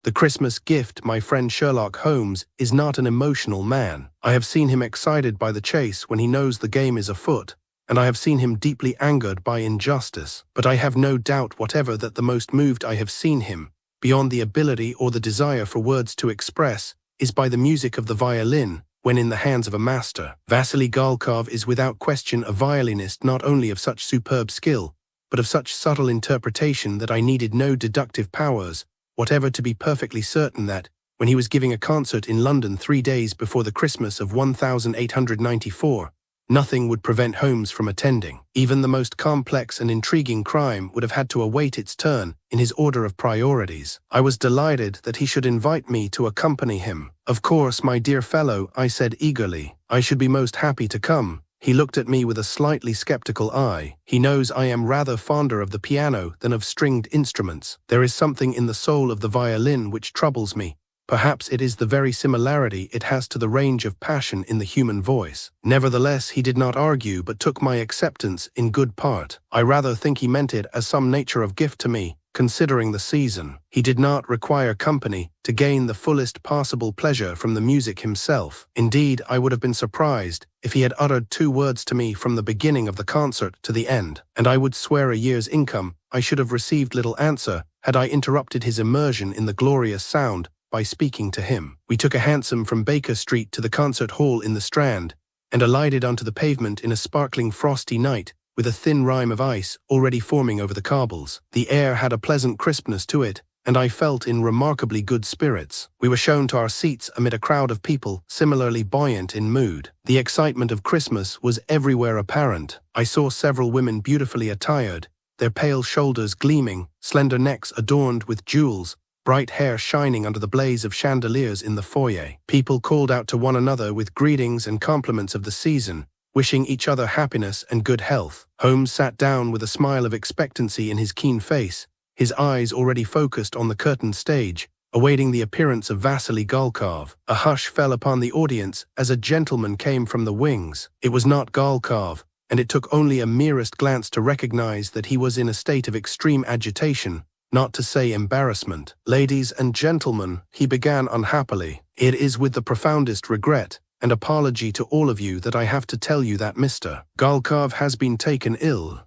The Christmas gift, my friend Sherlock Holmes, is not an emotional man. I have seen him excited by the chase when he knows the game is afoot, and I have seen him deeply angered by injustice. But I have no doubt whatever that the most moved I have seen him, beyond the ability or the desire for words to express, is by the music of the violin, when in the hands of a master. Vasily Galkov is without question a violinist not only of such superb skill, but of such subtle interpretation that I needed no deductive powers whatever to be perfectly certain that, when he was giving a concert in London 3 days before the Christmas of 1894, nothing would prevent Holmes from attending. Even the most complex and intriguing crime would have had to await its turn in his order of priorities. I was delighted that he should invite me to accompany him. "Of course, my dear fellow," I said eagerly. "I should be most happy to come." He looked at me with a slightly skeptical eye. He knows I am rather fonder of the piano than of stringed instruments. There is something in the soul of the violin which troubles me. Perhaps it is the very similarity it has to the range of passion in the human voice. Nevertheless, he did not argue but took my acceptance in good part. I rather think he meant it as some nature of gift to me, considering the season. He did not require company to gain the fullest possible pleasure from the music himself. Indeed, I would have been surprised if he had uttered 2 words to me from the beginning of the concert to the end, and I would swear a year's income I should have received little answer had I interrupted his immersion in the glorious sound by speaking to him. We took a hansom from Baker Street to the concert hall in the Strand, and alighted onto the pavement in a sparkling frosty night, with a thin rime of ice already forming over the cobbles. The air had a pleasant crispness to it, and I felt in remarkably good spirits. We were shown to our seats amid a crowd of people similarly buoyant in mood. The excitement of Christmas was everywhere apparent. I saw several women beautifully attired, their pale shoulders gleaming, slender necks adorned with jewels, bright hair shining under the blaze of chandeliers in the foyer. People called out to one another with greetings and compliments of the season, wishing each other happiness and good health. Holmes sat down with a smile of expectancy in his keen face, his eyes already focused on the curtained stage, awaiting the appearance of Vasily Galkov. A hush fell upon the audience as a gentleman came from the wings. It was not Galkov, and it took only a merest glance to recognize that he was in a state of extreme agitation, not to say embarrassment. "Ladies and gentlemen," he began unhappily, "it is with the profoundest regret and apology to all of you that I have to tell you that Mr. Galkov has been taken ill,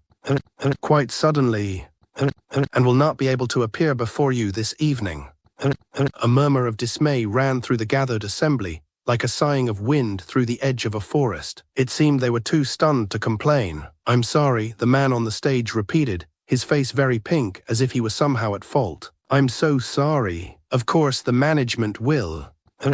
quite suddenly, and will not be able to appear before you this evening." A murmur of dismay ran through the gathered assembly, like a sighing of wind through the edge of a forest. It seemed they were too stunned to complain. "I'm sorry," the man on the stage repeated, his face very pink as if he was somehow at fault. "I'm so sorry. Of course the management will—"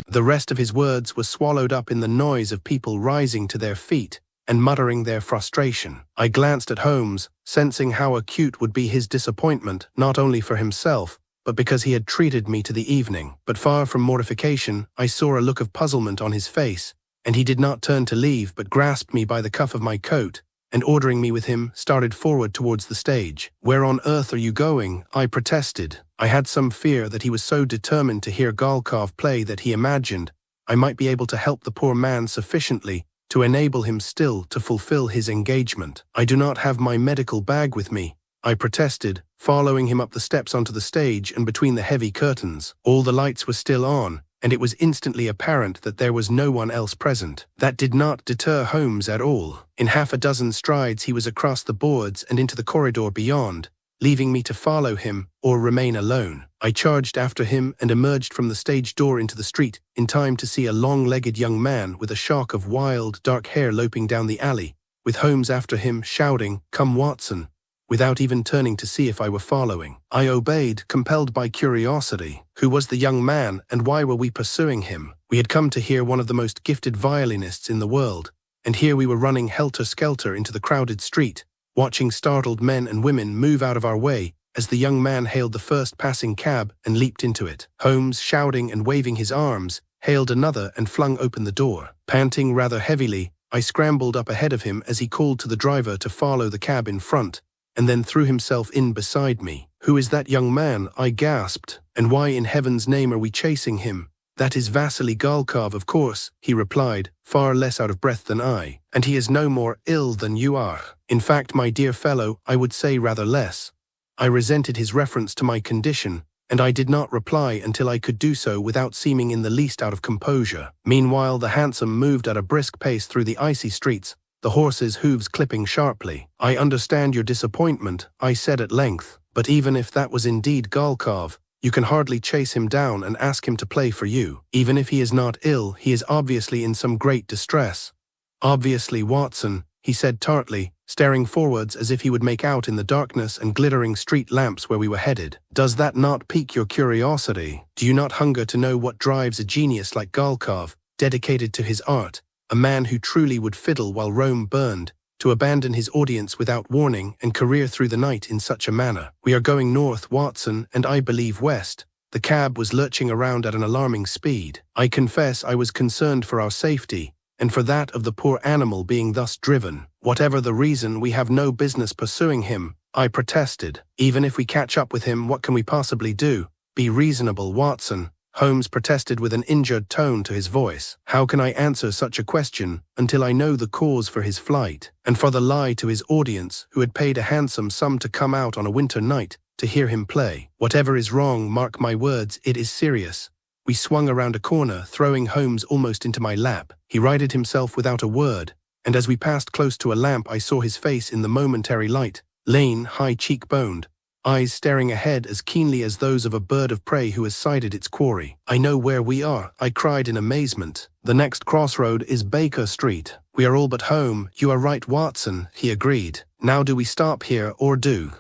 The rest of his words were swallowed up in the noise of people rising to their feet and muttering their frustration. I glanced at Holmes, sensing how acute would be his disappointment, not only for himself, but because he had treated me to the evening. But far from mortification, I saw a look of puzzlement on his face, and he did not turn to leave but grasped me by the cuff of my coat, and ordering me with him, started forward towards the stage. "Where on earth are you going?" I protested. I had some fear that he was so determined to hear Galkov play that he imagined I might be able to help the poor man sufficiently to enable him still to fulfill his engagement. "I do not have my medical bag with me," I protested, following him up the steps onto the stage and between the heavy curtains. All the lights were still on, and it was instantly apparent that there was no one else present. That did not deter Holmes at all. In half a dozen strides he was across the boards and into the corridor beyond, leaving me to follow him or remain alone. I charged after him and emerged from the stage door into the street, in time to see a long-legged young man with a shock of wild, dark hair loping down the alley, with Holmes after him shouting, "Come, Watson," without even turning to see if I were following. I obeyed, compelled by curiosity. Who was the young man, and why were we pursuing him? We had come to hear one of the most gifted violinists in the world, and here we were running helter-skelter into the crowded street, watching startled men and women move out of our way as the young man hailed the first passing cab and leaped into it. Holmes, shouting and waving his arms, hailed another and flung open the door. Panting rather heavily, I scrambled up ahead of him as he called to the driver to follow the cab in front, and then threw himself in beside me. "Who is that young man?" I gasped. "And why in heaven's name are we chasing him?" "That is Vasily Galkov, of course," he replied, far less out of breath than I. "And he is no more ill than you are. In fact, my dear fellow, I would say rather less." I resented his reference to my condition, and I did not reply until I could do so without seeming in the least out of composure. Meanwhile, the hansom moved at a brisk pace through the icy streets, the horses' hooves clipping sharply. "I understand your disappointment," I said at length, "but even if that was indeed Galkov, you can hardly chase him down and ask him to play for you. Even if he is not ill, he is obviously in some great distress." "Obviously, Watson," he said tartly, staring forwards as if he would make out in the darkness and glittering street lamps where we were headed. "Does that not pique your curiosity? Do you not hunger to know what drives a genius like Galkov, dedicated to his art, a man who truly would fiddle while Rome burned, to abandon his audience without warning and career through the night in such a manner? We are going north, Watson, and I believe west." The cab was lurching around at an alarming speed. I confess I was concerned for our safety, and for that of the poor animal being thus driven. "Whatever the reason, we have no business pursuing him," I protested. "Even if we catch up with him, what can we possibly do? Be reasonable, Watson," Holmes protested with an injured tone to his voice. "How can I answer such a question until I know the cause for his flight, and for the lie to his audience who had paid a handsome sum to come out on a winter night to hear him play? Whatever is wrong, mark my words, it is serious." We swung around a corner, throwing Holmes almost into my lap. He righted himself without a word, and as we passed close to a lamp I saw his face in the momentary light, lean, high cheek-boned, eyes staring ahead as keenly as those of a bird of prey who has sighted its quarry. "I know where we are," I cried in amazement. "The next crossroad is Baker Street. We are all but home." "You are right, Watson," he agreed. "Now do we stop here or do—"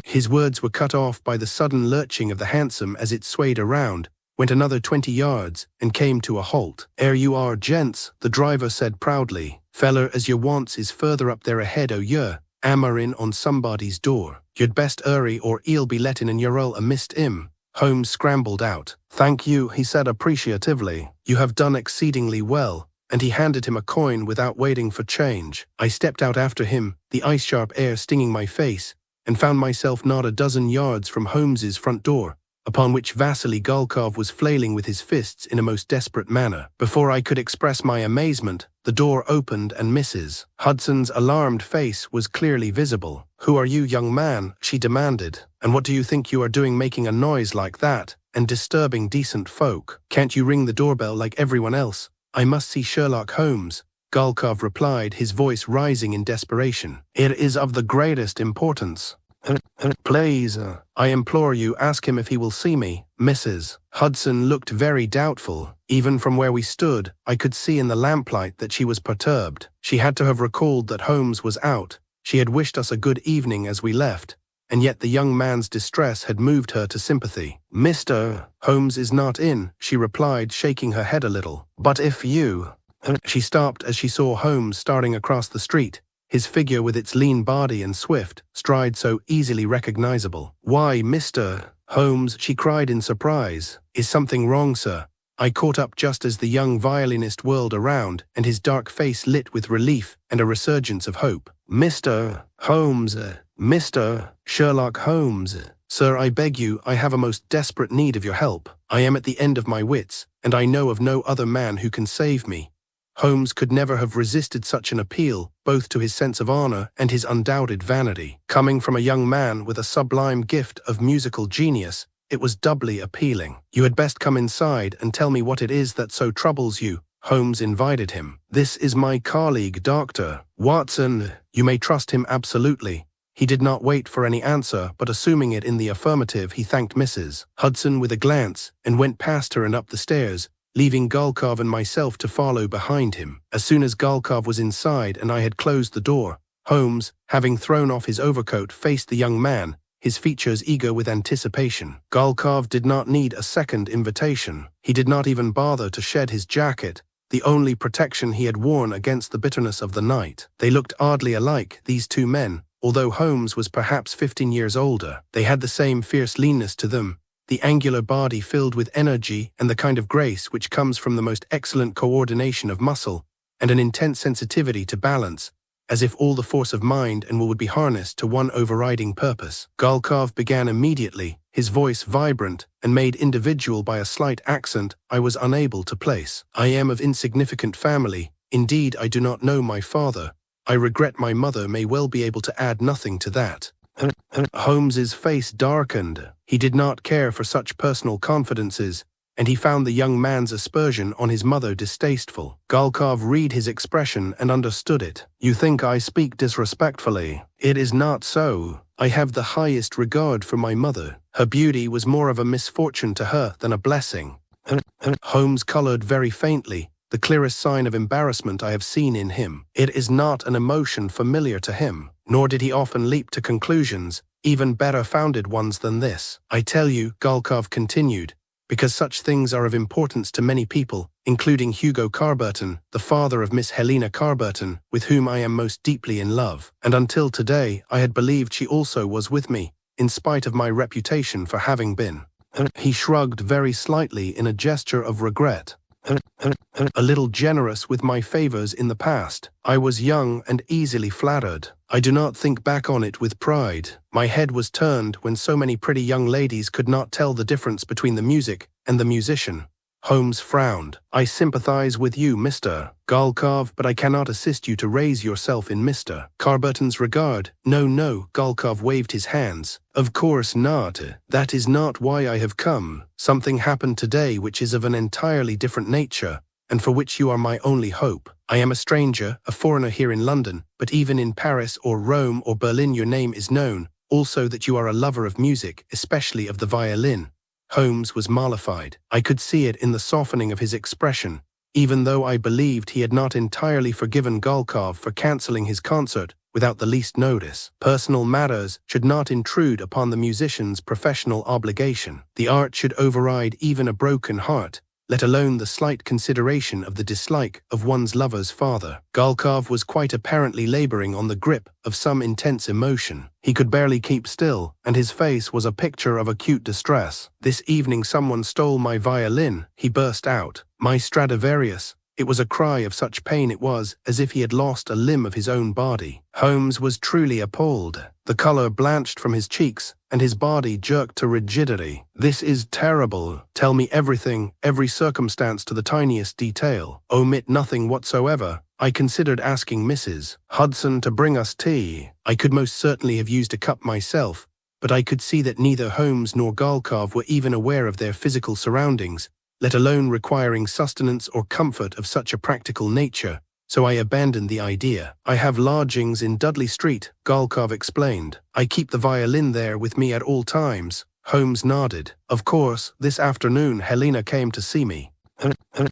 His words were cut off by the sudden lurching of the hansom as it swayed around, went another 20 yards, and came to a halt. "'Ere you are, gents," the driver said proudly. "Feller as you wants is further up there ahead o' yer, hammerin' on somebody's door. You'd best 'urry or 'e'll be lettin' in yer all amist 'im." Holmes scrambled out. "Thank you," he said appreciatively. "You have done exceedingly well," and he handed him a coin without waiting for change. I stepped out after him, the ice-sharp air stinging my face, and found myself not a dozen yards from Holmes's front door, upon which Vasily Galkov was flailing with his fists in a most desperate manner. Before I could express my amazement, the door opened and Mrs. Hudson's alarmed face was clearly visible. "Who are you, young man?" she demanded. "And what do you think you are doing making a noise like that, and disturbing decent folk? Can't you ring the doorbell like everyone else?" "I must see Sherlock Holmes," Galkov replied, his voice rising in desperation. "It is of the greatest importance. Please, I implore you, ask him if he will see me." Mrs. Hudson looked very doubtful. Even from where we stood, I could see in the lamplight that she was perturbed. She had to have recalled that Holmes was out. She had wished us a good evening as we left, and yet the young man's distress had moved her to sympathy. "Mr. Holmes is not in," she replied, shaking her head a little. "But if you—" She stopped as she saw Holmes starting across the street, his figure with its lean body and swift stride so easily recognizable. "Why, Mr. Holmes," she cried in surprise. "Is something wrong, sir?" I caught up just as the young violinist whirled around, and his dark face lit with relief and a resurgence of hope. "Mr. Holmes, Mr. Sherlock Holmes. Sir, I beg you, I have a most desperate need of your help. I am at the end of my wits, and I know of no other man who can save me." Holmes could never have resisted such an appeal, both to his sense of honor and his undoubted vanity. Coming from a young man with a sublime gift of musical genius, it was doubly appealing. "You had best come inside and tell me what it is that so troubles you," Holmes invited him. "This is my colleague, Dr. Watson. You may trust him absolutely." He did not wait for any answer, but assuming it in the affirmative, he thanked Mrs. Hudson with a glance, and went past her and up the stairs, leaving Galkov and myself to follow behind him. As soon as Galkov was inside and I had closed the door, Holmes, having thrown off his overcoat, faced the young man, his features eager with anticipation. Galkov did not need a second invitation. He did not even bother to shed his jacket, the only protection he had worn against the bitterness of the night. They looked oddly alike, these two men, although Holmes was perhaps 15 years older. They had the same fierce leanness to them, the angular body filled with energy and the kind of grace which comes from the most excellent coordination of muscle, and an intense sensitivity to balance, as if all the force of mind and will would be harnessed to one overriding purpose. Galkov began immediately, his voice vibrant and made individual by a slight accent I was unable to place. "I am of insignificant family. Indeed, I do not know my father. I regret my mother may well be able to add nothing to that. Holmes's face darkened. He did not care for such personal confidences, and he found the young man's aspersion on his mother distasteful. Galkov read his expression and understood it. "You think I speak disrespectfully. It is not so. I have the highest regard for my mother. Her beauty was more of a misfortune to her than a blessing." Holmes colored very faintly, the clearest sign of embarrassment I have seen in him. It is not an emotion familiar to him, nor did he often leap to conclusions, even better founded ones than this. "I tell you," Galkov continued, "because such things are of importance to many people, including Hugo Carberton, the father of Miss Helena Carberton, with whom I am most deeply in love. And until today, I had believed she also was with me, in spite of my reputation for having been." He shrugged very slightly in a gesture of regret. "A little generous with my favors in the past. I was young and easily flattered. I do not think back on it with pride. My head was turned when so many pretty young ladies could not tell the difference between the music and the musician." Holmes frowned. "I sympathize with you, Mr. Galkov, but I cannot assist you to raise yourself in Mr. Carberton's regard." No, Galkov waved his hands. "Of course not. That is not why I have come. Something happened today which is of an entirely different nature, and for which you are my only hope. I am a stranger, a foreigner here in London, but even in Paris or Rome or Berlin your name is known, also that you are a lover of music, especially of the violin." Holmes was mollified. I could see it in the softening of his expression, even though I believed he had not entirely forgiven Galkov for cancelling his concert without the least notice. Personal matters should not intrude upon the musician's professional obligation. The art should override even a broken heart, let alone the slight consideration of the dislike of one's lover's father. Galkov was quite apparently laboring on the grip of some intense emotion. He could barely keep still, and his face was a picture of acute distress. "This evening someone stole my violin," he burst out. "My Stradivarius." It was a cry of such pain it was as if he had lost a limb of his own body. Holmes was truly appalled. The color blanched from his cheeks, and his body jerked to rigidity. "This is terrible. Tell me everything, every circumstance to the tiniest detail. Omit nothing whatsoever. I considered asking Mrs. Hudson to bring us tea. I could most certainly have used a cup myself, but I could see that neither Holmes nor Galkov were even aware of their physical surroundings, let alone requiring sustenance or comfort of such a practical nature, so I abandoned the idea. "I have lodgings in Dudley Street," Galkov explained. "I keep the violin there with me at all times." Holmes nodded. "Of course, this afternoon Helena came to see me."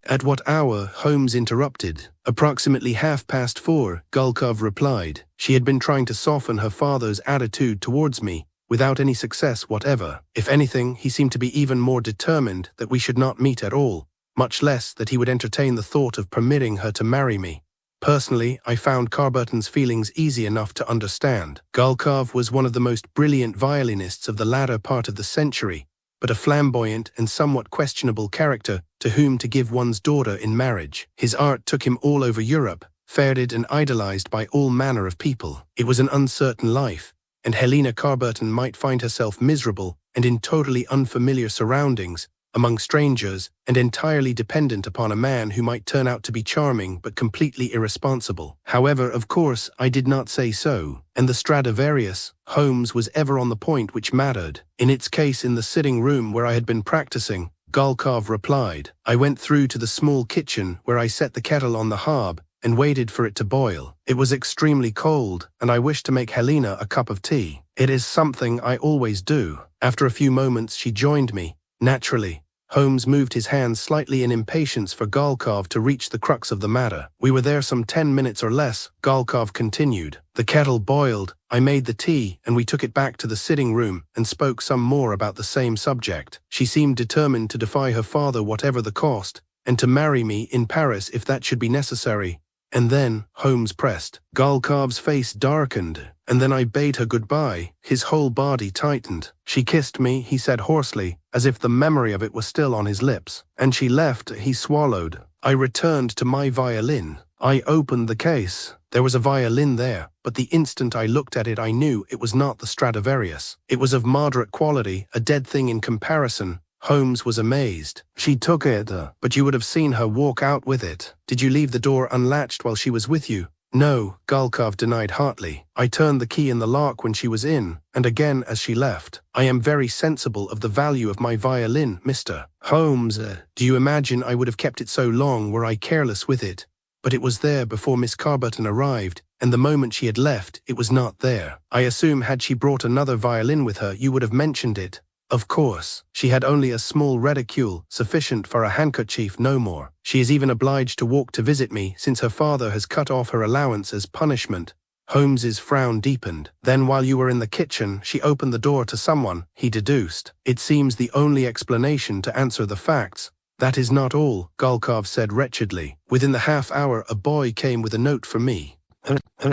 "At what hour?" Holmes interrupted. "Approximately 4:30, Galkov replied. "She had been trying to soften her father's attitude towards me, without any success whatever. If anything, he seemed to be even more determined that we should not meet at all, much less that he would entertain the thought of permitting her to marry me. Personally, I found Carberton's feelings easy enough to understand. Galkov was one of the most brilliant violinists of the latter part of the century, but a flamboyant and somewhat questionable character to whom to give one's daughter in marriage. His art took him all over Europe, feted and idolized by all manner of people. It was an uncertain life, and Helena Carberton might find herself miserable and in totally unfamiliar surroundings, among strangers, and entirely dependent upon a man who might turn out to be charming but completely irresponsible. However, of course, I did not say so. And the Stradivarius, Holmes was ever on the point which mattered. "In its case in the sitting room where I had been practicing," Galkov replied. "I went through to the small kitchen where I set the kettle on the hob and waited for it to boil. It was extremely cold, and I wished to make Helena a cup of tea. It is something I always do." After a few moments she joined me. Naturally, Holmes moved his hands slightly in impatience for Galkov to reach the crux of the matter. "We were there some 10 minutes or less," Galkov continued. "The kettle boiled, I made the tea, and we took it back to the sitting room and spoke some more about the same subject. She seemed determined to defy her father whatever the cost, and to marry me in Paris if that should be necessary. And then," Holmes pressed. Galkov's face darkened. "And then I bade her goodbye." His whole body tightened. "She kissed me," he said hoarsely, as if the memory of it was still on his lips. "And she left," he swallowed. "I returned to my violin. I opened the case. There was a violin there, but the instant I looked at it I knew it was not the Stradivarius. It was of moderate quality, a dead thing in comparison." Holmes was amazed. "She took it, but you would have seen her walk out with it. Did you leave the door unlatched while she was with you?" No, Galkov denied hotly. I turned the key in the lock when she was in, and again as she left. I am very sensible of the value of my violin, Mr. Holmes. Do you imagine I would have kept it so long were I careless with it? But it was there before Miss Carberton arrived, and the moment she had left, it was not there. I assume had she brought another violin with her, you would have mentioned it. Of course, she had only a small reticule, sufficient for a handkerchief, no more. She is even obliged to walk to visit me, since her father has cut off her allowance as punishment. Holmes's frown deepened. Then while you were in the kitchen, she opened the door to someone, he deduced. It seems the only explanation to answer the facts. That is not all, Galkov said wretchedly. Within the half hour a boy came with a note for me.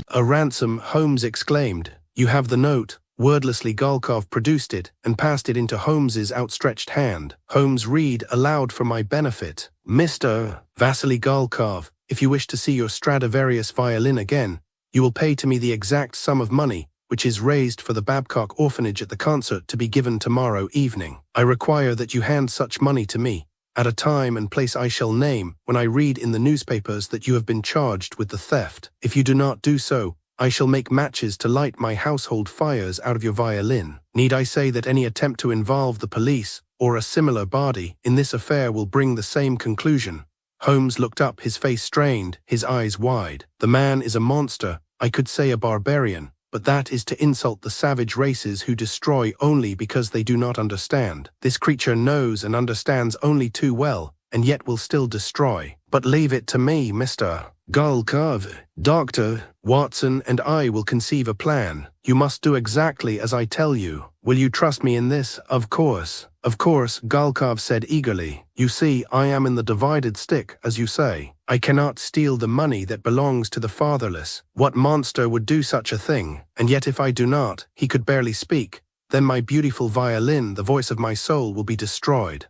A ransom, Holmes exclaimed. You have the note? Wordlessly Galkov produced it and passed it into Holmes's outstretched hand. Holmes, read aloud for my benefit. Mr. Vasily Galkov, if you wish to see your Stradivarius violin again, you will pay to me the exact sum of money which is raised for the Babcock orphanage at the concert to be given tomorrow evening. I require that you hand such money to me at a time and place I shall name when I read in the newspapers that you have been charged with the theft. If you do not do so, I shall make matches to light my household fires out of your violin. Need I say that any attempt to involve the police, or a similar body, in this affair will bring the same conclusion? Holmes looked up, his face strained, his eyes wide. The man is a monster, I could say a barbarian, but that is to insult the savage races who destroy only because they do not understand. This creature knows and understands only too well, and yet will still destroy. But leave it to me, Mr. Galkov. Dr. Watson and I will conceive a plan. You must do exactly as I tell you. Will you trust me in this? Of course, Galkov said eagerly. You see, I am in the divided stick, as you say. I cannot steal the money that belongs to the fatherless. What monster would do such a thing? And yet if I do not, he could barely speak. Then my beautiful violin, the voice of my soul, will be destroyed.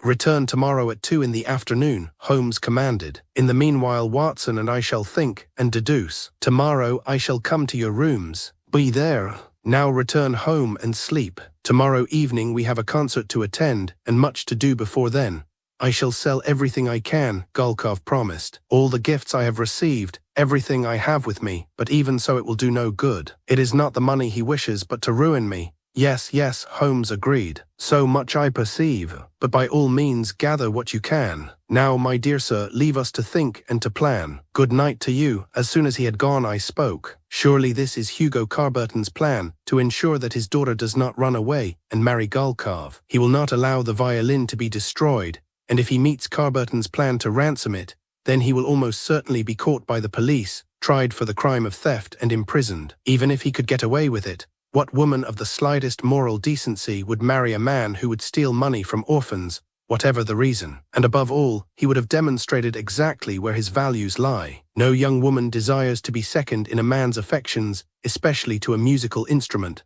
Return tomorrow at 2 in the afternoon, Holmes commanded. In the meanwhile Watson and I shall think and deduce. Tomorrow I shall come to your rooms. Be there. Now return home and sleep. Tomorrow evening we have a concert to attend, and much to do before then. I shall sell everything I can, Galkov promised. All the gifts I have received, everything I have with me, but even so it will do no good. It is not the money he wishes, but to ruin me. Yes, Holmes agreed. So much I perceive, but by all means gather what you can. Now, my dear sir, leave us to think and to plan. Good night to you. As soon as he had gone I spoke. Surely this is Hugo Carberton's plan, to ensure that his daughter does not run away and marry Galkov. He will not allow the violin to be destroyed, and if he meets Carberton's plan to ransom it, then he will almost certainly be caught by the police, tried for the crime of theft and imprisoned. Even if he could get away with it, what woman of the slightest moral decency would marry a man who would steal money from orphans, whatever the reason? And above all, he would have demonstrated exactly where his values lie. No young woman desires to be second in a man's affections, especially to a musical instrument.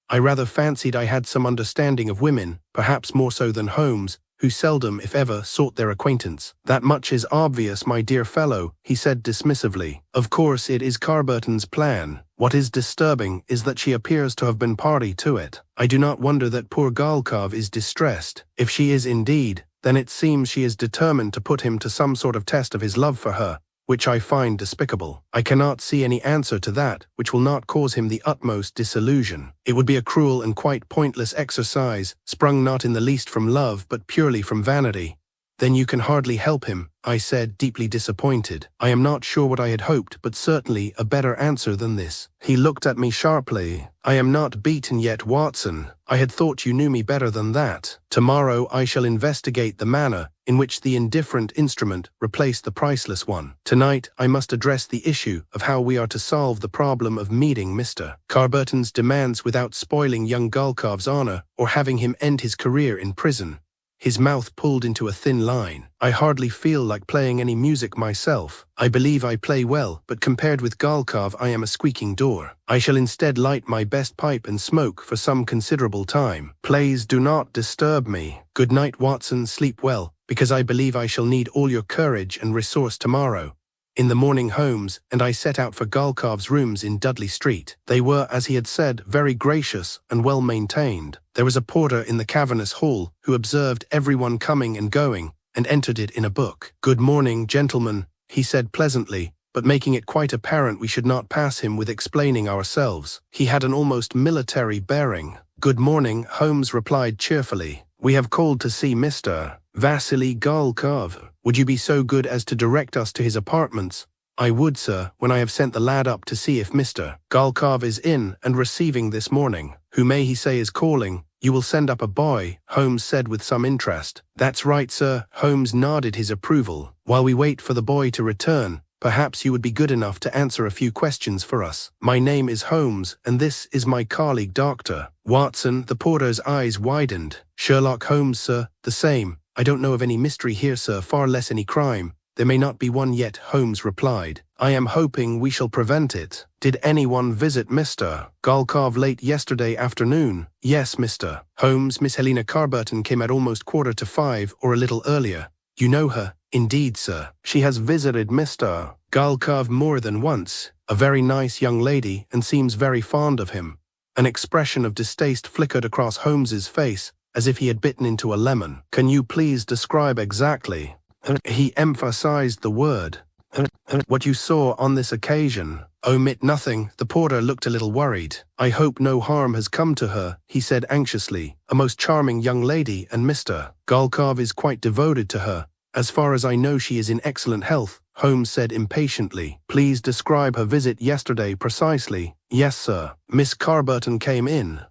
I rather fancied I had some understanding of women, perhaps more so than Holmes, who seldom, if ever, sought their acquaintance. That much is obvious, my dear fellow, he said dismissively. Of course it is Carberton's plan. What is disturbing is that she appears to have been party to it. I do not wonder that poor Galkov is distressed. If she is indeed, then it seems she is determined to put him to some sort of test of his love for her, which I find despicable. I cannot see any answer to that which will not cause him the utmost disillusion. It would be a cruel and quite pointless exercise, sprung not in the least from love but purely from vanity. Then you can hardly help him, I said, deeply disappointed. I am not sure what I had hoped, but certainly a better answer than this. He looked at me sharply. I am not beaten yet, Watson. I had thought you knew me better than that. Tomorrow I shall investigate the manner in which the indifferent instrument replaced the priceless one. Tonight I must address the issue of how we are to solve the problem of meeting Mr. Carberton's demands without spoiling young Galkov's honor or having him end his career in prison. His mouth pulled into a thin line. I hardly feel like playing any music myself. I believe I play well, but compared with Galkov I am a squeaking door. I shall instead light my best pipe and smoke for some considerable time. Please do not disturb me. Good night, Watson, sleep well, because I believe I shall need all your courage and resource tomorrow. In the morning Holmes and I set out for Galkov's rooms in Dudley Street. They were, as he had said, very gracious and well maintained. There was a porter in the cavernous hall who observed everyone coming and going and entered it in a book. Good morning, gentlemen, he said pleasantly, but making it quite apparent we should not pass him with explaining ourselves. He had an almost military bearing. "Good morning," Holmes replied cheerfully. "We have called to see Mr. Vasily Galkov. Would you be so good as to direct us to his apartments?" "I would, sir, when I have sent the lad up to see if Mr. Galkov is in and receiving this morning. Who may he say is calling? You will send up a boy," Holmes said with some interest. "That's right, sir." Holmes nodded his approval. "While we wait for the boy to return, perhaps you would be good enough to answer a few questions for us. My name is Holmes, and this is my colleague, Dr. Watson." The porter's eyes widened. "Sherlock Holmes, sir, the same. I don't know of any mystery here, sir, far less any crime. There may not be one yet," Holmes replied. "I am hoping we shall prevent it." "Did anyone visit Mr. Galkov late yesterday afternoon?" "Yes, Mr. Holmes. Miss Helena Carberton came at almost 4:45 or a little earlier." "You know her?" "Indeed, sir. She has visited Mr. Galkov more than once. A very nice young lady, and seems very fond of him." An expression of distaste flickered across Holmes's face, as if he had bitten into a lemon. "Can you please describe exactly," he emphasized the word, "what you saw on this occasion?" "Omit nothing." The porter looked a little worried. "I hope no harm has come to her," he said anxiously. "A most charming young lady, and Mr. Galkov is quite devoted to her. As far as I know, she is in excellent health," Holmes said impatiently. "Please describe her visit yesterday precisely." "Yes, sir. Miss Carberton came in."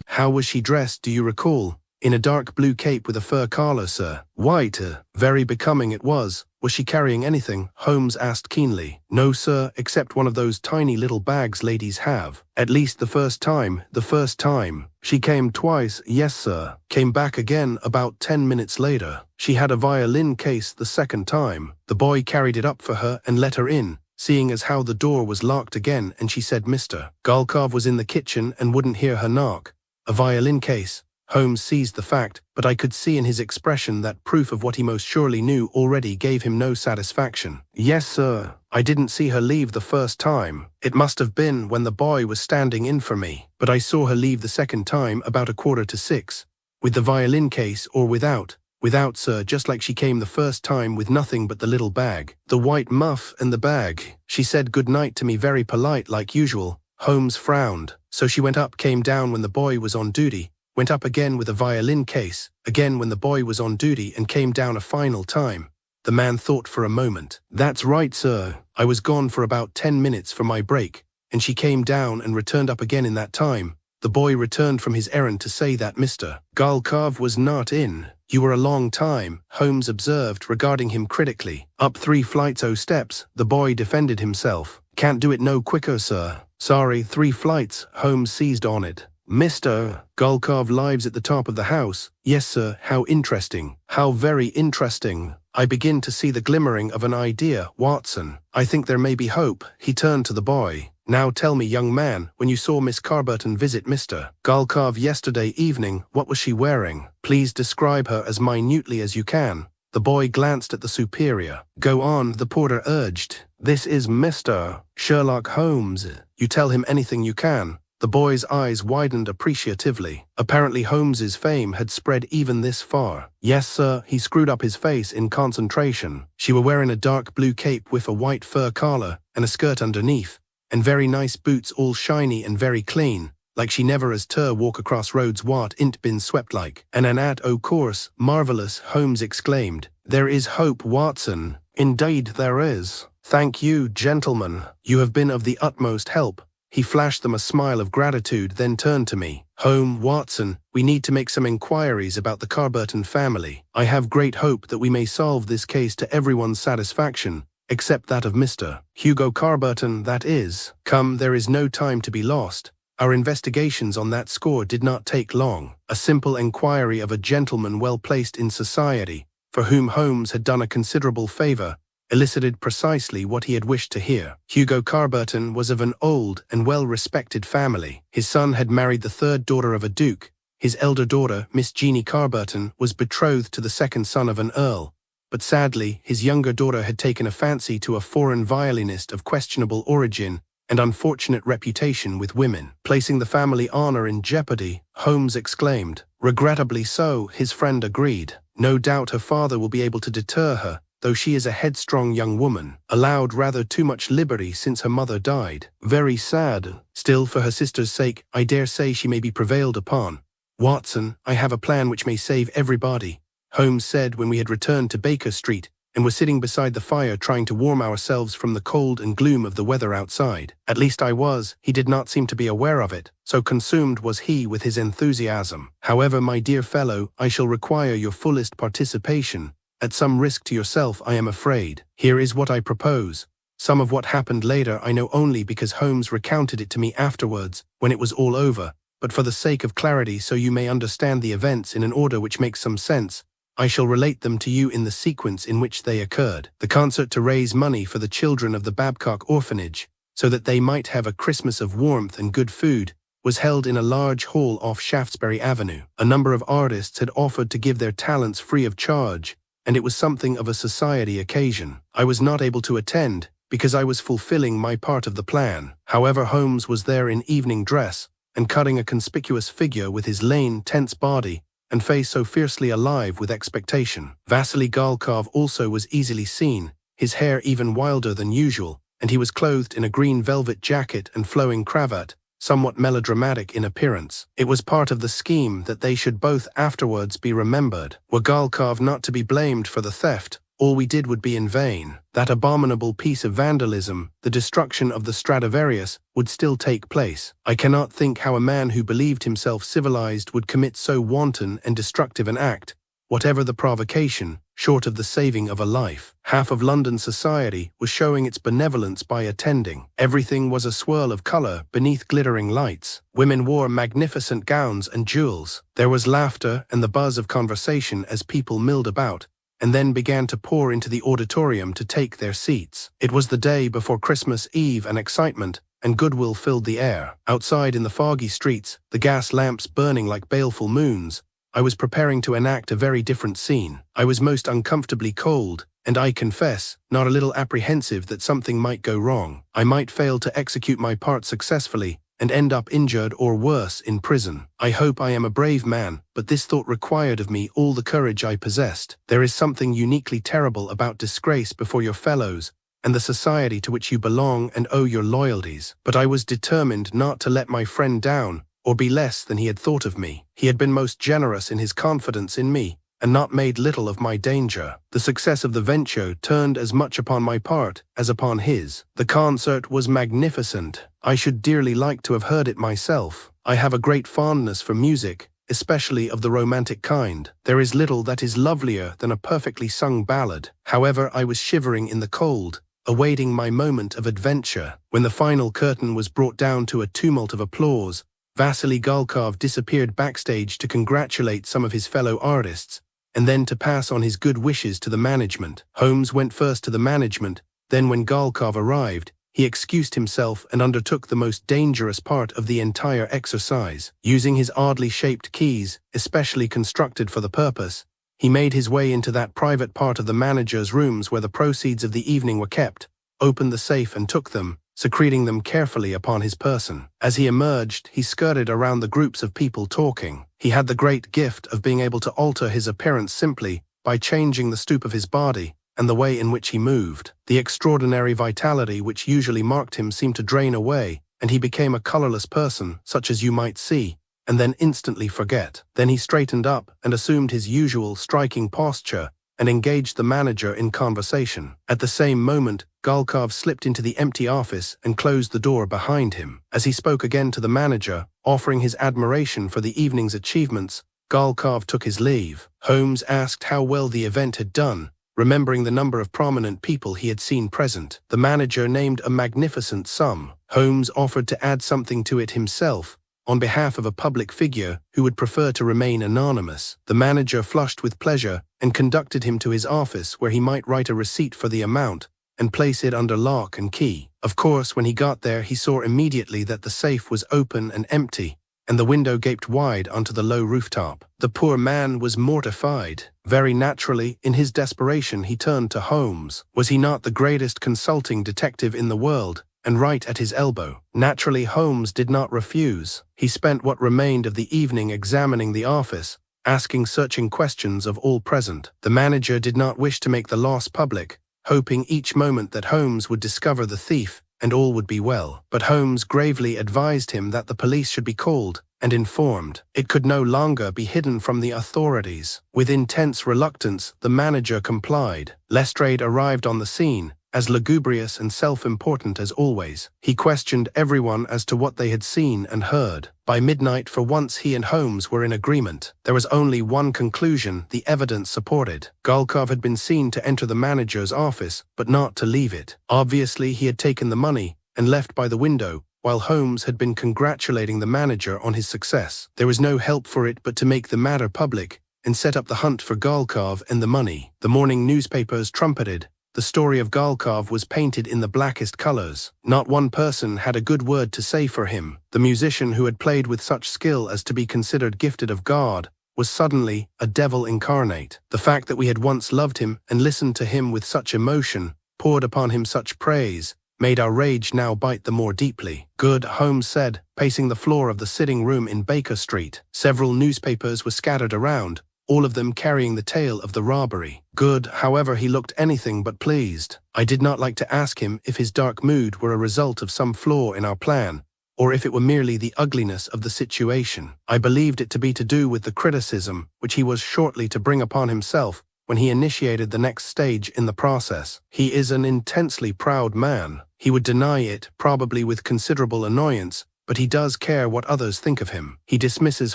"How was she dressed, do you recall?" "In a dark blue cape with a fur collar, sir." "White. Very becoming it was. Was she carrying anything?" Holmes asked keenly. "No, sir, except one of those tiny little bags ladies have." "At least the first time." "The first time. She came twice." "Yes, sir. Came back again about 10 minutes later." "She had a violin case the second time." "The boy carried it up for her and let her in, seeing as how the door was locked again, and she said Mr. Galkov was in the kitchen and wouldn't hear her knock." "A violin case." Holmes seized the fact, but I could see in his expression that proof of what he most surely knew already gave him no satisfaction. "Yes, sir. I didn't see her leave the first time. It must have been when the boy was standing in for me. But I saw her leave the second time about 5:45. "With the violin case or without?" "Without, sir, just like she came the first time, with nothing but the little bag. The white muff and the bag. She said good night to me very polite like usual." Holmes frowned. "So she went up, came down when the boy was on duty, went up again with a violin case, again when the boy was on duty, and came down a final time." The man thought for a moment. "That's right, sir. I was gone for about 10 minutes for my break, and she came down and returned up again in that time. The boy returned from his errand to say that Mr. Galkov was not in." "You were a long time," Holmes observed, regarding him critically. "Up 3 flights o' steps," the boy defended himself. "Can't do it no quicker, sir." "Sorry, 3 flights, Holmes seized on it. "Mr. Galkov lives at the top of the house." "Yes, sir." "How interesting." "How very interesting. I begin to see the glimmering of an idea, Watson. I think there may be hope." He turned to the boy. "Now tell me, young man, when you saw Miss Carberton visit Mr. Galkov yesterday evening, what was she wearing? Please describe her as minutely as you can." The boy glanced at the superior. "Go on," the porter urged. "This is Mr. Sherlock Holmes. You tell him anything you can." The boy's eyes widened appreciatively. Apparently Holmes's fame had spread even this far. "Yes, sir." He screwed up his face in concentration. "She were wearing a dark blue cape with a white fur collar and a skirt underneath, and very nice boots, all shiny and very clean, like she never as ter walk across roads what int been swept like." "And an at o' course, marvellous," Holmes exclaimed. "There is hope, Watson." "Indeed there is. Thank you, gentlemen. You have been of the utmost help." He flashed them a smile of gratitude, then turned to me. "Holmes, Watson, we need to make some inquiries about the Carberton family. I have great hope that we may solve this case to everyone's satisfaction, except that of Mr. Hugo Carberton, that is. Come, there is no time to be lost. Our investigations on that score did not take long. A simple inquiry of a gentleman well placed in society, for whom Holmes had done a considerable favor, elicited precisely what he had wished to hear. Hugo Carberton was of an old and well-respected family. His son had married the 3rd daughter of a duke. His elder daughter, Miss Jeanie Carberton, was betrothed to the 2nd son of an earl. But sadly, his younger daughter had taken a fancy to a foreign violinist of questionable origin and unfortunate reputation with women. Placing the family honor in jeopardy, Holmes exclaimed. "Regrettably so," his friend agreed. "No doubt her father will be able to deter her, though she is a headstrong young woman, allowed rather too much liberty since her mother died. Very sad. Still, for her sister's sake, I dare say she may be prevailed upon. Watson, I have a plan which may save everybody, Holmes said when we had returned to Baker Street and were sitting beside the fire trying to warm ourselves from the cold and gloom of the weather outside. At least I was. He did not seem to be aware of it, so consumed was he with his enthusiasm. However, my dear fellow, I shall require your fullest participation, at some risk to yourself, I am afraid. Here is what I propose. Some of what happened later I know only because Holmes recounted it to me afterwards, when it was all over, but for the sake of clarity, so you may understand the events in an order which makes some sense, I shall relate them to you in the sequence in which they occurred. The concert to raise money for the children of the Babcock orphanage, so that they might have a Christmas of warmth and good food, was held in a large hall off Shaftesbury Avenue. A number of artists had offered to give their talents free of charge, and it was something of a society occasion. I was not able to attend, because I was fulfilling my part of the plan. However, Holmes was there in evening dress, and cutting a conspicuous figure with his lean, tense body, and face so fiercely alive with expectation. Vasily Galkov also was easily seen, his hair even wilder than usual, and he was clothed in a green velvet jacket and flowing cravat, somewhat melodramatic in appearance. It was part of the scheme that they should both afterwards be remembered. Were Galkov not to be blamed for the theft, all we did would be in vain. That abominable piece of vandalism, the destruction of the Stradivarius, would still take place. I cannot think how a man who believed himself civilized would commit so wanton and destructive an act, whatever the provocation, short of the saving of a life. Half of London society was showing its benevolence by attending. Everything was a swirl of color beneath glittering lights. Women wore magnificent gowns and jewels. There was laughter and the buzz of conversation as people milled about, and then began to pour into the auditorium to take their seats. It was the day before Christmas Eve, and excitement and goodwill filled the air. Outside in the foggy streets, the gas lamps burning like baleful moons, I was preparing to enact a very different scene. I was most uncomfortably cold, and I confess, not a little apprehensive that something might go wrong. I might fail to execute my part successfully, and end up injured or worse in prison. I hope I am a brave man, but this thought required of me all the courage I possessed. There is something uniquely terrible about disgrace before your fellows, and the society to which you belong and owe your loyalties. But I was determined not to let my friend down, or be less than he had thought of me. He had been most generous in his confidence in me, and not made little of my danger. The success of the venture turned as much upon my part as upon his. The concert was magnificent. I should dearly like to have heard it myself. I have a great fondness for music, especially of the romantic kind. There is little that is lovelier than a perfectly sung ballad. However, I was shivering in the cold, awaiting my moment of adventure. When the final curtain was brought down to a tumult of applause, Vasily Galkov disappeared backstage to congratulate some of his fellow artists, and then to pass on his good wishes to the management. Holmes went first to the management, then when Galkov arrived, he excused himself and undertook the most dangerous part of the entire exercise. Using his oddly shaped keys, especially constructed for the purpose, he made his way into that private part of the manager's rooms where the proceeds of the evening were kept, opened the safe and took them, secreting them carefully upon his person. As he emerged, he skirted around the groups of people talking. He had the great gift of being able to alter his appearance simply by changing the stoop of his body and the way in which he moved. The extraordinary vitality which usually marked him seemed to drain away, and he became a colorless person, such as you might see, and then instantly forget. Then he straightened up and assumed his usual striking posture and engaged the manager in conversation. At the same moment, Galkov slipped into the empty office and closed the door behind him. As he spoke again to the manager, offering his admiration for the evening's achievements, Galkov took his leave. Holmes asked how well the event had done, remembering the number of prominent people he had seen present. The manager named a magnificent sum. Holmes offered to add something to it himself, on behalf of a public figure who would prefer to remain anonymous. The manager flushed with pleasure and conducted him to his office where he might write a receipt for the amount and place it under lock and key. Of course, when he got there, he saw immediately that the safe was open and empty, and the window gaped wide onto the low rooftop. The poor man was mortified. Very naturally, in his desperation, he turned to Holmes. Was he not the greatest consulting detective in the world, and right at his elbow? Naturally, Holmes did not refuse. He spent what remained of the evening examining the office, asking searching questions of all present. The manager did not wish to make the loss public, hoping each moment that Holmes would discover the thief and all would be well. But Holmes gravely advised him that the police should be called and informed. It could no longer be hidden from the authorities. With intense reluctance, the manager complied. Lestrade arrived on the scene, as lugubrious and self-important as always. He questioned everyone as to what they had seen and heard. By midnight, for once, he and Holmes were in agreement. There was only one conclusion the evidence supported. Galkov had been seen to enter the manager's office, but not to leave it. Obviously, he had taken the money and left by the window, while Holmes had been congratulating the manager on his success. There was no help for it but to make the matter public and set up the hunt for Galkov and the money. The morning newspapers trumpeted. The story of Galkov was painted in the blackest colors. Not one person had a good word to say for him. The musician who had played with such skill as to be considered gifted of God was suddenly a devil incarnate. The fact that we had once loved him and listened to him with such emotion, poured upon him such praise, made our rage now bite the more deeply. Good, Holmes said, pacing the floor of the sitting room in Baker Street. Several newspapers were scattered around, all of them carrying the tale of the robbery. Good, however, he looked anything but pleased. I did not like to ask him if his dark mood were a result of some flaw in our plan, or if it were merely the ugliness of the situation. I believed it to be to do with the criticism which he was shortly to bring upon himself when he initiated the next stage in the process. He is an intensely proud man. He would deny it, probably with considerable annoyance, but he does care what others think of him. He dismisses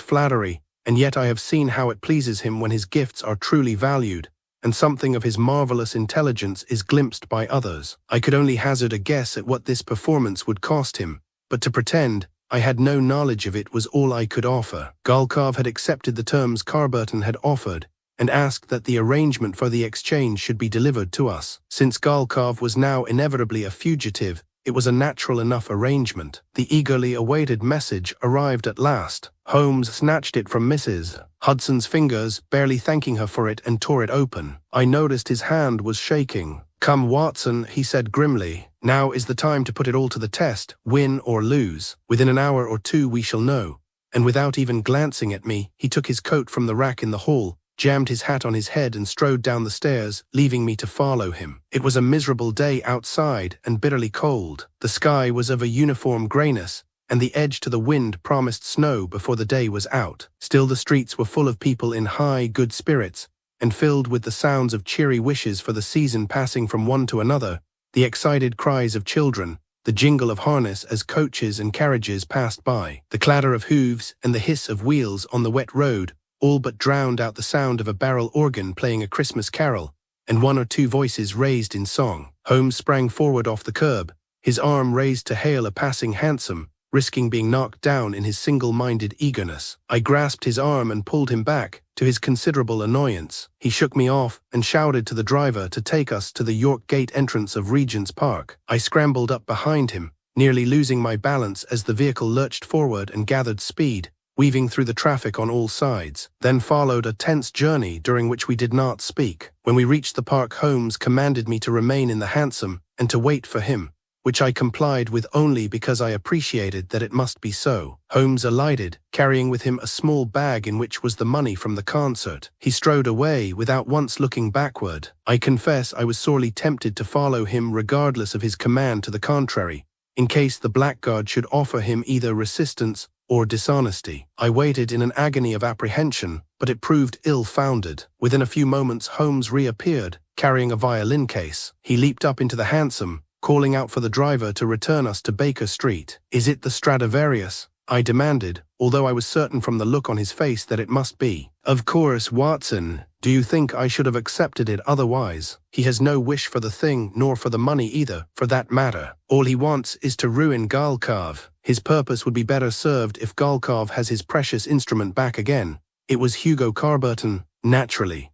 flattery, and yet I have seen how it pleases him when his gifts are truly valued, and something of his marvelous intelligence is glimpsed by others. I could only hazard a guess at what this performance would cost him, but to pretend I had no knowledge of it was all I could offer. Galkov had accepted the terms Carberton had offered, and asked that the arrangement for the exchange should be delivered to us. Since Galkov was now inevitably a fugitive, it was a natural enough arrangement. The eagerly awaited message arrived at last. Holmes snatched it from Mrs. Hudson's fingers, barely thanking her for it, and tore it open. I noticed his hand was shaking. "Come, Watson," he said grimly. "Now is the time to put it all to the test, win or lose. Within an hour or two we shall know." And without even glancing at me, he took his coat from the rack in the hall, jammed his hat on his head and strode down the stairs, leaving me to follow him. It was a miserable day outside and bitterly cold. The sky was of a uniform grayness, and the edge to the wind promised snow before the day was out. Still, the streets were full of people in high, good spirits, and filled with the sounds of cheery wishes for the season passing from one to another, the excited cries of children, the jingle of harness as coaches and carriages passed by, the clatter of hooves and the hiss of wheels on the wet road, all but drowned out the sound of a barrel organ playing a Christmas carol, and one or two voices raised in song. Holmes sprang forward off the curb, his arm raised to hail a passing hansom, risking being knocked down in his single-minded eagerness. I grasped his arm and pulled him back, to his considerable annoyance. He shook me off and shouted to the driver to take us to the York Gate entrance of Regent's Park. I scrambled up behind him, nearly losing my balance as the vehicle lurched forward and gathered speed, weaving through the traffic on all sides. Then followed a tense journey during which we did not speak. When we reached the park, Holmes commanded me to remain in the hansom and to wait for him, which I complied with only because I appreciated that it must be so. Holmes alighted, carrying with him a small bag in which was the money from the concert. He strode away without once looking backward. I confess I was sorely tempted to follow him regardless of his command to the contrary, in case the blackguard should offer him either resistance or dishonesty. I waited in an agony of apprehension, but it proved ill-founded. Within a few moments Holmes reappeared, carrying a violin case. He leaped up into the hansom, calling out for the driver to return us to Baker Street. "Is it the Stradivarius?" I demanded, although I was certain from the look on his face that it must be. "Of course, Watson. Do you think I should have accepted it otherwise? He has no wish for the thing, nor for the money either, for that matter. All he wants is to ruin Galkov. His purpose would be better served if Galkov has his precious instrument back again." It was Hugo Carberton, naturally.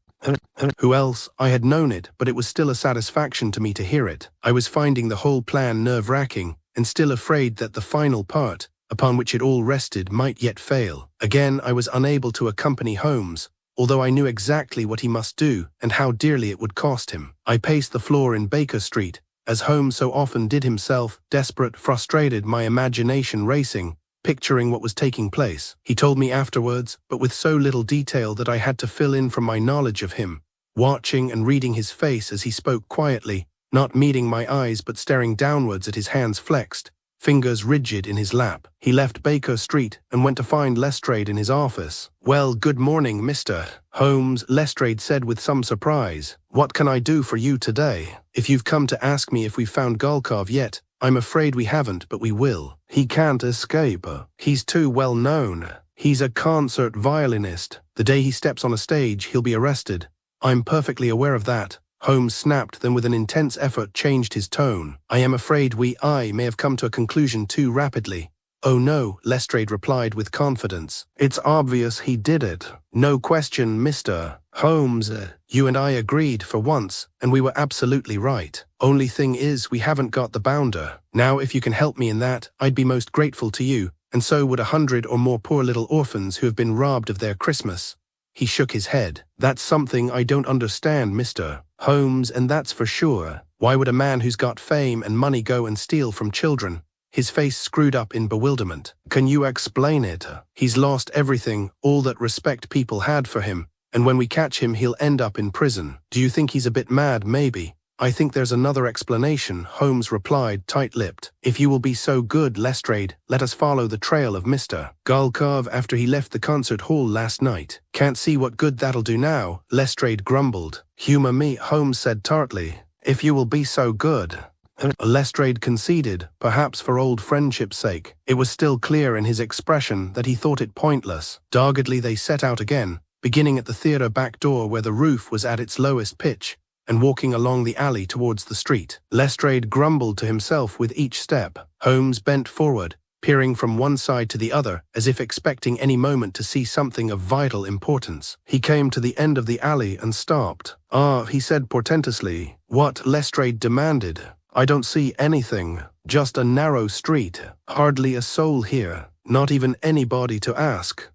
Who else? I had known it, but it was still a satisfaction to me to hear it. I was finding the whole plan nerve-wracking, and still afraid that the final part, upon which it all rested, might yet fail. Again, I was unable to accompany Holmes, although I knew exactly what he must do and how dearly it would cost him. I paced the floor in Baker Street, as Holmes so often did himself, desperate, frustrated, my imagination racing, picturing what was taking place. He told me afterwards, but with so little detail that I had to fill in from my knowledge of him, watching and reading his face as he spoke quietly, not meeting my eyes but staring downwards at his hands flexed, fingers rigid in his lap. He left Baker Street and went to find Lestrade in his office. "Well, good morning, Mr. Holmes," Lestrade said with some surprise. "What can I do for you today? If you've come to ask me if we've found Galkov yet, I'm afraid we haven't, but we will. He can't escape. He's too well known. He's a concert violinist. The day he steps on a stage, he'll be arrested." "I'm perfectly aware of that," Holmes snapped, then with an intense effort changed his tone. "I am afraid I may have come to a conclusion too rapidly." "Oh no," Lestrade replied with confidence. "It's obvious he did it. No question, Mr. Holmes. You and I agreed for once, and we were absolutely right. Only thing is, we haven't got the bounder. Now, if you can help me in that, I'd be most grateful to you, and so would 100 or more poor little orphans who have been robbed of their Christmas." He shook his head. "That's something I don't understand, Mr. Holmes, and that's for sure. Why would a man who's got fame and money go and steal from children?" His face screwed up in bewilderment. "Can you explain it? He's lost everything, all that respect people had for him, and when we catch him he'll end up in prison. Do you think he's a bit mad, maybe?" "I think there's another explanation," Holmes replied, tight-lipped. "If you will be so good, Lestrade, let us follow the trail of Mr. Galkov after he left the concert hall last night." "Can't see what good that'll do now," Lestrade grumbled. "Humor me," Holmes said tartly. "If you will be so good." Lestrade conceded, perhaps for old friendship's sake. It was still clear in his expression that he thought it pointless. Doggedly they set out again, beginning at the theatre back door where the roof was at its lowest pitch, and walking along the alley towards the street. Lestrade grumbled to himself with each step. Holmes bent forward, peering from one side to the other, as if expecting any moment to see something of vital importance. He came to the end of the alley and stopped. "Ah," he said portentously. "What?" Lestrade demanded. "I don't see anything. Just a narrow street. Hardly a soul here. Not even anybody to ask."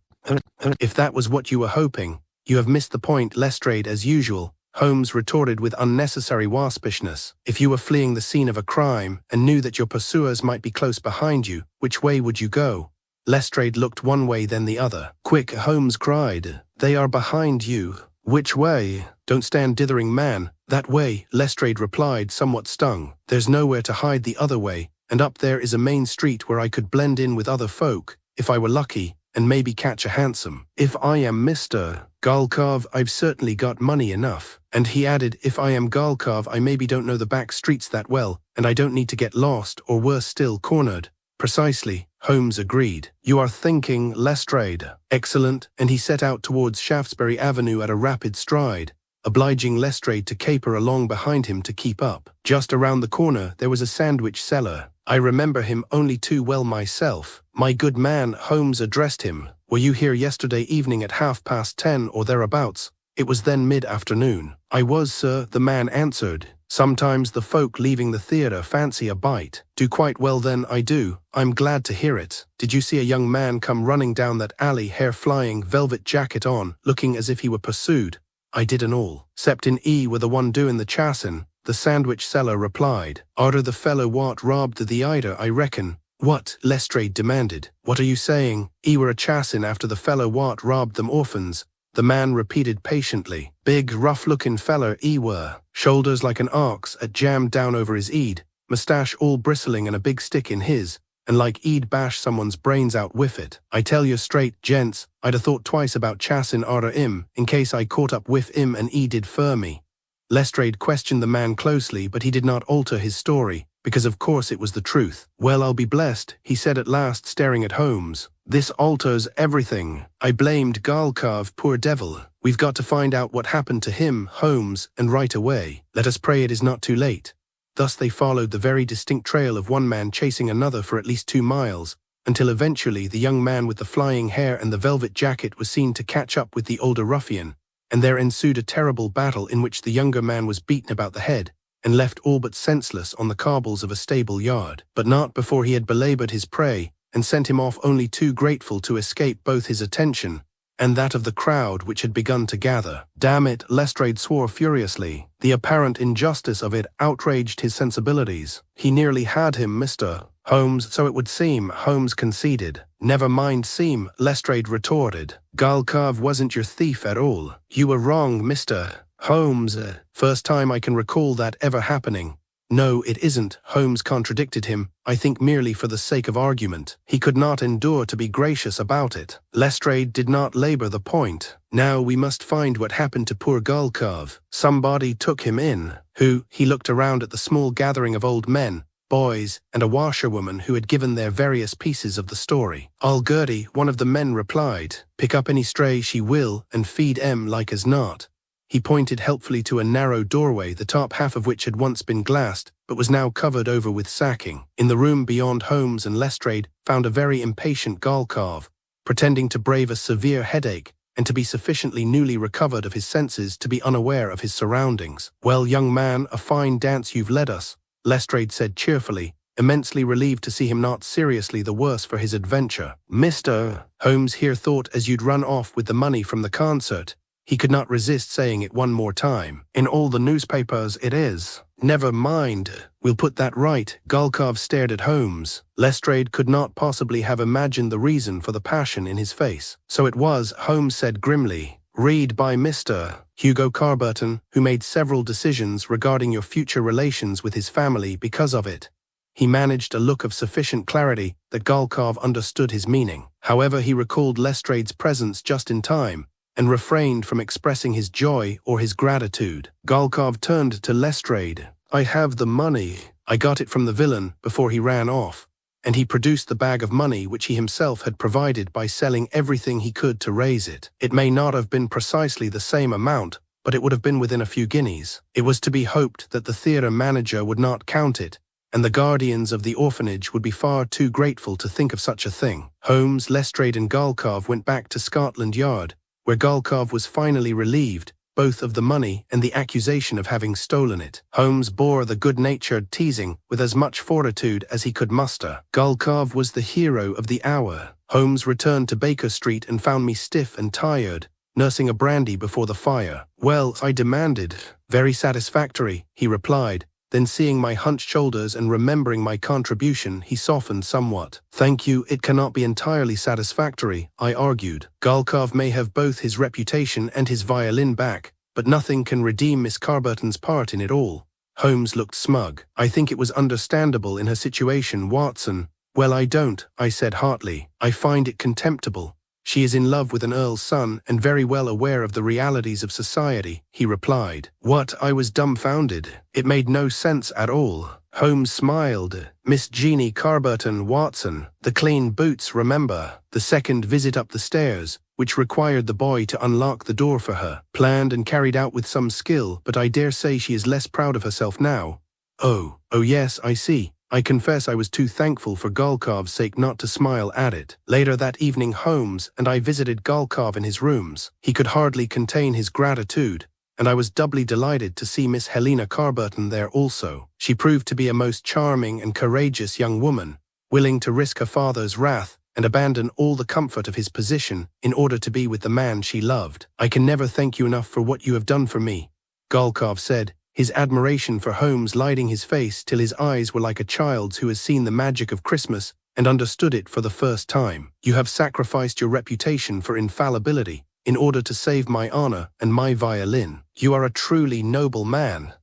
"If that was what you were hoping, you have missed the point, Lestrade, as usual," Holmes retorted with unnecessary waspishness. "If you were fleeing the scene of a crime and knew that your pursuers might be close behind you, which way would you go?" Lestrade looked one way then the other. "Quick," Holmes cried. "They are behind you." "Which way?" "Don't stand dithering, man." "That way," Lestrade replied, somewhat stung. "There's nowhere to hide the other way, and up there is a main street where I could blend in with other folk, if I were lucky, and maybe catch a hansom. If I am Mr. Galkov, I've certainly got money enough." And he added, "If I am Galkov, I maybe don't know the back streets that well, and I don't need to get lost, or worse still, cornered." "Precisely," Holmes agreed. "You are thinking, Lestrade." "Excellent," and he set out towards Shaftesbury Avenue at a rapid stride, obliging Lestrade to caper along behind him to keep up. Just around the corner there was a sandwich seller. "I remember him only too well myself." "My good man," Holmes addressed him, "were you here yesterday evening at 10:30 or thereabouts?" It was then mid-afternoon. "I was, sir," the man answered. "Sometimes the folk leaving the theatre fancy a bite." "Do quite well then, I do. I'm glad to hear it. Did you see a young man come running down that alley, hair flying, velvet jacket on, looking as if he were pursued?" "I did an all. Septin E were the one doing the chassin'," the sandwich seller replied. "Arter the fellow what robbed the Ida, I reckon." "What?" Lestrade demanded. "What are you saying?" "E were a chassin' after the fellow what robbed them orphans," the man repeated patiently. "Big, rough-looking feller E were. Shoulders like an ox, at jammed down over his eed, moustache all bristling and a big stick in his, and like E'd bash someone's brains out with it. I tell you straight, gents, I'd a thought twice about chassin' arter 'im, in case I caught up with 'im and 'e did fur me." Lestrade questioned the man closely, but he did not alter his story, because of course it was the truth. "Well, I'll be blessed," he said at last, staring at Holmes. "This alters everything. I blamed Galkov, poor devil. We've got to find out what happened to him, Holmes, and right away. Let us pray it is not too late." Thus they followed the very distinct trail of one man chasing another for at least 2 miles, until eventually the young man with the flying hair and the velvet jacket was seen to catch up with the older ruffian, and there ensued a terrible battle in which the younger man was beaten about the head, and left all but senseless on the cobbles of a stable yard, but not before he had belabored his prey, and sent him off only too grateful to escape both his attention and that of the crowd which had begun to gather. "Damn it," Lestrade swore furiously. The apparent injustice of it outraged his sensibilities. "He nearly had him, Mr. Holmes, so it would seem," Holmes conceded. Never mind seem, Lestrade retorted. Galkov wasn't your thief at all. You were wrong, Mr. Holmes. First time I can recall that ever happening. No, it isn't, Holmes contradicted him, I think merely for the sake of argument. He could not endure to be gracious about it. Lestrade did not labor the point. Now we must find what happened to poor Galkov. Somebody took him in. Who? He looked around at the small gathering of old men, boys, and a washerwoman who had given their various pieces of the story. "I'll Gertie," one of the men replied. "Pick up any stray she will, and feed 'em like as not." He pointed helpfully to a narrow doorway, the top half of which had once been glassed, but was now covered over with sacking. In the room beyond, Holmes and Lestrade found a very impatient Galkov, pretending to brave a severe headache, and to be sufficiently newly recovered of his senses to be unaware of his surroundings. "Well, young man, a fine dance you've led us," Lestrade said cheerfully, immensely relieved to see him not seriously the worse for his adventure. "Mr. Holmes here thought as you'd run off with the money from the concert." He could not resist saying it one more time. "In all the newspapers it is." "Never mind, we'll put that right." Galkov stared at Holmes. Lestrade could not possibly have imagined the reason for the passion in his face. "So it was," Holmes said grimly. "Read by Mr. Hugo Carberton, who made several decisions regarding your future relations with his family because of it." He managed a look of sufficient clarity that Galkov understood his meaning. However, he recalled Lestrade's presence just in time, and refrained from expressing his joy or his gratitude. Galkov turned to Lestrade. "I have the money. I got it from the villain before he ran off." And he produced the bag of money which he himself had provided by selling everything he could to raise it. It may not have been precisely the same amount, but it would have been within a few guineas. It was to be hoped that the theatre manager would not count it, and the guardians of the orphanage would be far too grateful to think of such a thing. Holmes, Lestrade and Galkov went back to Scotland Yard, where Galkov was finally relieved, both of the money and the accusation of having stolen it. Holmes bore the good-natured teasing with as much fortitude as he could muster. Galkov was the hero of the hour. Holmes returned to Baker Street and found me stiff and tired, nursing a brandy before the fire. "Well," I demanded. "Very satisfactory," he replied. Then, seeing my hunched shoulders and remembering my contribution, he softened somewhat. "Thank you, it cannot be entirely satisfactory," I argued. "Galkov may have both his reputation and his violin back, but nothing can redeem Miss Carberton's part in it all." Holmes looked smug. "I think it was understandable in her situation, Watson." "Well, I don't," I said heartily. "I find it contemptible." "She is in love with an earl's son and very well aware of the realities of society," he replied. "What?" I was dumbfounded. It made no sense at all. Holmes smiled. "Miss Jeanie Carberton, Watson. The clean boots, remember. The second visit up the stairs, which required the boy to unlock the door for her. Planned and carried out with some skill, but I dare say she is less proud of herself now." Oh yes, I see." I confess I was too thankful for Galkov's sake not to smile at it. Later that evening, Holmes and I visited Galkov in his rooms. He could hardly contain his gratitude, and I was doubly delighted to see Miss Helena Carberton there also. She proved to be a most charming and courageous young woman, willing to risk her father's wrath and abandon all the comfort of his position in order to be with the man she loved. "I can never thank you enough for what you have done for me," Galkov said, his admiration for Holmes lighting his face till his eyes were like a child's who has seen the magic of Christmas and understood it for the first time. "You have sacrificed your reputation for infallibility in order to save my honor and my violin. You are a truly noble man."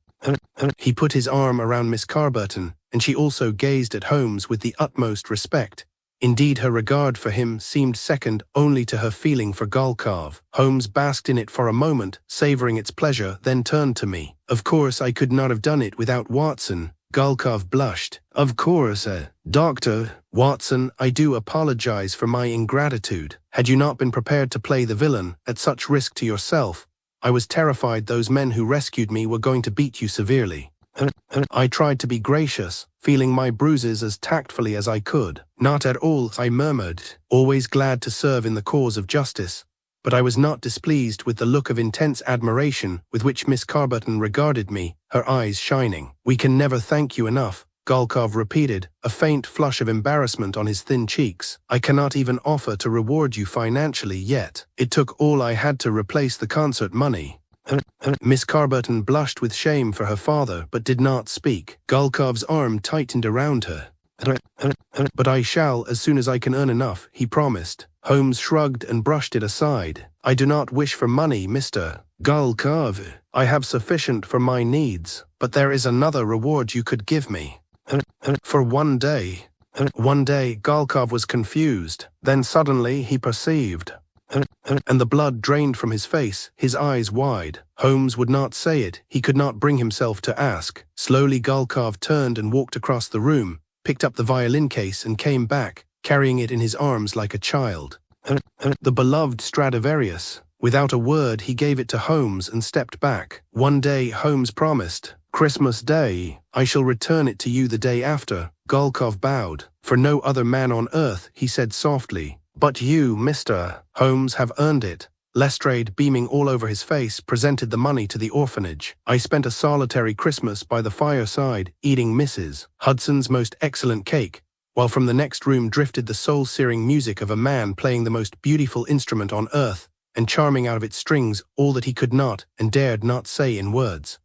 He put his arm around Miss Carberton, and she also gazed at Holmes with the utmost respect. Indeed, her regard for him seemed second only to her feeling for Galkov. Holmes basked in it for a moment, savoring its pleasure, then turned to me. "Of course, I could not have done it without Watson." Galkov blushed. "Of course, Dr. Watson, I do apologize for my ingratitude. Had you not been prepared to play the villain, at such risk to yourself, I was terrified those men who rescued me were going to beat you severely." I tried to be gracious, feeling my bruises as tactfully as I could. "Not at all," I murmured, always glad to serve in the cause of justice. But I was not displeased with the look of intense admiration with which Miss Carberton regarded me, her eyes shining. "We can never thank you enough," Galkov repeated, a faint flush of embarrassment on his thin cheeks. "I cannot even offer to reward you financially yet. It took all I had to replace the concert money." Miss Carberton blushed with shame for her father, but did not speak. Galkov's arm tightened around her. But I shall as soon as I can earn enough, he promised. Holmes shrugged and brushed it aside. I do not wish for money, Mr. Gulcove. I have sufficient for my needs, but there is another reward you could give me. For one day. One day, Gulkov was confused. Then suddenly he perceived. And the blood drained from his face, his eyes wide. Holmes would not say it, he could not bring himself to ask. Slowly Gulkov turned and walked across the room, picked up the violin case and came back, carrying it in his arms like a child. The beloved Stradivarius. Without a word he gave it to Holmes and stepped back. One day Holmes promised, Christmas Day, I shall return it to you the day after. Gulkov bowed. For no other man on earth, he said softly. But you, Mr. Holmes, have earned it. Lestrade, beaming all over his face, presented the money to the orphanage. I spent a solitary Christmas by the fireside, eating Mrs. Hudson's most excellent cake, while from the next room drifted the soul-searing music of a man playing the most beautiful instrument on earth, and charming out of its strings all that he could not and dared not say in words.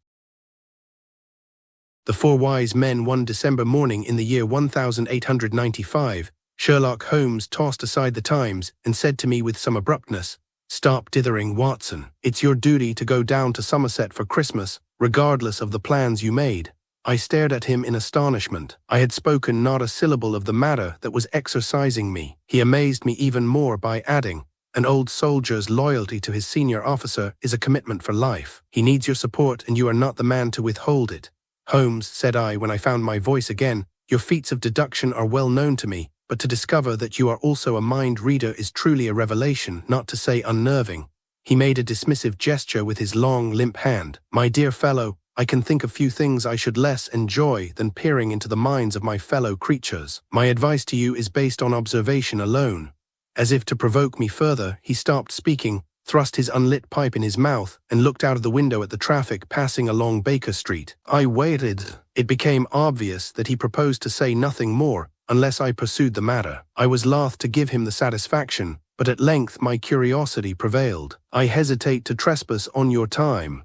The Four Wise Men. One December morning in the year 1895, Sherlock Holmes tossed aside the Times and said to me with some abruptness, Stop dithering, Watson. It's your duty to go down to Somerset for Christmas, regardless of the plans you made. I stared at him in astonishment. I had spoken not a syllable of the matter that was exercising me. He amazed me even more by adding, An old soldier's loyalty to his senior officer is a commitment for life. He needs your support and you are not the man to withhold it. Holmes, said I when I found my voice again, your feats of deduction are well known to me, but to discover that you are also a mind reader is truly a revelation, not to say unnerving. He made a dismissive gesture with his long, limp hand. My dear fellow, I can think of few things I should less enjoy than peering into the minds of my fellow creatures. My advice to you is based on observation alone. As if to provoke me further, he stopped speaking, thrust his unlit pipe in his mouth, and looked out of the window at the traffic passing along Baker Street. I waited. It became obvious that he proposed to say nothing more, unless I pursued the matter. I was loath to give him the satisfaction, but at length my curiosity prevailed. I hesitate to trespass on your time.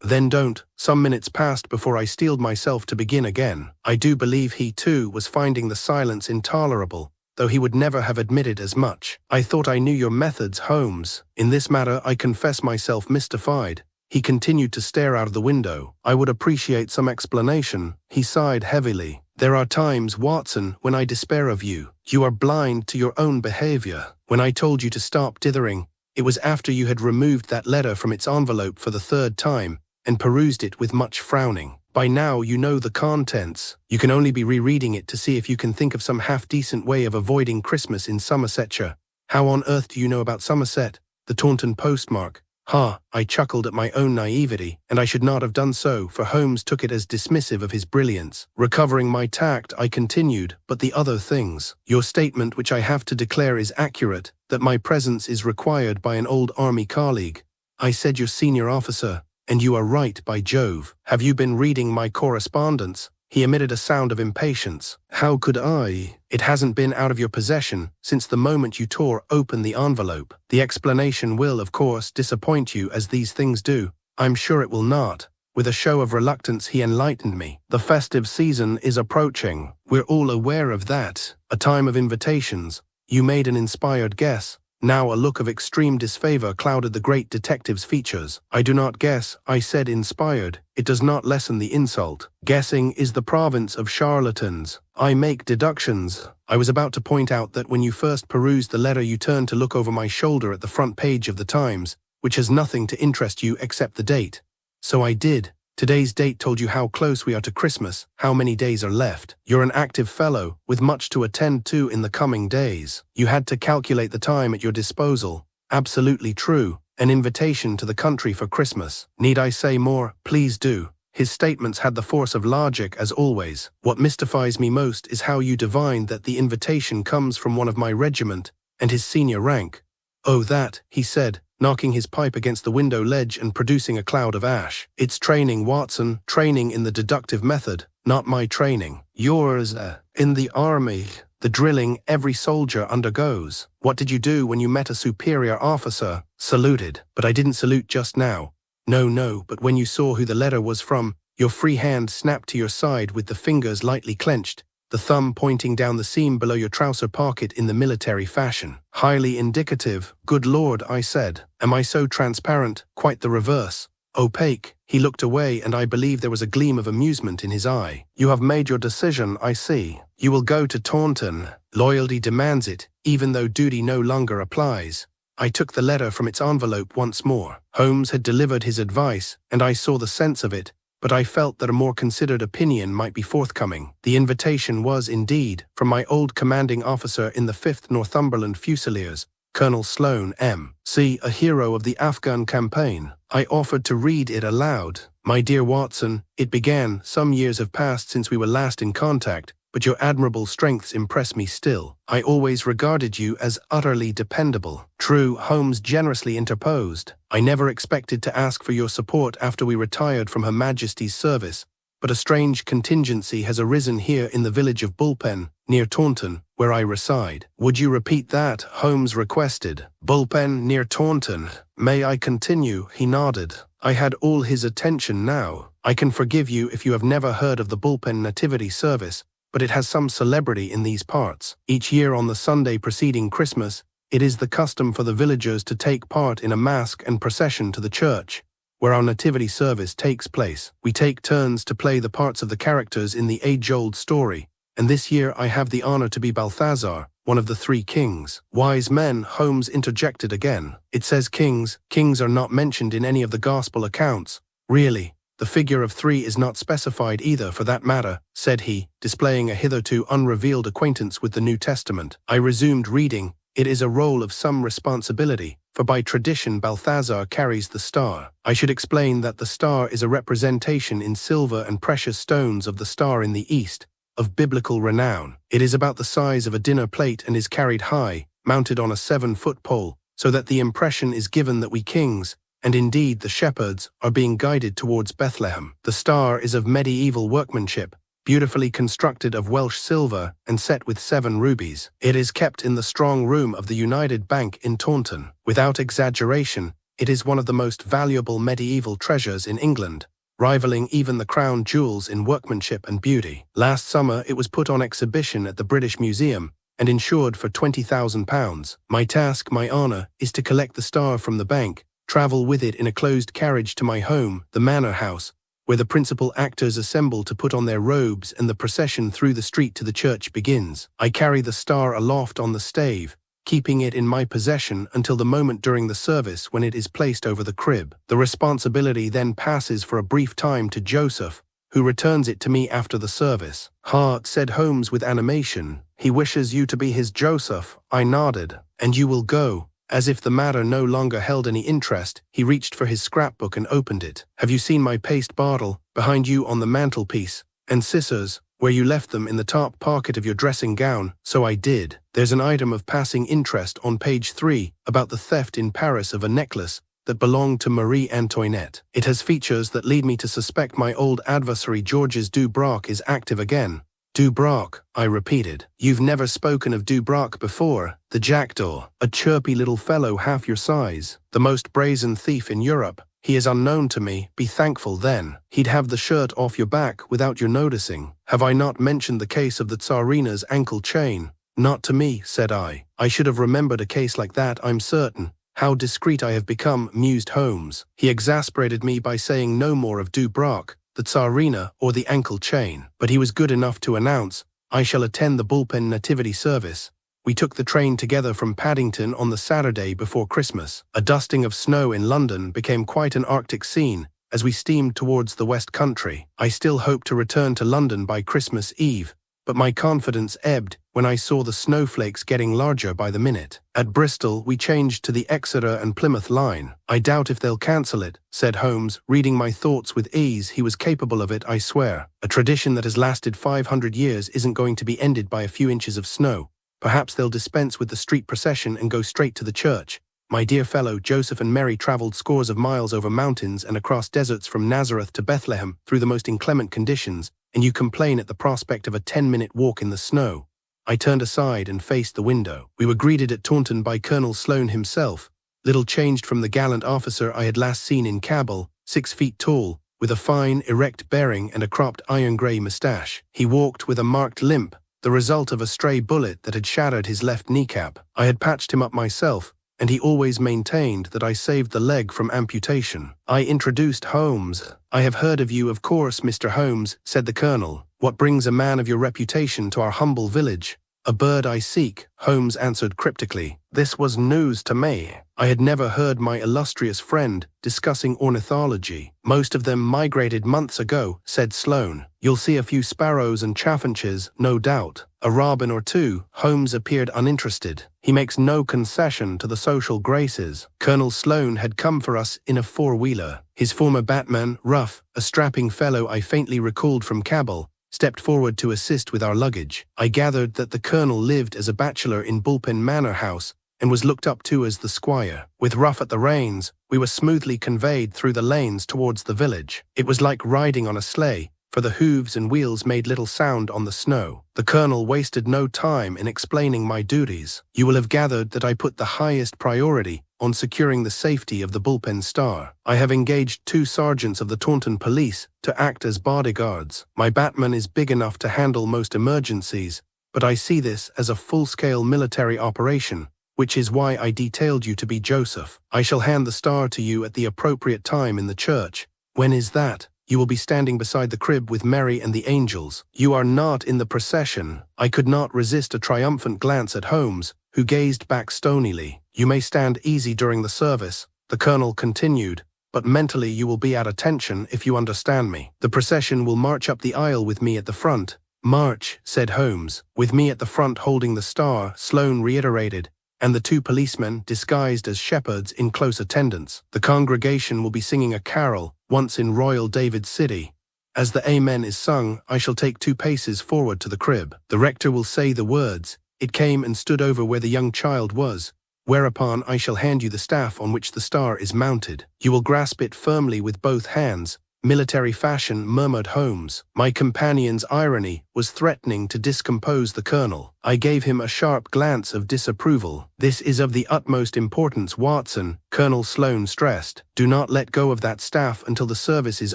Then don't. Some minutes passed before I steeled myself to begin again. I do believe he, too, was finding the silence intolerable, though he would never have admitted as much. I thought I knew your methods, Holmes. In this matter I confess myself mystified. He continued to stare out of the window. I would appreciate some explanation. He sighed heavily. There are times, Watson, when I despair of you. You are blind to your own behavior. When I told you to stop dithering, it was after you had removed that letter from its envelope for the third time, and perused it with much frowning. By now you know the contents. You can only be rereading it to see if you can think of some half-decent way of avoiding Christmas in Somersetshire. How on earth do you know about Somerset? The Taunton postmark. Ha! I chuckled at my own naivety, and I should not have done so, for Holmes took it as dismissive of his brilliance. Recovering my tact, I continued, but the other things. Your statement, which I have to declare is accurate, that my presence is required by an old army colleague. I said your senior officer, and you are right, by Jove. Have you been reading my correspondence? He emitted a sound of impatience. How could I? It hasn't been out of your possession since the moment you tore open the envelope. The explanation will, of course, disappoint you, as these things do. I'm sure it will not. With a show of reluctance he enlightened me. The festive season is approaching. We're all aware of that. A time of invitations. You made an inspired guess. Now a look of extreme disfavor clouded the great detective's features. I do not guess, I said, inspired. It does not lessen the insult. Guessing is the province of charlatans. I make deductions. I was about to point out that when you first perused the letter you turned to look over my shoulder at the front page of the Times, which has nothing to interest you except the date. So I did. Today's date told you how close we are to Christmas, how many days are left. You're an active fellow, with much to attend to in the coming days. You had to calculate the time at your disposal. Absolutely true. An invitation to the country for Christmas. Need I say more? Please do. His statements had the force of logic, as always. What mystifies me most is how you divined that the invitation comes from one of my regiment, and his senior rank. Oh, that, he said, knocking his pipe against the window ledge and producing a cloud of ash. It's training, Watson, training in the deductive method, not my training. Yours, in the army, the drilling every soldier undergoes. What did you do when you met a superior officer? Saluted. But I didn't salute just now. No, but when you saw who the letter was from, your free hand snapped to your side with the fingers lightly clenched, the thumb pointing down the seam below your trouser pocket in the military fashion. Highly indicative. Good Lord, I said. Am I so transparent? Quite the reverse. Opaque. He looked away, and I believe there was a gleam of amusement in his eye. You have made your decision, I see. You will go to Taunton. Loyalty demands it, even though duty no longer applies. I took the letter from its envelope once more. Holmes had delivered his advice, and I saw the sense of it, but I felt that a more considered opinion might be forthcoming. The invitation was, indeed, from my old commanding officer in the 5th Northumberland Fusiliers, Colonel Sloane, M.C., a hero of the Afghan campaign. I offered to read it aloud. My dear Watson, it began, some years have passed since we were last in contact, but your admirable strengths impress me still. I always regarded you as utterly dependable. True, Holmes generously interposed. I never expected to ask for your support after we retired from Her Majesty's service, but a strange contingency has arisen here in the village of Bullpen, near Taunton, where I reside. Would you repeat that? Holmes requested. Bullpen, near Taunton. May I continue? He nodded. I had all his attention now. I can forgive you if you have never heard of the Bullpen Nativity Service, but it has some celebrity in these parts. Each year on the Sunday preceding Christmas, it is the custom for the villagers to take part in a masque and procession to the church, where our nativity service takes place. We take turns to play the parts of the characters in the age-old story, and this year I have the honor to be Balthazar, one of the 3 kings. Wise men, Holmes interjected again. It says kings. Kings are not mentioned in any of the gospel accounts. Really, the figure of 3 is not specified either, for that matter, said he, displaying a hitherto unrevealed acquaintance with the New Testament. I resumed reading. It is a role of some responsibility, for by tradition Balthazar carries the star. I should explain that the star is a representation in silver and precious stones of the star in the east, of biblical renown. It is about the size of a dinner plate and is carried high, mounted on a 7-foot pole, so that the impression is given that we kings, and indeed the shepherds, are being guided towards Bethlehem. The star is of medieval workmanship, beautifully constructed of Welsh silver and set with 7 rubies. It is kept in the strong room of the United Bank in Taunton. Without exaggeration, it is one of the most valuable medieval treasures in England, rivaling even the crown jewels in workmanship and beauty. Last summer it was put on exhibition at the British Museum and insured for £20,000. My task, my honor, is to collect the star from the bank, travel with it in a closed carriage to my home, the Manor House, where the principal actors assemble to put on their robes and the procession through the street to the church begins. I carry the star aloft on the stave, keeping it in my possession until the moment during the service when it is placed over the crib. The responsibility then passes for a brief time to Joseph, who returns it to me after the service. "Ha," said Holmes with animation. "He wishes you to be his Joseph." I nodded. "And you will go?" As if the matter no longer held any interest, he reached for his scrapbook and opened it. "Have you seen my paste bottle, behind you on the mantelpiece, and scissors, where you left them in the top pocket of your dressing gown?" So I did. There's an item of passing interest on page 3 about the theft in Paris of a necklace that belonged to Marie Antoinette. It has features that lead me to suspect my old adversary Georges Dubrac is active again. "Dubrac," I repeated. "You've never spoken of Dubrac before." "The jackdaw, a chirpy little fellow half your size. The most brazen thief in Europe. He is unknown to me. Be thankful then. He'd have the shirt off your back without your noticing. Have I not mentioned the case of the Tsarina's ankle chain?" "Not to me," said I. "I should have remembered a case like that, I'm certain. How discreet I have become," mused Holmes. He exasperated me by saying no more of Dubrac, the Tsarina, or the ankle chain. But he was good enough to announce, "I shall attend the Bullpen Nativity service." We took the train together from Paddington on the Saturday before Christmas. A dusting of snow in London became quite an Arctic scene as we steamed towards the West Country. I still hoped to return to London by Christmas Eve, but my confidence ebbed when I saw the snowflakes getting larger by the minute. At Bristol, we changed to the Exeter and Plymouth line. "I doubt if they'll cancel it," said Holmes, reading my thoughts with ease. He was capable of it, I swear. "A tradition that has lasted 500 years isn't going to be ended by a few inches of snow. Perhaps they'll dispense with the street procession and go straight to the church." My dear fellow, Joseph and Mary traveled scores of miles over mountains and across deserts from Nazareth to Bethlehem through the most inclement conditions, and you complain at the prospect of a 10-minute walk in the snow. I turned aside and faced the window. We were greeted at Taunton by Colonel Sloane himself, little changed from the gallant officer I had last seen in Cabul, 6 feet tall, with a fine, erect bearing and a cropped iron-grey moustache. He walked with a marked limp, the result of a stray bullet that had shattered his left kneecap. I had patched him up myself, and he always maintained that I saved the leg from amputation. I introduced Holmes. "I have heard of you, of course, Mr. Holmes," said the colonel. "What brings a man of your reputation to our humble village?" "A bird I seek," Holmes answered cryptically. This was news to me. I had never heard my illustrious friend discussing ornithology. "Most of them migrated months ago," said Sloane. "You'll see a few sparrows and chaffinches, no doubt. A robin or two." Holmes appeared uninterested. "He makes no concession to the social graces." Colonel Sloane had come for us in a four-wheeler. His former batman, Ruff, a strapping fellow I faintly recalled from Cabul, stepped forward to assist with our luggage. I gathered that the colonel lived as a bachelor in Bullpen Manor House and was looked up to as the squire. With Ruff at the reins, we were smoothly conveyed through the lanes towards the village. It was like riding on a sleigh, for the hooves and wheels made little sound on the snow. The colonel wasted no time in explaining my duties. "You will have gathered that I put the highest priority on securing the safety of the Bullpen Star. I have engaged 2 sergeants of the Taunton Police to act as bodyguards. My Batman is big enough to handle most emergencies, but I see this as a full-scale military operation, which is why I detailed you to be Joseph. I shall hand the star to you at the appropriate time in the church." "When is that?" "You will be standing beside the crib with Mary and the angels. You are not in the procession." I could not resist a triumphant glance at Holmes, who gazed back stonily. "You may stand easy during the service," the colonel continued, "but mentally you will be at attention if you understand me. The procession will march up the aisle with me at the front." "March," said Holmes. "With me at the front holding the star," Sloane reiterated, "and the 2 policemen disguised as shepherds in close attendance. The congregation will be singing a carol, Once in Royal David City. As the Amen is sung, I shall take 2 paces forward to the crib. The rector will say the words. It came and stood over where the young child was, whereupon I shall hand you the staff on which the star is mounted. You will grasp it firmly with both hands, military fashion," murmured Holmes. My companion's irony was threatening to discompose the colonel. I gave him a sharp glance of disapproval. "This is of the utmost importance, Watson," Colonel Sloane stressed. "Do not let go of that staff until the service is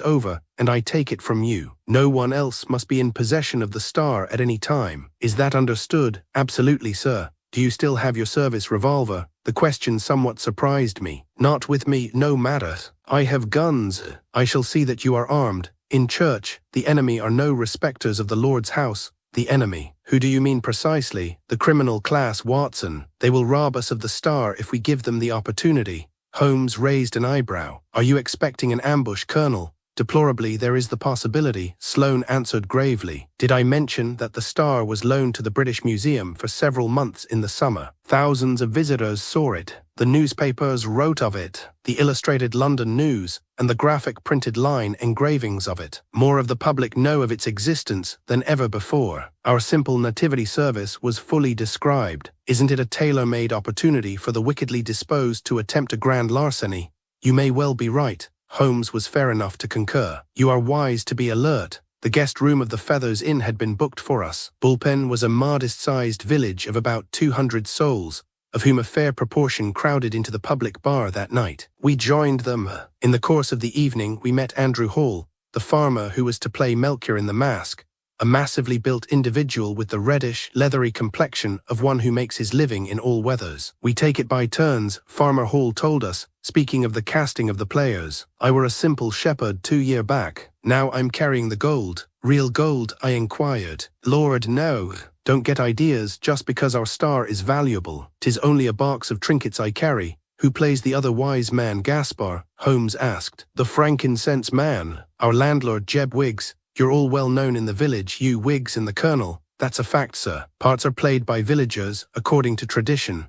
over, and I take it from you. No one else must be in possession of the star at any time. Is that understood?" "Absolutely, sir." "Do you still have your service revolver?" The question somewhat surprised me. "Not with me, no matter. I have guns." "I shall see that you are armed. In church, the enemy are no respecters of the Lord's house." "The enemy? Who do you mean precisely?" "The criminal class, Watson. They will rob us of the star if we give them the opportunity." Holmes raised an eyebrow. "Are you expecting an ambush, Colonel?" "Deplorably, there is the possibility," Sloane answered gravely. "Did I mention that the star was loaned to the British Museum for several months in the summer? Thousands of visitors saw it. The newspapers wrote of it, the Illustrated London News, and the graphic printed line engravings of it. More of the public know of its existence than ever before. Our simple nativity service was fully described. Isn't it a tailor-made opportunity for the wickedly disposed to attempt a grand larceny?" "You may well be right." Holmes was fair enough to concur. "You are wise to be alert. The guest room of the Feathers Inn had been booked for us." Bullpen was a modest-sized village of about 200 souls, of whom a fair proportion crowded into the public bar that night. We joined them. In the course of the evening, we met Andrew Hall, the farmer who was to play Melchior in The Mask, a massively built individual with the reddish, leathery complexion of one who makes his living in all weathers. "We take it by turns," Farmer Hall told us, speaking of the casting of the players. "I were a simple shepherd 2 years back. Now I'm carrying the gold." "Real gold?" I inquired. "Lord, no. Don't get ideas just because our star is valuable. 'Tis only a box of trinkets I carry." "Who plays the other wise man, Gaspar?" Holmes asked. "The frankincense man. Our landlord, Jeb Wiggs. You're all well known in the village, you Wiggs and the Colonel." "That's a fact, sir. Parts are played by villagers, according to tradition."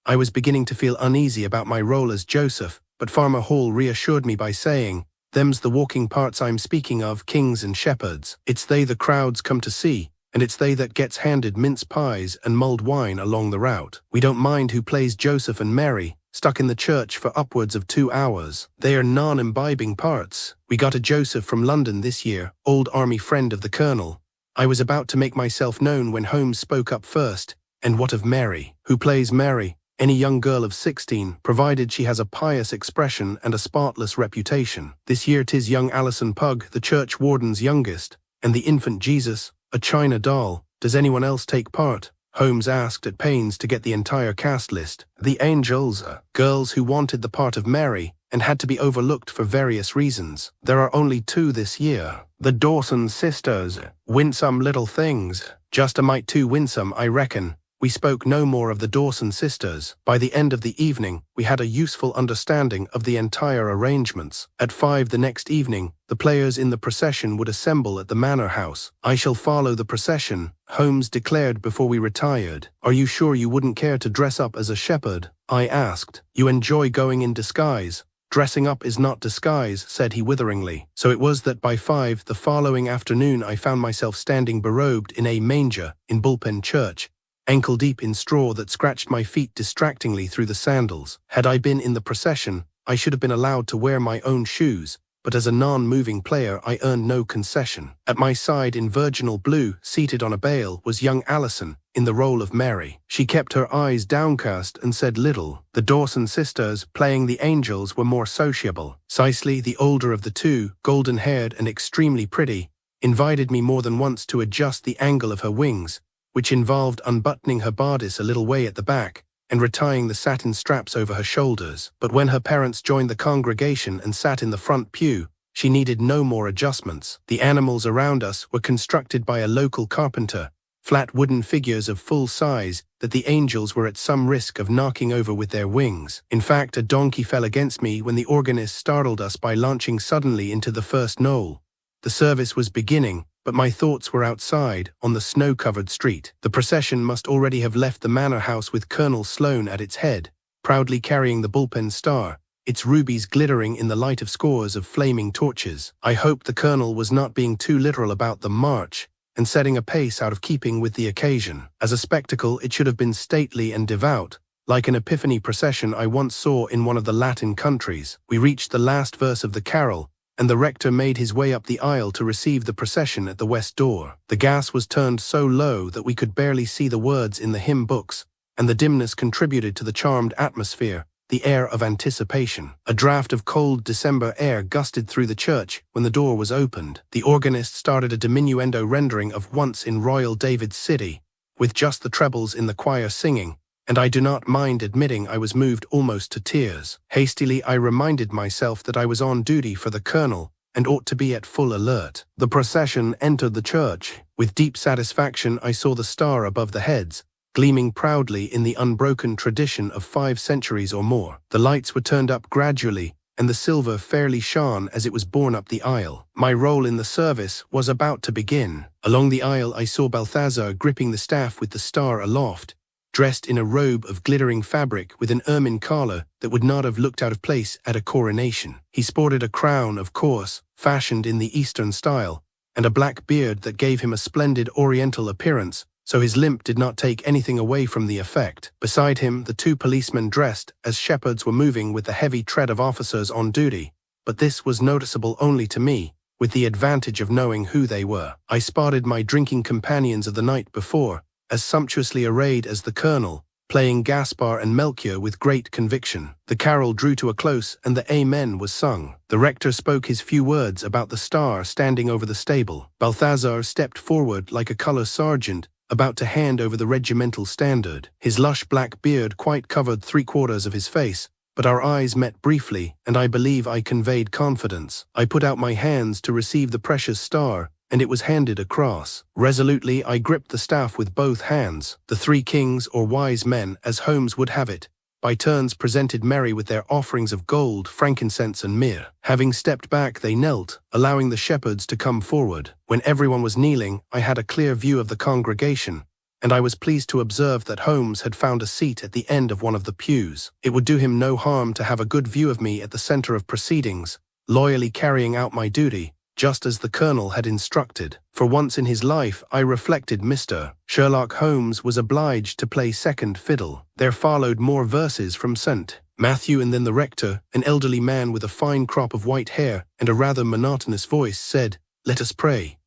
I was beginning to feel uneasy about my role as Joseph, but Farmer Hall reassured me by saying, "Them's the walking parts I'm speaking of, kings and shepherds. It's they the crowds come to see, and it's they that gets handed mince pies and mulled wine along the route. We don't mind who plays Joseph and Mary, stuck in the church for upwards of 2 hours. They are non-imbibing parts. We got a Joseph from London this year, old army friend of the Colonel." I was about to make myself known when Holmes spoke up first. "And what of Mary?" "Who plays Mary?" Any young girl of 16, provided she has a pious expression and a spotless reputation. This year 'tis young Alison Pug, the church warden's youngest, and the infant Jesus, a china doll. Does anyone else take part? Holmes asked at pains to get the entire cast list. The angels, girls who wanted the part of Mary, and had to be overlooked for various reasons. There are only 2 this year. The Dawson sisters, winsome little things. Just a mite too winsome, I reckon. We spoke no more of the Dawson sisters. By the end of the evening, we had a useful understanding of the entire arrangements. At 5 the next evening, the players in the procession would assemble at the manor house. I shall follow the procession, Holmes declared before we retired. Are you sure you wouldn't care to dress up as a shepherd? I asked. You enjoy going in disguise. Dressing up is not disguise, said he witheringly. So it was that by 5 the following afternoon I found myself standing berobed in a manger in Bullpen Church, ankle-deep in straw that scratched my feet distractingly through the sandals. Had I been in the procession, I should have been allowed to wear my own shoes, but as a non-moving player I earned no concession. At my side in virginal blue, seated on a bale, was young Alison, in the role of Mary. She kept her eyes downcast and said little. The Dawson sisters, playing the angels, were more sociable. Cicely, the older of the 2, golden-haired and extremely pretty, invited me more than once to adjust the angle of her wings, which involved unbuttoning her bodice a little way at the back and retying the satin straps over her shoulders. But when her parents joined the congregation and sat in the front pew, she needed no more adjustments. The animals around us were constructed by a local carpenter, flat wooden figures of full size that the angels were at some risk of knocking over with their wings. In fact, a donkey fell against me when the organist startled us by launching suddenly into the first knoll. The service was beginning, but my thoughts were outside, on the snow-covered street. The procession must already have left the manor house with Colonel Sloane at its head, proudly carrying the bullpen star, its rubies glittering in the light of scores of flaming torches. I hoped the colonel was not being too literal about the march, and setting a pace out of keeping with the occasion. As a spectacle, it should have been stately and devout, like an Epiphany procession I once saw in one of the Latin countries. We reached the last verse of the carol, and the rector made his way up the aisle to receive the procession at the west door. The gas was turned so low that we could barely see the words in the hymn books, and the dimness contributed to the charmed atmosphere, the air of anticipation. A draught of cold December air gusted through the church when the door was opened. The organist started a diminuendo rendering of Once in Royal David's City, with just the trebles in the choir singing, and I do not mind admitting I was moved almost to tears. Hastily I reminded myself that I was on duty for the colonel and ought to be at full alert. The procession entered the church. With deep satisfaction I saw the star above the heads, gleaming proudly in the unbroken tradition of 5 centuries or more. The lights were turned up gradually, and the silver fairly shone as it was borne up the aisle. My role in the service was about to begin. Along the aisle I saw Balthazar gripping the staff with the star aloft, dressed in a robe of glittering fabric with an ermine collar that would not have looked out of place at a coronation. He sported a crown, of course, fashioned in the Eastern style, and a black beard that gave him a splendid oriental appearance, so his limp did not take anything away from the effect. Beside him, the 2 policemen dressed as shepherds were moving with the heavy tread of officers on duty, but this was noticeable only to me, with the advantage of knowing who they were. I spotted my drinking companions of the night before, as sumptuously arrayed as the colonel, playing Gaspar and Melchior with great conviction. The carol drew to a close and the Amen was sung. The rector spoke his few words about the star standing over the stable. Balthazar stepped forward like a colour sergeant, about to hand over the regimental standard. His lush black beard quite covered 3/4 of his face, but our eyes met briefly, and I believe I conveyed confidence. I put out my hands to receive the precious star, and it was handed across. Resolutely I gripped the staff with both hands. The 3 kings, or wise men, as Holmes would have it, by turns presented Mary with their offerings of gold, frankincense and myrrh. Having stepped back they knelt, allowing the shepherds to come forward. When everyone was kneeling, I had a clear view of the congregation, and I was pleased to observe that Holmes had found a seat at the end of one of the pews. It would do him no harm to have a good view of me at the center of proceedings, loyally carrying out my duty, just as the colonel had instructed. For once in his life, I reflected, Mr. Sherlock Holmes was obliged to play second fiddle. There followed more verses from St. Matthew, and then the rector, an elderly man with a fine crop of white hair and a rather monotonous voice, said, "Let us pray."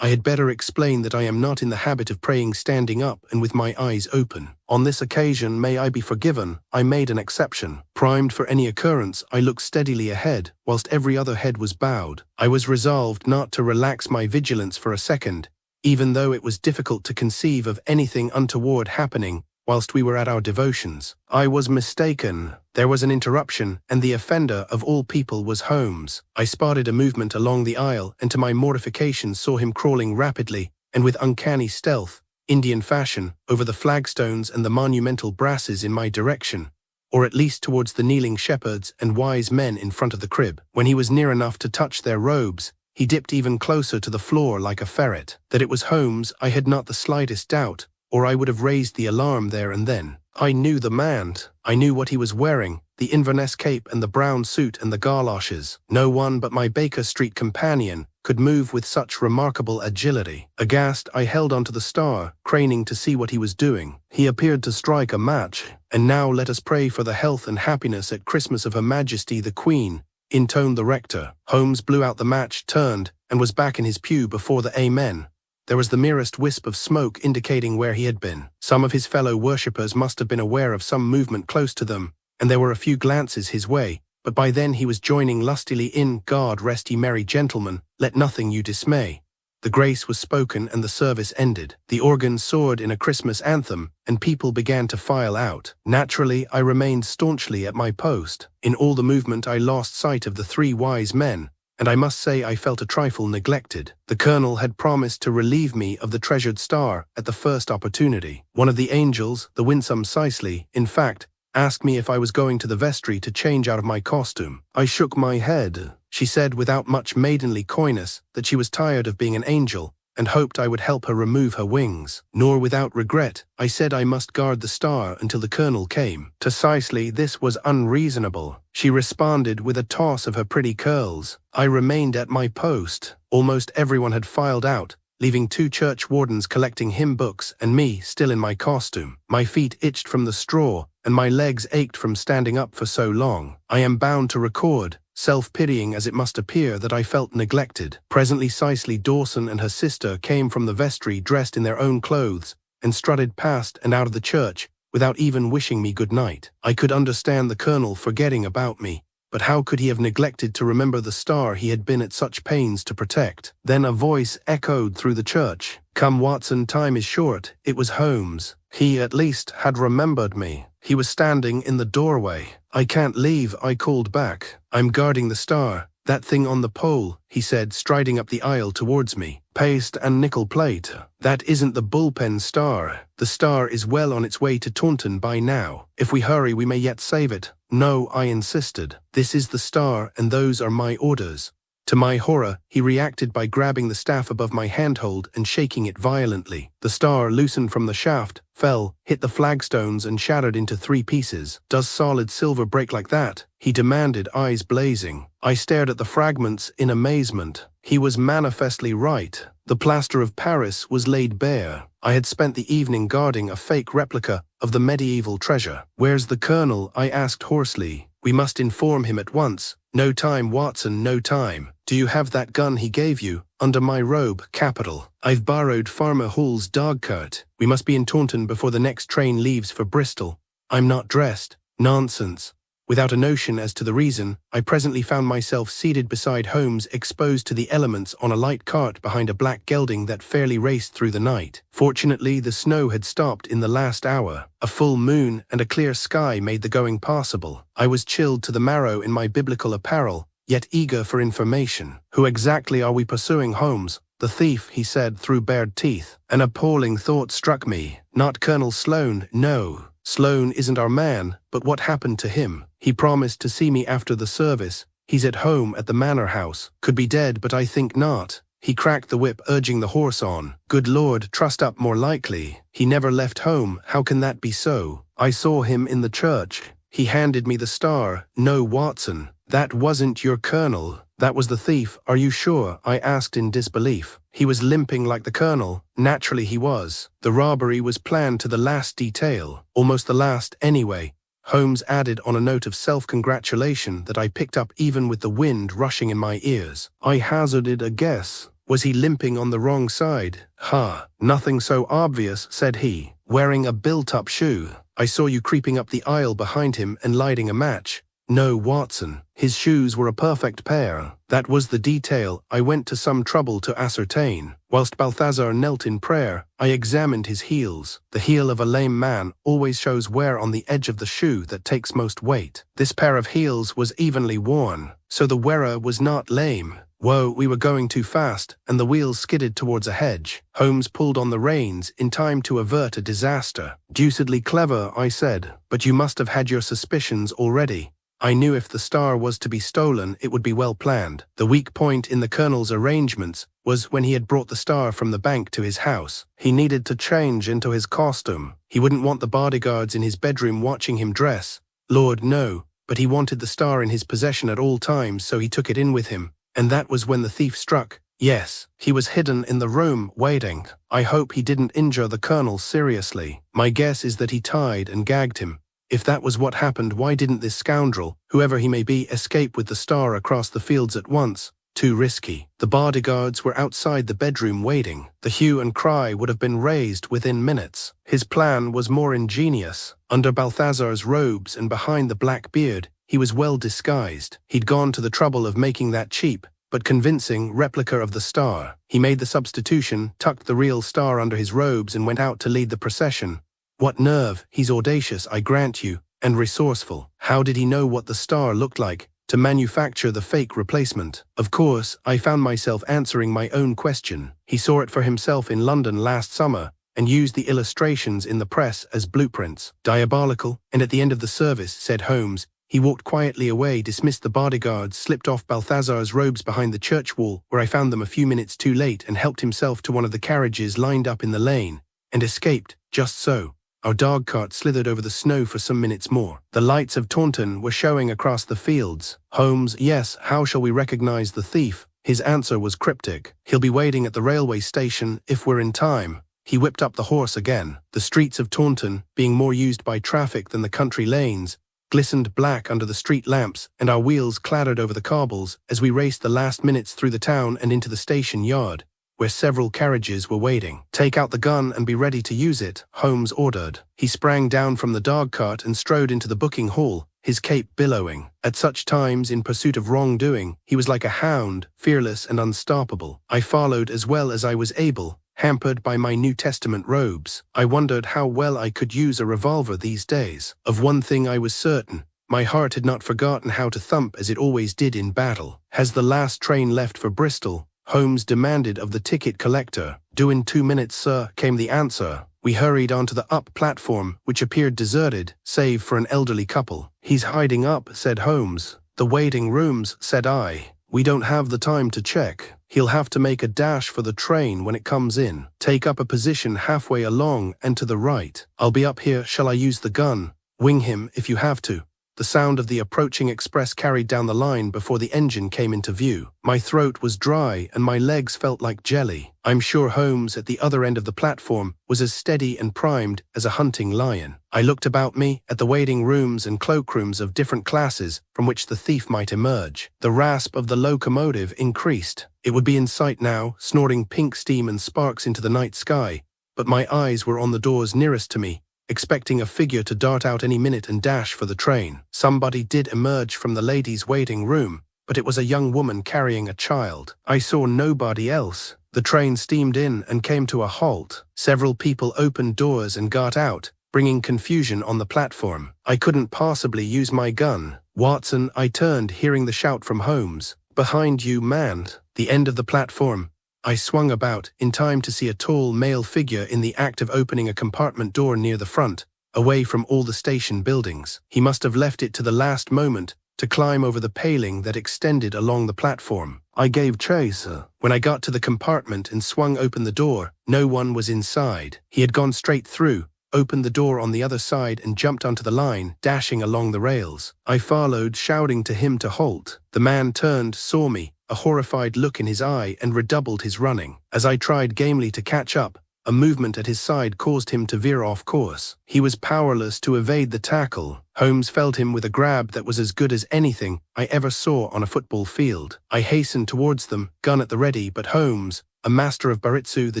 I had better explain that I am not in the habit of praying standing up and with my eyes open. On this occasion, may I be forgiven, I made an exception. Primed for any occurrence, I looked steadily ahead, whilst every other head was bowed. I was resolved not to relax my vigilance for a second, even though it was difficult to conceive of anything untoward happening whilst we were at our devotions. I was mistaken. There was an interruption, and the offender of all people was Holmes. I spotted a movement along the aisle, and to my mortification saw him crawling rapidly, and with uncanny stealth, Indian fashion, over the flagstones and the monumental brasses in my direction, or at least towards the kneeling shepherds and wise men in front of the crib. When he was near enough to touch their robes, he dipped even closer to the floor like a ferret. That it was Holmes, I had not the slightest doubt, or I would have raised the alarm there and then. I knew the man. I knew what he was wearing, the Inverness cape and the brown suit and the galoshes. No one but my Baker Street companion could move with such remarkable agility. Aghast, I held onto the star, craning to see what he was doing. He appeared to strike a match. "And now let us pray for the health and happiness at Christmas of Her Majesty the Queen," intoned the rector. Holmes blew out the match, turned, and was back in his pew before the Amen. There was the merest wisp of smoke indicating where he had been. Some of his fellow worshippers must have been aware of some movement close to them, and there were a few glances his way, but by then he was joining lustily in "God rest ye merry gentlemen, let nothing you dismay." The grace was spoken and the service ended. The organ soared in a Christmas anthem, and people began to file out. Naturally, I remained staunchly at my post. In all the movement I lost sight of the three wise men, and I must say I felt a trifle neglected. The colonel had promised to relieve me of the treasured star at the first opportunity. One of the angels, the winsome Cicely, in fact, asked me if I was going to the vestry to change out of my costume. I shook my head. She said without much maidenly coyness that she was tired of being an angel, and hoped I would help her remove her wings. Nor without regret, I said I must guard the star until the colonel came. To Cicely this was unreasonable. She responded with a toss of her pretty curls. I remained at my post. Almost everyone had filed out, leaving two church wardens collecting hymn books and me still in my costume. My feet itched from the straw, and my legs ached from standing up for so long. I am bound to record, self-pitying as it must appear, that I felt neglected. Presently Cicely Dawson and her sister came from the vestry dressed in their own clothes, and strutted past and out of the church, without even wishing me good night. I could understand the colonel forgetting about me, but how could he have neglected to remember the star he had been at such pains to protect? Then a voice echoed through the church. "Come, Watson, time is short." It was Holmes. He, at least, had remembered me. He was standing in the doorway. "I can't leave," I called back. "I'm guarding the star. That thing on the pole," he said, striding up the aisle towards me. "Paste and nickel plate. That isn't the bullpen star. The star is well on its way to Taunton by now. If we hurry, we may yet save it." "No," I insisted. "This is the star, and those are my orders." To my horror, he reacted by grabbing the staff above my handhold and shaking it violently. The star, loosened from the shaft, fell, hit the flagstones and shattered into 3 pieces. "Does solid silver break like that?" he demanded, eyes blazing. I stared at the fragments in amazement. He was manifestly right. The plaster of Paris was laid bare. I had spent the evening guarding a fake replica of the medieval treasure. "Where's the colonel?" I asked hoarsely. "We must inform him at once." "No time, Watson, no time. Do you have that gun he gave you?" "Under my robe." "Capital. I've borrowed Farmer Hall's dog-cart. We must be in Taunton before the next train leaves for Bristol." "I'm not dressed." "Nonsense." Without a notion as to the reason, I presently found myself seated beside Holmes, exposed to the elements on a light cart behind a black gelding that fairly raced through the night. Fortunately, the snow had stopped in the last hour. A full moon and a clear sky made the going passable. I was chilled to the marrow in my biblical apparel, yet eager for information. "Who exactly are we pursuing, Holmes?" "The thief," he said through bared teeth. An appalling thought struck me. "Not Colonel Sloane, no. Sloane isn't our man, but what happened to him? He promised to see me after the service. He's at home at the manor house. Could be dead, but I think not." He cracked the whip, urging the horse on. "Good Lord, trussed up more likely. He never left home. How can that be so? I saw him in the church. He handed me the star." "No, Watson. That wasn't your colonel. That was the thief." "Are you sure?" I asked in disbelief. He was limping like the colonel. Naturally he was. The robbery was planned to the last detail. Almost the last, anyway. Holmes added on a note of self-congratulation that I picked up even with the wind rushing in my ears. I hazarded a guess. Was he limping on the wrong side? Ha, nothing so obvious, said he. Wearing a built-up shoe. I saw you creeping up the aisle behind him and lighting a match. No, Watson. His shoes were a perfect pair. That was the detail I went to some trouble to ascertain. Whilst Balthazar knelt in prayer, I examined his heels. The heel of a lame man always shows wear on the edge of the shoe that takes most weight. This pair of heels was evenly worn, so the wearer was not lame. Whoa, we were going too fast, and the wheels skidded towards a hedge. Holmes pulled on the reins in time to avert a disaster. Deucedly clever, I said, but you must have had your suspicions already. I knew if the star was to be stolen, it would be well planned. The weak point in the Colonel's arrangements was when he had brought the star from the bank to his house. He needed to change into his costume. He wouldn't want the bodyguards in his bedroom watching him dress. Lord, no, but he wanted the star in his possession at all times, so he took it in with him. And that was when the thief struck. Yes, he was hidden in the room, waiting. I hope he didn't injure the Colonel seriously. My guess is that he tied and gagged him. If that was what happened, why didn't this scoundrel, whoever he may be, escape with the star across the fields at once? Too risky. The bodyguards were outside the bedroom waiting. The hue and cry would have been raised within minutes. His plan was more ingenious. Under Balthazar's robes and behind the black beard, he was well disguised. He'd gone to the trouble of making that cheap, but convincing replica of the star. He made the substitution, tucked the real star under his robes, and went out to lead the procession. What nerve! He's audacious, I grant you, and resourceful. How did he know what the star looked like to manufacture the fake replacement? Of course, I found myself answering my own question. He saw it for himself in London last summer and used the illustrations in the press as blueprints. Diabolical. And at the end of the service, said Holmes, he walked quietly away, dismissed the bodyguards, slipped off Balthazar's robes behind the church wall, where I found them a few minutes too late, and helped himself to one of the carriages lined up in the lane, and escaped, just so. Our dog-cart slithered over the snow for some minutes more. The lights of Taunton were showing across the fields. Holmes, yes, how shall we recognize the thief? His answer was cryptic. He'll be waiting at the railway station if we're in time. He whipped up the horse again. The streets of Taunton, being more used by traffic than the country lanes, glistened black under the street lamps, and our wheels clattered over the cobbles as we raced the last minutes through the town and into the station yard, where several carriages were waiting. Take out the gun and be ready to use it, Holmes ordered. He sprang down from the dog-cart and strode into the booking hall, his cape billowing. At such times, in pursuit of wrongdoing, he was like a hound, fearless and unstoppable. I followed as well as I was able, hampered by my New Testament robes. I wondered how well I could use a revolver these days. Of one thing I was certain. My heart had not forgotten how to thump as it always did in battle. Has the last train left for Bristol? Holmes demanded of the ticket collector. Due in 2 minutes, sir, came the answer. We hurried onto the up platform, which appeared deserted, save for an elderly couple. He's hiding up, said Holmes. The waiting rooms, said I. We don't have the time to check. He'll have to make a dash for the train when it comes in. Take up a position halfway along and to the right. I'll be up here. Shall I use the gun? Wing him if you have to. The sound of the approaching express carried down the line before the engine came into view. My throat was dry and my legs felt like jelly. I'm sure Holmes at the other end of the platform was as steady and primed as a hunting lion. I looked about me at the waiting rooms and cloakrooms of different classes from which the thief might emerge. The rasp of the locomotive increased. It would be in sight now, snorting pink steam and sparks into the night sky, but my eyes were on the doors nearest to me, expecting a figure to dart out any minute and dash for the train. Somebody did emerge from the ladies' waiting room, but it was a young woman carrying a child. I saw nobody else. The train steamed in and came to a halt. Several people opened doors and got out, bringing confusion on the platform. I couldn't possibly use my gun. Watson, I turned, hearing the shout from Holmes. Behind you, man. The end of the platform. I swung about, in time to see a tall male figure in the act of opening a compartment door near the front, away from all the station buildings. He must have left it to the last moment to climb over the paling that extended along the platform. I gave chase. When I got to the compartment and swung open the door, no one was inside. He had gone straight through, opened the door on the other side and jumped onto the line, dashing along the rails. I followed, shouting to him to halt. The man turned, saw me, a horrified look in his eye, and redoubled his running. As I tried gamely to catch up, A movement at his side caused him to veer off course. He was powerless to evade the tackle. Holmes felled him with a grab that was as good as anything I ever saw on a football field. I hastened towards them, gun at the ready, but Holmes, a master of Baritsu, the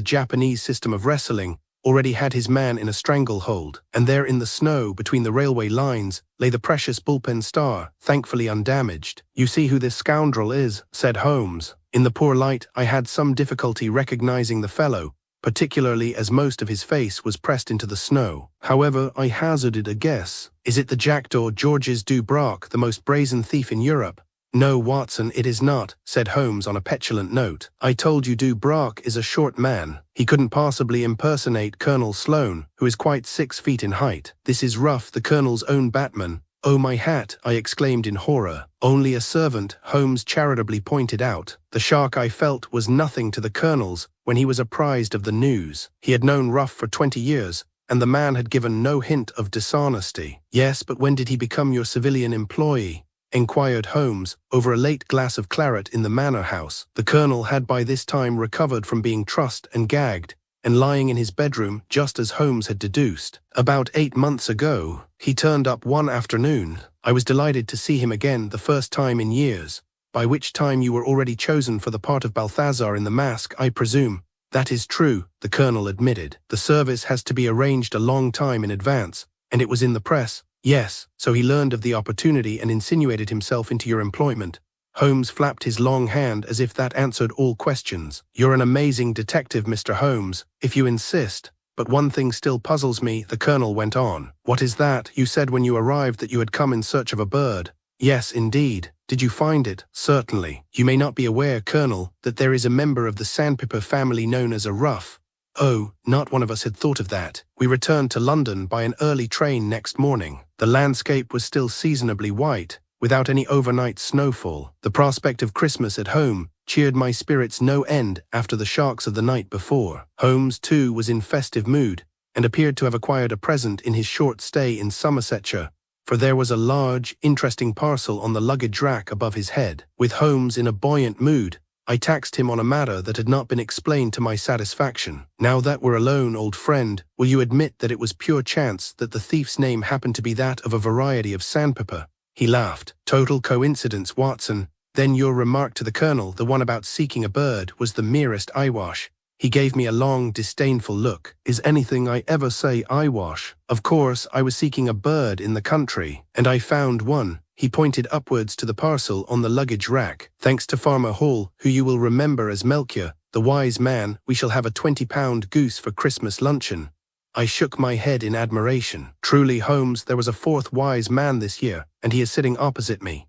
Japanese system of wrestling, already had his man in a stranglehold, and there in the snow between the railway lines lay the precious bullpen star, thankfully undamaged. "You see who this scoundrel is," said Holmes. In the poor light I had some difficulty recognizing the fellow, particularly as most of his face was pressed into the snow. However, I hazarded a guess. "Is it the jackdaw Georges Dubrac, the most brazen thief in Europe?" "No, Watson, it is not," said Holmes on a petulant note. "I told you Dubrac is a short man. He couldn't possibly impersonate Colonel Sloane, who is quite 6 feet in height. This is Ruff, the Colonel's own Batman." "Oh, my hat," I exclaimed in horror. "Only a servant," Holmes charitably pointed out. The shock I felt was nothing to the Colonel's when he was apprised of the news. He had known Ruff for 20 years, and the man had given no hint of dishonesty. "Yes, but when did he become your civilian employee?" inquired Holmes, over a late glass of claret in the manor house. The Colonel had by this time recovered from being trussed and gagged, and lying in his bedroom, just as Holmes had deduced. "About 8 months ago. He turned up one afternoon. I was delighted to see him again, the first time in years." "By which time you were already chosen for the part of Balthazar in the Mask, I presume?" "That is true," the Colonel admitted. "The service has to be arranged a long time in advance, and it was in the press." "Yes, so he learned of the opportunity and insinuated himself into your employment." Holmes flapped his long hand as if that answered all questions. "You're an amazing detective, Mr. Holmes, if you insist. But one thing still puzzles me," the Colonel went on. "What is that? You said when you arrived that you had come in search of a bird." "Yes, indeed. Did you find it?" "Certainly. You may not be aware, Colonel, that there is a member of the Sandpiper family known as a Ruff." "Oh, not one of us had thought of that." We returned to London by an early train next morning. The landscape was still seasonably white, without any overnight snowfall. The prospect of Christmas at home cheered my spirits no end after the shocks of the night before. Holmes, too, was in festive mood, and appeared to have acquired a present in his short stay in Somersetshire, for there was a large, interesting parcel on the luggage rack above his head. With Holmes in a buoyant mood, I taxed him on a matter that had not been explained to my satisfaction. "Now that we're alone, old friend, will you admit that it was pure chance that the thief's name happened to be that of a variety of sandpiper?" He laughed. "Total coincidence, Watson. Then your remark to the Colonel, the one about seeking a bird, was the merest eyewash." He gave me a long, disdainful look. "Is anything I ever say eyewash? Of course, I was seeking a bird in the country, and I found one." He pointed upwards to the parcel on the luggage rack. "Thanks to Farmer Hall, who you will remember as Melchior, the wise man, we shall have a 20-pound goose for Christmas luncheon." I shook my head in admiration. "Truly, Holmes, there was a fourth wise man this year, and he is sitting opposite me."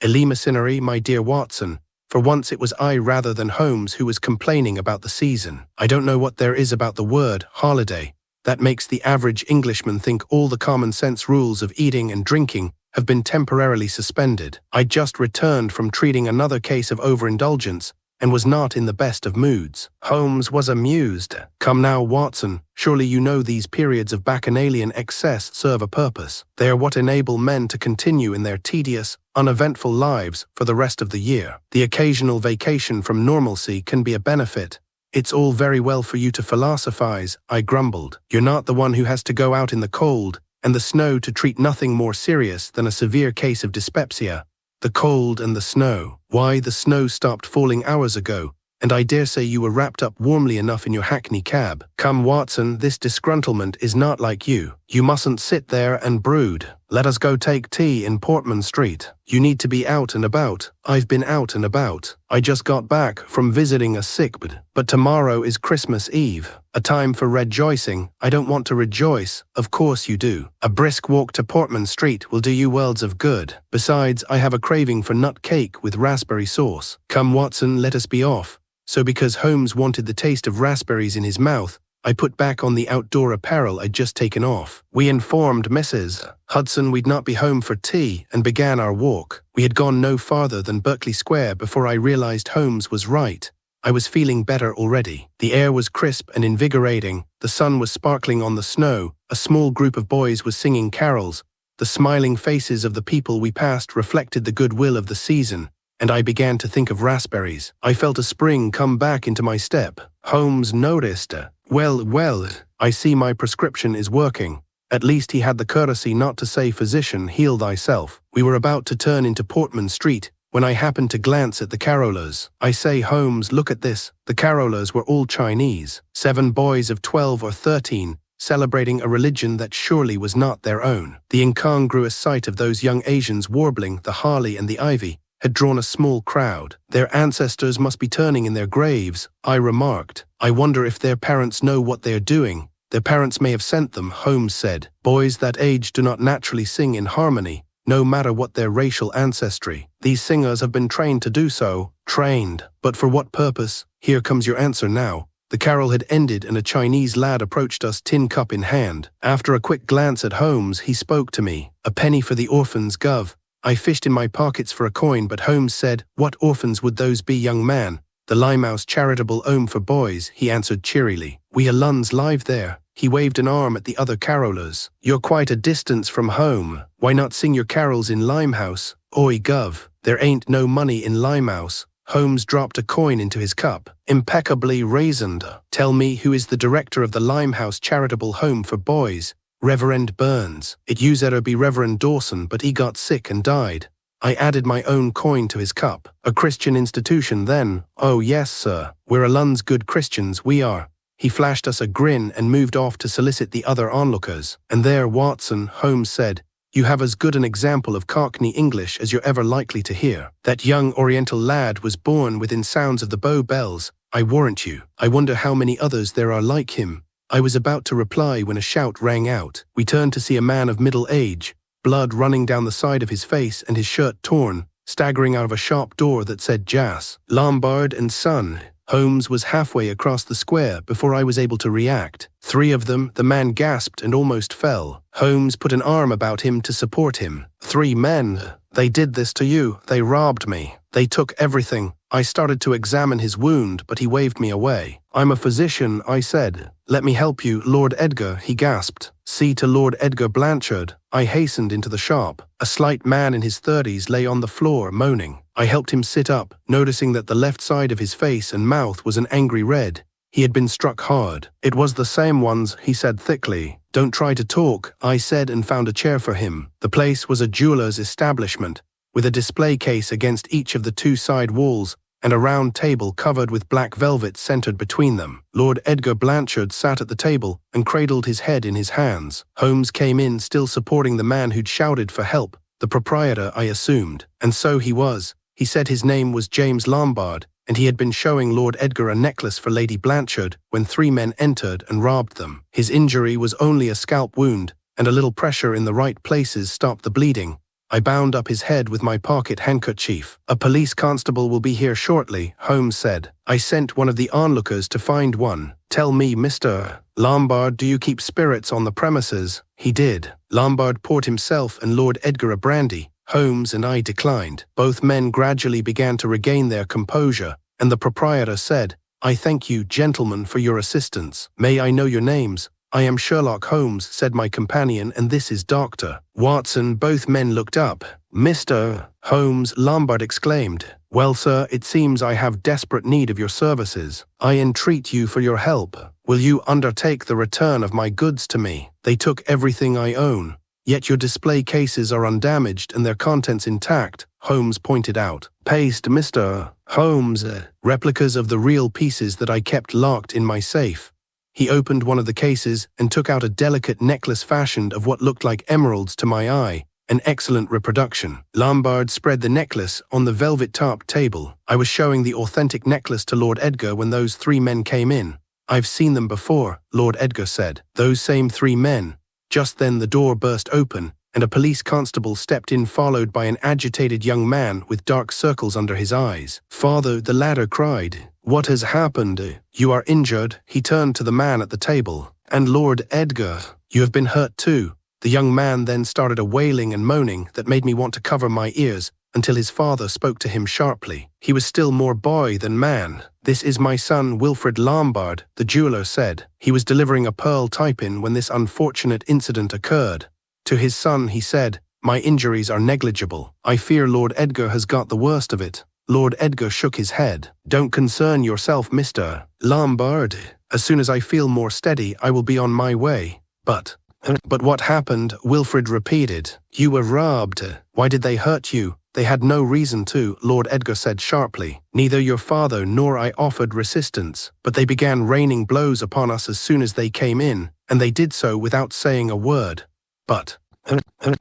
Eleemosynary, my dear Watson. For once it was I rather than Holmes who was complaining about the season. I don't know what there is about the word holiday that makes the average Englishman think all the common-sense rules of eating and drinking have been temporarily suspended. I'd just returned from treating another case of overindulgence and was not in the best of moods. Holmes was amused. "Come now, Watson, surely you know these periods of bacchanalian excess serve a purpose. They are what enable men to continue in their tedious, uneventful lives for the rest of the year. The occasional vacation from normalcy can be a benefit." "It's all very well for you to philosophize," I grumbled. "You're not the one who has to go out in the cold and the snow to treat nothing more serious than a severe case of dyspepsia." "The cold and the snow. Why, the snow stopped falling hours ago, and I dare say you were wrapped up warmly enough in your hackney cab." "Come, Watson, this disgruntlement is not like you. You mustn't sit there and brood. Let us go take tea in Portman Street. You need to be out and about." "I've been out and about. I just got back from visiting a sick bed. But tomorrow is Christmas Eve, a time for rejoicing." "I don't want to rejoice." "Of course you do. A brisk walk to Portman Street will do you worlds of good. Besides, I have a craving for nut cake with raspberry sauce." "Come, Watson, let us be off." So because Holmes wanted the taste of raspberries in his mouth, I put back on the outdoor apparel I'd just taken off. We informed Mrs. Hudson we'd not be home for tea and began our walk. We had gone no farther than Berkeley Square before I realized Holmes was right. I was feeling better already. The air was crisp and invigorating, the sun was sparkling on the snow, a small group of boys was singing carols, the smiling faces of the people we passed reflected the goodwill of the season, and I began to think of raspberries. I felt a spring come back into my step. Holmes noticed. Well, I see my prescription is working. At least he had the courtesy not to say, "Physician, heal thyself." We were about to turn into Portman Street when I happened to glance at the carolers. I say, "Holmes, look at this." The carolers were all Chinese, 7 boys of 12 or 13, celebrating a religion that surely was not their own. The incongruous sight of those young Asians warbling the Harley and the Ivy had drawn a small crowd. Their ancestors must be turning in their graves, I remarked. I wonder if their parents know what they are doing. Their parents may have sent them, Holmes said. Boys that age do not naturally sing in harmony, no matter what their racial ancestry. These singers have been trained to do so. Trained. But for what purpose? Here comes your answer now. The carol had ended and a Chinese lad approached us, tin cup in hand. After a quick glance at Holmes, he spoke to me. "A penny for the orphans, Gov." I fished in my pockets for a coin, but Holmes said, "What orphans would those be, young man?" "The Limehouse Charitable Home for Boys," he answered cheerily. "We are Luns live there." He waved an arm at the other carolers. "You're quite a distance from home. Why not sing your carols in Limehouse?" "Oi, Gov, there ain't no money in Limehouse." Holmes dropped a coin into his cup. "Impeccably reasoned. Tell me, who is the director of the Limehouse Charitable Home for Boys?" "Reverend Burns. It used to be Reverend Dawson, but he got sick and died." I added my own coin to his cup. "A Christian institution, then?" "Oh, yes, sir. We're a Lun's good Christians, we are." He flashed us a grin and moved off to solicit the other onlookers. "And there, Watson," Holmes said, "you have as good an example of Cockney English as you're ever likely to hear. That young Oriental lad was born within sounds of the Bow Bells, I warrant you. I wonder how many others there are like him." I was about to reply when a shout rang out. We turned to see a man of middle age, blood running down the side of his face and his shirt torn, staggering out of a shop door that said Jas. "Lombard and Son." Holmes was halfway across the square before I was able to react. 3 of them, the man gasped and almost fell. Holmes put an arm about him to support him. 3 men. "They did this to you. They robbed me. They took everything." I started to examine his wound, but he waved me away. "I'm a physician," I said. "Let me help you, Lord Edgar," he gasped. "See to Lord Edgar Blanchard." I hastened into the shop. A slight man in his 30s lay on the floor, moaning. I helped him sit up, noticing that the left side of his face and mouth was an angry red. He had been struck hard. "It was the same ones," he said thickly. "Don't try to talk," I said, and found a chair for him. The place was a jeweler's establishment, with a display case against each of the 2 side walls, and a round table covered with black velvet centered between them. Lord Edgar Blanchard sat at the table and cradled his head in his hands. Holmes came in, still supporting the man who'd shouted for help. The proprietor, I assumed. And so he was. He said his name was James Lombard, and he had been showing Lord Edgar a necklace for Lady Blanchard when 3 men entered and robbed them. His injury was only a scalp wound, and a little pressure in the right places stopped the bleeding. I bound up his head with my pocket handkerchief. "A police constable will be here shortly," Holmes said. I sent one of the onlookers to find one. "Tell me, Mr. Lombard, do you keep spirits on the premises?" He did. Lombard poured himself and Lord Edgar a brandy. Holmes and I declined. Both men gradually began to regain their composure, and the proprietor said, "I thank you, gentlemen, for your assistance. May I know your names?" "I am Sherlock Holmes," said my companion, "and this is Dr. Watson." Both men looked up. "Mr. Holmes," Lombard exclaimed. "Well, sir, it seems I have desperate need of your services. I entreat you for your help. Will you undertake the return of my goods to me? They took everything I own. Yet your display cases are undamaged and their contents intact," Holmes pointed out. "Paste, Mr. Holmes. Replicas of the real pieces that I kept locked in my safe." He opened one of the cases and took out a delicate necklace fashioned of what looked like emeralds to my eye, an excellent reproduction. Lombard spread the necklace on the velvet-topped table. I was showing the authentic necklace to Lord Edgar when those 3 men came in. "I've seen them before," Lord Edgar said. "Those same 3 men." Just then the door burst open, and a police constable stepped in, followed by an agitated young man with dark circles under his eyes. "Father," the latter cried, "what has happened? You are injured." He turned to the man at the table. "And Lord Edgar, you have been hurt too." The young man then started a wailing and moaning that made me want to cover my ears, until his father spoke to him sharply. He was still more boy than man. "This is my son, Wilfred Lombard," the jeweler said. He was delivering a pearl type-in when this unfortunate incident occurred. To his son he said, "My injuries are negligible. I fear Lord Edgar has got the worst of it." Lord Edgar shook his head. Don't concern yourself, Mr. Lombard. As soon as I feel more steady, I will be on my way. But what happened? Wilfred repeated. You were robbed. Why did they hurt you? They had no reason to, Lord Edgar said sharply. Neither your father nor I offered resistance, but they began raining blows upon us as soon as they came in, and they did so without saying a word. But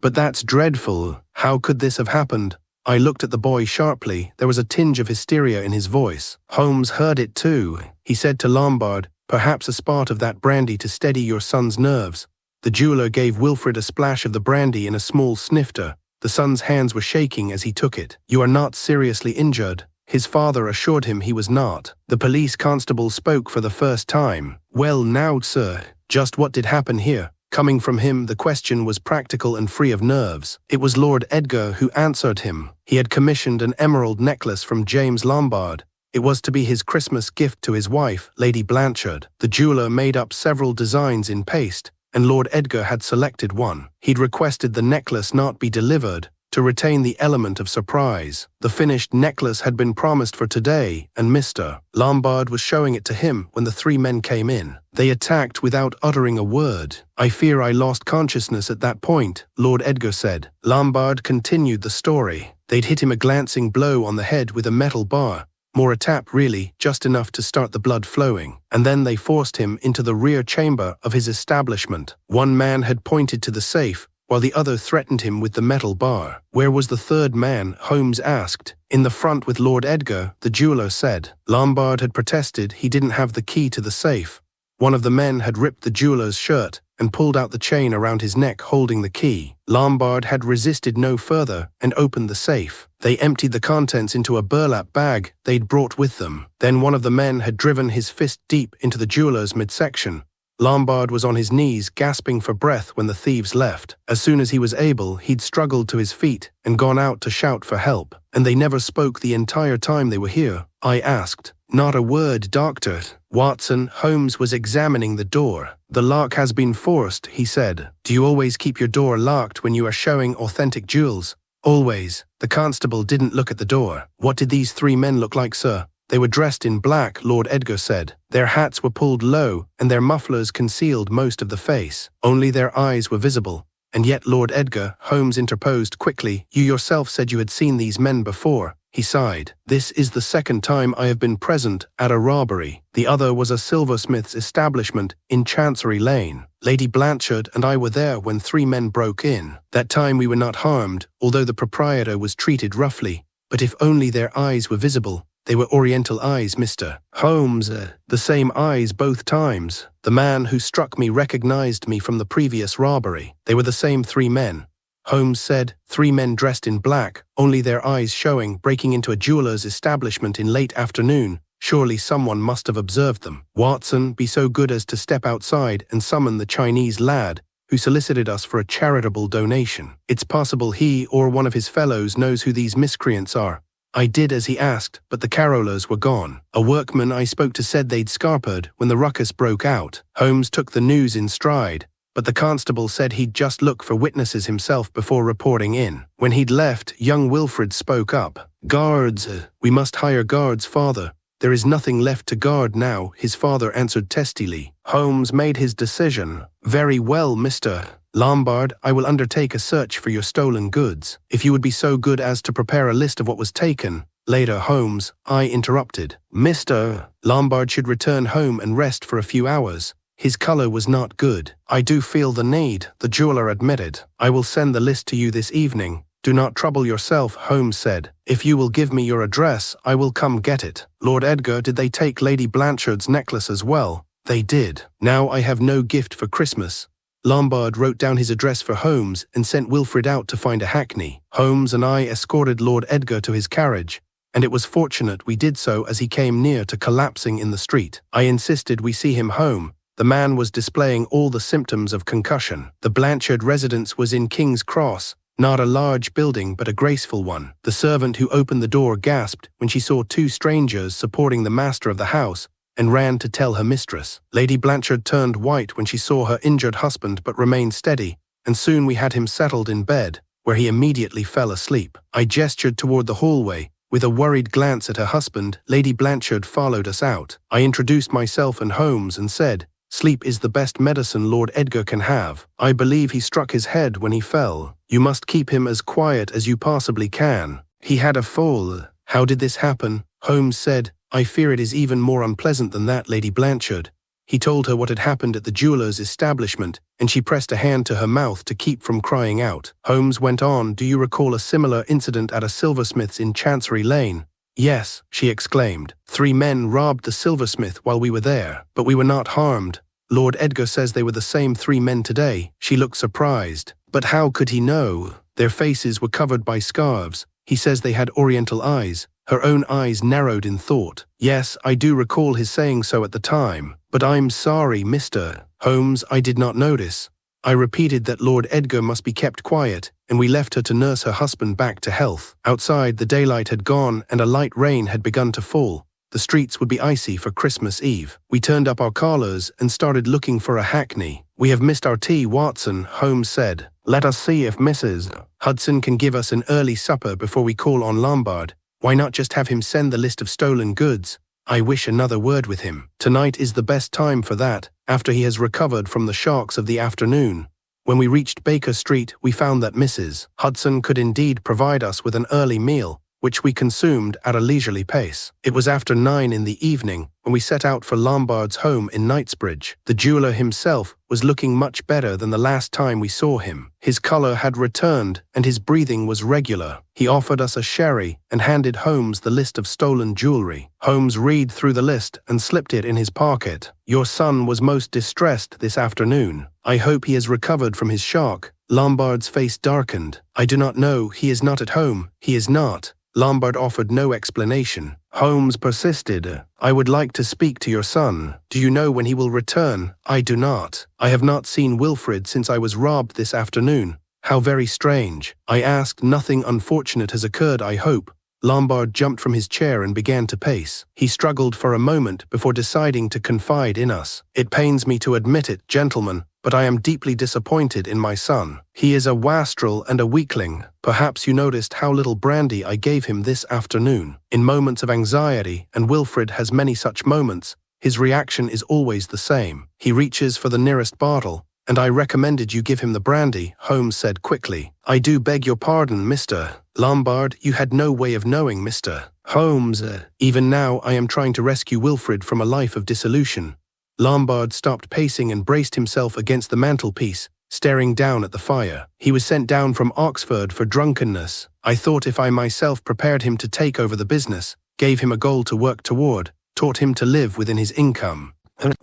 that's dreadful. How could this have happened? I looked at the boy sharply. There was a tinge of hysteria in his voice. Holmes heard it too. He said to Lombard, perhaps a spot of that brandy to steady your son's nerves. The jeweler gave Wilfred a splash of the brandy in a small snifter. The son's hands were shaking as he took it. You are not seriously injured. His father assured him he was not. The police constable spoke for the first time. Well now, sir, just what did happen here? Coming from him, the question was practical and free of nerves. It was Lord Edgar who answered him. He had commissioned an emerald necklace from James Lombard. It was to be his Christmas gift to his wife, Lady Blanchard. The jeweler made up several designs in paste, and Lord Edgar had selected one. He'd requested the necklace not be delivered, to retain the element of surprise. The finished necklace had been promised for today, and Mr. Lombard was showing it to him when the three men came in. They attacked without uttering a word. I fear I lost consciousness at that point, Lord Edgar said. Lombard continued the story. They'd hit him a glancing blow on the head with a metal bar. More a tap really, just enough to start the blood flowing. And then they forced him into the rear chamber of his establishment. One man had pointed to the safe, while the other threatened him with the metal bar. Where was the third man? Holmes asked. In the front with Lord Edgar, the jeweler said. Lombard had protested he didn't have the key to the safe. One of the men had ripped the jeweler's shirt and pulled out the chain around his neck holding the key. Lombard had resisted no further and opened the safe. They emptied the contents into a burlap bag they'd brought with them. Then one of the men had driven his fist deep into the jeweler's midsection. Lombard was on his knees, gasping for breath when the thieves left. As soon as he was able, he'd struggled to his feet and gone out to shout for help. And they never spoke the entire time they were here. I asked. Not a word, Doctor. Watson. Holmes was examining the door. The lock has been forced, he said. Do you always keep your door locked when you are showing authentic jewels? Always. The constable didn't look at the door. What did these three men look like, sir? They were dressed in black, Lord Edgar said. Their hats were pulled low, and their mufflers concealed most of the face. Only their eyes were visible. And yet, Lord Edgar, Holmes interposed quickly, you yourself said you had seen these men before. He sighed. This is the second time I have been present at a robbery. The other was a silversmith's establishment in Chancery Lane. Lady Blanchard and I were there when three men broke in. That time we were not harmed, although the proprietor was treated roughly. But if only their eyes were visible. They were Oriental eyes, Mr. Holmes. The same eyes both times. The man who struck me recognized me from the previous robbery. They were the same three men. Holmes said, three men dressed in black, only their eyes showing, breaking into a jeweler's establishment in late afternoon. Surely someone must have observed them. Watson, be so good as to step outside and summon the Chinese lad who solicited us for a charitable donation. It's possible he or one of his fellows knows who these miscreants are. I did as he asked, but the carolers were gone. A workman I spoke to said they'd scarpered when the ruckus broke out. Holmes took the news in stride, but the constable said he'd just look for witnesses himself before reporting in. When he'd left, young Wilfred spoke up. Guards. We must hire guards, father. There is nothing left to guard now, his father answered testily. Holmes made his decision. Very well, Mr. Lombard, I will undertake a search for your stolen goods. If you would be so good as to prepare a list of what was taken. Later, Holmes, I interrupted. Mr. Lombard should return home and rest for a few hours. His color was not good. I do feel the need, the jeweler admitted. I will send the list to you this evening. Do not trouble yourself, Holmes said. If you will give me your address, I will come get it. Lord Edgar, did they take Lady Blanchard's necklace as well? They did. Now I have no gift for Christmas. Lombard wrote down his address for Holmes and sent Wilfred out to find a hackney. Holmes and I escorted Lord Edgar to his carriage, and it was fortunate we did so as he came near to collapsing in the street. I insisted we see him home. The man was displaying all the symptoms of concussion. The Blanchard residence was in King's Cross, not a large building but a graceful one. The servant who opened the door gasped when she saw two strangers supporting the master of the house, and ran to tell her mistress. Lady Blanchard turned white when she saw her injured husband but remained steady, and soon we had him settled in bed, where he immediately fell asleep. I gestured toward the hallway, With a worried glance at her husband, Lady Blanchard followed us out. I introduced myself and Holmes and said, "Sleep is the best medicine Lord Edgar can have. I believe he struck his head when he fell. You must keep him as quiet as you possibly can. He had a fall." "How did this happen?" Holmes said. "I fear it is even more unpleasant than that, Lady Blanchard." He told her what had happened at the jeweller's establishment, and she pressed a hand to her mouth to keep from crying out. Holmes went on, "Do you recall a similar incident at a silversmith's in Chancery Lane?" "Yes," she exclaimed. "3 men robbed the silversmith while we were there, but we were not harmed. Lord Edgar says they were the same 3 men today." She looked surprised. "But how could he know? Their faces were covered by scarves. He says they had oriental eyes." Her own eyes narrowed in thought. "Yes, I do recall his saying so at the time. But I'm sorry, Mr. Holmes, I did not notice." I repeated that Lord Edgar must be kept quiet, and we left her to nurse her husband back to health. Outside, the daylight had gone and a light rain had begun to fall. The streets would be icy for Christmas Eve. We turned up our collars and started looking for a hackney. "We have missed our tea, Watson," Holmes said. "Let us see if Mrs. Hudson can give us an early supper before we call on Lombard. Why not just have him send the list of stolen goods? I wish another word with him. Tonight is the best time for that, after he has recovered from the shocks of the afternoon." When we reached Baker Street, we found that Mrs. Hudson could indeed provide us with an early meal, which we consumed at a leisurely pace. It was after 9 in the evening when we set out for Lombard's home in Knightsbridge. The jeweller himself was looking much better than the last time we saw him. His colour had returned and his breathing was regular. He offered us a sherry and handed Holmes the list of stolen jewellery. Holmes read through the list and slipped it in his pocket. "Your son was most distressed this afternoon. I hope he has recovered from his shock." Lombard's face darkened. "I do not know. He is not at home. He is not." Lombard offered no explanation. Holmes persisted. "I would like to speak to your son. Do you know when he will return?" "I do not. I have not seen Wilfred since I was robbed this afternoon." "How very strange." I asked. "Nothing unfortunate has occurred, I hope." Lombard jumped from his chair and began to pace. He struggled for a moment before deciding to confide in us. "It pains me to admit it, gentlemen, but I am deeply disappointed in my son. He is a wastrel and a weakling. Perhaps you noticed how little brandy I gave him this afternoon. In moments of anxiety, and Wilfred has many such moments, his reaction is always the same. He reaches for the nearest bottle, and I recommended you give him the brandy," Holmes said quickly. "I do beg your pardon, Mr. Lombard. You had no way of knowing, Mr. Holmes. Even now I am trying to rescue Wilfred from a life of dissolution." Lombard stopped pacing and braced himself against the mantelpiece, staring down at the fire. "He was sent down from Oxford for drunkenness. I thought if I myself prepared him to take over the business, gave him a goal to work toward, taught him to live within his income."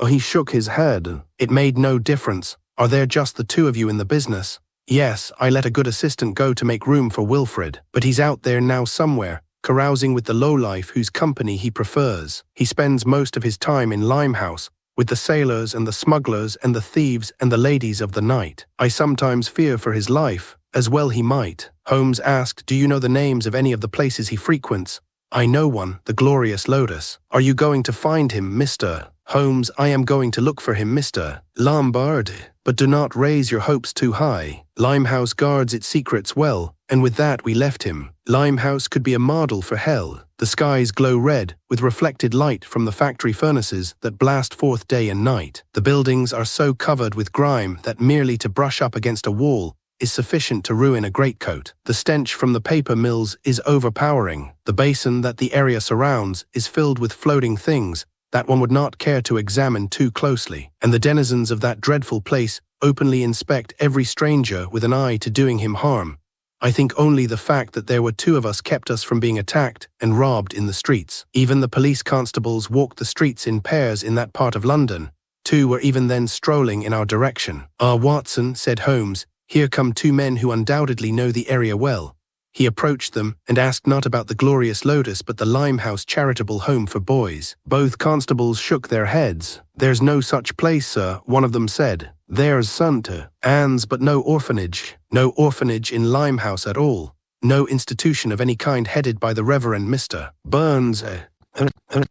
He shook his head. "It made no difference. Are there just the 2 of you in the business?" "Yes, I let a good assistant go to make room for Wilfred, but he's out there now somewhere, carousing with the lowlife whose company he prefers. He spends most of his time in Limehouse, with the sailors and the smugglers and the thieves and the ladies of the night. I sometimes fear for his life, as well he might." Holmes asked, "Do you know the names of any of the places he frequents?" "I know one, the Glorious Lotus." "Are you going to find him, Mr. Holmes?" "I am going to look for him, Mr. Lombard. But do not raise your hopes too high. Limehouse guards its secrets well, and with that we left him. Limehouse could be a model for hell. The skies glow red, with reflected light from the factory furnaces that blast forth day and night. The buildings are so covered with grime that merely to brush up against a wall is sufficient to ruin a greatcoat. The stench from the paper mills is overpowering. The basin that the area surrounds is filled with floating things that one would not care to examine too closely, and the denizens of that dreadful place openly inspect every stranger with an eye to doing him harm. I think only the fact that there were 2 of us kept us from being attacked and robbed in the streets. Even the police constables walked the streets in pairs in that part of London. 2 were even then strolling in our direction. "Ah, Watson," said Holmes, "here come 2 men who undoubtedly know the area well." He approached them and asked not about the Glorious Lotus but the Limehouse Charitable Home for Boys. Both constables shook their heads. "There's no such place, sir," one of them said. "There's St. Anne's but no orphanage. No orphanage in Limehouse at all. No institution of any kind headed by the Reverend Mr. Burns,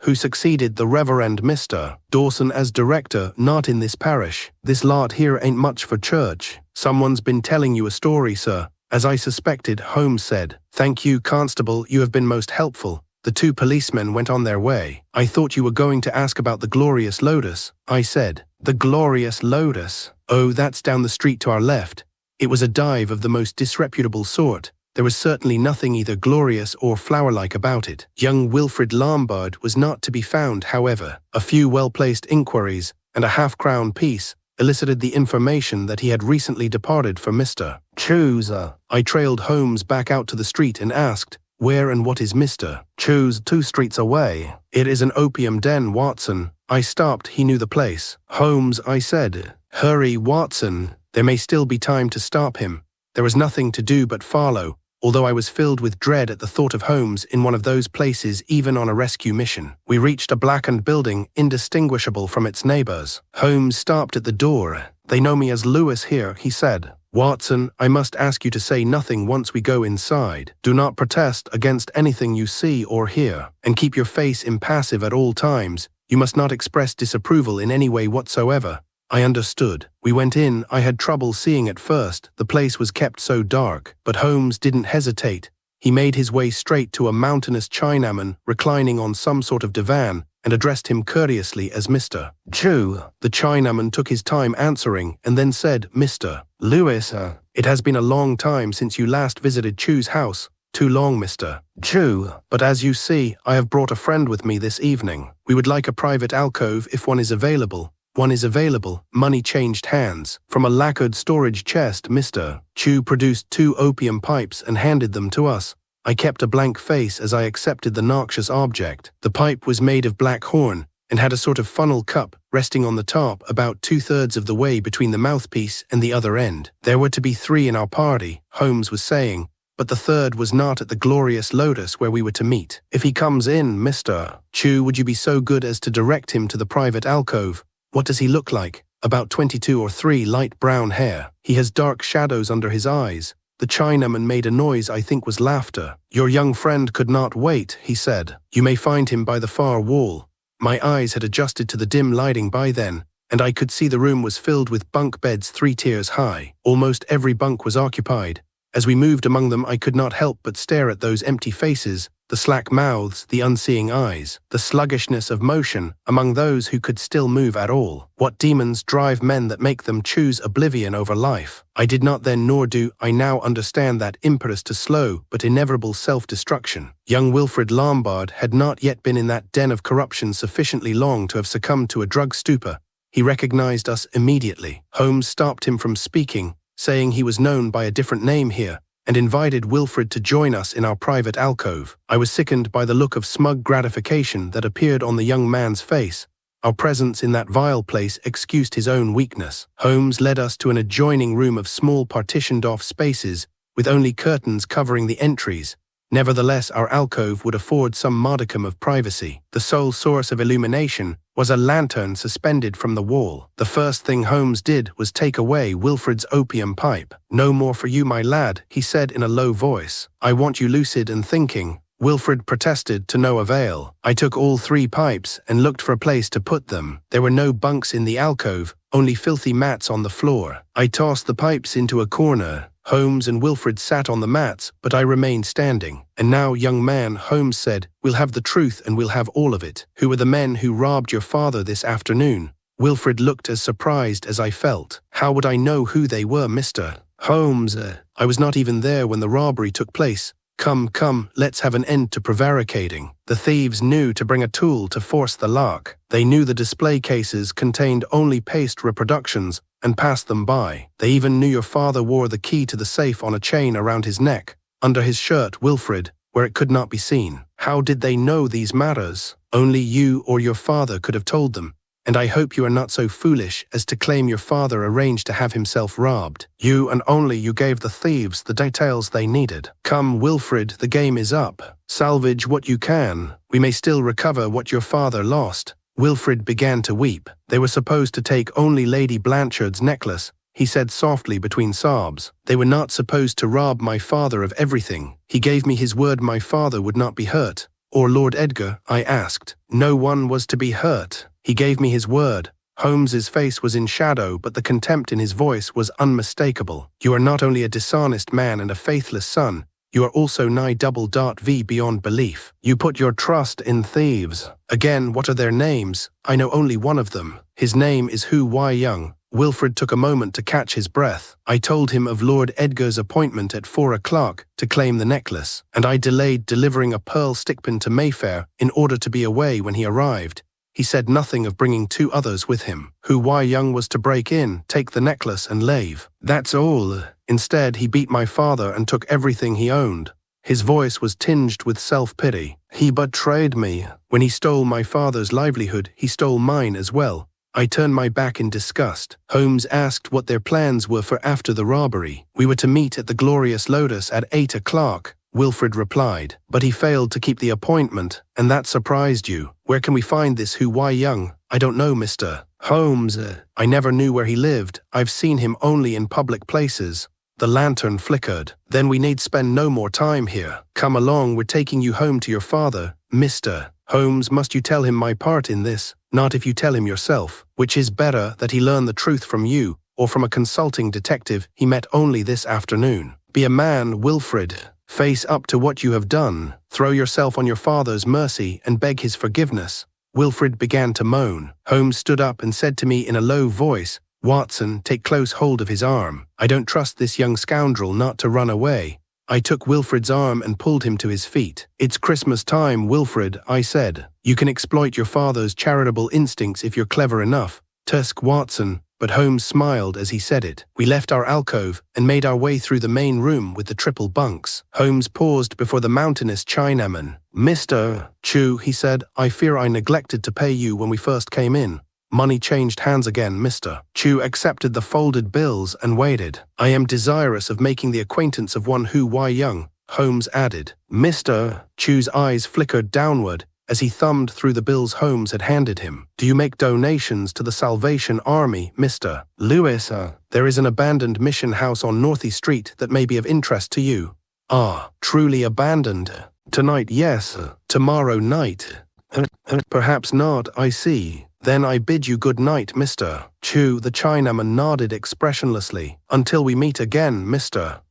who succeeded the Reverend Mr. Dawson as director, not in this parish. This lot here ain't much for church." "Someone's been telling you a story, sir," As I suspected, Holmes said. "Thank you, Constable, you have been most helpful." The two policemen went on their way. "I thought you were going to ask about the Glorious Lotus," I said. "The Glorious Lotus? Oh, that's down the street to our left." It was a dive of the most disreputable sort. There was certainly nothing either glorious or flower-like about it. Young Wilfrid Lombard was not to be found, however. A few well-placed inquiries and a half-crown piece elicited the information that he had recently departed for Mr. Chooser. I trailed Holmes back out to the street and asked, "Where and what is Mr. Choo's 2 streets away?" "It is an opium den, Watson." I stopped, he knew the place. "Holmes," I said. "Hurry, Watson. There may still be time to stop him." There was nothing to do but follow, although I was filled with dread at the thought of Holmes in one of those places even on a rescue mission. We reached a blackened building indistinguishable from its neighbors. Holmes stopped at the door. "They know me as Lewis here," he said. "Watson, I must ask you to say nothing once we go inside. Do not protest against anything you see or hear, and keep your face impassive at all times. You must not express disapproval in any way whatsoever." I understood. We went in. I had trouble seeing at first. The place was kept so dark. But Holmes didn't hesitate. He made his way straight to a mountainous Chinaman reclining on some sort of divan and addressed him courteously as Mr. Chu. The Chinaman took his time answering and then said, "Mr. Lewis, it has been a long time since you last visited Chu's house." "Too long, Mr. Chu. But as you see, I have brought a friend with me this evening. We would like a private alcove if one is available." "One is available." Money changed hands. From a lacquered storage chest, Mr. Chu produced 2 opium pipes and handed them to us. I kept a blank face as I accepted the noxious object. The pipe was made of black horn and had a sort of funnel cup resting on the top about 2/3 of the way between the mouthpiece and the other end. "There were to be 3 in our party," Holmes was saying, "but the 3rd was not at the Glorious Lotus where we were to meet. If he comes in, Mr. Chu, would you be so good as to direct him to the private alcove?" "What does he look like?" "About 22 or 3, light brown hair. He has dark shadows under his eyes." The Chinaman made a noise I think was laughter. "Your young friend could not wait," he said. "You may find him by the far wall." My eyes had adjusted to the dim lighting by then, and I could see the room was filled with bunk beds 3 tiers high. Almost every bunk was occupied. As we moved among them, I could not help but stare at those empty faces, the slack mouths, the unseeing eyes, the sluggishness of motion among those who could still move at all. What demons drive men that make them choose oblivion over life? I did not then, nor do I now, understand that impetus to slow but inevitable self-destruction. Young Wilfrid Lombard had not yet been in that den of corruption sufficiently long to have succumbed to a drug stupor. He recognized us immediately. Holmes stopped him from speaking, saying he was known by a different name here, and invited Wilfrid to join us in our private alcove. I was sickened by the look of smug gratification that appeared on the young man's face. Our presence in that vile place excused his own weakness. Holmes led us to an adjoining room of small partitioned-off spaces, with only curtains covering the entries. Nevertheless, our alcove would afford some modicum of privacy. The sole source of illumination was a lantern suspended from the wall. The first thing Holmes did was take away Wilfrid's opium pipe. "No more for you, my lad," he said in a low voice. "I want you lucid and thinking." Wilfrid protested, to no avail. I took all 3 pipes and looked for a place to put them. There were no bunks in the alcove, only filthy mats on the floor. I tossed the pipes into a corner. Holmes and Wilfrid sat on the mats, but I remained standing. "And now, young man," Holmes said, "we'll have the truth and we'll have all of it. Who were the men who robbed your father this afternoon?" Wilfrid looked as surprised as I felt. "How would I know who they were, Mr. Holmes? I was not even there when the robbery took place. Come, let's have an end to prevaricating. The thieves knew to bring a tool to force the lock. They knew the display cases contained only paste reproductions and passed them by. They even knew your father wore the key to the safe on a chain around his neck, under his shirt, Wilfrid, where it could not be seen. How did they know these matters? Only you or your father could have told them. And I hope you are not so foolish as to claim your father arranged to have himself robbed. You and only you gave the thieves the details they needed. Come, Wilfrid, the game is up. Salvage what you can. We may still recover what your father lost." Wilfrid began to weep. "They were supposed to take only Lady Blanchard's necklace," he said softly between sobs. "They were not supposed to rob my father of everything. He gave me his word my father would not be hurt." "Or Lord Edgar?" I asked. "No one was to be hurt. He gave me his word." Holmes's face was in shadow, but the contempt in his voice was unmistakable. You are not only a dishonest man and a faithless son, you are also nigh double-v beyond belief. You put your trust in thieves. Again, what are their names? I know only one of them. His name is Hu Wai Young. Wilfred took a moment to catch his breath. I told him of Lord Edgar's appointment at 4 o'clock to claim the necklace, and I delayed delivering a pearl stickpin to Mayfair in order to be away when he arrived. He said nothing of bringing 2 others with him. Hu Wai Young was to break in, take the necklace and leave. That's all. Instead, he beat my father and took everything he owned. His voice was tinged with self-pity. He betrayed me. When he stole my father's livelihood, he stole mine as well. I turned my back in disgust. Holmes asked what their plans were for after the robbery. We were to meet at the Glorious Lotus at 8 o'clock. Wilfred replied, but he failed to keep the appointment, and that surprised you. Where can we find this Hu Wai Young? I don't know, Mr. Holmes. I never knew where he lived. I've seen him only in public places. The lantern flickered. Then we need spend no more time here. Come along, we're taking you home to your father, Mr. Holmes. Must you tell him my part in this? Not if you tell him yourself. Which is better, that he learn the truth from you, or from a consulting detective he met only this afternoon. Be a man, Wilfred. Face up to what you have done. Throw yourself on your father's mercy and beg his forgiveness. Wilfred began to moan. Holmes stood up and said to me in a low voice, Watson, take close hold of his arm. I don't trust this young scoundrel not to run away. I took Wilfred's arm and pulled him to his feet. It's Christmas time, Wilfred, I said. You can exploit your father's charitable instincts if you're clever enough. Tusk Watson. But Holmes smiled as he said it. We left our alcove and made our way through the main room with the triple bunks. Holmes paused before the mountainous Chinaman. Mr. Chu, he said, I fear I neglected to pay you when we first came in. Money changed hands again, Mr. Chu accepted the folded bills and waited. I am desirous of making the acquaintance of one Hu Wai Young, Holmes added. Mr. Chu's eyes flickered downward as he thumbed through the bills Holmes had handed him. Do you make donations to the Salvation Army, Mr. Lewis? There is an abandoned mission house on Northey Street that may be of interest to you. Ah, truly abandoned. Tonight, yes. Tomorrow night. Perhaps not, I see. Then I bid you good night, Mr. Chu. The Chinaman nodded expressionlessly. Until we meet again, Mr.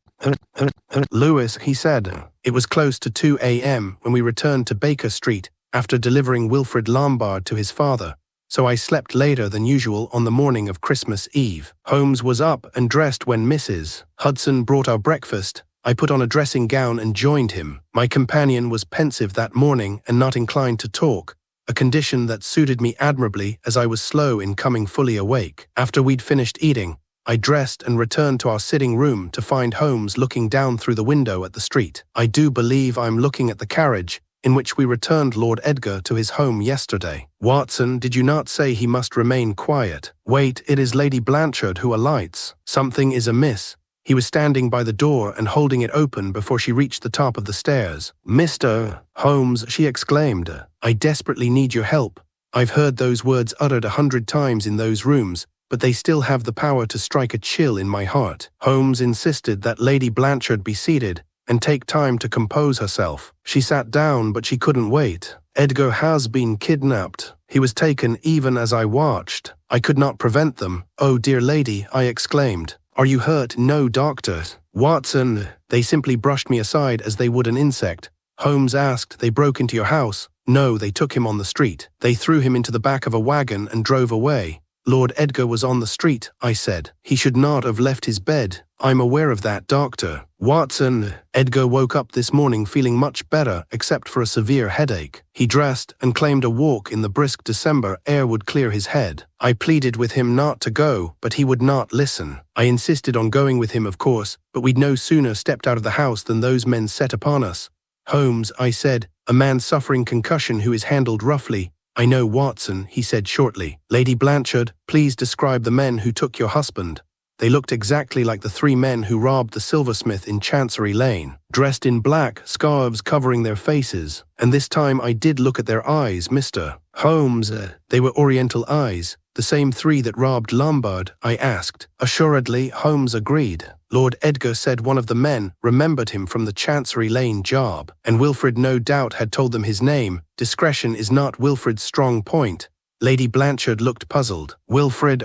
Lewis, he said. It was close to 2 a.m. when we returned to Baker Street after delivering Wilfred Lombard to his father, so I slept later than usual on the morning of Christmas Eve. Holmes was up and dressed when Mrs. Hudson brought our breakfast. I put on a dressing gown and joined him. My companion was pensive that morning and not inclined to talk, a condition that suited me admirably as I was slow in coming fully awake. After we'd finished eating, I dressed and returned to our sitting room to find Holmes looking down through the window at the street. I do believe I'm looking at the carriage in which we returned Lord Edgar to his home yesterday. Watson, did you not say he must remain quiet? Wait, it is Lady Blanchard who alights. Something is amiss. He was standing by the door and holding it open before she reached the top of the stairs. Mr. Holmes, she exclaimed, I desperately need your help. I've heard those words uttered 100 times in those rooms, but they still have the power to strike a chill in my heart. Holmes insisted that Lady Blanchard be seated and take time to compose herself. She sat down, but she couldn't wait. Edgar has been kidnapped. He was taken even as I watched. I could not prevent them. Oh, dear lady, I exclaimed. Are you hurt? No, doctor. Watson, they simply brushed me aside as they would an insect. Holmes asked, they broke into your house? No, they took him on the street. They threw him into the back of a wagon and drove away. Lord Edgar was on the street, I said. He should not have left his bed. I'm aware of that, doctor. Watson, Edgar woke up this morning feeling much better except for a severe headache. He dressed and claimed a walk in the brisk December air would clear his head. I pleaded with him not to go, but he would not listen. I insisted on going with him, of course, but we'd no sooner stepped out of the house than those men set upon us. Holmes, I said, a man suffering concussion who is handled roughly. I know, Watson, he said shortly. Lady Blanchard, please describe the men who took your husband. They looked exactly like the 3 men who robbed the silversmith in Chancery Lane, dressed in black, scarves covering their faces. And this time I did look at their eyes, Mr. Holmes. They were Oriental eyes, the same 3 that robbed Lombard, I asked. Assuredly, Holmes agreed. Lord Edgar said one of the men remembered him from the Chancery Lane job, and Wilfred no doubt had told them his name. Discretion is not Wilfred's strong point. Lady Blanchard looked puzzled. Wilfred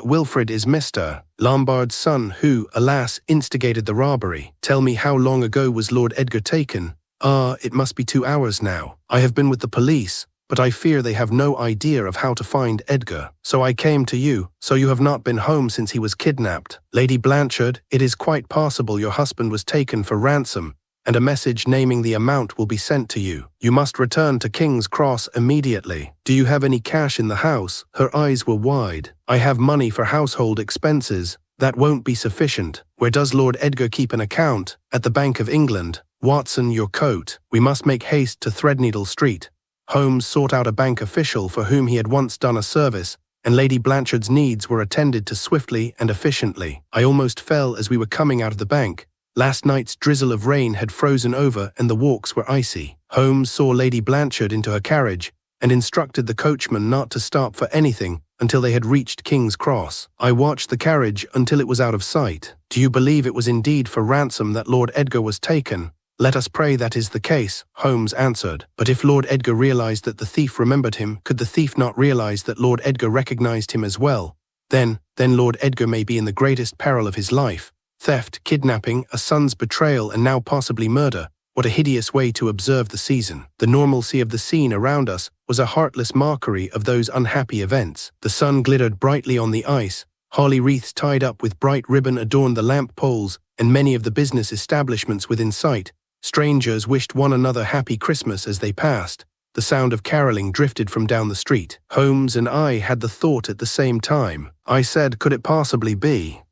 is Mr. Lombard's son who, alas, instigated the robbery. Tell me, how long ago was Lord Edgar taken? It must be 2 hours now. I have been with the police, but I fear they have no idea of how to find Edgar. So I came to you. So you have not been home since he was kidnapped. Lady Blanchard, it is quite possible your husband was taken for ransom, and a message naming the amount will be sent to you. You must return to King's Cross immediately. Do you have any cash in the house? Her eyes were wide. I have money for household expenses. That won't be sufficient. Where does Lord Edgar keep an account? At the Bank of England. Watson, your coat. We must make haste to Threadneedle Street. Holmes sought out a bank official for whom he had once done a service, and Lady Blanchard's needs were attended to swiftly and efficiently. I almost fell as we were coming out of the bank. Last night's drizzle of rain had frozen over and the walks were icy. Holmes saw Lady Blanchard into her carriage and instructed the coachman not to stop for anything until they had reached King's Cross. I watched the carriage until it was out of sight. Do you believe it was indeed for ransom that Lord Edgar was taken? Let us pray that is the case, Holmes answered. But if Lord Edgar realized that the thief remembered him, could the thief not realize that Lord Edgar recognized him as well? Then Lord Edgar may be in the greatest peril of his life. Theft, kidnapping, a son's betrayal, and now possibly murder. What a hideous way to observe the season. The normalcy of the scene around us was a heartless mockery of those unhappy events. The sun glittered brightly on the ice. Holly wreaths tied up with bright ribbon adorned the lamp poles and many of the business establishments within sight. Strangers wished one another happy Christmas as they passed. The sound of caroling drifted from down the street. Holmes and I had the thought at the same time. I said, could it possibly be?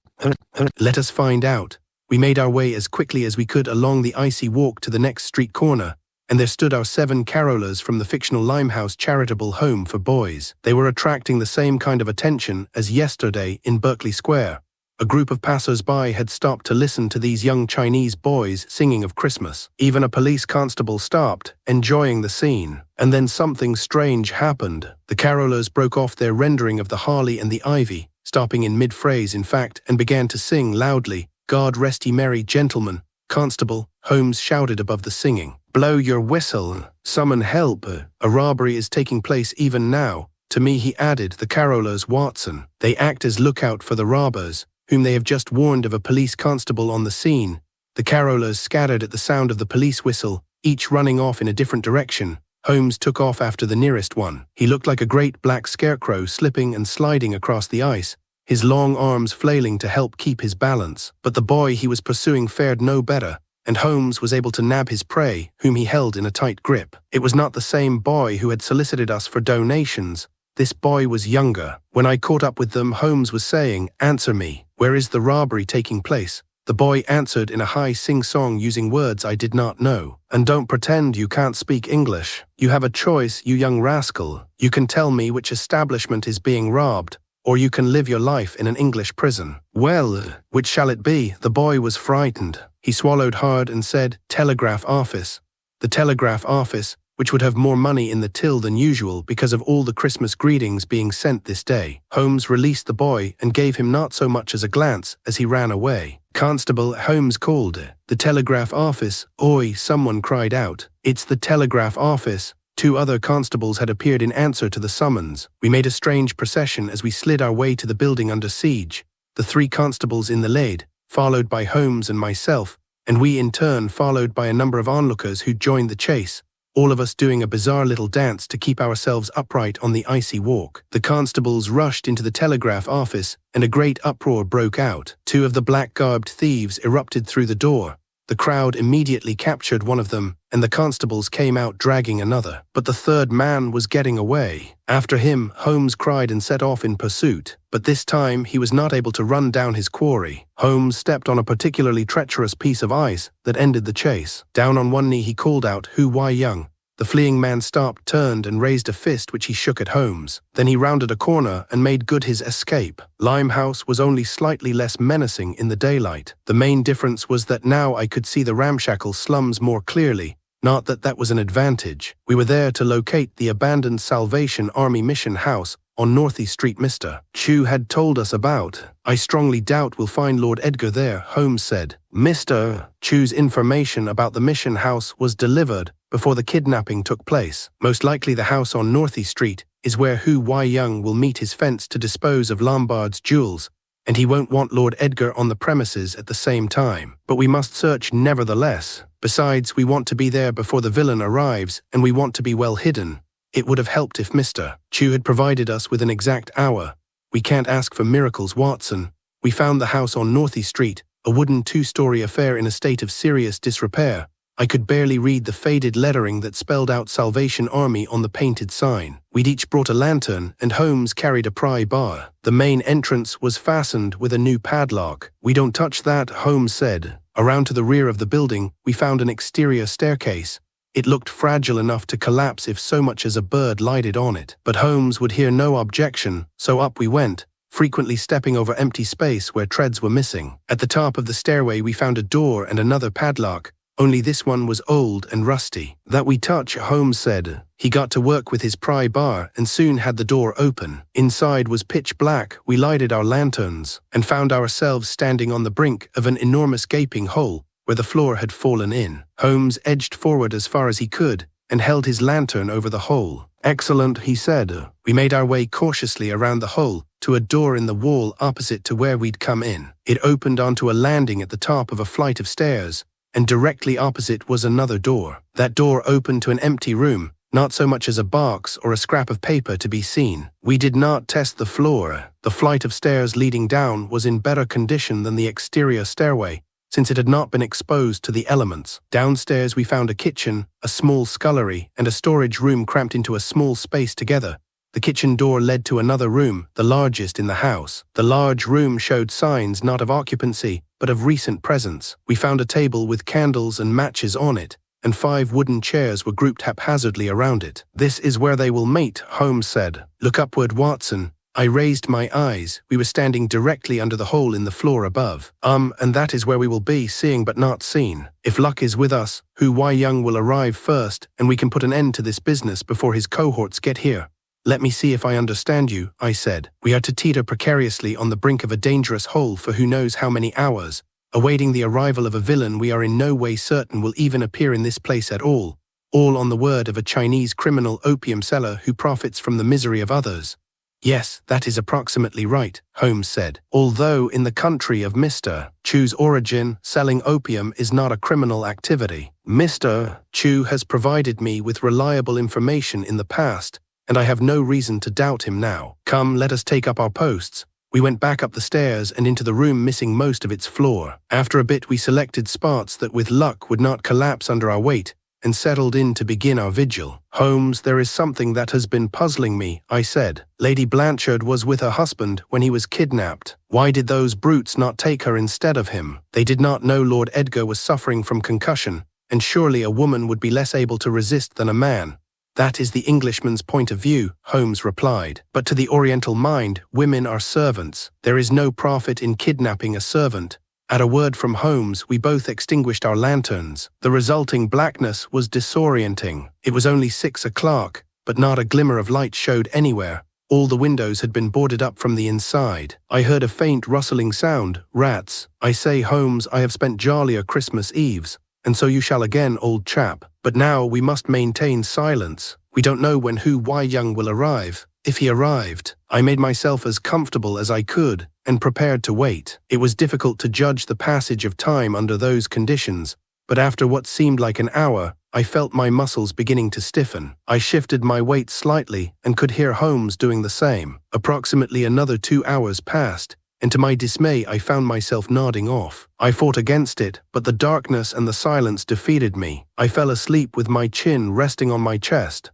Let us find out. We made our way as quickly as we could along the icy walk to the next street corner, and there stood our 7 carolers from the fictional Limehouse charitable home for boys. They were attracting the same kind of attention as yesterday in Berkeley Square. A group of passers-by had stopped to listen to these young Chinese boys singing of Christmas. Even a police constable stopped, enjoying the scene. And then something strange happened. The carolers broke off their rendering of the Harley and the Ivy, stopping in mid-phrase in fact, and began to sing loudly, God rest ye merry gentlemen. Constable, Holmes shouted above the singing. Blow your whistle. Summon help. A robbery is taking place even now. To me, he added, the carolers, Watson. They act as lookout for the robbers, whom they have just warned of a police constable on the scene. The carolers scattered at the sound of the police whistle, each running off in a different direction. Holmes took off after the nearest one. He looked like a great black scarecrow slipping and sliding across the ice, his long arms flailing to help keep his balance. But the boy he was pursuing fared no better, and Holmes was able to nab his prey, whom he held in a tight grip. It was not the same boy who had solicited us for donations. This boy was younger. When I caught up with them, Holmes was saying, answer me, where is the robbery taking place? The boy answered in a high sing-song using words I did not know. And don't pretend you can't speak English. You have a choice, you young rascal. You can tell me which establishment is being robbed, or you can live your life in an English prison. Well, which shall it be? The boy was frightened. He swallowed hard and said, Telegraph office. The telegraph office, which would have more money in the till than usual because of all the Christmas greetings being sent this day. Holmes released the boy and gave him not so much as a glance as he ran away. Constable, Holmes called. The telegraph office. Oi, someone cried out. It's the telegraph office. 2 other constables had appeared in answer to the summons. We made a strange procession as we slid our way to the building under siege. The 3 constables in the lead, followed by Holmes and myself, and we in turn followed by a number of onlookers who joined the chase, all of us doing a bizarre little dance to keep ourselves upright on the icy walk. The constables rushed into the telegraph office, and a great uproar broke out. 2 of the black-garbed thieves erupted through the door. The crowd immediately captured one of them, and the constables came out dragging another. But the 3rd man was getting away. After him, Holmes cried and set off in pursuit. But this time, he was not able to run down his quarry. Holmes stepped on a particularly treacherous piece of ice that ended the chase. Down on one knee, he called out, Who, why, young? The fleeing man stopped, turned, and raised a fist which he shook at Holmes. Then he rounded a corner and made good his escape. Limehouse was only slightly less menacing in the daylight. The main difference was that now I could see the ramshackle slums more clearly. Not that that was an advantage. We were there to locate the abandoned Salvation Army mission house on Northeast Street Mr. Chu had told us about. I strongly doubt we'll find Lord Edgar there, Holmes said. Mr. Chu's information about the mission house was delivered before the kidnapping took place. Most likely the house on Northey Street is where Hu Wai-young will meet his fence to dispose of Lombard's jewels, and he won't want Lord Edgar on the premises at the same time. But we must search nevertheless. Besides, we want to be there before the villain arrives, and we want to be well hidden. It would have helped if Mr. Chu had provided us with an exact hour. We can't ask for miracles, Watson. We found the house on Northey Street, a wooden two-story affair in a state of serious disrepair. I could barely read the faded lettering that spelled out Salvation Army on the painted sign. We'd each brought a lantern, and Holmes carried a pry bar. The main entrance was fastened with a new padlock. "We don't touch that," Holmes said. Around to the rear of the building, we found an exterior staircase. It looked fragile enough to collapse if so much as a bird lighted on it. But Holmes would hear no objection, so up we went, frequently stepping over empty space where treads were missing. At the top of the stairway we found a door and another padlock, only this one was old and rusty. "That we touch," Holmes said. He got to work with his pry bar and soon had the door open. Inside was pitch black. We lighted our lanterns and found ourselves standing on the brink of an enormous gaping hole where the floor had fallen in. Holmes edged forward as far as he could and held his lantern over the hole. "Excellent," he said. We made our way cautiously around the hole to a door in the wall opposite to where we'd come in. It opened onto a landing at the top of a flight of stairs, and directly opposite was another door. That door opened to an empty room, not so much as a box or a scrap of paper to be seen. We did not test the floor. The flight of stairs leading down was in better condition than the exterior stairway, since it had not been exposed to the elements. Downstairs we found a kitchen, a small scullery, and a storage room cramped into a small space together. The kitchen door led to another room, the largest in the house. The large room showed signs not of occupancy, but of recent presence. We found a table with candles and matches on it, and 5 wooden chairs were grouped haphazardly around it. "This is where they will meet," Holmes said. "Look upward, Watson." I raised my eyes. We were standing directly under the hole in the floor above. And that is where we will be, seeing but not seen. If luck is with us, Hu Wai-young will arrive first, and we can put an end to this business before his cohorts get here. "Let me see if I understand you," I said. "We are to teeter precariously on the brink of a dangerous hole for who knows how many hours, awaiting the arrival of a villain we are in no way certain will even appear in this place at all on the word of a Chinese criminal opium seller who profits from the misery of others." "Yes, that is approximately right," Holmes said. "Although in the country of Mr. Chu's origin, selling opium is not a criminal activity. Mr. Chu has provided me with reliable information in the past, and I have no reason to doubt him now. Come, let us take up our posts." We went back up the stairs and into the room missing most of its floor. After a bit we selected spots that with luck would not collapse under our weight, and settled in to begin our vigil. "Holmes, there is something that has been puzzling me," I said. "Lady Blanchard was with her husband when he was kidnapped. Why did those brutes not take her instead of him? They did not know Lord Edgar was suffering from concussion, and surely a woman would be less able to resist than a man." "That is the Englishman's point of view," Holmes replied. "But to the Oriental mind, women are servants. There is no profit in kidnapping a servant." At a word from Holmes, we both extinguished our lanterns. The resulting blackness was disorienting. It was only 6 o'clock, but not a glimmer of light showed anywhere. All the windows had been boarded up from the inside. I heard a faint rustling sound. "Rats. I say, Holmes, I have spent jollier Christmas Eves, and so you shall again, old chap. But now we must maintain silence. We don't know when Hu Wai-young will arrive. If he arrived, I made myself as comfortable as I could and prepared to wait. It was difficult to judge the passage of time under those conditions, but after what seemed like an hour, I felt my muscles beginning to stiffen. I shifted my weight slightly and could hear Holmes doing the same. Approximately another 2 hours passed, and to my dismay I found myself nodding off. I fought against it, but the darkness and the silence defeated me. I fell asleep with my chin resting on my chest,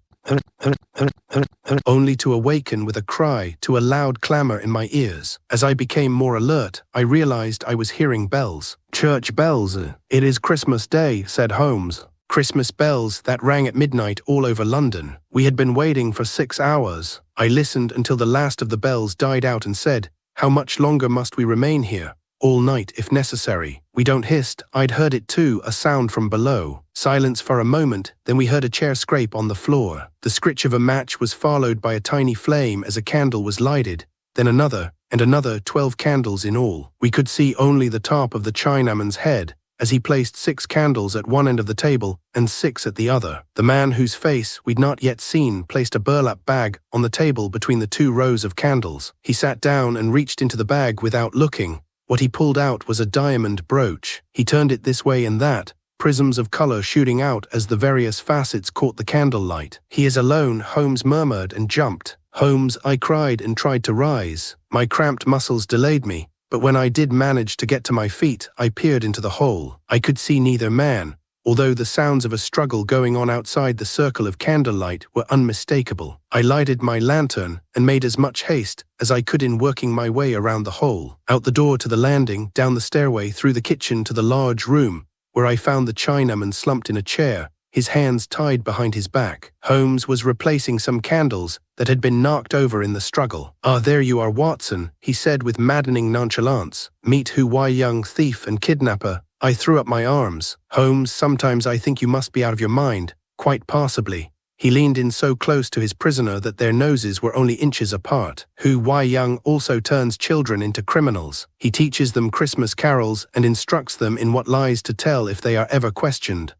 only to awaken with a cry to a loud clamor in my ears. As I became more alert, I realized I was hearing bells. "Church bells. It is Christmas Day," said Holmes. Christmas bells that rang at midnight all over London. We had been waiting for 6 hours. I listened until the last of the bells died out and said, "How much longer must we remain here?" "All night, if necessary." We don't hissed. I'd heard it too, a sound from below. Silence for a moment, then we heard a chair scrape on the floor. The scritch of a match was followed by a tiny flame as a candle was lighted, then another, and another, 12 candles in all. We could see only the top of the Chinaman's head, as he placed 6 candles at one end of the table and 6 at the other. The man whose face we'd not yet seen placed a burlap bag on the table between the 2 rows of candles. He sat down and reached into the bag without looking. What he pulled out was a diamond brooch. He turned it this way and that, prisms of color shooting out as the various facets caught the candlelight. "He is alone," Holmes murmured and jumped. "Holmes," I cried and tried to rise. My cramped muscles delayed me, but when I did manage to get to my feet, I peered into the hole. I could see neither man, although the sounds of a struggle going on outside the circle of candlelight were unmistakable. I lighted my lantern and made as much haste as I could in working my way around the hole, out the door to the landing, down the stairway, through the kitchen to the large room, where I found the Chinaman slumped in a chair, his hands tied behind his back. Holmes was replacing some candles that had been knocked over in the struggle. "Ah, there you are, Watson," he said with maddening nonchalance. "Meet Hu Wai Young, thief and kidnapper." I threw up my arms. "Holmes, sometimes I think you must be out of your mind, quite possibly." He leaned in so close to his prisoner that their noses were only inches apart. "Hu Wai Young also turns children into criminals. He teaches them Christmas carols and instructs them in what lies to tell if they are ever questioned."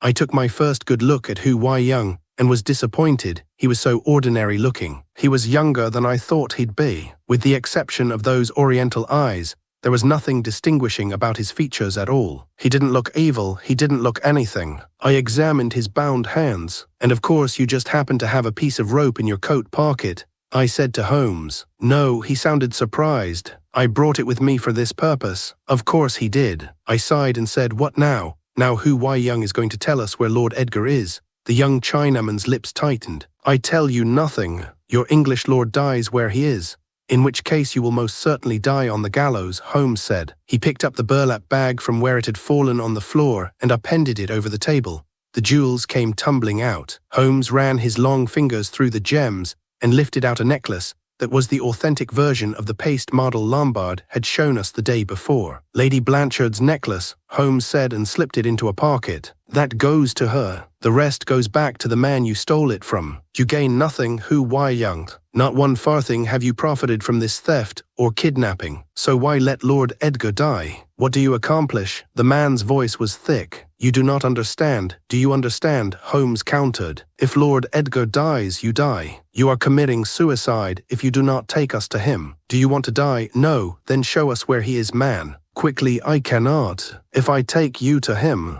I took my first good look at Hu Wai Young and was disappointed. He was so ordinary looking. He was younger than I thought he'd be. With the exception of those oriental eyes, there was nothing distinguishing about his features at all. He didn't look evil, he didn't look anything. I examined his bound hands. "And of course you just happened to have a piece of rope in your coat pocket," I said to Holmes. "No," he sounded surprised. "I brought it with me for this purpose." "Of course he did." I sighed and said, "What now?" "Now Hu Wai Young is going to tell us where Lord Edgar is." The young Chinaman's lips tightened. "I tell you nothing. Your English lord dies where he is, in which case you will most certainly die on the gallows," Holmes said. He picked up the burlap bag from where it had fallen on the floor and appended it over the table. The jewels came tumbling out. Holmes ran his long fingers through the gems and lifted out a necklace that was the authentic version of the paste model Lombard had shown us the day before. "Lady Blanchard's necklace," Holmes said, and slipped it into a pocket. "That goes to her. The rest goes back to the man you stole it from. You gain nothing, Hu Wai Young. Not one farthing have you profited from this theft or kidnapping. So why let Lord Edgar die? What do you accomplish?" The man's voice was thick. "You do not understand. Do you understand?" Holmes countered. "If Lord Edgar dies, you die. You are committing suicide if you do not take us to him. Do you want to die? No. Then show us where he is, man. Quickly." "I cannot. If I take you to him."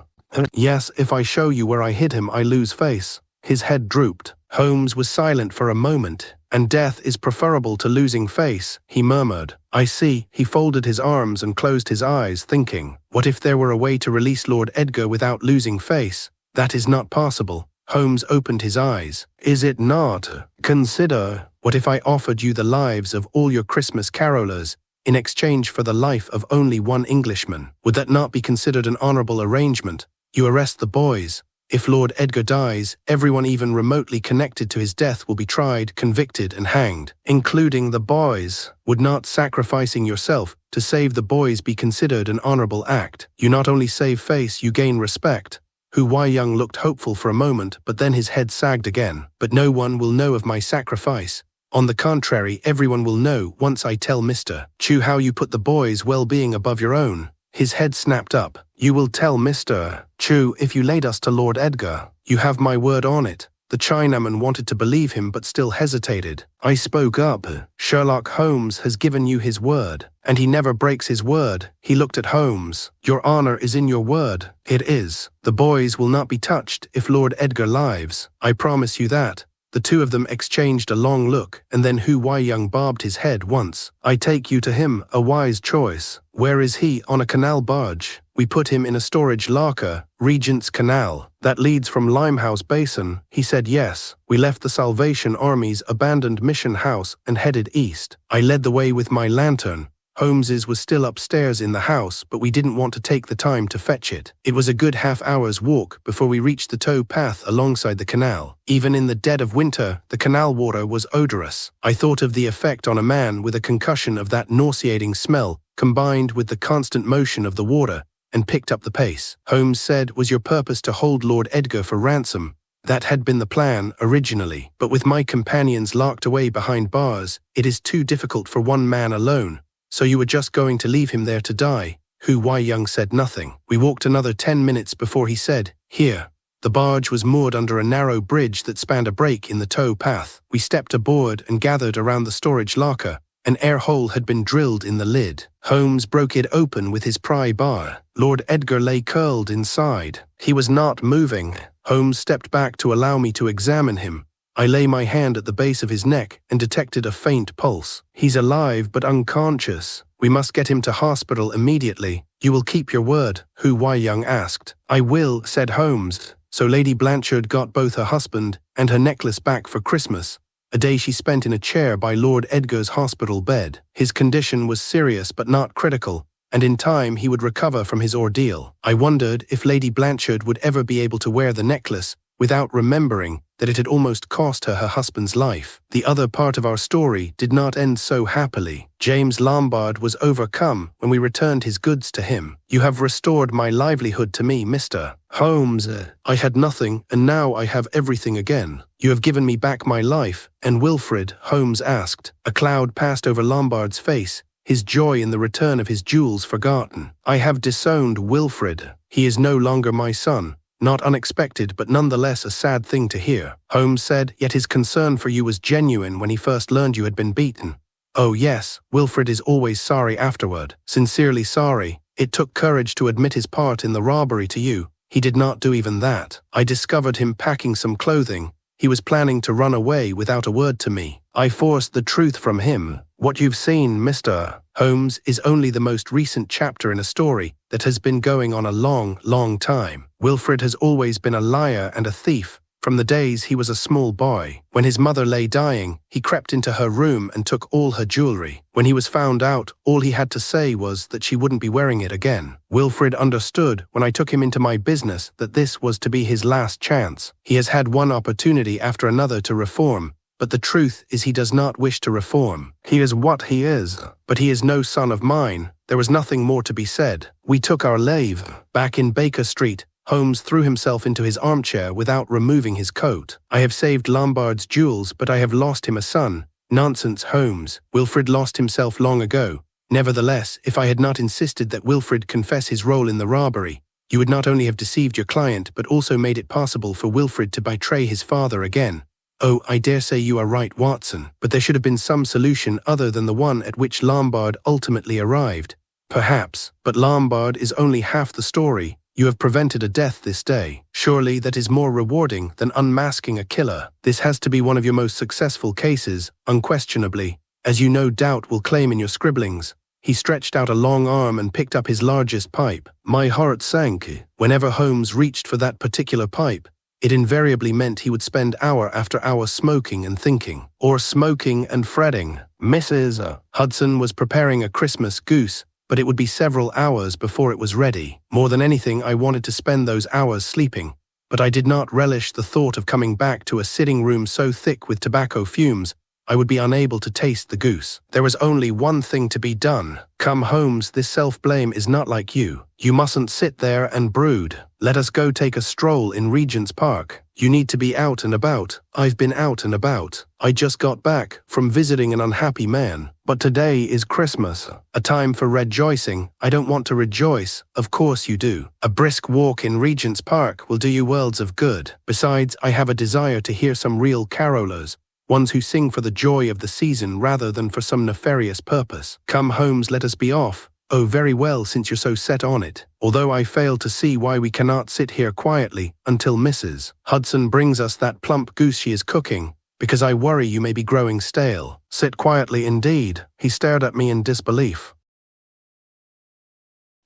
"Yes, if I show you where I hid him, I lose face." His head drooped. Holmes was silent for a moment. "And death is preferable to losing face," he murmured. "I see." He folded his arms and closed his eyes, thinking, what if there were a way to release Lord Edgar without losing face? That is not possible. Holmes opened his eyes. "Is it not? Consider, what if I offered you the lives of all your Christmas carolers in exchange for the life of only one Englishman? Would that not be considered an honorable arrangement? You arrest the boys. If Lord Edgar dies, everyone even remotely connected to his death will be tried, convicted, and hanged, including the boys. Would not sacrificing yourself to save the boys be considered an honorable act? You not only save face, you gain respect." Hu Wai Young looked hopeful for a moment, but then his head sagged again. "But no one will know of my sacrifice. On the contrary, everyone will know once I tell Mr. Chu how you put the boys' well-being above your own." His head snapped up. "You will tell Mr. Chu if you laid us to Lord Edgar. You have my word on it." The Chinaman wanted to believe him but still hesitated. I spoke up. "Sherlock Holmes has given you his word, and he never breaks his word." He looked at Holmes. "Your honor is in your word." "It is. The boys will not be touched if Lord Edgar lives. I promise you that." The two of them exchanged a long look, and then Hu Wai Young bobbed his head once. "I take you to him, a wise choice." "Where is he?" "On a canal barge. We put him in a storage locker, Regent's Canal. That leads from Limehouse Basin." He said yes. We left the Salvation Army's abandoned mission house and headed east. I led the way with my lantern. Holmes's was still upstairs in the house, but we didn't want to take the time to fetch it. It was a good half-hour's walk before we reached the tow path alongside the canal. Even in the dead of winter, the canal water was odorous. I thought of the effect on a man with a concussion of that nauseating smell, combined with the constant motion of the water, and picked up the pace. Holmes said, "Was your purpose to hold Lord Edgar for ransom?" That had been the plan originally, but with my companions locked away behind bars, it is too difficult for one man alone. "So you were just going to leave him there to die?" Hu Wai-young said nothing. We walked another 10 minutes before he said, "Here." The barge was moored under a narrow bridge that spanned a break in the tow path. We stepped aboard and gathered around the storage locker. An air hole had been drilled in the lid. Holmes broke it open with his pry bar. Lord Edgar lay curled inside. He was not moving. Holmes stepped back to allow me to examine him. I lay my hand at the base of his neck and detected a faint pulse. "He's alive but unconscious. We must get him to hospital immediately. You will keep your word?" Hu Wai-young asked. "I will," said Holmes. So Lady Blanchard got both her husband and her necklace back for Christmas, a day she spent in a chair by Lord Edgar's hospital bed. His condition was serious but not critical, and in time he would recover from his ordeal. I wondered if Lady Blanchard would ever be able to wear the necklace without remembering that it had almost cost her husband's life. The other part of our story did not end so happily. James Lombard was overcome when we returned his goods to him. "You have restored my livelihood to me, Mr. Holmes. I had nothing, and now I have everything again. You have given me back my life." "And Wilfred?" Holmes asked. A cloud passed over Lombard's face, his joy in the return of his jewels forgotten. "I have disowned Wilfred. He is no longer my son." Not unexpected, but nonetheless a sad thing to hear, Holmes said, "Yet his concern for you was genuine when he first learned you had been beaten." "Oh yes, Wilfred is always sorry afterward. Sincerely sorry. It took courage to admit his part in the robbery to you. He did not do even that. I discovered him packing some clothing. He was planning to run away without a word to me. I forced the truth from him. What you've seen, Mr. Holmes, is only the most recent chapter in a story that has been going on a long, long time. Wilfred has always been a liar and a thief, from the days he was a small boy. When his mother lay dying, he crept into her room and took all her jewelry. When he was found out, all he had to say was that she wouldn't be wearing it again. Wilfred understood when I took him into my business that this was to be his last chance. He has had one opportunity after another to reform, but the truth is he does not wish to reform. He is what he is, but he is no son of mine. There was nothing more to be said. We took our leave. Back in Baker Street, Holmes threw himself into his armchair without removing his coat. "I have saved Lombard's jewels, but I have lost him a son." "Nonsense, Holmes. Wilfred lost himself long ago. Nevertheless, if I had not insisted that Wilfred confess his role in the robbery, you would not only have deceived your client, but also made it possible for Wilfred to betray his father again." "Oh, I dare say you are right, Watson, but there should have been some solution other than the one at which Lombard ultimately arrived." "Perhaps, but Lombard is only half the story. You have prevented a death this day. Surely that is more rewarding than unmasking a killer. This has to be one of your most successful cases, unquestionably, as you no doubt will claim in your scribblings." He stretched out a long arm and picked up his largest pipe. My heart sank. Whenever Holmes reached for that particular pipe, it invariably meant he would spend hour after hour smoking and thinking, or smoking and fretting. Mrs. Hudson was preparing a Christmas goose, but it would be several hours before it was ready. More than anything, I wanted to spend those hours sleeping, but I did not relish the thought of coming back to a sitting room so thick with tobacco fumes I would be unable to taste the goose. There was only one thing to be done. "Come, Holmes, this self-blame is not like you. You mustn't sit there and brood. Let us go take a stroll in Regent's Park. You need to be out and about." "I've been out and about. I just got back from visiting an unhappy man. But today is Christmas, a time for rejoicing." "I don't want to rejoice." "Of course you do. A brisk walk in Regent's Park will do you worlds of good. Besides, I have a desire to hear some real carolers, ones who sing for the joy of the season rather than for some nefarious purpose. Come, Holmes, let us be off." "Oh, very well, since you're so set on it. Although I fail to see why we cannot sit here quietly until Mrs. Hudson brings us that plump goose she is cooking, because I worry you may be growing stale." "Sit quietly indeed." He stared at me in disbelief.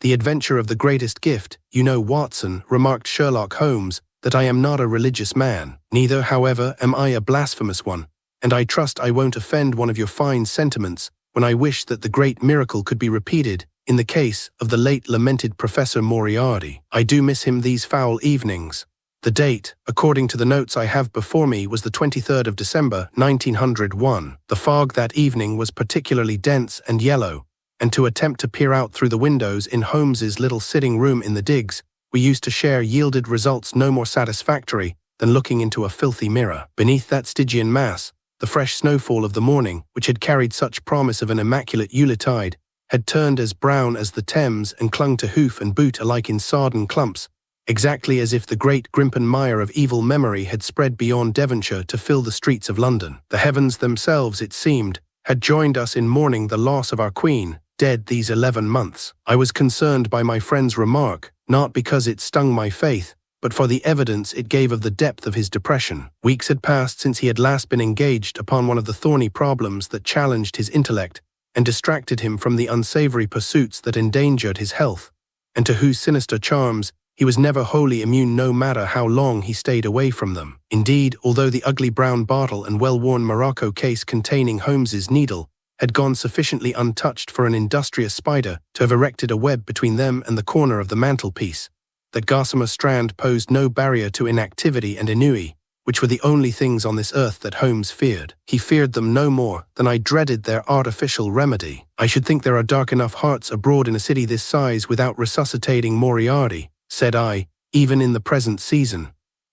"The adventure of the greatest gift, you know, Watson," remarked Sherlock Holmes, "that I am not a religious man. Neither, however, am I a blasphemous one, and I trust I won't offend one of your fine sentiments when I wish that the great miracle could be repeated in the case of the late lamented Professor Moriarty. I do miss him these foul evenings." The date, according to the notes I have before me, was the 23rd of December, 1901. The fog that evening was particularly dense and yellow, and to attempt to peer out through the windows in Holmes's little sitting room in the digs we used to share yielded results no more satisfactory than looking into a filthy mirror. Beneath that Stygian mass, the fresh snowfall of the morning, which had carried such promise of an immaculate Yuletide, had turned as brown as the Thames and clung to hoof and boot alike in sodden clumps, exactly as if the great Grimpen mire of evil memory had spread beyond Devonshire to fill the streets of London. The heavens themselves, it seemed, had joined us in mourning the loss of our queen, dead these 11 months. I was concerned by my friend's remark, not because it stung my faith, but for the evidence it gave of the depth of his depression. Weeks had passed since he had last been engaged upon one of the thorny problems that challenged his intellect and distracted him from the unsavory pursuits that endangered his health, and to whose sinister charms he was never wholly immune no matter how long he stayed away from them. Indeed, although the ugly brown bottle and well-worn morocco case containing Holmes's needle had gone sufficiently untouched for an industrious spider to have erected a web between them and the corner of the mantelpiece, that gossamer strand posed no barrier to inactivity and ennui, which were the only things on this earth that Holmes feared. He feared them no more than I dreaded their artificial remedy. I should think there are dark enough hearts abroad in a city this size without resuscitating Moriarty, said I, even in the present season.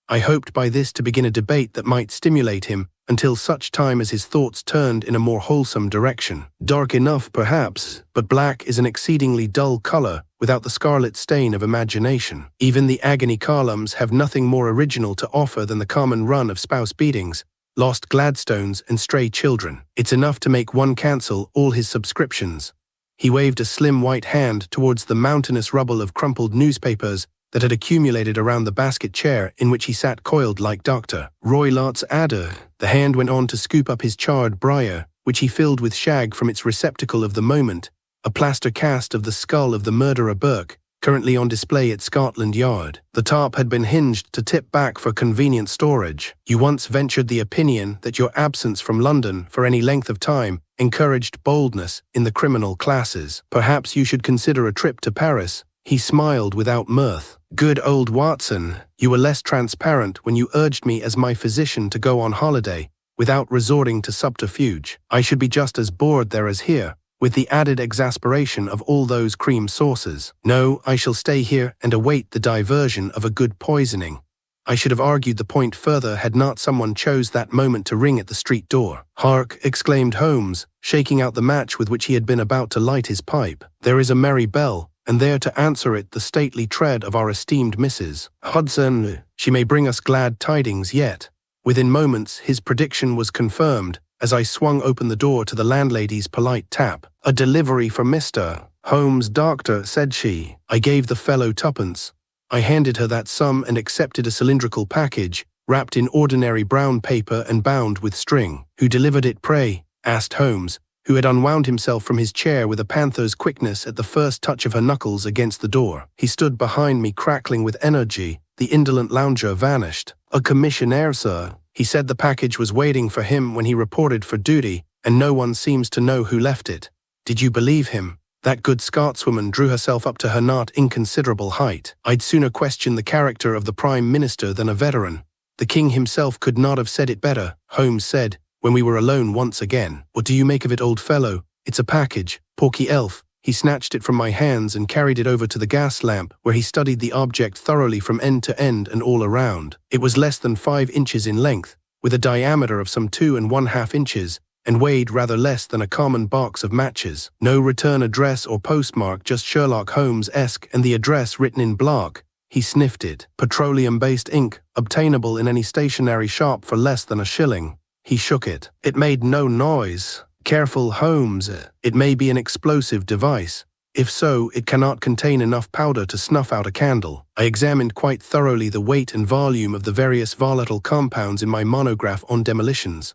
I hoped by this to begin a debate that might stimulate him until such time as his thoughts turned in a more wholesome direction. Dark enough, perhaps, but black is an exceedingly dull color without the scarlet stain of imagination. Even the agony columns have nothing more original to offer than the common run of spouse beatings, lost Gladstones, and stray children. It's enough to make one cancel all his subscriptions. He waved a slim white hand towards the mountainous rubble of crumpled newspapers that had accumulated around the basket chair in which he sat coiled like Dr. Roylott's adder. The hand went on to scoop up his charred briar, which he filled with shag from its receptacle of the moment, a plaster cast of the skull of the murderer Burke, currently on display at Scotland Yard. The top had been hinged to tip back for convenient storage. You once ventured the opinion that your absence from London for any length of time encouraged boldness in the criminal classes. Perhaps you should consider a trip to Paris. He smiled without mirth. Good old Watson, you were less transparent when you urged me as my physician to go on holiday, without resorting to subterfuge. I should be just as bored there as here, with the added exasperation of all those cream sauces. No, I shall stay here and await the diversion of a good poisoning. I should have argued the point further had not someone chose that moment to ring at the street door. Hark, exclaimed Holmes, shaking out the match with which he had been about to light his pipe. There is a merry bell, and there to answer it the stately tread of our esteemed Mrs. Hudson. She may bring us glad tidings yet. Within moments his prediction was confirmed, as I swung open the door to the landlady's polite tap. A delivery for Mr. Holmes, doctor, said she. I gave the fellow twopence. I handed her that sum and accepted a cylindrical package, wrapped in ordinary brown paper and bound with string. Who delivered it, pray? Asked Holmes, who had unwound himself from his chair with a panther's quickness at the first touch of her knuckles against the door. He stood behind me crackling with energy. The indolent lounger vanished. A commissionaire, sir. He said the package was waiting for him when he reported for duty, and no one seems to know who left it. Did you believe him? That good Scotswoman drew herself up to her not inconsiderable height. I'd sooner question the character of the Prime Minister than a veteran. The King himself could not have said it better, Holmes said, when we were alone once again. What do you make of it, old fellow? It's a package. Porky elf. He snatched it from my hands and carried it over to the gas lamp, where he studied the object thoroughly from end to end and all around. It was less than 5 inches in length, with a diameter of some 2½ inches, and weighed rather less than a common box of matches. No return address or postmark, just Sherlock Holmes-esque, and the address written in block. He sniffed it. Petroleum-based ink, obtainable in any stationery shop for less than a shilling. He shook it. It made no noise. Careful, Holmes. It may be an explosive device. If so, it cannot contain enough powder to snuff out a candle. I examined quite thoroughly the weight and volume of the various volatile compounds in my monograph on demolitions.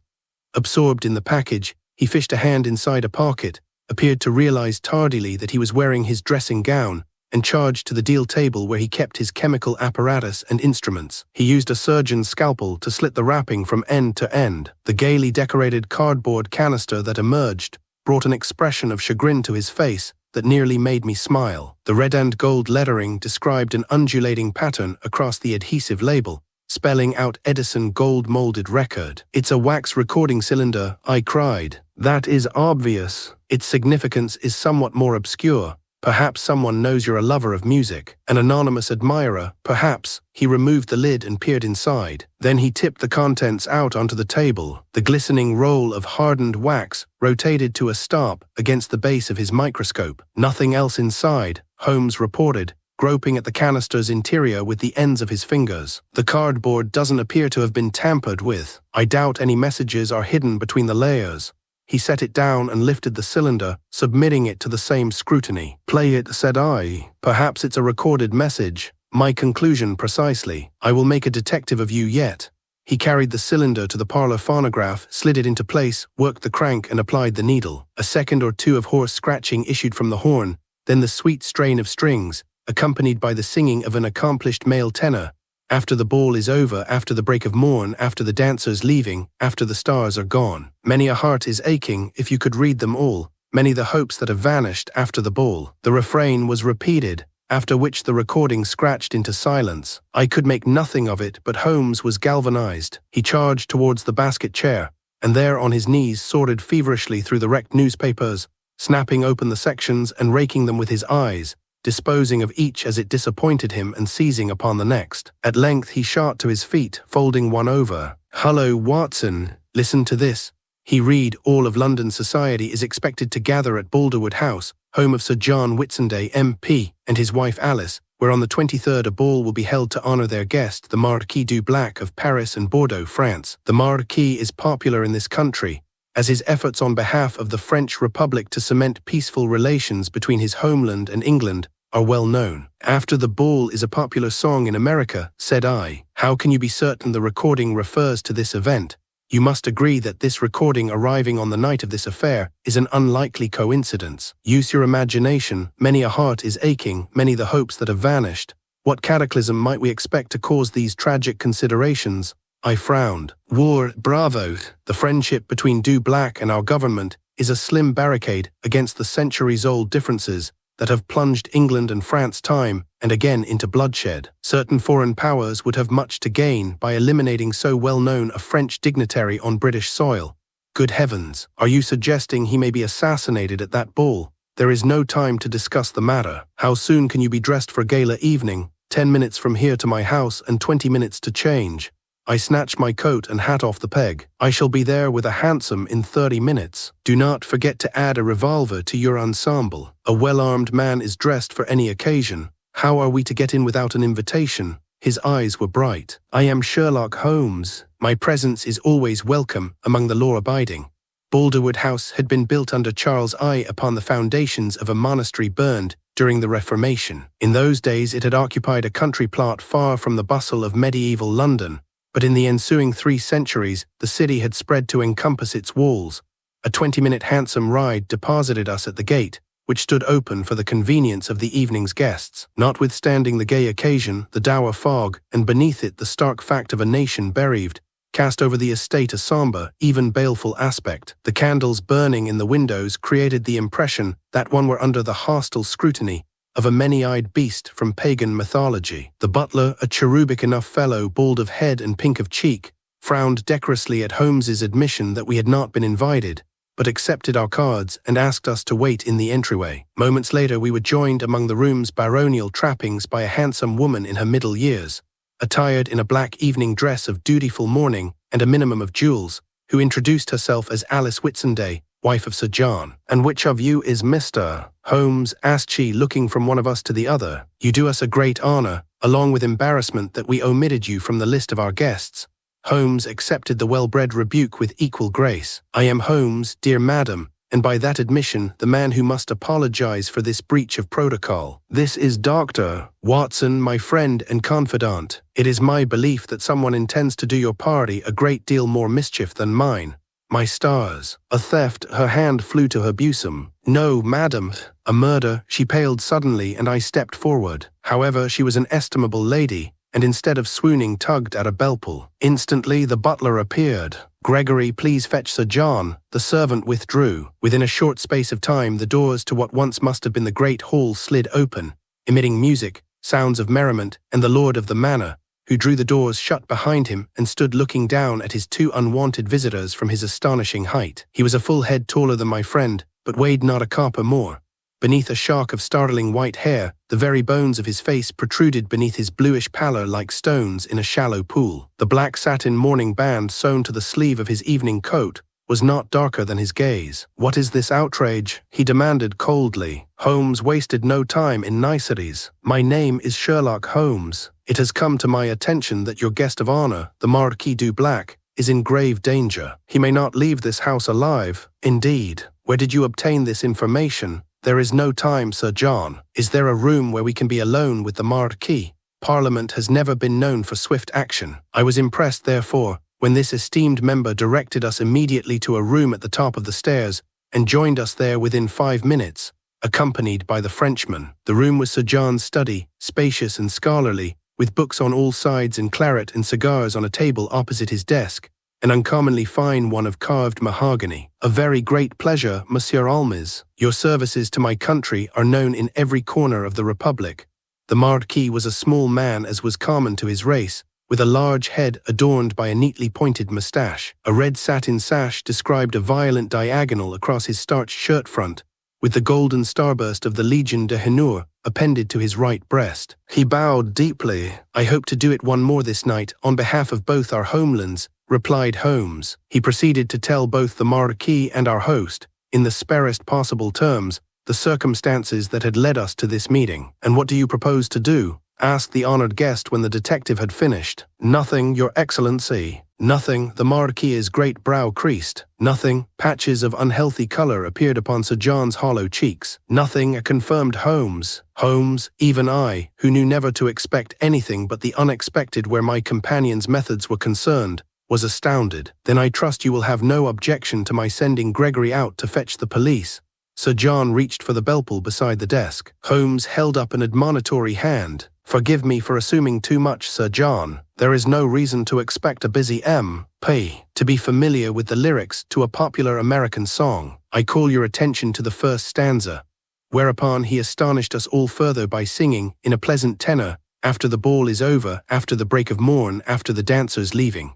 Absorbed in the package, he fished a hand inside a pocket, appeared to realize tardily that he was wearing his dressing gown, and charged to the deal table where he kept his chemical apparatus and instruments. He used a surgeon's scalpel to slit the wrapping from end to end. The gaily decorated cardboard canister that emerged brought an expression of chagrin to his face that nearly made me smile. The red and gold lettering described an undulating pattern across the adhesive label, spelling out Edison gold-molded record. It's a wax recording cylinder, I cried. That is obvious. Its significance is somewhat more obscure. Perhaps someone knows you're a lover of music. An anonymous admirer, perhaps. He removed the lid and peered inside. Then he tipped the contents out onto the table. The glistening roll of hardened wax rotated to a stop against the base of his microscope. Nothing else inside, Holmes reported, groping at the canister's interior with the ends of his fingers. The cardboard doesn't appear to have been tampered with. I doubt any messages are hidden between the layers. He set it down and lifted the cylinder, submitting it to the same scrutiny. "Play it," said I. "Perhaps it's a recorded message." "My conclusion precisely. I will make a detective of you yet." He carried the cylinder to the parlor phonograph, slid it into place, worked the crank and applied the needle. A second or two of hoarse scratching issued from the horn, then the sweet strain of strings, accompanied by the singing of an accomplished male tenor. After the ball is over, after the break of morn, after the dancers leaving, after the stars are gone. Many a heart is aching, if you could read them all, many the hopes that have vanished after the ball. The refrain was repeated, after which the recording scratched into silence. I could make nothing of it, but Holmes was galvanized. He charged towards the basket chair, and there on his knees sorted feverishly through the wrecked newspapers, snapping open the sections and raking them with his eyes, disposing of each as it disappointed him and seizing upon the next. At length he shot to his feet, folding one over. "Hullo, Watson, listen to this." He read, "All of London society is expected to gather at Boulderwood House, home of Sir John Whitsunday, MP, and his wife Alice, where on the 23rd a ball will be held to honor their guest, the Marquis du Blac of Paris and Bordeaux, France. The Marquis is popular in this country, as his efforts on behalf of the French Republic to cement peaceful relations between his homeland and England are well known. After the ball is a popular song in America," said I. "How can you be certain the recording refers to this event? You must agree that this recording arriving on the night of this affair is an unlikely coincidence. Use your imagination. Many a heart is aching, many the hopes that have vanished. What cataclysm might we expect to cause these tragic considerations?" I frowned. "War, bravo. The friendship between Du Blac and our government is a slim barricade against the centuries-old differences that have plunged England and France time and again into bloodshed. Certain foreign powers would have much to gain by eliminating so well-known a French dignitary on British soil. Good heavens, are you suggesting he may be assassinated at that ball? There is no time to discuss the matter. How soon can you be dressed for a gala evening? 10 minutes from here to my house and 20 minutes to change." I snatched my coat and hat off the peg. "I shall be there with a hansom in 30 minutes. Do not forget to add a revolver to your ensemble. A well-armed man is dressed for any occasion. How are we to get in without an invitation?" His eyes were bright. "I am Sherlock Holmes. My presence is always welcome among the law-abiding." Boulderwood House had been built under Charles I upon the foundations of a monastery burned during the Reformation. In those days it had occupied a country plot far from the bustle of medieval London. But in the ensuing 3 centuries, the city had spread to encompass its walls. A 20-minute hansom ride deposited us at the gate, which stood open for the convenience of the evening's guests. Notwithstanding the gay occasion, the dour fog, and beneath it the stark fact of a nation bereaved, cast over the estate a sombre, even baleful aspect. The candles burning in the windows created the impression that one were under the hostile scrutiny of a many-eyed beast from pagan mythology. The butler, a cherubic enough fellow, bald of head and pink of cheek, frowned decorously at Holmes's admission that we had not been invited, but accepted our cards and asked us to wait in the entryway. Moments later we were joined among the room's baronial trappings by a handsome woman in her middle years, attired in a black evening dress of dutiful mourning and a minimum of jewels, who introduced herself as Alice Whitsunday, wife of Sir John. "And which of you is Mr. Holmes?" asked she, looking from one of us to the other. "You do us a great honor, along with embarrassment that we omitted you from the list of our guests." Holmes accepted the well-bred rebuke with equal grace. "I am Holmes, dear madam, and by that admission, the man who must apologize for this breach of protocol. This is Dr. Watson, my friend and confidant. It is my belief that someone intends to do your party a great deal more mischief than mine. My stars. A theft." Her hand flew to her bosom. "No, madam. A murder." She paled suddenly and I stepped forward. However, she was an estimable lady, and instead of swooning tugged at a bell-pull. Instantly the butler appeared. "Gregory, please fetch Sir John." The servant withdrew. Within a short space of time the doors to what once must have been the great hall slid open, emitting music, sounds of merriment, and the lord of the manor, who drew the doors shut behind him and stood looking down at his 2 unwanted visitors from his astonishing height. He was a full head taller than my friend, but weighed not a copper more. Beneath a shock of startling white hair, the very bones of his face protruded beneath his bluish pallor like stones in a shallow pool. The black satin mourning band sewn to the sleeve of his evening coat was not darker than his gaze. "What is this outrage?" he demanded coldly. Holmes wasted no time in niceties. "My name is Sherlock Holmes. It has come to my attention that your guest of honor, the Marquis du Black, is in grave danger. He may not leave this house alive." "Indeed. Where did you obtain this information?" "There is no time, Sir John. Is there a room where we can be alone with the Marquis? Parliament has never been known for swift action. I was impressed, therefore, when this esteemed member directed us immediately to a room at the top of the stairs and joined us there within 5 minutes, accompanied by the Frenchman. The room was Sir John's study, spacious and scholarly, with books on all sides and claret and cigars on a table opposite his desk, an uncommonly fine one of carved mahogany. "A very great pleasure, Monsieur Holmes. Your services to my country are known in every corner of the Republic." The Marquis was a small man, as was common to his race, with a large head adorned by a neatly pointed moustache. A red satin sash described a violent diagonal across his starched shirt front, with the golden starburst of the Legion d'Honneur appended to his right breast. He bowed deeply. "I hope to do it one more this night, on behalf of both our homelands," replied Holmes. He proceeded to tell both the Marquis and our host, in the sparest possible terms, the circumstances that had led us to this meeting. "And what do you propose to do?" asked the honored guest when the detective had finished. "Nothing, Your Excellency. Nothing." The Marquis's great brow creased. "Nothing." Patches of unhealthy color appeared upon Sir John's hollow cheeks. "Nothing," confirmed Holmes. Holmes, even I, who knew never to expect anything but the unexpected where my companion's methods were concerned, was astounded. "Then I trust you will have no objection to my sending Gregory out to fetch the police." Sir John reached for the bell-pull beside the desk. Holmes held up an admonitory hand. "Forgive me for assuming too much, Sir John. There is no reason to expect a busy M.P. to be familiar with the lyrics to a popular American song. I call your attention to the first stanza." Whereupon he astonished us all further by singing, in a pleasant tenor, "After the ball is over, after the break of morn, after the dancers leaving."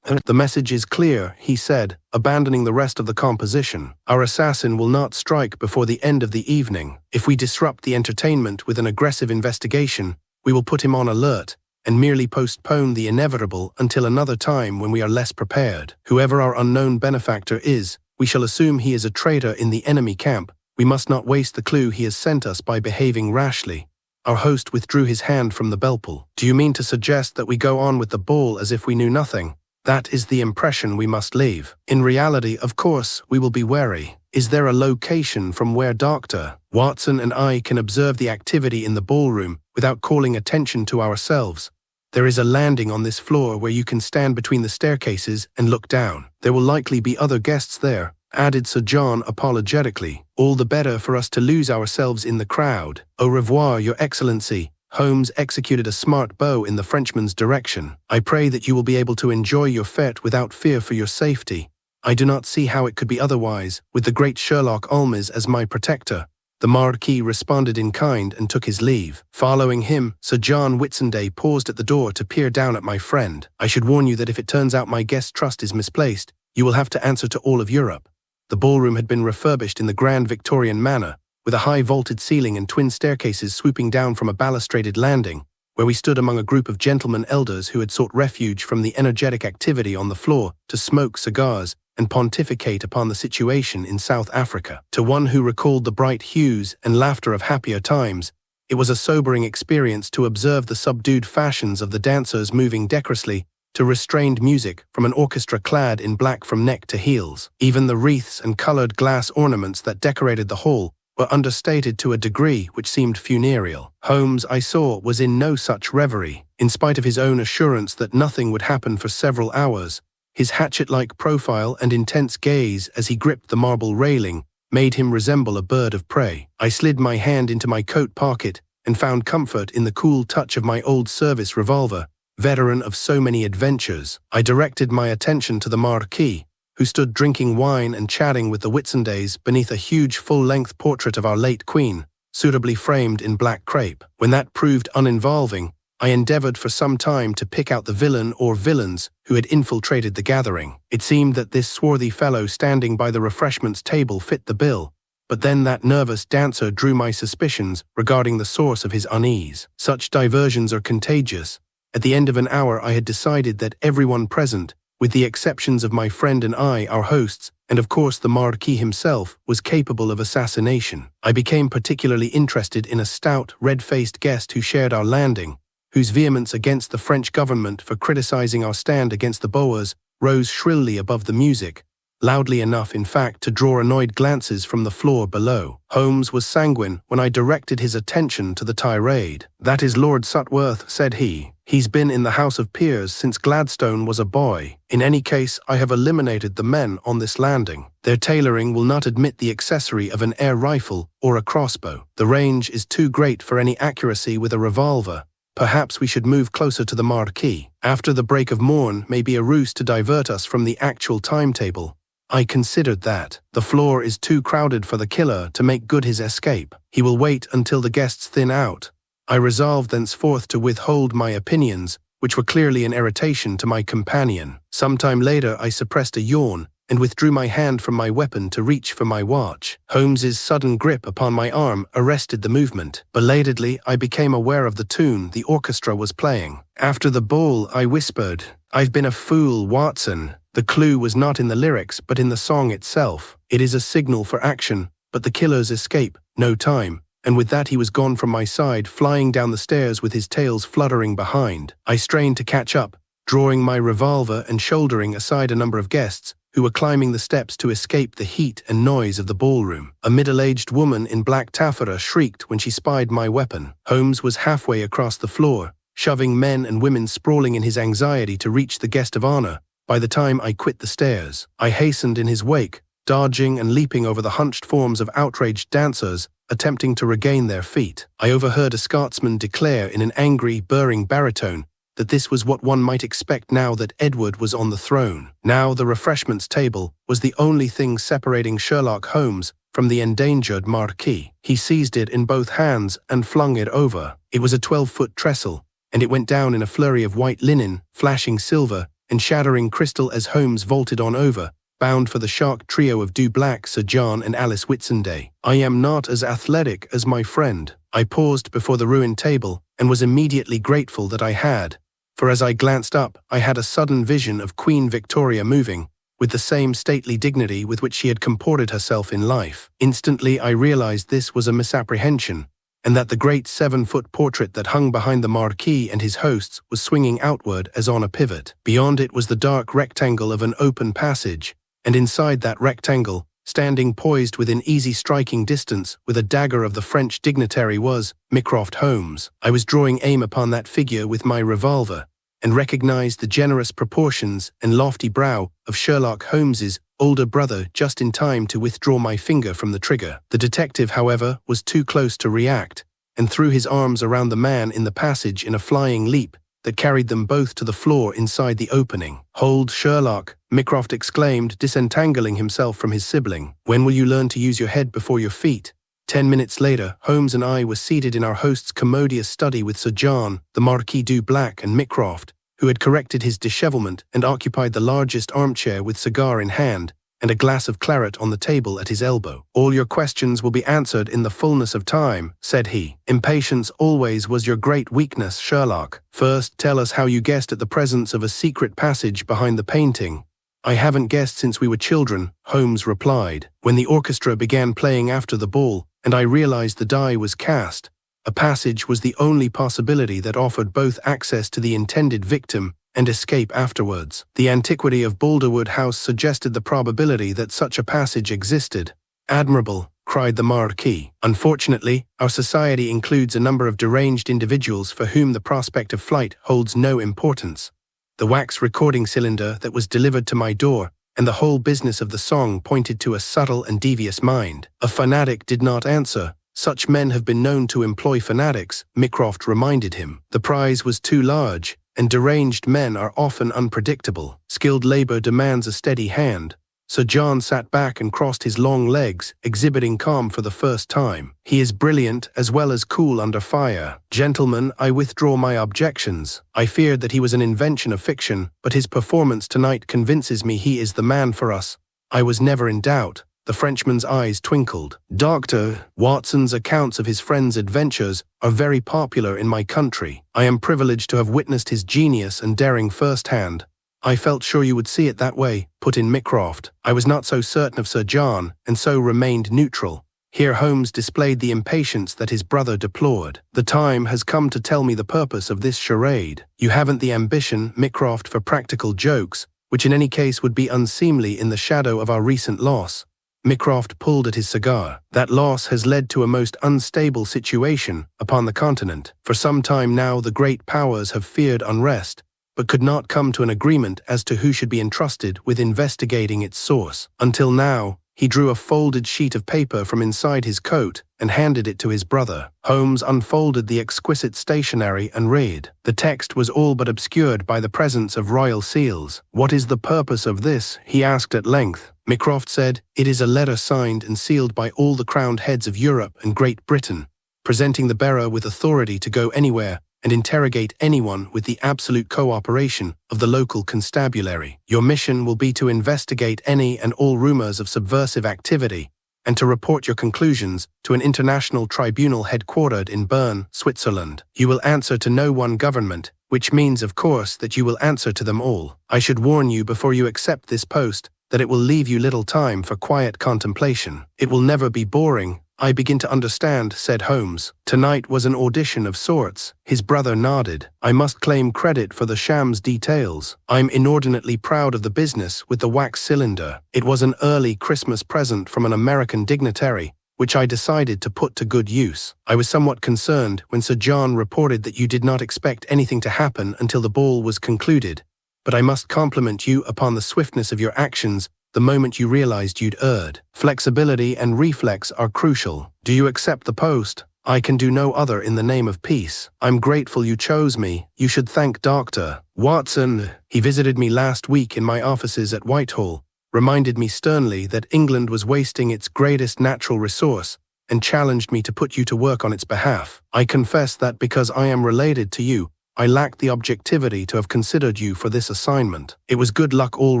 "The message is clear," he said, abandoning the rest of the composition. "Our assassin will not strike before the end of the evening. If we disrupt the entertainment with an aggressive investigation, we will put him on alert, and merely postpone the inevitable until another time when we are less prepared. Whoever our unknown benefactor is, we shall assume he is a traitor in the enemy camp. We must not waste the clue he has sent us by behaving rashly." Our host withdrew his hand from the bell-pull. "Do you mean to suggest that we go on with the ball as if we knew nothing? That is the impression we must leave. In reality, of course, we will be wary. Is there a location from where Dr. Watson and I can observe the activity in the ballroom without calling attention to ourselves? There is a landing on this floor where you can stand between the staircases and look down. There will likely be other guests there," added Sir John apologetically. "All the better for us to lose ourselves in the crowd. Au revoir, Your Excellency." Holmes executed a smart bow in the Frenchman's direction. "I pray that you will be able to enjoy your fete without fear for your safety." "I do not see how it could be otherwise, with the great Sherlock Holmes as my protector." The Marquis responded in kind and took his leave. Following him, Sir John Whitsunday paused at the door to peer down at my friend. "I should warn you that if it turns out my guest's trust is misplaced, you will have to answer to all of Europe." The ballroom had been refurbished in the grand Victorian manner, with a high vaulted ceiling and twin staircases swooping down from a balustraded landing, where we stood among a group of gentlemen elders who had sought refuge from the energetic activity on the floor to smoke cigars and pontificate upon the situation in South Africa. To one who recalled the bright hues and laughter of happier times, it was a sobering experience to observe the subdued fashions of the dancers moving decorously to restrained music from an orchestra clad in black from neck to heels. Even the wreaths and colored glass ornaments that decorated the hall were understated to a degree which seemed funereal. Holmes, I saw, was in no such reverie. In spite of his own assurance that nothing would happen for several hours, his hatchet-like profile and intense gaze as he gripped the marble railing made him resemble a bird of prey. I slid my hand into my coat pocket and found comfort in the cool touch of my old service revolver, veteran of so many adventures. I directed my attention to the Marquis, who stood drinking wine and chatting with the Whitsundays beneath a huge full-length portrait of our late Queen, suitably framed in black crepe. When that proved uninvolving, I endeavored for some time to pick out the villain or villains who had infiltrated the gathering. It seemed that this swarthy fellow standing by the refreshments table fit the bill, But then that nervous dancer drew my suspicions regarding the source of his unease. Such diversions are contagious. At the end of an hour I had decided that everyone present, with the exceptions of my friend and I, our hosts, and of course the Marquis himself, was capable of assassination. I became particularly interested in a stout, red-faced guest who shared our landing, whose vehemence against the French government for criticizing our stand against the Boers rose shrilly above the music, loudly enough, in fact, to draw annoyed glances from the floor below. Holmes was sanguine when I directed his attention to the tirade. "That is Lord Sutworth," said he. "He's been in the House of Peers since Gladstone was a boy. In any case, I have eliminated the men on this landing. Their tailoring will not admit the accessory of an air rifle or a crossbow. The range is too great for any accuracy with a revolver. Perhaps we should move closer to the Marquis. After the break of morn may be a ruse to divert us from the actual timetable." I considered that. "The floor is too crowded for the killer to make good his escape. He will wait until the guests thin out." I resolved thenceforth to withhold my opinions, which were clearly an irritation to my companion. Some time later I suppressed a yawn and withdrew my hand from my weapon to reach for my watch. Holmes's sudden grip upon my arm arrested the movement. Belatedly, I became aware of the tune the orchestra was playing. "After the ball," I whispered. "I've been a fool, Watson." The clue was not in the lyrics, but in the song itself. It is a signal for action, but the killers escape. No time. And with that he was gone from my side, flying down the stairs with his tails fluttering behind. I strained to catch up, drawing my revolver and shouldering aside a number of guests who were climbing the steps to escape the heat and noise of the ballroom. A middle-aged woman in black taffeta shrieked when she spied my weapon. Holmes was halfway across the floor, shoving men and women sprawling in his anxiety to reach the guest of honor. By the time I quit the stairs, I hastened in his wake, dodging and leaping over the hunched forms of outraged dancers, attempting to regain their feet. I overheard a Scotsman declare in an angry, burring baritone that this was what one might expect now that Edward was on the throne. Now the refreshments table was the only thing separating Sherlock Holmes from the endangered Marquis. He seized it in both hands and flung it over. It was a 12-foot trestle, and it went down in a flurry of white linen, flashing silver, and shattering crystal as Holmes vaulted on over, bound for the shark trio of Dublac, Sir John and Alice Whitsunday. I am not as athletic as my friend. I paused before the ruined table and was immediately grateful that I had, for as I glanced up, I had a sudden vision of Queen Victoria moving, with the same stately dignity with which she had comported herself in life. Instantly I realized this was a misapprehension, and that the great 7-foot portrait that hung behind the Marquis and his hosts was swinging outward as on a pivot. Beyond it was the dark rectangle of an open passage, and inside that rectangle, standing poised within easy striking distance with a dagger of the French dignitary, was Mycroft Holmes. I was drawing aim upon that figure with my revolver, and recognized the generous proportions and lofty brow of Sherlock Holmes's older brother just in time to withdraw my finger from the trigger. The detective, however, was too close to react, and threw his arms around the man in the passage in a flying leap that carried them both to the floor inside the opening. "Hold, Sherlock," Mycroft exclaimed, disentangling himself from his sibling. "When will you learn to use your head before your feet?" 10 minutes later, Holmes and I were seated in our host's commodious study with Sir John, the Marquis Dublac, and Mycroft, who had corrected his dishevelment and occupied the largest armchair with cigar in hand and a glass of claret on the table at his elbow. "All your questions will be answered in the fullness of time," said he. "Impatience always was your great weakness, Sherlock. First, tell us how you guessed at the presence of a secret passage behind the painting." "I haven't guessed since we were children," Holmes replied. "When the orchestra began playing after the ball, and I realized the die was cast, a passage was the only possibility that offered both access to the intended victim and escape afterwards. The antiquity of Boulderwood House suggested the probability that such a passage existed." "Admirable," cried the Marquis. "Unfortunately, our society includes a number of deranged individuals for whom the prospect of flight holds no importance. The wax recording cylinder that was delivered to my door and the whole business of the song pointed to a subtle and devious mind." A fanatic did not answer. "Such men have been known to employ fanatics," Mycroft reminded him. "The prize was too large, and deranged men are often unpredictable. Skilled labor demands a steady hand." Sir John sat back and crossed his long legs, exhibiting calm for the first time. "He is brilliant as well as cool under fire. Gentlemen, I withdraw my objections. I feared that he was an invention of fiction, but his performance tonight convinces me he is the man for us. I was never in doubt. The Frenchman's eyes twinkled. Dr. Watson's accounts of his friend's adventures are very popular in my country. I am privileged to have witnessed his genius and daring firsthand. I felt sure you would see it that way, put in Mycroft. I was not so certain of Sir John, and so remained neutral. Here Holmes displayed the impatience that his brother deplored. The time has come to tell me the purpose of this charade. You haven't the ambition, Mycroft, for practical jokes, which in any case would be unseemly in the shadow of our recent loss. Mycroft pulled at his cigar. That loss has led to a most unstable situation upon the continent. For some time now the great powers have feared unrest, but could not come to an agreement as to who should be entrusted with investigating its source. Until now, he drew a folded sheet of paper from inside his coat and handed it to his brother. Holmes unfolded the exquisite stationery and read. The text was all but obscured by the presence of royal seals. "What is the purpose of this?" he asked at length. Mycroft said, "It is a letter signed and sealed by all the crowned heads of Europe and Great Britain, presenting the bearer with authority to go anywhere and interrogate anyone with the absolute cooperation of the local constabulary. Your mission will be to investigate any and all rumors of subversive activity and to report your conclusions to an international tribunal headquartered in Bern, Switzerland. You will answer to no one government, which means, of course, that you will answer to them all. I should warn you before you accept this post that it will leave you little time for quiet contemplation. It will never be boring." "I begin to understand," said Holmes. "Tonight was an audition of sorts." His brother nodded. "I must claim credit for the sham's details. I'm inordinately proud of the business with the wax cylinder. It was an early Christmas present from an American dignitary, which I decided to put to good use. I was somewhat concerned when Sir John reported that you did not expect anything to happen until the ball was concluded, but I must compliment you upon the swiftness of your actions the moment you realized you'd erred. Flexibility and reflex are crucial. Do you accept the post? I can do no other in the name of peace. I'm grateful you chose me. You should thank Dr. Watson. He visited me last week in my offices at Whitehall, reminded me sternly that England was wasting its greatest natural resource, and challenged me to put you to work on its behalf. I confess that because I am related to you, I lacked the objectivity to have considered you for this assignment. It was good luck all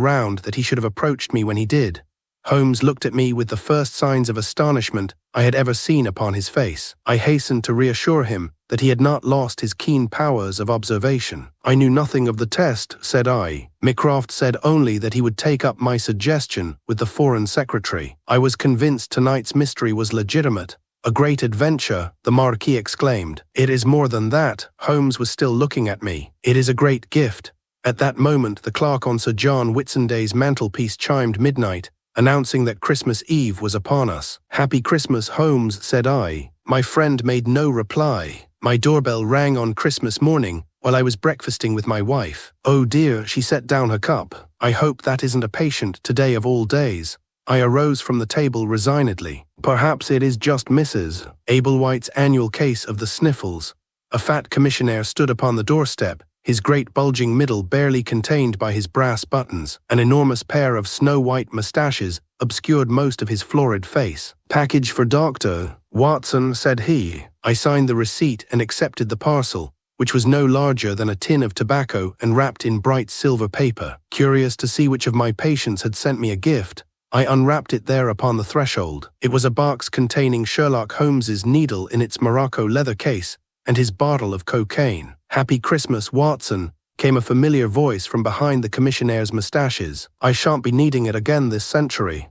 round that he should have approached me when he did." Holmes looked at me with the first signs of astonishment I had ever seen upon his face. I hastened to reassure him that he had not lost his keen powers of observation. "I knew nothing of the test," said I. "Mycroft said only that he would take up my suggestion with the Foreign Secretary. I was convinced tonight's mystery was legitimate." "A great adventure," the Marquis exclaimed. "It is more than that." Holmes was still looking at me. "It is a great gift." At that moment the clock on Sir John Whitsundays' mantelpiece chimed midnight, announcing that Christmas Eve was upon us. "Happy Christmas, Holmes," said I. My friend made no reply. My doorbell rang on Christmas morning while I was breakfasting with my wife. "Oh dear," she set down her cup. "I hope that isn't a patient today of all days." I arose from the table resignedly. "Perhaps it is just Mrs. Ablewhite's annual case of the sniffles." A fat commissionaire stood upon the doorstep, his great bulging middle barely contained by his brass buttons. An enormous pair of snow-white moustaches obscured most of his florid face. "Package for Dr. Watson," said he. I signed the receipt and accepted the parcel, which was no larger than a tin of tobacco and wrapped in bright silver paper. Curious to see which of my patients had sent me a gift, I unwrapped it there upon the threshold. It was a box containing Sherlock Holmes's needle in its Morocco leather case and his bottle of cocaine. "Happy Christmas, Watson," came a familiar voice from behind the commissionaire's moustaches. "I shan't be needing it again this century."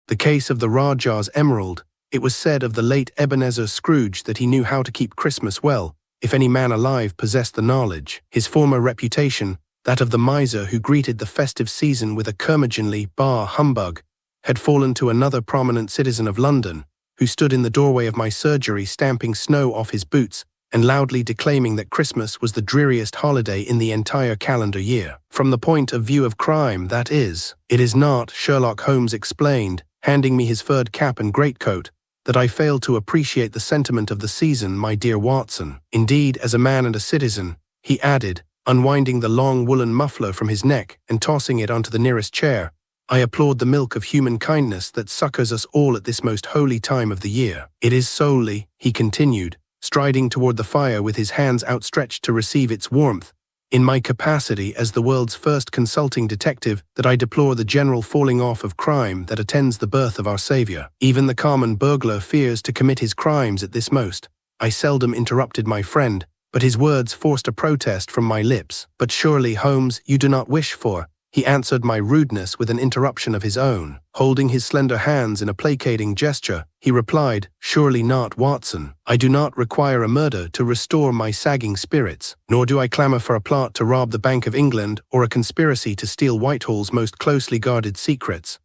The case of the Rajah's emerald. It was said of the late Ebenezer Scrooge that he knew how to keep Christmas well, if any man alive possessed the knowledge. His former reputation, that of the miser who greeted the festive season with a curmudgeonly bah humbug, had fallen to another prominent citizen of London, who stood in the doorway of my surgery stamping snow off his boots and loudly declaiming that Christmas was the dreariest holiday in the entire calendar year. "From the point of view of crime, that is. It is not," Sherlock Holmes explained, handing me his furred cap and greatcoat, "that I fail to appreciate the sentiment of the season, my dear Watson. Indeed, as a man and a citizen," he added, unwinding the long woolen muffler from his neck and tossing it onto the nearest chair, "I applaud the milk of human kindness that succors us all at this most holy time of the year. It is solely," he continued, striding toward the fire with his hands outstretched to receive its warmth, in my capacity as the world's first consulting detective, that I deplore the general falling off of crime that attends the birth of our Savior. Even the common burglar fears to commit his crimes at this most. I seldom interrupted my friend, but his words forced a protest from my lips. But surely, Holmes, you do not wish for... He answered my rudeness with an interruption of his own. Holding his slender hands in a placating gesture, he replied, "Surely not, Watson. I do not require a murder to restore my sagging spirits, nor do I clamour for a plot to rob the Bank of England or a conspiracy to steal Whitehall's most closely guarded secrets."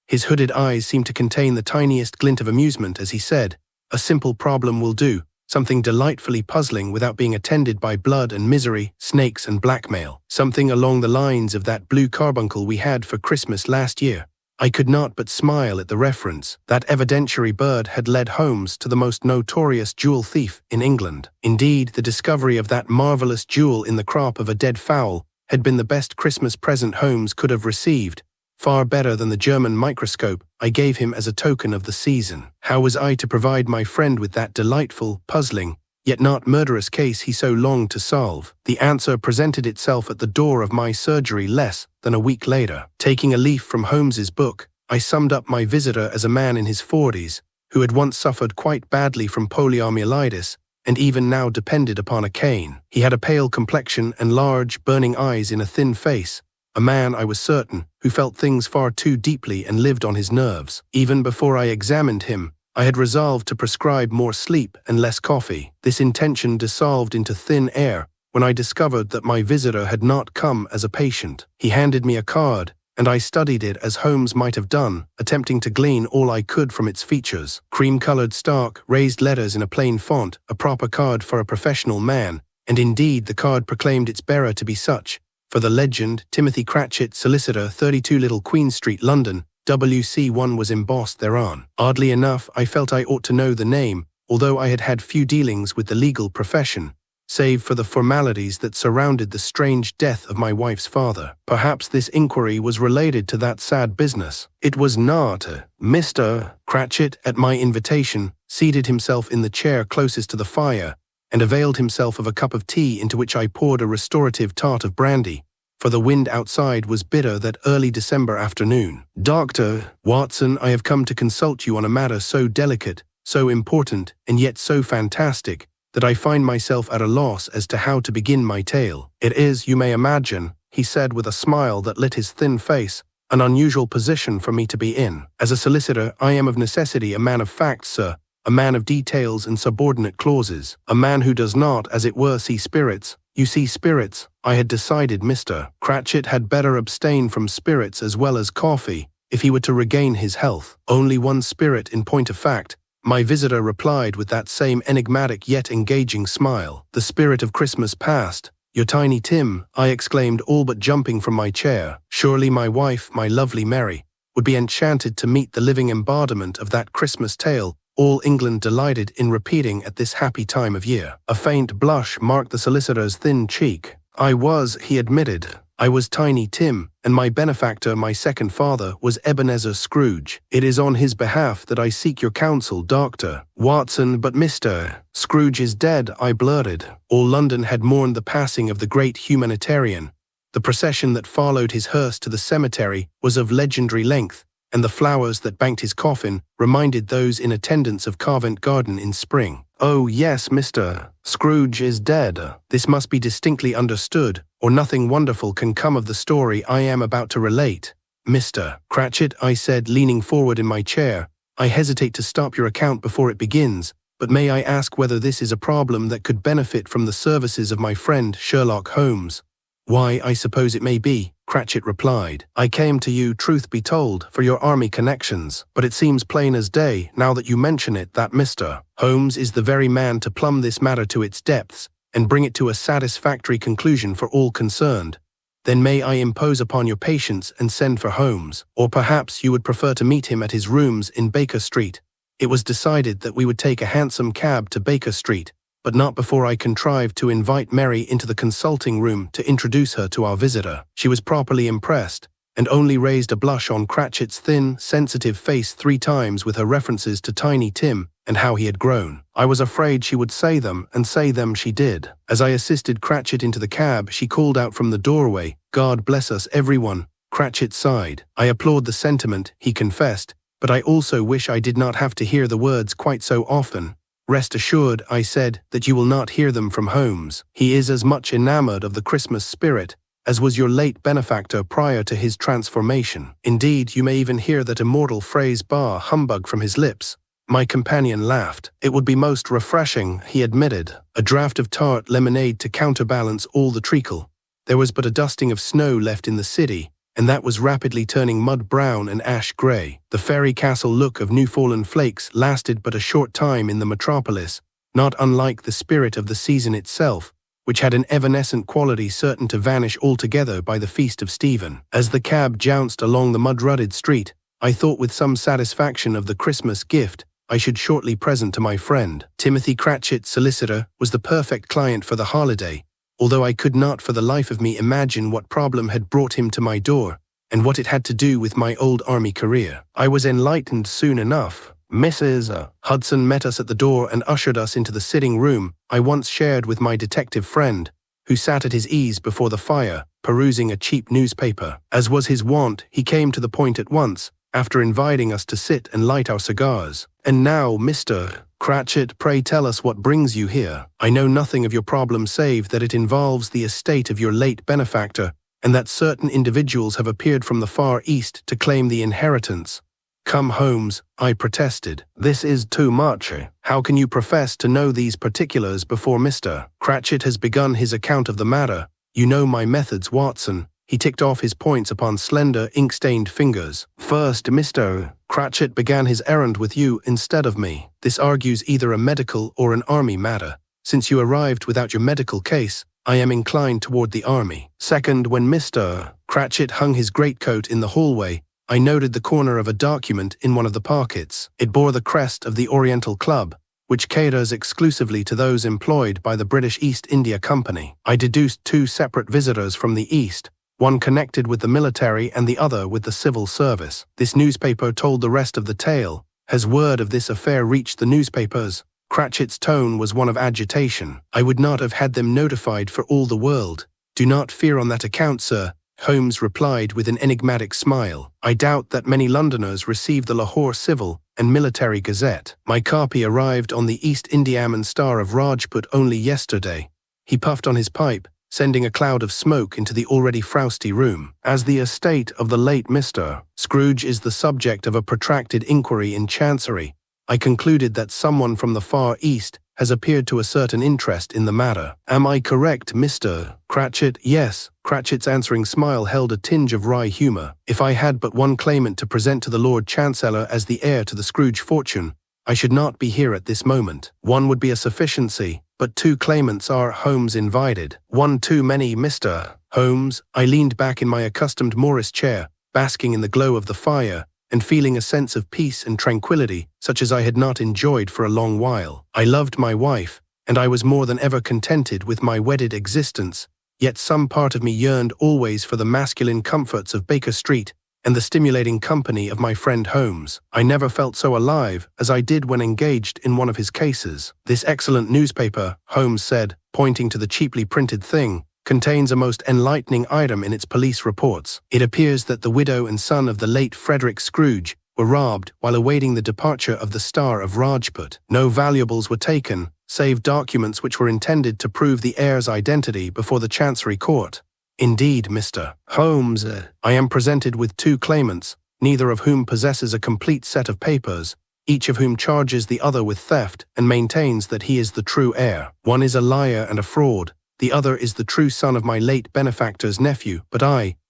His hooded eyes seemed to contain the tiniest glint of amusement as he said, "A simple problem will do. Something delightfully puzzling without being attended by blood and misery, snakes and blackmail. Something along the lines of that blue carbuncle we had for Christmas last year." I could not but smile at the reference. That evidentiary bird had led Holmes to the most notorious jewel thief in England. Indeed, the discovery of that marvellous jewel in the crop of a dead fowl had been the best Christmas present Holmes could have received. Far better than the German microscope I gave him as a token of the season. How was I to provide my friend with that delightful, puzzling, yet not murderous case he so longed to solve? The answer presented itself at the door of my surgery less than a week later. Taking a leaf from Holmes's book, I summed up my visitor as a man in his 40s, who had once suffered quite badly from poliomyelitis, and even now depended upon a cane. He had a pale complexion and large, burning eyes in a thin face. A man, I was certain, who felt things far too deeply and lived on his nerves. Even before I examined him, I had resolved to prescribe more sleep and less coffee. This intention dissolved into thin air when I discovered that my visitor had not come as a patient. He handed me a card, and I studied it as Holmes might have done, attempting to glean all I could from its features. Cream-colored stark, raised letters in a plain font, a proper card for a professional man, and indeed the card proclaimed its bearer to be such. For the legend, Timothy Cratchit, solicitor, 32 Little Queen Street, London, WC1 was embossed thereon. Oddly enough, I felt I ought to know the name, although I had had few dealings with the legal profession, save for the formalities that surrounded the strange death of my wife's father. Perhaps this inquiry was related to that sad business. It was not. Mr. Cratchit, at my invitation, seated himself in the chair closest to the fire, and availed himself of a cup of tea into which I poured a restorative tart of brandy, for the wind outside was bitter that early December afternoon. "Dr. Watson, I have come to consult you on a matter so delicate, so important, and yet so fantastic, that I find myself at a loss as to how to begin my tale. It is, you may imagine," he said with a smile that lit his thin face, "an unusual position for me to be in. As a solicitor, I am of necessity a man of facts, sir, a man of details and subordinate clauses, a man who does not, as it were, see spirits. You see spirits. I had decided Mr. Cratchit had better abstain from spirits as well as coffee, if he were to regain his health. Only one spirit in point of fact," my visitor replied with that same enigmatic yet engaging smile. "The spirit of Christmas past. Your Tiny Tim," I exclaimed, all but jumping from my chair. Surely my wife, my lovely Mary, would be enchanted to meet the living embodiment of that Christmas tale all England delighted in repeating at this happy time of year. A faint blush marked the solicitor's thin cheek. He admitted. I was Tiny Tim, and my benefactor, my second father, was Ebenezer Scrooge. It is on his behalf that I seek your counsel, Dr. Watson. "But Mr. Scrooge is dead," I blurted. All London had mourned the passing of the great humanitarian. The procession that followed his hearse to the cemetery was of legendary length, and the flowers that banked his coffin reminded those in attendance of Covent Garden in spring. "Oh yes, Mr. Scrooge is dead. This must be distinctly understood, or nothing wonderful can come of the story I am about to relate. Mr. Cratchit," I said, leaning forward in my chair, "I hesitate to stop your account before it begins, but may I ask whether this is a problem that could benefit from the services of my friend Sherlock Holmes?" "Why, I suppose it may be," Cratchit replied. "I came to you, truth be told, for your army connections, but it seems plain as day, now that you mention it, that Mr. Holmes is the very man to plumb this matter to its depths, and bring it to a satisfactory conclusion for all concerned. Then may I impose upon your patience and send for Holmes, or perhaps you would prefer to meet him at his rooms in Baker Street." It was decided that we would take a hansom cab to Baker Street, but not before I contrived to invite Mary into the consulting room to introduce her to our visitor. She was properly impressed, and only raised a blush on Cratchit's thin, sensitive face 3 times with her references to Tiny Tim and how he had grown. I was afraid she would say them, and say them she did. As I assisted Cratchit into the cab, she called out from the doorway, "God bless us, everyone." Cratchit sighed. "I applaud the sentiment," he confessed, "but I also wish I did not have to hear the words quite so often." "Rest assured," I said, "that you will not hear them from Holmes. He is as much enamored of the Christmas spirit as was your late benefactor prior to his transformation. Indeed, you may even hear that immortal phrase "bah humbug" from his lips." My companion laughed. "It would be most refreshing," he admitted. A draught of tart lemonade to counterbalance all the treacle. There was but a dusting of snow left in the city, and that was rapidly turning mud-brown and ash-grey. The fairy castle look of new-fallen flakes lasted but a short time in the metropolis, not unlike the spirit of the season itself, which had an evanescent quality certain to vanish altogether by the feast of Stephen. As the cab jounced along the mud-rutted street, I thought with some satisfaction of the Christmas gift I should shortly present to my friend. Timothy Cratchit, solicitor, was the perfect client for the holiday, although I could not for the life of me imagine what problem had brought him to my door, and what it had to do with my old army career. I was enlightened soon enough. Mrs. Hudson met us at the door and ushered us into the sitting room I once shared with my detective friend, who sat at his ease before the fire, perusing a cheap newspaper. As was his wont, he came to the point at once, after inviting us to sit and light our cigars. "And now, Mr. Cratchit, pray tell us what brings you here. I know nothing of your problem save that it involves the estate of your late benefactor, and that certain individuals have appeared from the Far East to claim the inheritance." "Come, Holmes," I protested. "This is too much. How can you profess to know these particulars before Mr. Cratchit has begun his account of the matter? You know my methods, Watson." He ticked off his points upon slender, ink-stained fingers. "First, Mr. Cratchit began his errand with you instead of me. This argues either a medical or an army matter. Since you arrived without your medical case, I am inclined toward the army. Second, when Mr. Cratchit hung his greatcoat in the hallway, I noted the corner of a document in one of the pockets. It bore the crest of the Oriental Club, which caters exclusively to those employed by the British East India Company. I deduced two separate visitors from the East, one connected with the military and the other with the civil service. This newspaper told the rest of the tale. Has word of this affair reached the newspapers?" Cratchit's tone was one of agitation. "I would not have had them notified for all the world." "Do not fear on that account, sir," Holmes replied with an enigmatic smile. "I doubt that many Londoners receive the Lahore Civil and Military Gazette. My copy arrived on the East Indiaman Star of Rajput only yesterday." He puffed on his pipe, sending a cloud of smoke into the already frosty room. "As the estate of the late Mr. Scrooge is the subject of a protracted inquiry in Chancery, I concluded that someone from the Far East has appeared to a certain interest in the matter. Am I correct, Mr. Cratchit?" "Yes." Cratchit's answering smile held a tinge of wry humor. "If I had but one claimant to present to the Lord Chancellor as the heir to the Scrooge fortune, I should not be here at this moment. One would be a sufficiency, but two claimants are," Holmes invited. "One too many, Mr. Holmes." I leaned back in my accustomed Morris chair, basking in the glow of the fire, and feeling a sense of peace and tranquility such as I had not enjoyed for a long while. I loved my wife, and I was more than ever contented with my wedded existence, yet some part of me yearned always for the masculine comforts of Baker Street and the stimulating company of my friend Holmes. I never felt so alive as I did when engaged in one of his cases. "This excellent newspaper," Holmes said, pointing to the cheaply printed thing, "contains a most enlightening item in its police reports. It appears that the widow and son of the late Frederick Scrooge were robbed while awaiting the departure of the Star of Rajput. No valuables were taken, save documents which were intended to prove the heir's identity before the Chancery Court. Indeed, Mr. Holmes, I am presented with two claimants, neither of whom possesses a complete set of papers, each of whom charges the other with theft and maintains that he is the true heir. One is a liar and a fraud. The other is the true son of my late benefactor's nephew, but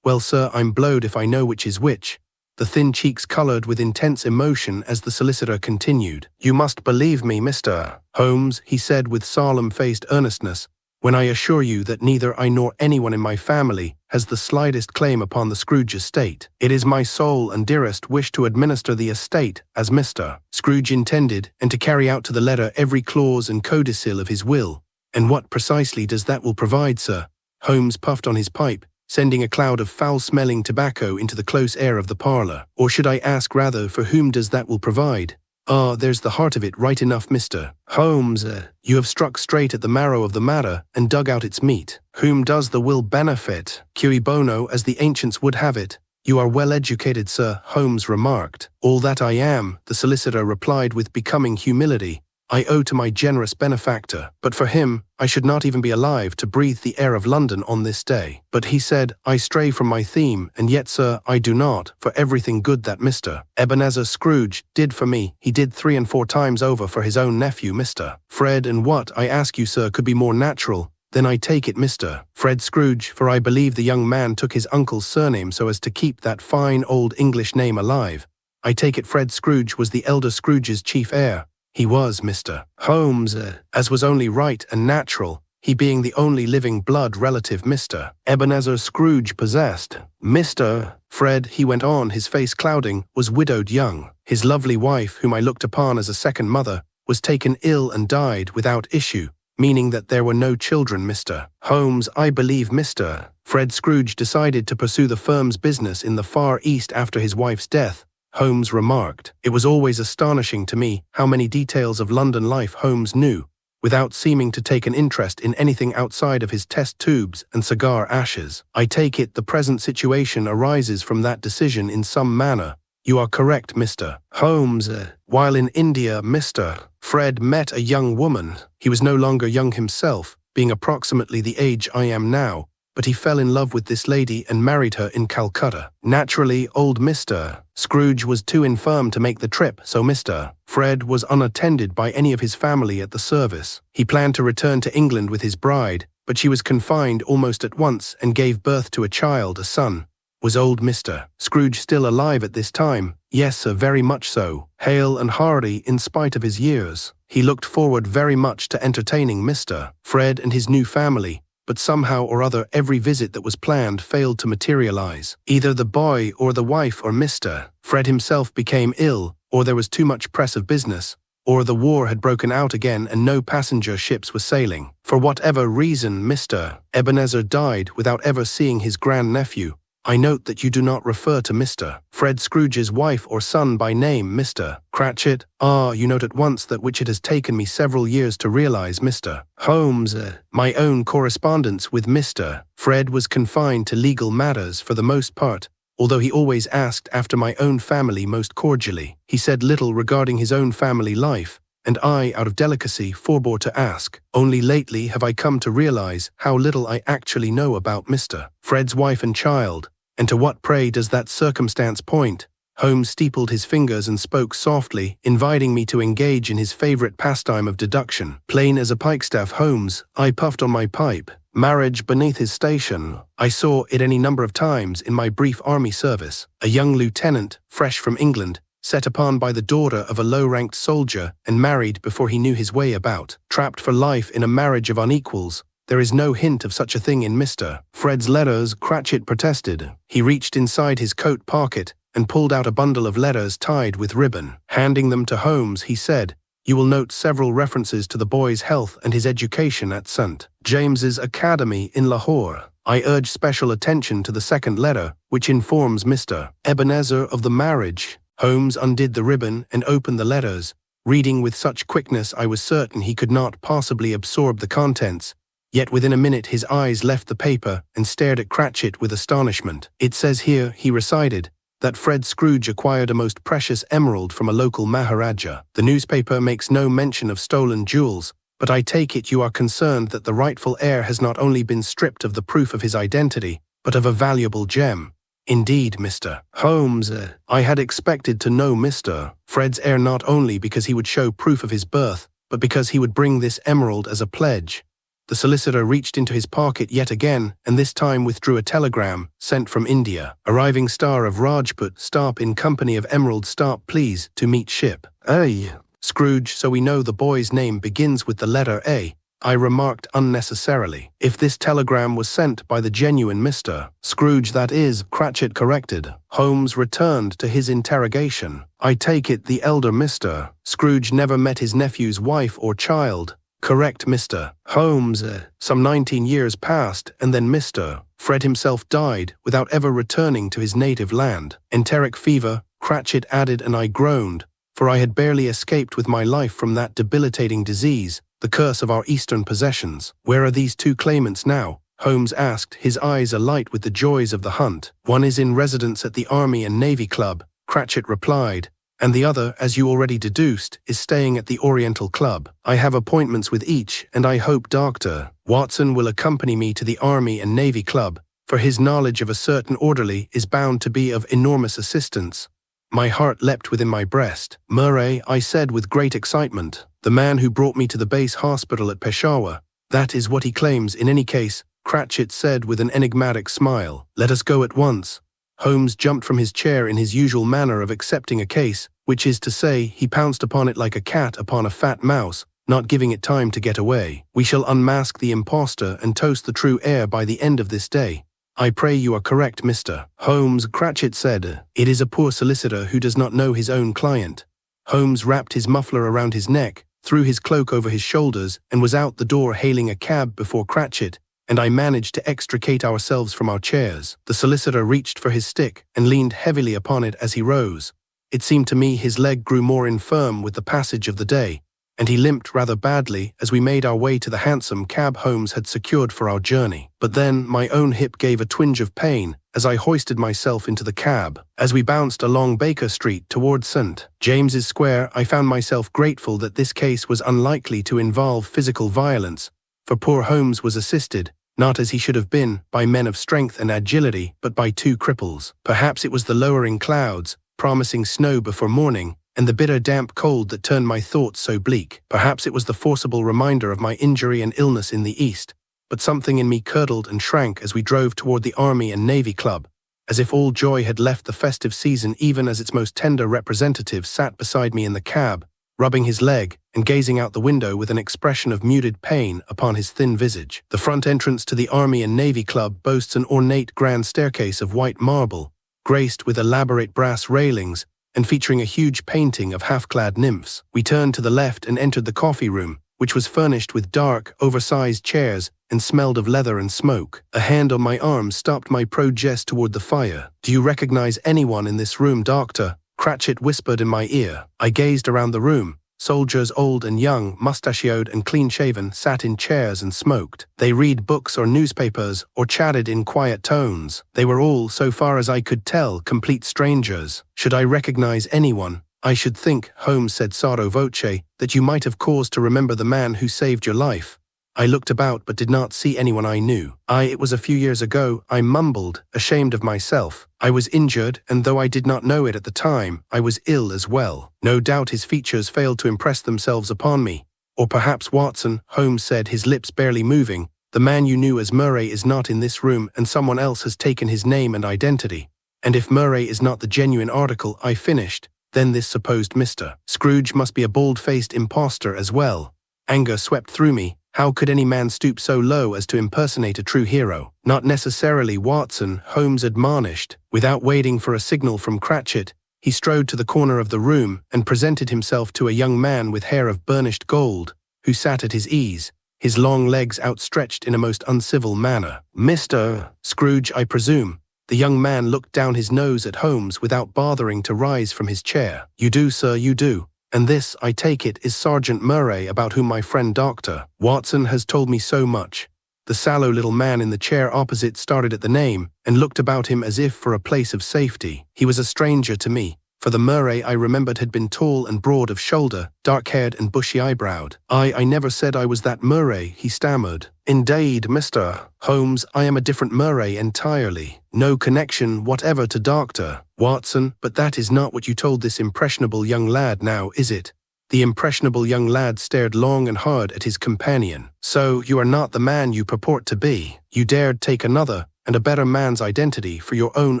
well, sir, I'm blowed if I know which is which." The thin cheeks colored with intense emotion as the solicitor continued. "You must believe me, Mr. Holmes," he said with solemn-faced earnestness, "when I assure you that neither I nor anyone in my family has the slightest claim upon the Scrooge estate. It is my sole and dearest wish to administer the estate as Mr. Scrooge intended, and to carry out to the letter every clause and codicil of his will." "And what precisely does that will provide, sir?" Holmes puffed on his pipe, sending a cloud of foul-smelling tobacco into the close air of the parlor. "Or should I ask rather, for whom does that will provide?" Ah, there's the heart of it right enough, Mr. Holmes. You have struck straight at the marrow of the matter and dug out its meat. Whom does the will benefit? Cui bono, as the ancients would have it. You are well educated, sir, Holmes remarked. All that I am, the solicitor replied with becoming humility, I owe to my generous benefactor, but for him, I should not even be alive to breathe the air of London on this day. But he said, I stray from my theme, and yet, sir, I do not, for everything good that Mr. Ebenezer Scrooge did for me, he did 3 and 4 times over for his own nephew, Mr. Fred, and what, I ask you, sir, could be more natural? Then I take it Mr. Fred Scrooge, for I believe the young man took his uncle's surname so as to keep that fine old English name alive. I take it Fred Scrooge was the elder Scrooge's chief heir. He was, Mr. Holmes, as was only right and natural, he being the only living blood relative Mr. Ebenezer Scrooge possessed. Mr. Fred, he went on, his face clouding, was widowed young. His lovely wife, whom I looked upon as a second mother, was taken ill and died without issue, meaning that there were no children, Mr. Holmes. I believe Mr. Fred Scrooge decided to pursue the firm's business in the Far East after his wife's death, Holmes remarked. It was always astonishing to me how many details of London life Holmes knew, without seeming to take an interest in anything outside of his test tubes and cigar ashes. I take it the present situation arises from that decision in some manner. You are correct, Mr. Holmes. While in India, Mr. Fred met a young woman. He was no longer young himself, being approximately the age I am now, but he fell in love with this lady and married her in Calcutta. Naturally, old Mr. Scrooge was too infirm to make the trip, so Mr. Fred was unattended by any of his family at the service. He planned to return to England with his bride, but she was confined almost at once and gave birth to a child, a son. Was old Mr. Scrooge still alive at this time? Yes, sir, very much so. Hale and hearty in spite of his years. He looked forward very much to entertaining Mr. Fred and his new family, but somehow or other every visit that was planned failed to materialize. Either the boy or the wife or Mr. Fred himself became ill, or there was too much press of business, or the war had broken out again and no passenger ships were sailing. For whatever reason, Mr. Ebenezer died without ever seeing his grandnephew. I note that you do not refer to Mr. Fred Scrooge's wife or son by name, Mr. Cratchit. Ah, you note at once that which it has taken me several years to realize, Mr. Holmes. My own correspondence with Mr. Fred was confined to legal matters for the most part, although he always asked after my own family most cordially. He said little regarding his own family life, and I, out of delicacy, forbore to ask. Only lately have I come to realize how little I actually know about Mr. Fred's wife and child. And to what, pray, does that circumstance point? Holmes steepled his fingers and spoke softly, inviting me to engage in his favorite pastime of deduction. Plain as a pikestaff, Holmes, I puffed on my pipe. Marriage beneath his station. I saw it any number of times in my brief army service. A young lieutenant, fresh from England, set upon by the daughter of a low-ranked soldier and married before he knew his way about. Trapped for life in a marriage of unequals. There is no hint of such a thing in Mr. Fred's letters, Cratchit protested. He reached inside his coat pocket and pulled out a bundle of letters tied with ribbon. Handing them to Holmes, he said, You will note several references to the boy's health and his education at St. James's Academy in Lahore. I urge special attention to the second letter, which informs Mr. Ebenezer of the marriage. Holmes undid the ribbon and opened the letters. Reading with such quickness I was certain he could not possibly absorb the contents. Yet within a minute his eyes left the paper and stared at Cratchit with astonishment. It says here, he recited, that Fred Scrooge acquired a most precious emerald from a local Maharaja. The newspaper makes no mention of stolen jewels, but I take it you are concerned that the rightful heir has not only been stripped of the proof of his identity, but of a valuable gem. Indeed, Mr. Holmes, I had expected to know Mr. Fred's heir not only because he would show proof of his birth, but because he would bring this emerald as a pledge. The solicitor reached into his pocket yet again, and this time withdrew a telegram, sent from India. Arriving star of Rajput, stop in company of Emerald, stop please, to meet ship. A. Scrooge, so we know the boy's name begins with the letter A. I remarked unnecessarily. If this telegram was sent by the genuine Mr. Scrooge, that is, Cratchit corrected. Holmes returned to his interrogation. I take it the elder Mr. Scrooge never met his nephew's wife or child. Correct, Mr. Holmes. Some 19 years passed, and then Mr. Fred himself died without ever returning to his native land. Enteric fever, Cratchit added, and I groaned, for I had barely escaped with my life from that debilitating disease, the curse of our eastern possessions. "Where are these two claimants now?" Holmes asked, his eyes alight with the joys of the hunt. "One is in residence at the Army and Navy Club," Cratchit replied, "and the other, as you already deduced, is staying at the Oriental Club. I have appointments with each, and I hope Dr. Watson will accompany me to the Army and Navy Club, for his knowledge of a certain orderly is bound to be of enormous assistance." My heart leapt within my breast. "Murray," I said with great excitement, "the man who brought me to the base hospital at Peshawar. That is what he claims in any case," Cratchit said with an enigmatic smile. "Let us go at once." Holmes jumped from his chair in his usual manner of accepting a case, which is to say, he pounced upon it like a cat upon a fat mouse, not giving it time to get away. "We shall unmask the impostor and toast the true heir by the end of this day." "I pray you are correct, Mr. Holmes," Cratchit said. "It is a poor solicitor who does not know his own client." Holmes wrapped his muffler around his neck, threw his cloak over his shoulders, and was out the door hailing a cab before Cratchit and I managed to extricate ourselves from our chairs. The solicitor reached for his stick and leaned heavily upon it as he rose. It seemed to me his leg grew more infirm with the passage of the day, and he limped rather badly as we made our way to the hansom cab Holmes had secured for our journey. But then my own hip gave a twinge of pain as I hoisted myself into the cab. As we bounced along Baker Street towards St. James's Square, I found myself grateful that this case was unlikely to involve physical violence, for poor Holmes was assisted, not as he should have been, by men of strength and agility, but by two cripples. Perhaps it was the lowering clouds, promising snow before morning, and the bitter damp cold that turned my thoughts so bleak. Perhaps it was the forcible reminder of my injury and illness in the East, but something in me curdled and shrank as we drove toward the Army and Navy Club, as if all joy had left the festive season even as its most tender representative sat beside me in the cab, rubbing his leg and gazing out the window with an expression of muted pain upon his thin visage. The front entrance to the Army and Navy Club boasts an ornate grand staircase of white marble, graced with elaborate brass railings, and featuring a huge painting of half-clad nymphs. We turned to the left and entered the coffee room, which was furnished with dark, oversized chairs and smelled of leather and smoke. A hand on my arm stopped my protest toward the fire. "Do you recognize anyone in this room, Doctor?" Cratchit whispered in my ear. I gazed around the room. Soldiers old and young, mustachioed and clean-shaven, sat in chairs and smoked. They read books or newspapers, or chatted in quiet tones. They were all, so far as I could tell, complete strangers. "Should I recognize anyone? I should think," Holmes said sotto voce, "that you might have cause to remember the man who saved your life." I looked about but did not see anyone I knew. "It was a few years ago," I mumbled, ashamed of myself. "I was injured, and though I did not know it at the time, I was ill as well." No doubt his features failed to impress themselves upon me. "Or perhaps Watson," Holmes said, his lips barely moving. "The man you knew as Murray is not in this room, and someone else has taken his name and identity. And if Murray is not the genuine article," I finished, "then this supposed Mr. Scrooge must be a bald-faced impostor as well." Anger swept through me. How could any man stoop so low as to impersonate a true hero? "Not necessarily, Watson," Holmes admonished. Without waiting for a signal from Cratchit, he strode to the corner of the room and presented himself to a young man with hair of burnished gold, who sat at his ease, his long legs outstretched in a most uncivil manner. "Mr. Scrooge, I presume." The young man looked down his nose at Holmes without bothering to rise from his chair. "You do, sir, you do. And this, I take it, is Sergeant Murray, about whom my friend Dr. Watson has told me so much." The sallow little man in the chair opposite started at the name and looked about him as if for a place of safety. He was a stranger to me, for the Murray I remembered had been tall and broad of shoulder, dark-haired and bushy-eyebrowed. I never said I was that Murray," he stammered. "Indeed, Mr. Holmes, I am a different Murray entirely. No connection whatever to Dr. Watson, but that is not what you told this impressionable young lad now, is it?" The impressionable young lad stared long and hard at his companion. "So, you are not the man you purport to be. You dared take another, and a better man's identity for your own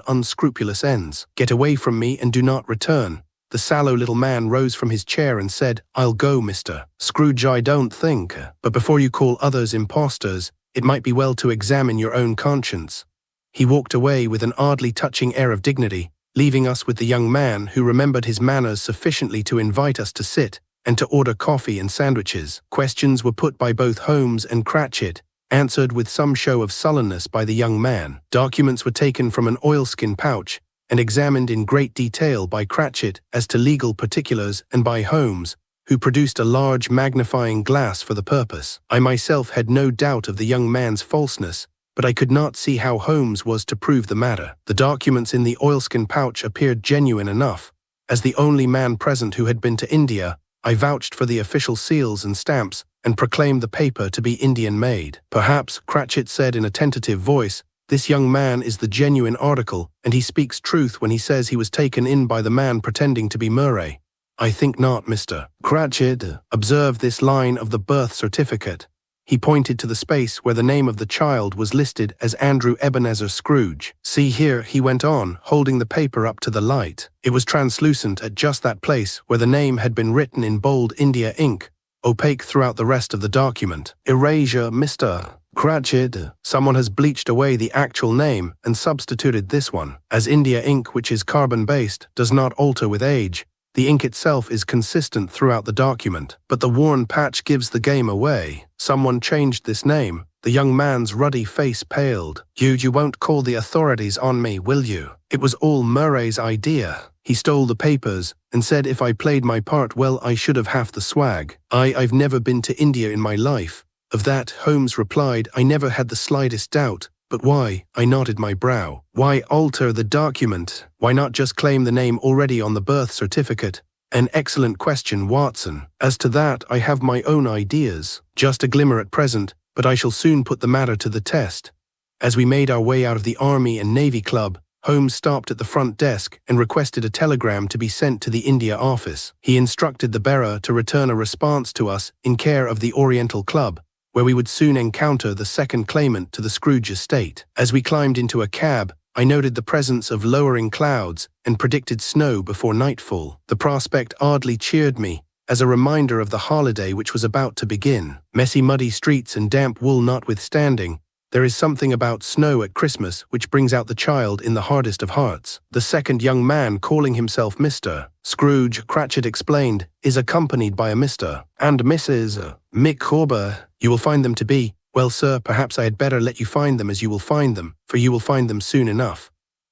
unscrupulous ends. Get away from me and do not return." The sallow little man rose from his chair and said, "I'll go, Mr. Scrooge, I don't think. But before you call others impostors, it might be well to examine your own conscience." He walked away with an oddly touching air of dignity, leaving us with the young man who remembered his manners sufficiently to invite us to sit and to order coffee and sandwiches. Questions were put by both Holmes and Cratchit, answered with some show of sullenness by the young man. Documents were taken from an oilskin pouch, and examined in great detail by Cratchit as to legal particulars and by Holmes, who produced a large magnifying glass for the purpose. I myself had no doubt of the young man's falseness, but I could not see how Holmes was to prove the matter. The documents in the oilskin pouch appeared genuine enough. As the only man present who had been to India, I vouched for the official seals and stamps and proclaimed the paper to be Indian-made. Perhaps, Cratchit said in a tentative voice, this young man is the genuine article, and he speaks truth when he says he was taken in by the man pretending to be Murray. I think not, Mr. Cratchit. Observe this line of the birth certificate. He pointed to the space where the name of the child was listed as Andrew Ebenezer Scrooge. See here, he went on, holding the paper up to the light. It was translucent at just that place where the name had been written in bold India ink, opaque throughout the rest of the document. Erasure, Mr. Cratchit. Someone has bleached away the actual name and substituted this one. As India ink, which is carbon-based, does not alter with age, the ink itself is consistent throughout the document, but the worn patch gives the game away. Someone changed this name. The young man's ruddy face paled. You won't call the authorities on me, will you? It was all Murray's idea. He stole the papers and said if I played my part well I should have half the swag. I've never been to India in my life. Of that, Holmes replied, I never had the slightest doubt. But why? I knotted my brow. Why alter the document? Why not just claim the name already on the birth certificate? An excellent question, Watson. As to that, I have my own ideas. Just a glimmer at present, but I shall soon put the matter to the test. As we made our way out of the Army and Navy Club, Holmes stopped at the front desk and requested a telegram to be sent to the India office. He instructed the bearer to return a response to us in care of the Oriental Club, where we would soon encounter the second claimant to the Scrooge estate. As we climbed into a cab, I noted the presence of lowering clouds and predicted snow before nightfall. The prospect oddly cheered me, as a reminder of the holiday which was about to begin. Messy, muddy streets and damp wool notwithstanding, there is something about snow at Christmas which brings out the child in the hardest of hearts. The second young man, calling himself Mr. Scrooge, Cratchit explained, is accompanied by a Mr. and Mrs. Micawber. You will find them to be, well, sir, perhaps I had better let you find them as you will find them, for you will find them soon enough.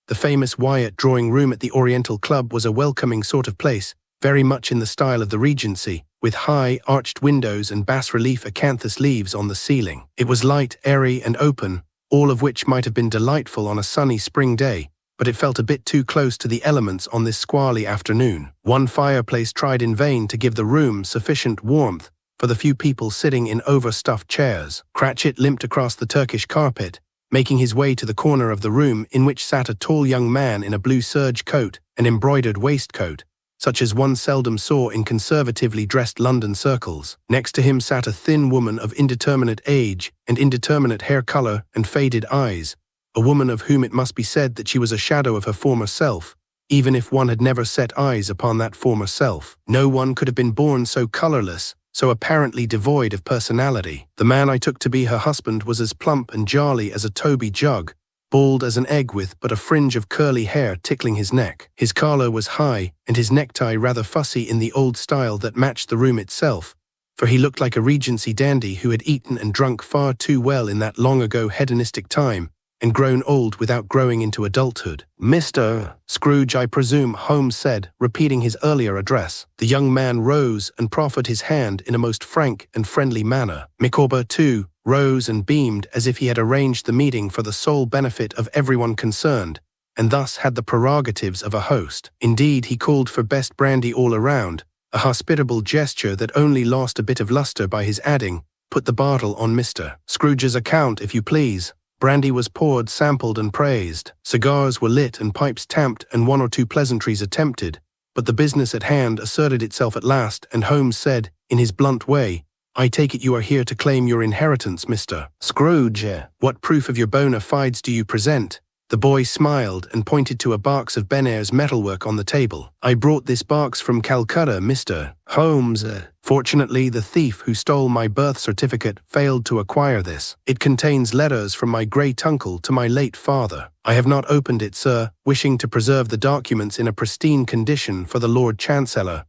The famous Wyatt drawing room at the Oriental Club was a welcoming sort of place, very much in the style of the Regency, with high, arched windows and bas-relief acanthus leaves on the ceiling. It was light, airy, and open, all of which might have been delightful on a sunny spring day, but it felt a bit too close to the elements on this squally afternoon. One fireplace tried in vain to give the room sufficient warmth for the few people sitting in overstuffed chairs. Cratchit limped across the Turkish carpet, making his way to the corner of the room in which sat a tall young man in a blue serge coat and embroidered waistcoat, such as one seldom saw in conservatively dressed London circles. Next to him sat a thin woman of indeterminate age and indeterminate hair color and faded eyes, a woman of whom it must be said that she was a shadow of her former self, even if one had never set eyes upon that former self. No one could have been born so colorless, so apparently devoid of personality. The man I took to be her husband was as plump and jolly as a Toby jug, bald as an egg with but a fringe of curly hair tickling his neck. His collar was high, and his necktie rather fussy in the old style that matched the room itself, for he looked like a Regency dandy who had eaten and drunk far too well in that long-ago hedonistic time, and grown old without growing into adulthood. Mr. Scrooge, I presume, Holmes said, repeating his earlier address. The young man rose and proffered his hand in a most frank and friendly manner. Micawber, too, rose and beamed as if he had arranged the meeting for the sole benefit of everyone concerned, and thus had the prerogatives of a host. Indeed, he called for best brandy all around, a hospitable gesture that only lost a bit of luster by his adding, "Put the bottle on Mr. Scrooge's account, if you please." Brandy was poured, sampled, and praised. Cigars were lit and pipes tamped, and one or two pleasantries attempted, but the business at hand asserted itself at last, and Holmes said, in his blunt way, "I take it you are here to claim your inheritance, Mr. Scrooge. What proof of your bona fides do you present?" The boy smiled and pointed to a box of Benayer's metalwork on the table. "I brought this box from Calcutta, Mr. Holmes. Fortunately, the thief who stole my birth certificate failed to acquire this. It contains letters from my great-uncle to my late father. I have not opened it, sir, wishing to preserve the documents in a pristine condition for the Lord Chancellor."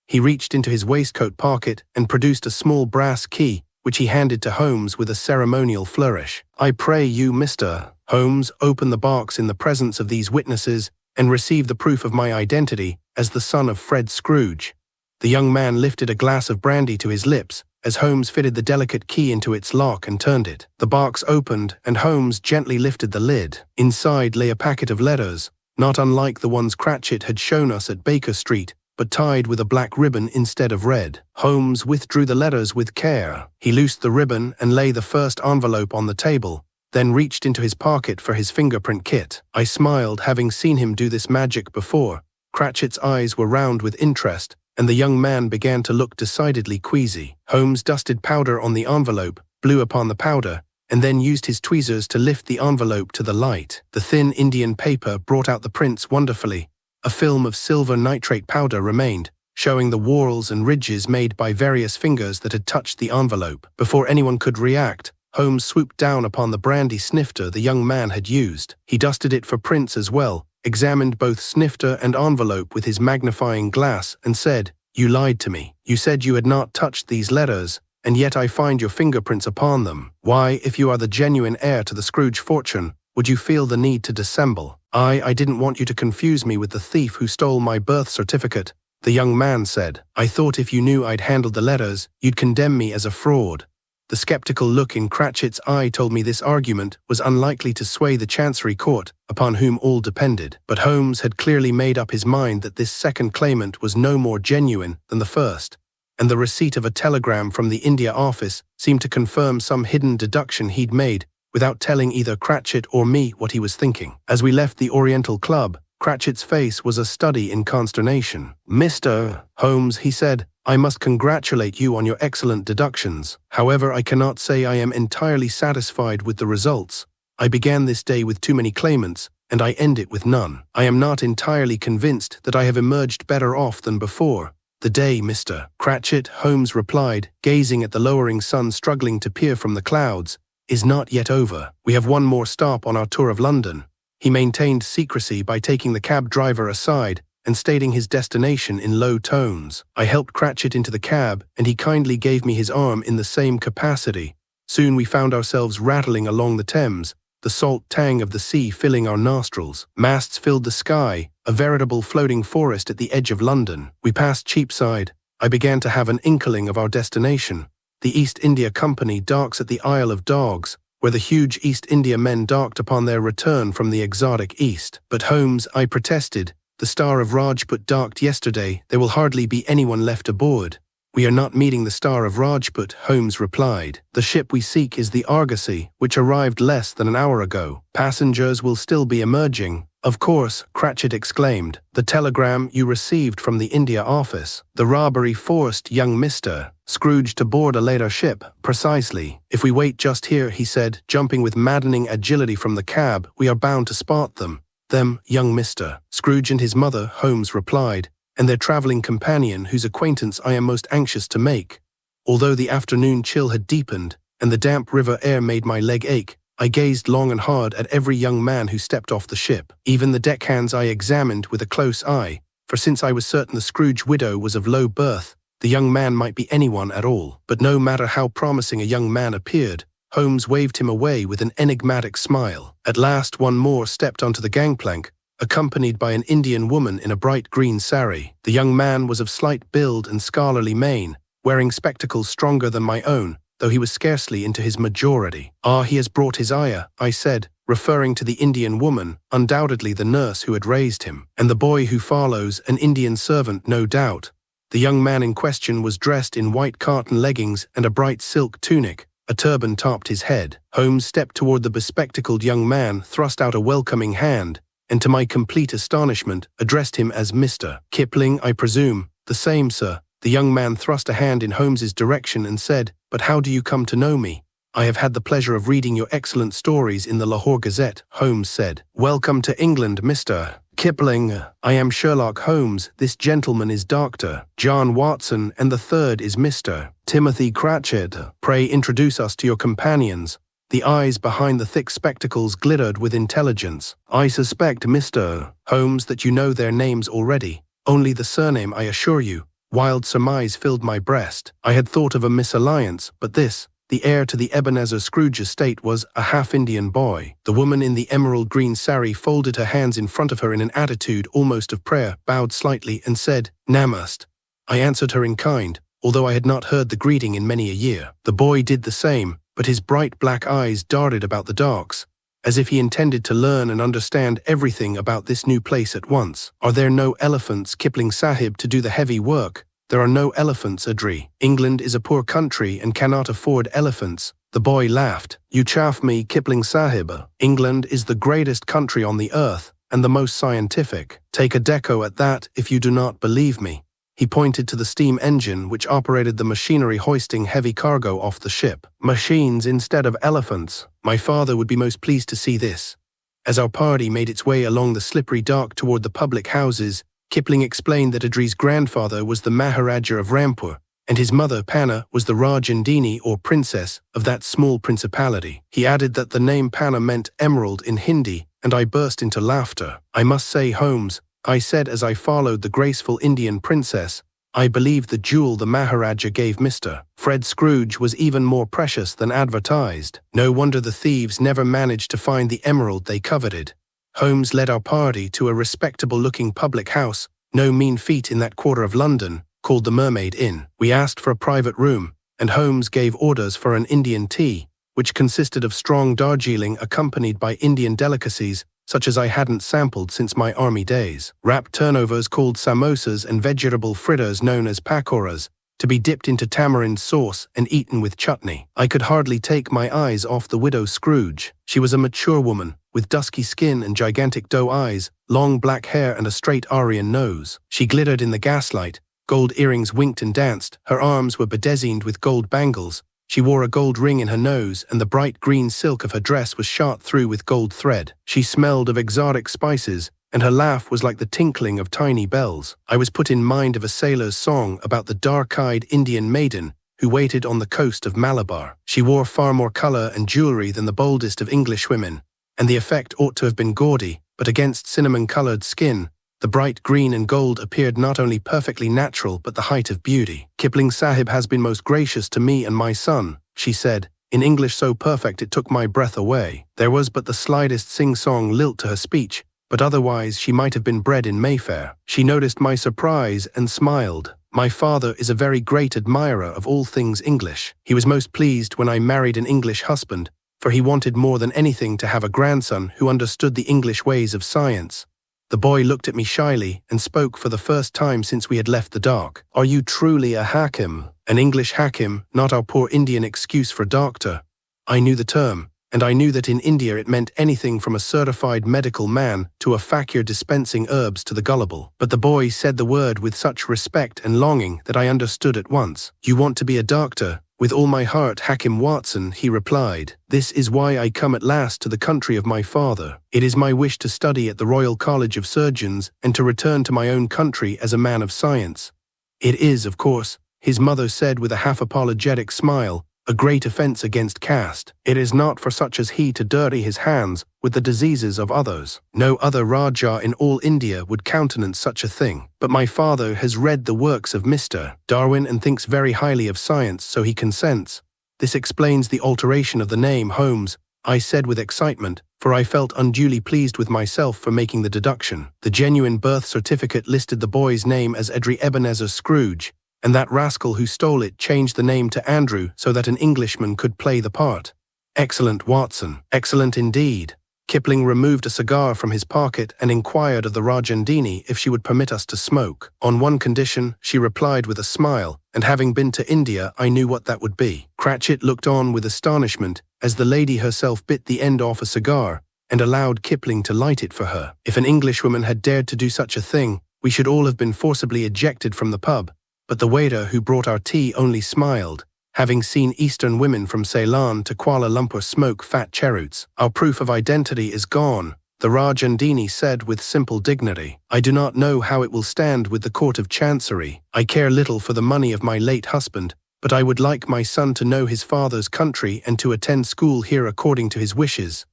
He reached into his waistcoat pocket and produced a small brass key, which he handed to Holmes with a ceremonial flourish. "I pray you, Mr. Holmes, open the box in the presence of these witnesses and receive the proof of my identity as the son of Fred Scrooge." The young man lifted a glass of brandy to his lips as Holmes fitted the delicate key into its lock and turned it. The box opened, and Holmes gently lifted the lid. Inside lay a packet of letters, not unlike the ones Cratchit had shown us at Baker Street, but tied with a black ribbon instead of red. Holmes withdrew the letters with care. He loosed the ribbon and laid the first envelope on the table, then reached into his pocket for his fingerprint kit. I smiled, having seen him do this magic before. Cratchit's eyes were round with interest, and the young man began to look decidedly queasy. Holmes dusted powder on the envelope, blew upon the powder, and then used his tweezers to lift the envelope to the light. The thin Indian paper brought out the prints wonderfully. A film of silver nitrate powder remained, showing the whorls and ridges made by various fingers that had touched the envelope. Before anyone could react, Holmes swooped down upon the brandy snifter the young man had used. He dusted it for prints as well, examined both snifter and envelope with his magnifying glass, and said, "You lied to me. You said you had not touched these letters, and yet I find your fingerprints upon them. Why, if you are the genuine heir to the Scrooge fortune, would you feel the need to dissemble?" I didn't want you to confuse me with the thief who stole my birth certificate," the young man said. "I thought if you knew I'd handled the letters, you'd condemn me as a fraud." The skeptical look in Cratchit's eye told me this argument was unlikely to sway the Chancery Court, upon whom all depended. But Holmes had clearly made up his mind that this second claimant was no more genuine than the first, and the receipt of a telegram from the India office seemed to confirm some hidden deduction he'd made, without telling either Cratchit or me what he was thinking. As we left the Oriental Club, Cratchit's face was a study in consternation. "Mr. Holmes," he said, "I must congratulate you on your excellent deductions. However, I cannot say I am entirely satisfied with the results. I began this day with too many claimants, and I end it with none. I am not entirely convinced that I have emerged better off than before." "The day, Mr. Cratchit," Holmes replied, gazing at the lowering sun struggling to peer from the clouds, "is not yet over. We have one more stop on our tour of London." He maintained secrecy by taking the cab driver aside and stating his destination in low tones. I helped Cratchit into the cab, and he kindly gave me his arm in the same capacity. Soon we found ourselves rattling along the Thames, the salt tang of the sea filling our nostrils. Masts filled the sky, a veritable floating forest at the edge of London. We passed Cheapside. I began to have an inkling of our destination. The East India Company docks at the Isle of Dogs, where the huge East India men docked upon their return from the exotic East. "But Holmes," I protested, "the Star of Rajput docked yesterday. There will hardly be anyone left aboard." "We are not meeting the Star of Rajput," Holmes replied. "The ship we seek is the Argosy, which arrived less than an hour ago. Passengers will still be emerging." "Of course," Cratchit exclaimed. "The telegram you received from the India office. The robbery forced young Mr. Scrooge to board a later ship." "Precisely. If we wait just here," he said, jumping with maddening agility from the cab, "we are bound to spot them." "Them, young Mr. Scrooge and his mother," Holmes replied, "and their travelling companion whose acquaintance I am most anxious to make." Although the afternoon chill had deepened, and the damp river air made my leg ache, I gazed long and hard at every young man who stepped off the ship. Even the deckhands I examined with a close eye, for since I was certain the Scrooge widow was of low birth, the young man might be anyone at all. But no matter how promising a young man appeared, Holmes waved him away with an enigmatic smile. At last one more stepped onto the gangplank, accompanied by an Indian woman in a bright green sari. The young man was of slight build and scholarly mien, wearing spectacles stronger than my own, though he was scarcely into his majority. "Ah, he has brought his ayah," I said, referring to the Indian woman, undoubtedly the nurse who had raised him. "And the boy who follows, an Indian servant, no doubt." The young man in question was dressed in white cotton leggings and a bright silk tunic. A turban topped his head. Holmes stepped toward the bespectacled young man, thrust out a welcoming hand, and to my complete astonishment, addressed him as Mr. Kipling, I presume. "The same, sir." The young man thrust a hand in Holmes's direction and said, "But how do you come to know me?" "I have had the pleasure of reading your excellent stories in the Lahore Gazette," Holmes said. "Welcome to England, Mr. Kipling. I am Sherlock Holmes. This gentleman is Dr. John Watson, and the third is Mr. Timothy Cratchit. Pray introduce us to your companions." The eyes behind the thick spectacles glittered with intelligence. "I suspect, Mr. Holmes, that you know their names already. Only the surname, I assure you." Wild surmise filled my breast. I had thought of a misalliance, but this, The heir to the Ebenezer Scrooge estate was a half-Indian boy. The woman in the emerald green sari folded her hands in front of her in an attitude almost of prayer, bowed slightly, and said, "Namaste." I answered her in kind, although I had not heard the greeting in many a year. The boy did the same, but his bright black eyes darted about the darks, as if he intended to learn and understand everything about this new place at once. "Are there no elephants, Kipling Sahib, to do the heavy work?" "There are no elephants, Adri. England is a poor country and cannot afford elephants." The boy laughed. "You chaff me, Kipling Sahib. England is the greatest country on the earth, and the most scientific. Take a deco at that if you do not believe me." He pointed to the steam engine which operated the machinery hoisting heavy cargo off the ship. "Machines instead of elephants. My father would be most pleased to see this." As our party made its way along the slippery dark toward the public houses, Kipling explained that Adri's grandfather was the Maharaja of Rampur, and his mother, Panna, was the Rajandini or princess of that small principality. He added that the name Panna meant emerald in Hindi, and I burst into laughter. "I must say, Holmes," I said as I followed the graceful Indian princess, "I believe the jewel the Maharaja gave Mr. Fred Scrooge was even more precious than advertised. No wonder the thieves never managed to find the emerald they coveted." Holmes led our party to a respectable-looking public house, no mean feat in that quarter of London, called the Mermaid Inn. We asked for a private room, and Holmes gave orders for an Indian tea, which consisted of strong Darjeeling accompanied by Indian delicacies, such as I hadn't sampled since my army days. Wrapped turnovers called samosas and vegetable fritters known as pakoras, to be dipped into tamarind sauce and eaten with chutney. I could hardly take my eyes off the widow Scrooge. She was a mature woman, with dusky skin and gigantic doe eyes, long black hair and a straight Aryan nose. She glittered in the gaslight, gold earrings winked and danced, her arms were bedizened with gold bangles, she wore a gold ring in her nose, and the bright green silk of her dress was shot through with gold thread. She smelled of exotic spices, and her laugh was like the tinkling of tiny bells. I was put in mind of a sailor's song about the dark-eyed Indian maiden who waited on the coast of Malabar. She wore far more colour and jewellery than the boldest of English women, and the effect ought to have been gaudy, but against cinnamon-coloured skin, the bright green and gold appeared not only perfectly natural but the height of beauty. "Kipling Sahib has been most gracious to me and my son," she said, in English so perfect it took my breath away. There was but the slightest sing-song lilt to her speech, but otherwise she might have been bred in Mayfair. She noticed my surprise and smiled. "My father is a very great admirer of all things English. He was most pleased when I married an English husband, for he wanted more than anything to have a grandson who understood the English ways of science." The boy looked at me shyly and spoke for the first time since we had left the dark. "Are you truly a hakim?" An English hakim, not our poor Indian excuse for doctor. I knew the term, and I knew that in India it meant anything from a certified medical man to a fakir dispensing herbs to the gullible. But the boy said the word with such respect and longing that I understood at once. "You want to be a doctor?" "With all my heart, Hakim Watson," he replied. "This is why I come at last to the country of my father. It is my wish to study at the Royal College of Surgeons and to return to my own country as a man of science. It is, of course," his mother said with a half-apologetic smile, "a great offence against caste. It is not for such as he to dirty his hands with the diseases of others. No other Rajah in all India would countenance such a thing. But my father has read the works of Mr. Darwin and thinks very highly of science, so he consents." "This explains the alteration of the name, Holmes," I said with excitement, for I felt unduly pleased with myself for making the deduction. The genuine birth certificate listed the boy's name as Edry Ebenezer Scrooge, and that rascal who stole it changed the name to Andrew so that an Englishman could play the part. "Excellent, Watson. Excellent indeed." Kipling removed a cigar from his pocket and inquired of the Rajandini if she would permit us to smoke. "On one condition," she replied with a smile, and having been to India, I knew what that would be. Cratchit looked on with astonishment as the lady herself bit the end off a cigar and allowed Kipling to light it for her. If an Englishwoman had dared to do such a thing, we should all have been forcibly ejected from the pub, but the waiter who brought our tea only smiled, having seen Eastern women from Ceylon to Kuala Lumpur smoke fat cheroots. "Our proof of identity is gone," the Rajandini said with simple dignity. "I do not know how it will stand with the Court of Chancery. I care little for the money of my late husband, but I would like my son to know his father's country and to attend school here according to his wishes."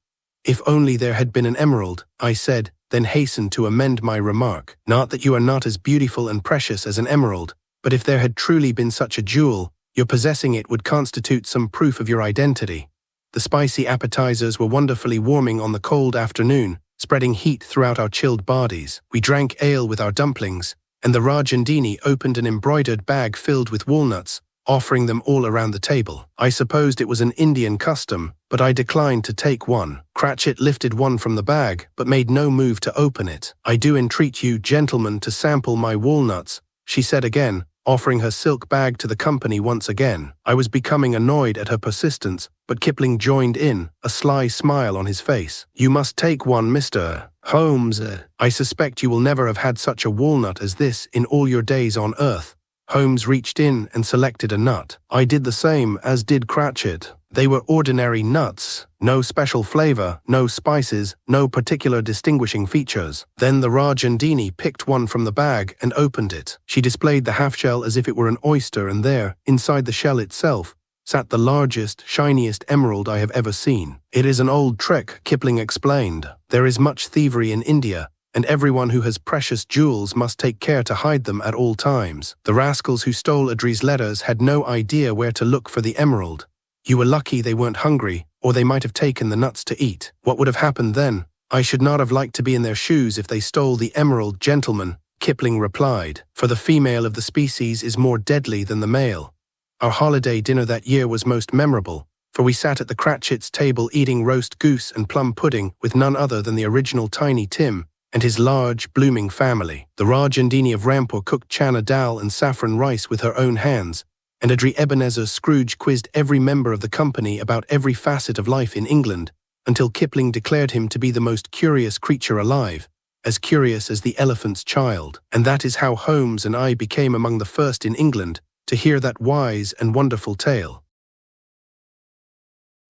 "If only there had been an emerald," I said, then hastened to amend my remark. "Not that you are not as beautiful and precious as an emerald, but if there had truly been such a jewel, Your possessing it would constitute some proof of your identity. The spicy appetizers were wonderfully warming on the cold afternoon, spreading heat throughout our chilled bodies. We drank ale with our dumplings, and the Rajah opened an embroidered bag filled with walnuts, offering them all around the table. I supposed it was an Indian custom, but I declined to take one. Cratchit lifted one from the bag, but made no move to open it. "I do entreat you, gentlemen, to sample my walnuts," she said again, offering her silk bag to the company once again. I was becoming annoyed at her persistence, but Kipling joined in, a sly smile on his face. "You must take one, Mr. Holmes. I suspect you will never have had such a walnut as this in all your days on earth." Holmes reached in and selected a nut. I did the same, as did Cratchit. They were ordinary nuts, no special flavor, no spices, no particular distinguishing features. Then the Rajah picked one from the bag and opened it. She displayed the half-shell as if it were an oyster, and there, inside the shell itself, sat the largest, shiniest emerald I have ever seen. "It is an old trick," Kipling explained. "There is much thievery in India, and everyone who has precious jewels must take care to hide them at all times. The rascals who stole Audrey's letters had no idea where to look for the emerald. You were lucky they weren't hungry, or they might have taken the nuts to eat. What would have happened then? I should not have liked to be in their shoes if they stole the emerald, gentlemen," Kipling replied, "for the female of the species is more deadly than the male." Our holiday dinner that year was most memorable, for we sat at the Cratchits' table eating roast goose and plum pudding with none other than the original Tiny Tim and his large, blooming family. The Rajah of Rampur cooked chana dal and saffron rice with her own hands, and Audrey Ebenezer Scrooge quizzed every member of the company about every facet of life in England, until Kipling declared him to be the most curious creature alive, as curious as the elephant's child. And that is how Holmes and I became among the first in England to hear that wise and wonderful tale.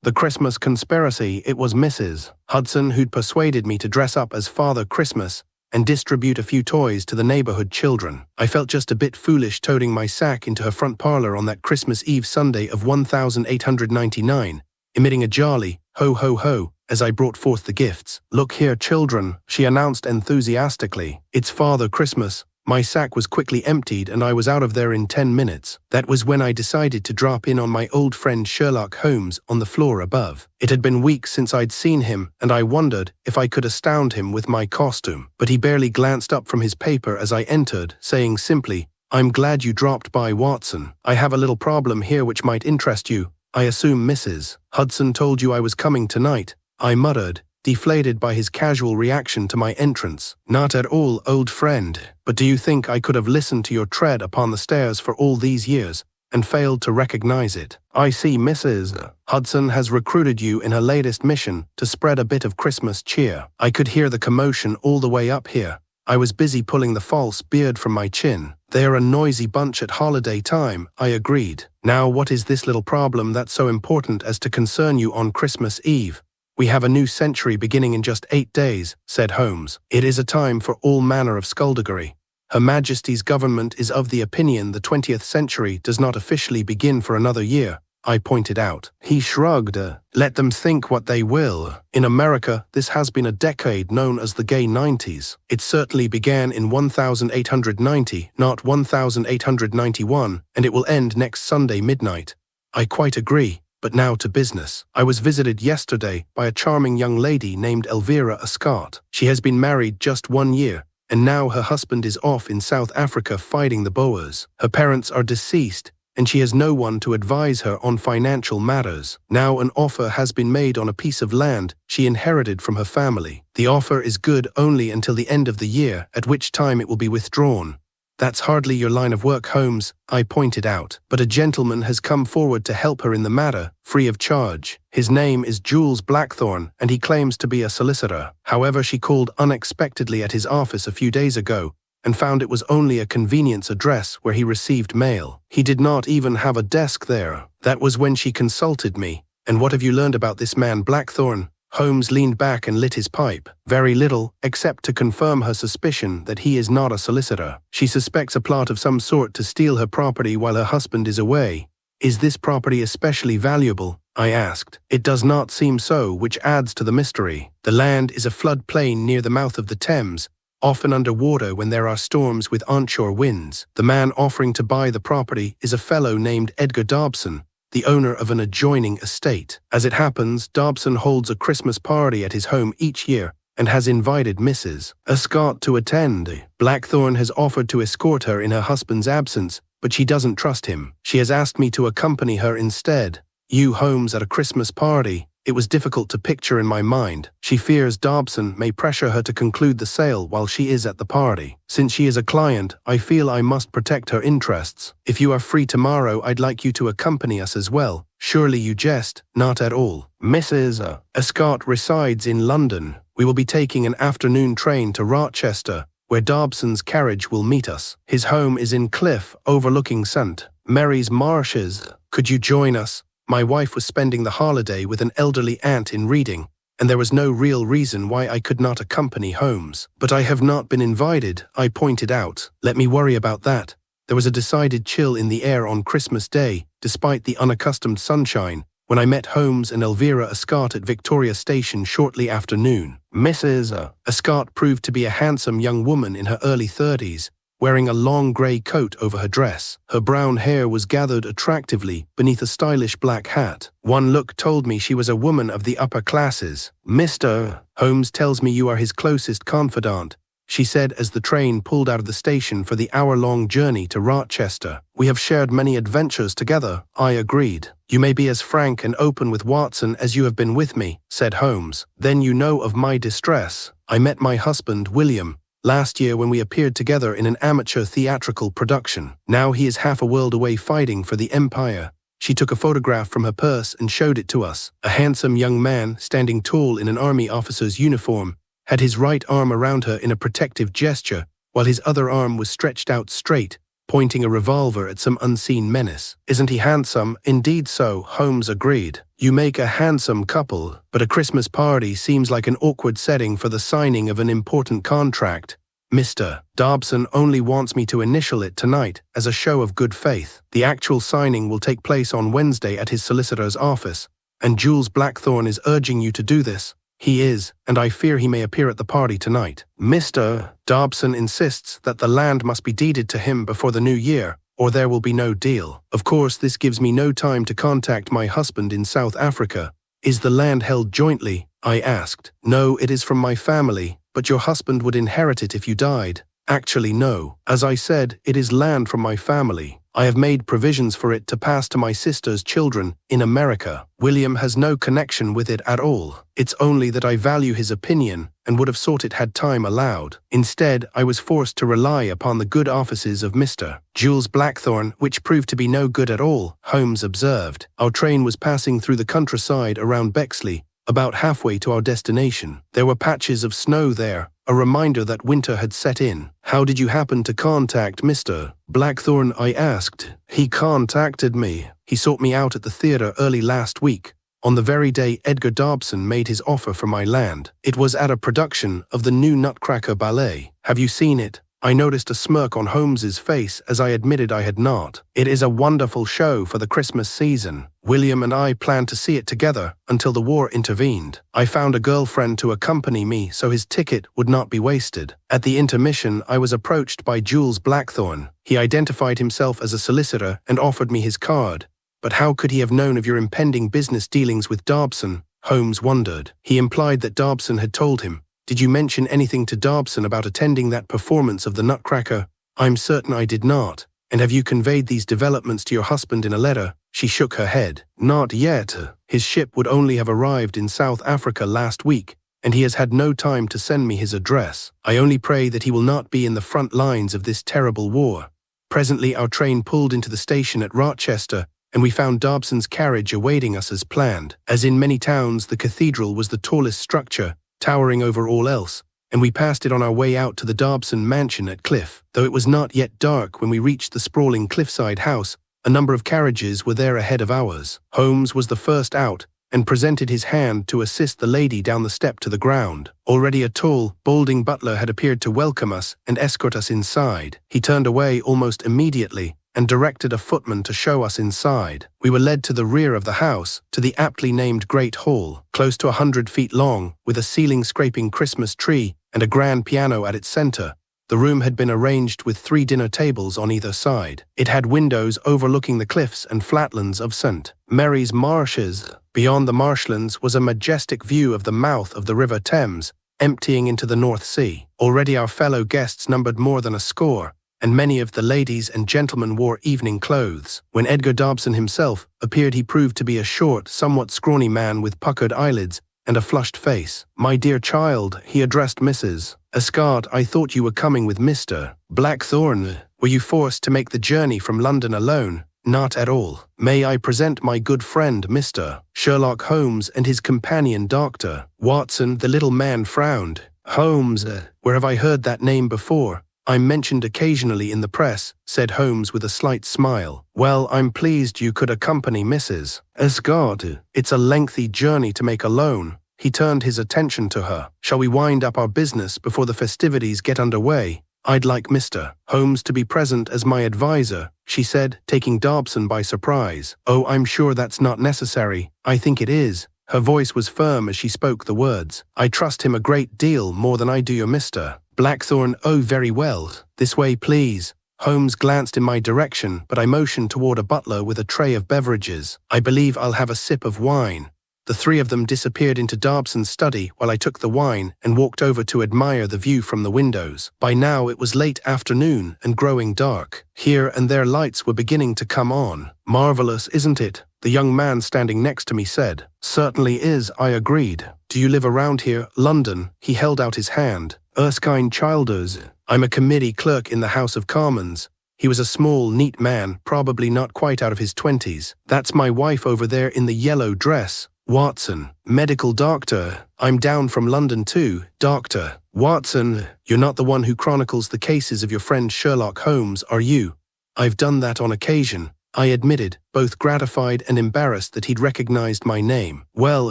The Christmas conspiracy. It was Mrs. Hudson who'd persuaded me to dress up as Father Christmas and distribute a few toys to the neighborhood children. I felt just a bit foolish toting my sack into her front parlor on that Christmas Eve Sunday of 1899, emitting a jolly ho ho ho as I brought forth the gifts. "Look here, children," she announced enthusiastically. "It's Father Christmas." My sack was quickly emptied and I was out of there in 10 minutes. That was when I decided to drop in on my old friend Sherlock Holmes on the floor above. It had been weeks since I'd seen him, and I wondered if I could astound him with my costume. But he barely glanced up from his paper as I entered, saying simply, "I'm glad you dropped by, Watson. I have a little problem here which might interest you. I assume Mrs. Hudson told you I was coming tonight," I muttered, deflated by his casual reaction to my entrance. "Not at all, old friend. But do you think I could have listened to your tread upon the stairs for all these years and failed to recognize it? I see Mrs. Hudson has recruited you in her latest mission to spread a bit of Christmas cheer." I could hear the commotion all the way up here. I was busy pulling the false beard from my chin. "They are a noisy bunch at holiday time," I agreed. "Now what is this little problem that's so important as to concern you on Christmas Eve?" "We have a new century beginning in just 8 days," said Holmes. "It is a time for all manner of skullduggery. Her Majesty's government is of the opinion the 20th century does not officially begin for another year," I pointed out. He shrugged. "Let them think what they will. In America, this has been a decade known as the Gay 90s. It certainly began in 1890, not 1891, and it will end next Sunday midnight." "I quite agree. But now to business. I was visited yesterday by a charming young lady named Elvira Ascot. She has been married just 1 year, and now her husband is off in South Africa fighting the Boers. Her parents are deceased, and she has no one to advise her on financial matters. Now an offer has been made on a piece of land she inherited from her family. The offer is good only until the end of the year, at which time it will be withdrawn." "That's hardly your line of work, Holmes," I pointed out. "But a gentleman has come forward to help her in the matter, free of charge. His name is Jules Blackthorne, and he claims to be a solicitor. However, she called unexpectedly at his office a few days ago and found it was only a convenience address where he received mail. He did not even have a desk there. That was when she consulted me. And what have you learned about this man Blackthorne?" Holmes leaned back and lit his pipe. "Very little, except to confirm her suspicion that he is not a solicitor. She suspects a plot of some sort to steal her property while her husband is away." "Is this property especially valuable?" I asked. "It does not seem so, which adds to the mystery. The land is a flood plain near the mouth of the Thames, often underwater when there are storms with onshore winds. The man offering to buy the property is a fellow named Edgar Dobson, the owner of an adjoining estate. As it happens, Dobson holds a Christmas party at his home each year and has invited Mrs. Scott to attend. Blackthorn has offered to escort her in her husband's absence, but she doesn't trust him. She has asked me to accompany her instead. Holmes at a Christmas party. It was difficult to picture in my mind. She fears Dobson may pressure her to conclude the sale while she is at the party. Since she is a client, I feel I must protect her interests. If you are free tomorrow, I'd like you to accompany us as well. Surely you jest? Not at all. Mrs. Scott resides in London. We will be taking an afternoon train to Rochester, where Dobson's carriage will meet us. His home is in Cliff, overlooking St. Mary's Marshes. Could you join us? My wife was spending the holiday with an elderly aunt in Reading, and there was no real reason why I could not accompany Holmes. But I have not been invited, I pointed out. Let me worry about that. There was a decided chill in the air on Christmas Day, despite the unaccustomed sunshine, when I met Holmes and Elvira Scott at Victoria Station shortly after noon. Mrs. Scott proved to be a handsome young woman in her early 30s, wearing a long grey coat over her dress. Her brown hair was gathered attractively beneath a stylish black hat. One look told me she was a woman of the upper classes. Mr. Holmes tells me you are his closest confidant, she said as the train pulled out of the station for the hour-long journey to Rochester. We have shared many adventures together, I agreed. You may be as frank and open with Watson as you have been with me, said Holmes. Then you know of my distress. I met my husband, William, last year when we appeared together in an amateur theatrical production. Now he is half a world away fighting for the Empire. She took a photograph from her purse and showed it to us. A handsome young man, standing tall in an army officer's uniform, had his right arm around her in a protective gesture, while his other arm was stretched out straight, pointing a revolver at some unseen menace. Isn't he handsome? Indeed so, Holmes agreed. You make a handsome couple, but a Christmas party seems like an awkward setting for the signing of an important contract. Mr. Dobson only wants me to initial it tonight as a show of good faith. The actual signing will take place on Wednesday at his solicitor's office, and Jules Blackthorn is urging you to do this. He is, and I fear he may appear at the party tonight. Mr. Dobson insists that the land must be deeded to him before the new year, or there will be no deal. Of course, this gives me no time to contact my husband in South Africa. Is the land held jointly? I asked. No, it is from my family, but your husband would inherit it if you died. Actually, no. As I said, it is land from my family. I have made provisions for it to pass to my sister's children in America. William has no connection with it at all. It's only that I value his opinion and would have sought it had time allowed. Instead, I was forced to rely upon the good offices of Mr. Jules Blackthorn, which proved to be no good at all, Holmes observed. Our train was passing through the countryside around Bexley, about halfway to our destination. There were patches of snow there, a reminder that winter had set in. How did you happen to contact Mr. Blackthorn? I asked. He contacted me. He sought me out at the theater early last week, on the very day Edgar Dobson made his offer for my land. It was at a production of the new Nutcracker Ballet. Have you seen it? I noticed a smirk on Holmes's face as I admitted I had not. It is a wonderful show for the Christmas season. William and I planned to see it together until the war intervened. I found a girlfriend to accompany me so his ticket would not be wasted. At the intermission, I was approached by Jules Blackthorn. He identified himself as a solicitor and offered me his card. But how could he have known of your impending business dealings with Dobson? Holmes wondered. He implied that Dobson had told him. Did you mention anything to Dobson about attending that performance of the Nutcracker? I'm certain I did not. And have you conveyed these developments to your husband in a letter? She shook her head. Not yet. His ship would only have arrived in South Africa last week, and he has had no time to send me his address. I only pray that he will not be in the front lines of this terrible war. Presently our train pulled into the station at Rochester, and we found Dobson's carriage awaiting us as planned. As in many towns, the cathedral was the tallest structure, towering over all else, and we passed it on our way out to the Dobson mansion at Cliff. Though it was not yet dark when we reached the sprawling cliffside house, a number of carriages were there ahead of ours. Holmes was the first out, and presented his hand to assist the lady down the step to the ground. Already a tall, balding butler had appeared to welcome us and escort us inside. He turned away almost immediately, and directed a footman to show us inside. We were led to the rear of the house, to the aptly named Great Hall, close to 100 feet long, with a ceiling-scraping Christmas tree and a grand piano at its center. The room had been arranged with 3 dinner tables on either side. It had windows overlooking the cliffs and flatlands of St. Mary's Marshes. Beyond the marshlands was a majestic view of the mouth of the River Thames, emptying into the North Sea. Already our fellow guests numbered more than a score, and many of the ladies and gentlemen wore evening clothes. When Edgar Dobson himself appeared, he proved to be a short, somewhat scrawny man with puckered eyelids and a flushed face. "My dear child," he addressed Mrs. Escott, "I thought you were coming with Mr. Blackthorne. Were you forced to make the journey from London alone?" "Not at all. May I present my good friend Mr. Sherlock Holmes and his companion Dr. Watson?" The little man frowned. "Holmes, where have I heard that name before?" "I'm mentioned occasionally in the press," said Holmes with a slight smile. "Well, I'm pleased you could accompany Mrs. Escott. It's a lengthy journey to make alone." He turned his attention to her. "Shall we wind up our business before the festivities get underway? I'd like Mr. Holmes to be present as my advisor," she said, taking Dobson by surprise. "Oh, I'm sure that's not necessary." "I think it is." Her voice was firm as she spoke the words. "I trust him a great deal more than I do your Mr. Blackthorne." "Oh, very well. This way, please." Holmes glanced in my direction, but I motioned toward a butler with a tray of beverages. "I believe I'll have a sip of wine." The 3 of them disappeared into Dobson's study while I took the wine and walked over to admire the view from the windows. By now it was late afternoon and growing dark. Here and there lights were beginning to come on. "Marvelous, isn't it?" the young man standing next to me said. "Certainly is," I agreed. "Do you live around here, London?" He held out his hand. "Erskine Childers. I'm a committee clerk in the House of Commons." He was a small, neat man, probably not quite out of his 20s. "That's my wife over there in the yellow dress. Watson, medical doctor. I'm down from London too." "Dr. Watson, you're not the one who chronicles the cases of your friend Sherlock Holmes, are you?" "I've done that on occasion," I admitted, both gratified and embarrassed that he'd recognized my name. "Well,"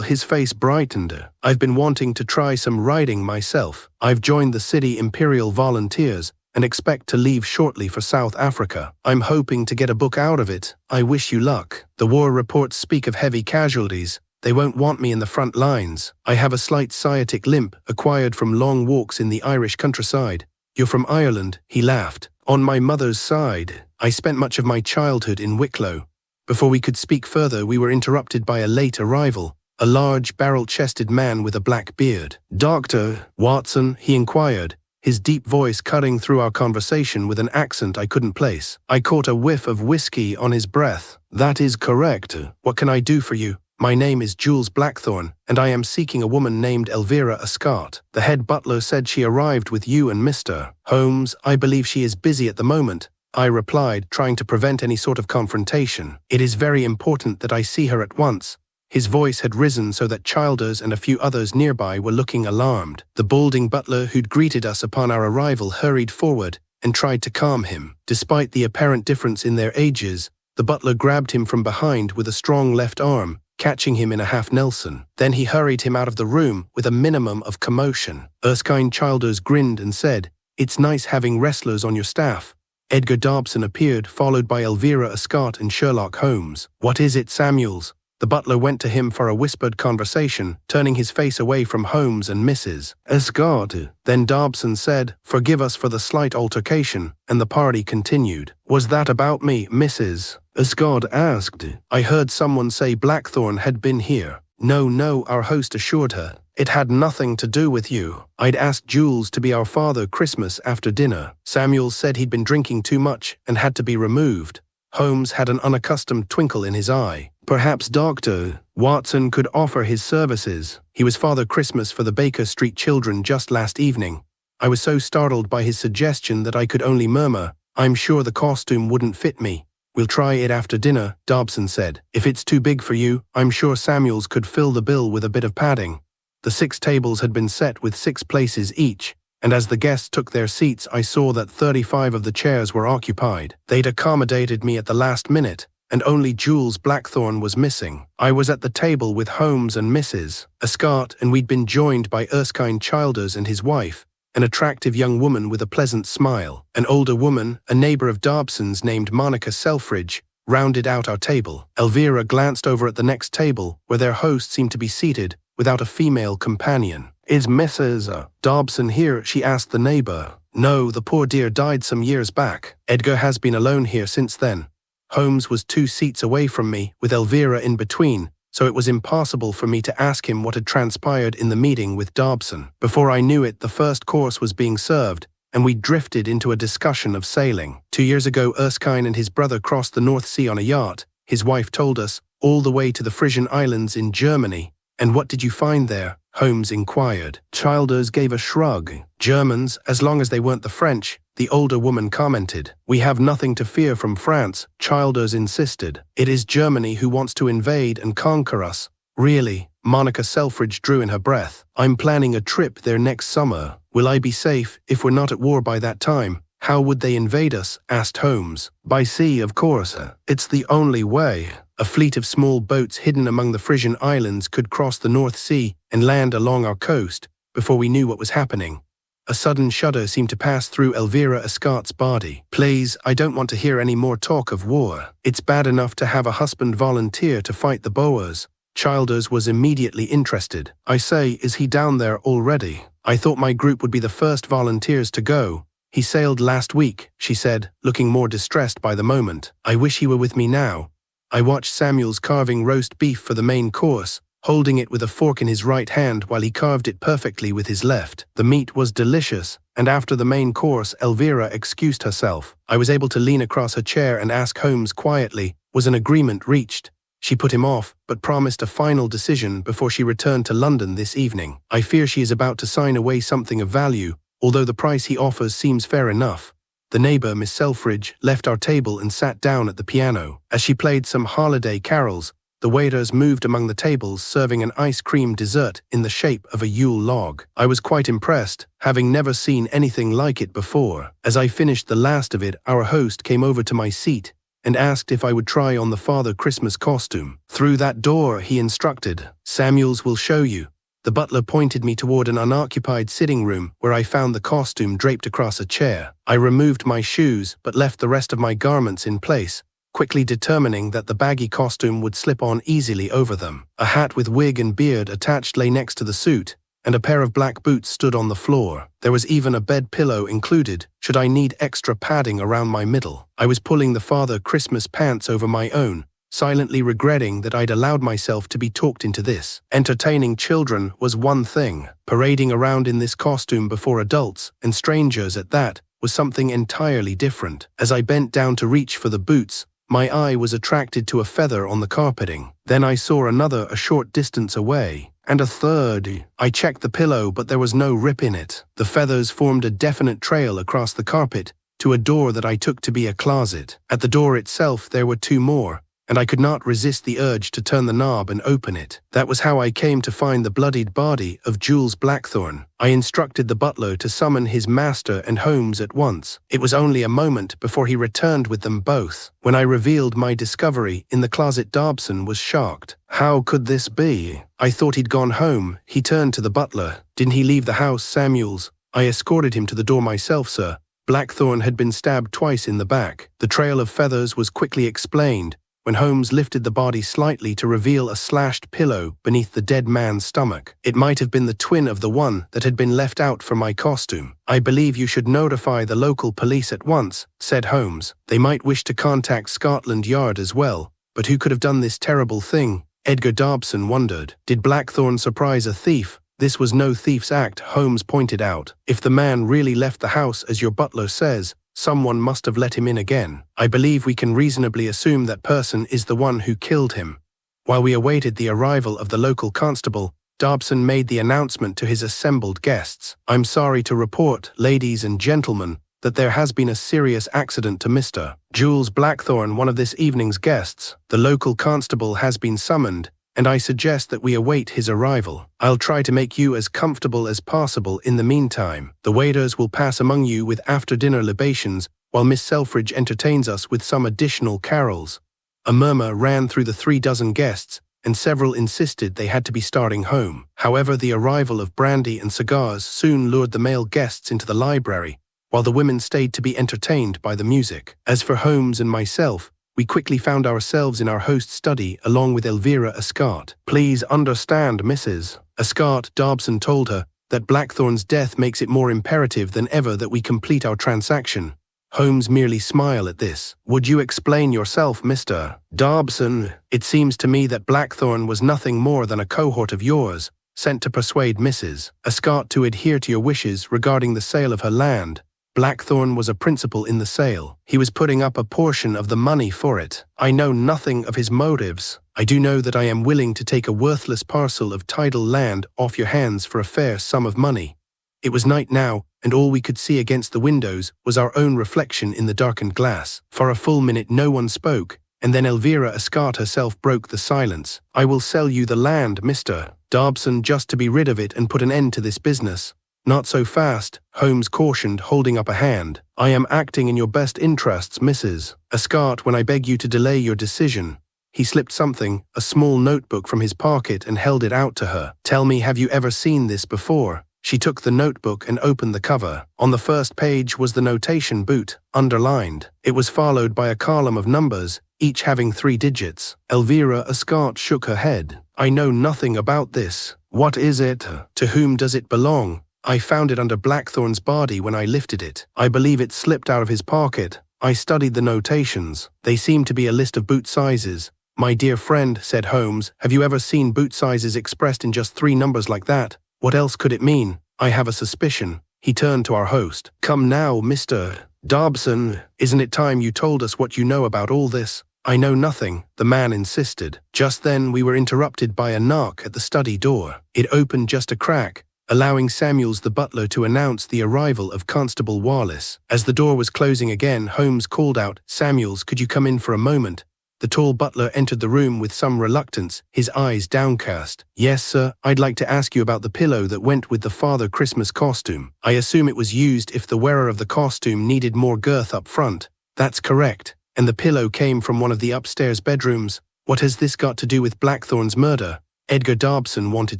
his face brightened. "I've been wanting to try some writing myself. I've joined the City Imperial Volunteers and expect to leave shortly for South Africa. I'm hoping to get a book out of it. I wish you luck. The war reports speak of heavy casualties. They won't want me in the front lines. I have a slight sciatic limp acquired from long walks in the Irish countryside." "You're from Ireland?" he laughed. "On my mother's side. I spent much of my childhood in Wicklow." Before we could speak further, we were interrupted by a late arrival, a large, barrel-chested man with a black beard. "Dr. Watson?" he inquired, his deep voice cutting through our conversation with an accent I couldn't place. I caught a whiff of whiskey on his breath. "That is correct. What can I do for you?" "My name is Jules Blackthorne, and I am seeking a woman named Elvira Escott. The head butler said she arrived with you and Mr. Holmes. I believe she is busy at the moment," I replied, trying to prevent any sort of confrontation. "It is very important that I see her at once." His voice had risen so that Childers and a few others nearby were looking alarmed. The balding butler who'd greeted us upon our arrival hurried forward and tried to calm him. Despite the apparent difference in their ages, the butler grabbed him from behind with a strong left arm, catching him in a half-Nelson. Then he hurried him out of the room with a minimum of commotion. Erskine Childers grinned and said, "It's nice having wrestlers on your staff." Edgar Dobson appeared, followed by Elvira Escott and Sherlock Holmes. "What is it, Samuels?" The butler went to him for a whispered conversation, turning his face away from Holmes and Mrs. Escott. Then Dobson said, "Forgive us for the slight altercation," and the party continued. "Was that about me?" Mrs. Escott asked. "I heard someone say Blackthorne had been here." No, our host assured her. "It had nothing to do with you. I'd asked Jules to be our Father Christmas after dinner. Samuel said he'd been drinking too much and had to be removed." Holmes had an unaccustomed twinkle in his eye. "Perhaps Dr. Watson could offer his services. He was Father Christmas for the Baker Street children just last evening." I was so startled by his suggestion that I could only murmur, "I'm sure the costume wouldn't fit me." "We'll try it after dinner," Dobson said. "If it's too big for you, I'm sure Samuels could fill the bill with a bit of padding." The 6 tables had been set with 6 places each, and as the guests took their seats, I saw that 35 of the chairs were occupied. They'd accommodated me at the last minute, and only Jules Blackthorne was missing. I was at the table with Holmes and Mrs. Escott, and we'd been joined by Erskine Childers and his wife, an attractive young woman with a pleasant smile. An older woman, a neighbor of Dobson's named Monica Selfridge, rounded out our table. Elvira glanced over at the next table, where their host seemed to be seated, without a female companion. "Is Mrs. Dobson here?" she asked the neighbor. "No, the poor dear died some years back. Edgar has been alone here since then." Holmes was 2 seats away from me, with Elvira in between, so it was impossible for me to ask him what had transpired in the meeting with Dobson. Before I knew it, the first course was being served, and we drifted into a discussion of sailing. 2 years ago, Erskine and his brother crossed the North Sea on a yacht, his wife told us, all the way to the Frisian Islands in Germany. "And what did you find there?" Holmes inquired. Childers gave a shrug. "Germans, as long as they weren't the French," the older woman commented. "We have nothing to fear from France," Childers insisted. "It is Germany who wants to invade and conquer us." "Really?" Monica Selfridge drew in her breath. "I'm planning a trip there next summer. Will I be safe if we're not at war by that time?" "How would they invade us?" asked Holmes. "By sea, of course. It's the only way. A fleet of small boats hidden among the Frisian Islands could cross the North Sea and land along our coast before we knew what was happening." A sudden shudder seemed to pass through Elvira Escart's body. "Please, I don't want to hear any more talk of war. It's bad enough to have a husband volunteer to fight the Boers." Childers was immediately interested. "I say, is he down there already? I thought my group would be the first volunteers to go." "He sailed last week," she said, looking more distressed by the moment. "I wish he were with me now." I watched Samuels carving roast beef for the main course, holding it with a fork in his right hand while he carved it perfectly with his left. The meat was delicious, and after the main course, Elvira excused herself. I was able to lean across her chair and ask Holmes quietly, was an agreement reached? She put him off, but promised a final decision before she returned to London this evening. "I fear she is about to sign away something of value, although the price he offers seems fair enough." The neighbor, Miss Selfridge, left our table and sat down at the piano. As she played some holiday carols, the waiters moved among the tables serving an ice cream dessert in the shape of a Yule log. I was quite impressed, having never seen anything like it before. As I finished the last of it, our host came over to my seat and asked if I would try on the Father Christmas costume. "Through that door," he instructed. "Samuels will show you." The butler pointed me toward an unoccupied sitting room where I found the costume draped across a chair. I removed my shoes but left the rest of my garments in place, quickly determining that the baggy costume would slip on easily over them. A hat with wig and beard attached lay next to the suit, and a pair of black boots stood on the floor. There was even a bed pillow included, should I need extra padding around my middle. I was pulling the Father Christmas pants over my own, silently regretting that I'd allowed myself to be talked into this. Entertaining children was one thing. Parading around in this costume before adults, and strangers at that, was something entirely different. As I bent down to reach for the boots, my eye was attracted to a feather on the carpeting. Then I saw another a short distance away, and a third. I checked the pillow, but there was no rip in it. The feathers formed a definite trail across the carpet to a door that I took to be a closet. At the door itself there were 2 more, and I could not resist the urge to turn the knob and open it. That was how I came to find the bloodied body of Jules Blackthorne. I instructed the butler to summon his master and Holmes at once. It was only a moment before he returned with them both. When I revealed my discovery in the closet, Dobson was shocked. "How could this be? I thought he'd gone home." He turned to the butler. "Didn't he leave the house, Samuels?" "I escorted him to the door myself, sir. Blackthorne had been stabbed twice in the back." The trail of feathers was quickly explained when Holmes lifted the body slightly to reveal a slashed pillow beneath the dead man's stomach. It might have been the twin of the one that had been left out for my costume. "I believe you should notify the local police at once," said Holmes. "They might wish to contact Scotland Yard as well, but who could have done this terrible thing?" Edgar Dobson wondered. "Did Blackthorne surprise a thief?" "This was no thief's act," Holmes pointed out. "If the man really left the house as your butler says, someone must have let him in again. I believe we can reasonably assume that person is the one who killed him." While we awaited the arrival of the local constable, Dobson made the announcement to his assembled guests. "I'm sorry to report, ladies and gentlemen, that there has been a serious accident to Mr. Jules Blackthorne, one of this evening's guests. The local constable has been summoned, and I suggest that we await his arrival. I'll try to make you as comfortable as possible in the meantime. The waiters will pass among you with after-dinner libations, while Miss Selfridge entertains us with some additional carols." A murmur ran through the 3 dozen guests, and several insisted they had to be starting home. However, the arrival of brandy and cigars soon lured the male guests into the library, while the women stayed to be entertained by the music. As for Holmes and myself, we quickly found ourselves in our host's study along with Elvira Escart. "Please understand, Mrs. Escart," Dobson told her, that Blackthorn's death makes it more imperative than ever that we complete our transaction." Holmes merely smiled at this. "Would you explain yourself, Mr. Dobson? It seems to me that Blackthorn was nothing more than a cohort of yours, sent to persuade Mrs. Ascot to adhere to your wishes regarding the sale of her land. Blackthorn was a principal in the sale. He was putting up a portion of the money for it. I know nothing of his motives. I do know that I am willing to take a worthless parcel of tidal land off your hands for a fair sum of money." It was night now, and all we could see against the windows was our own reflection in the darkened glass. For a full minute no one spoke, and then Elvira Ascot herself broke the silence. "I will sell you the land, Mr. Dobson, just to be rid of it and put an end to this business." "Not so fast," Holmes cautioned, holding up a hand. "I am acting in your best interests, Mrs. Ascot, when I beg you to delay your decision." He slipped something, a small notebook, from his pocket and held it out to her. "Tell me, have you ever seen this before?" She took the notebook and opened the cover. On the first page was the notation boot, underlined. It was followed by a column of numbers, each having 3 digits. Elvira Ascot shook her head. "I know nothing about this. What is it? To whom does it belong? I found it under Blackthorn's body when I lifted it. I believe it slipped out of his pocket. I studied the notations. They seem to be a list of boot sizes." "My dear friend," said Holmes, "have you ever seen boot sizes expressed in just 3 numbers like that? What else could it mean? I have a suspicion." He turned to our host. "Come now, Mr. Dobson, isn't it time you told us what you know about all this?" "I know nothing," the man insisted. Just then we were interrupted by a knock at the study door. It opened just a crack, allowing Samuels the butler to announce the arrival of Constable Wallace. As the door was closing again, Holmes called out, "Samuels, could you come in for a moment?" The tall butler entered the room with some reluctance, his eyes downcast. "Yes, sir, I'd like to ask you about the pillow that went with the Father Christmas costume. I assume it was used if the wearer of the costume needed more girth up front." "That's correct. And the pillow came from one of the upstairs bedrooms. What has this got to do with Blackthorn's murder?" Edgar Dobson wanted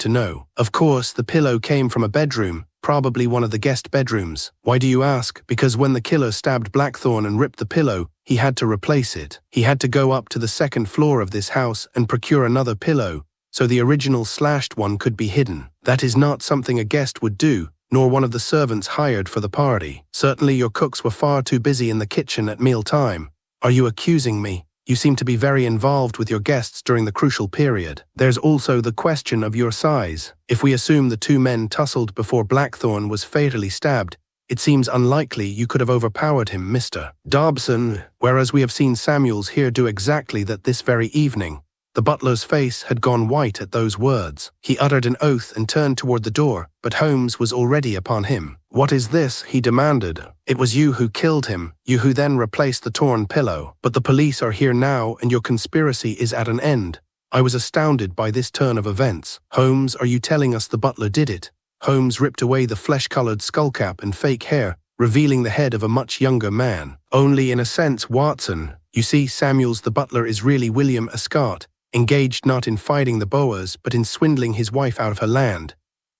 to know. "Of course, the pillow came from a bedroom, probably one of the guest bedrooms." "Why do you ask?" "Because when the killer stabbed Blackthorn and ripped the pillow, he had to replace it. He had to go up to the 2nd floor of this house and procure another pillow, so the original slashed one could be hidden. That is not something a guest would do, nor one of the servants hired for the party. Certainly your cooks were far too busy in the kitchen at mealtime." "Are you accusing me? You seem to be very involved with your guests during the crucial period. There's also the question of your size. If we assume the 2 men tussled before Blackthorn was fatally stabbed, it seems unlikely you could have overpowered him, Mr. Dobson, whereas we have seen Samuels here do exactly that this very evening." The butler's face had gone white at those words. He uttered an oath and turned toward the door, but Holmes was already upon him. "What is this?" he demanded. "It was you who killed him, you who then replaced the torn pillow. But the police are here now and your conspiracy is at an end." I was astounded by this turn of events. "Holmes, are you telling us the butler did it?" Holmes ripped away the flesh-colored skullcap and fake hair, revealing the head of a much younger man. "Only in a sense, Watson. You see, Samuels the butler is really William Ascot, engaged not in fighting the Boers, but in swindling his wife out of her land.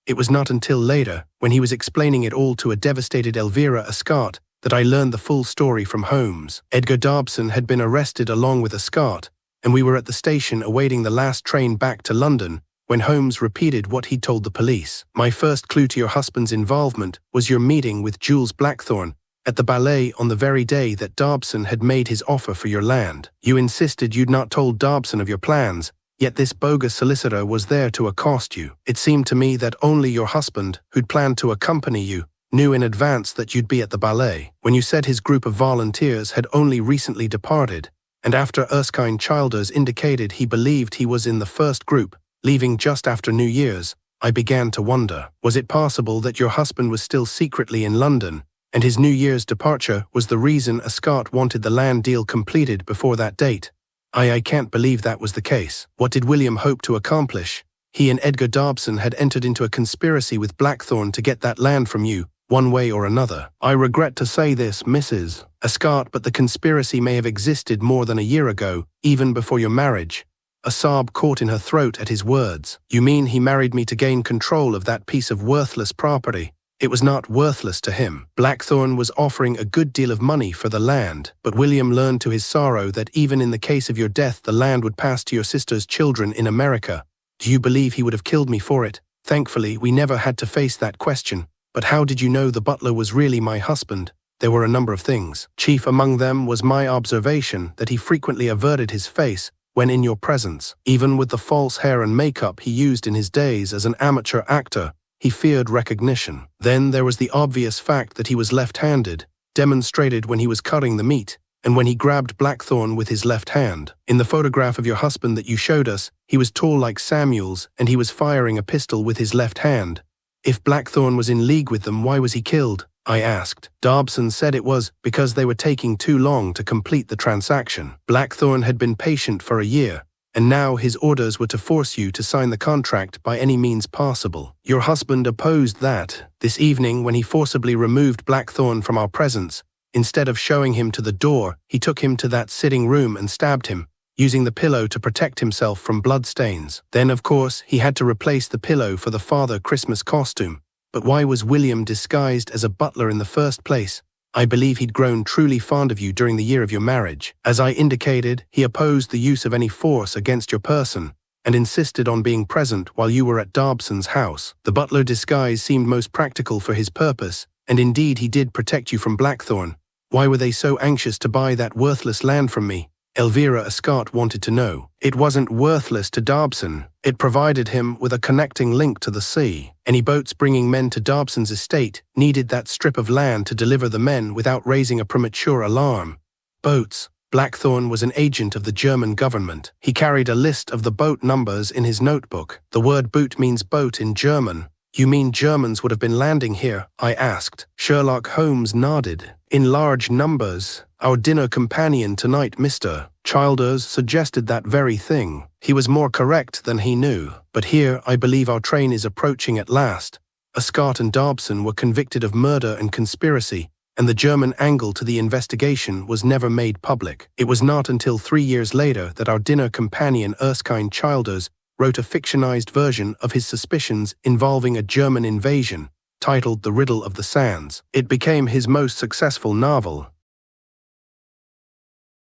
It was not until later, when he was explaining it all to a devastated Elvira Ascot, that I learned the full story from Holmes. Edgar Dobson had been arrested along with Ascot, and we were at the station awaiting the last train back to London, when Holmes repeated what he'd told the police. "My first clue to your husband's involvement was your meeting with Jules Blackthorn at the ballet on the very day that Dobson had made his offer for your land. You insisted you'd not told Dobson of your plans, yet this bogus solicitor was there to accost you. It seemed to me that only your husband, who'd planned to accompany you, knew in advance that you'd be at the ballet. When you said his group of volunteers had only recently departed, and after Erskine Childers indicated he believed he was in the first group, leaving just after New Year's, I began to wonder, was it possible that your husband was still secretly in London, and his New Year's departure was the reason Ascot wanted the land deal completed before that date? I can't believe that was the case. What did William hope to accomplish? He and Edgar Dobson had entered into a conspiracy with Blackthorn to get that land from you, one way or another. I regret to say this, Mrs. Ascot, but the conspiracy may have existed more than a year ago, even before your marriage." A sob caught in her throat at his words. "You mean he married me to gain control of that piece of worthless property?" "It was not worthless to him. Blackthorn was offering a good deal of money for the land, but William learned to his sorrow that even in the case of your death the land would pass to your sister's children in America. Do you believe he would have killed me for it?" Thankfully, we never had to face that question. But how did you know the butler was really my husband? There were a number of things. Chief among them was my observation that he frequently averted his face when in your presence. Even with the false hair and makeup he used in his days as an amateur actor, he feared recognition. Then there was the obvious fact that he was left-handed, demonstrated when he was cutting the meat, and when he grabbed Blackthorn with his left hand. In the photograph of your husband that you showed us, he was tall like Samuel's, and he was firing a pistol with his left hand. If Blackthorn was in league with them, why was he killed? I asked. Dobson said it was because they were taking too long to complete the transaction. Blackthorn had been patient for a year, and now his orders were to force you to sign the contract by any means possible. Your husband opposed that. This evening, when he forcibly removed Blackthorn from our presence, instead of showing him to the door, he took him to that sitting room and stabbed him, using the pillow to protect himself from bloodstains. Then, of course, he had to replace the pillow for the Father Christmas costume. But why was William disguised as a butler in the first place? I believe he'd grown truly fond of you during the year of your marriage. As I indicated, he opposed the use of any force against your person, and insisted on being present while you were at Dobson's house. The butler disguise seemed most practical for his purpose, and indeed he did protect you from Blackthorn. Why were they so anxious to buy that worthless land from me? Elvira Escott wanted to know. It wasn't worthless to Dobson. It provided him with a connecting link to the sea. Any boats bringing men to Dobson's estate needed that strip of land to deliver the men without raising a premature alarm. Boats. Blackthorn was an agent of the German government. He carried a list of the boat numbers in his notebook. The word boot means boat in German. You mean Germans would have been landing here? I asked. Sherlock Holmes nodded. In large numbers. Our dinner companion tonight, Mr. Childers, suggested that very thing. He was more correct than he knew. But here, I believe our train is approaching at last. Escott and Dobson were convicted of murder and conspiracy, and the German angle to the investigation was never made public. It was not until 3 years later that our dinner companion Erskine Childers wrote a fictionized version of his suspicions involving a German invasion, titled The Riddle of the Sands. It became his most successful novel.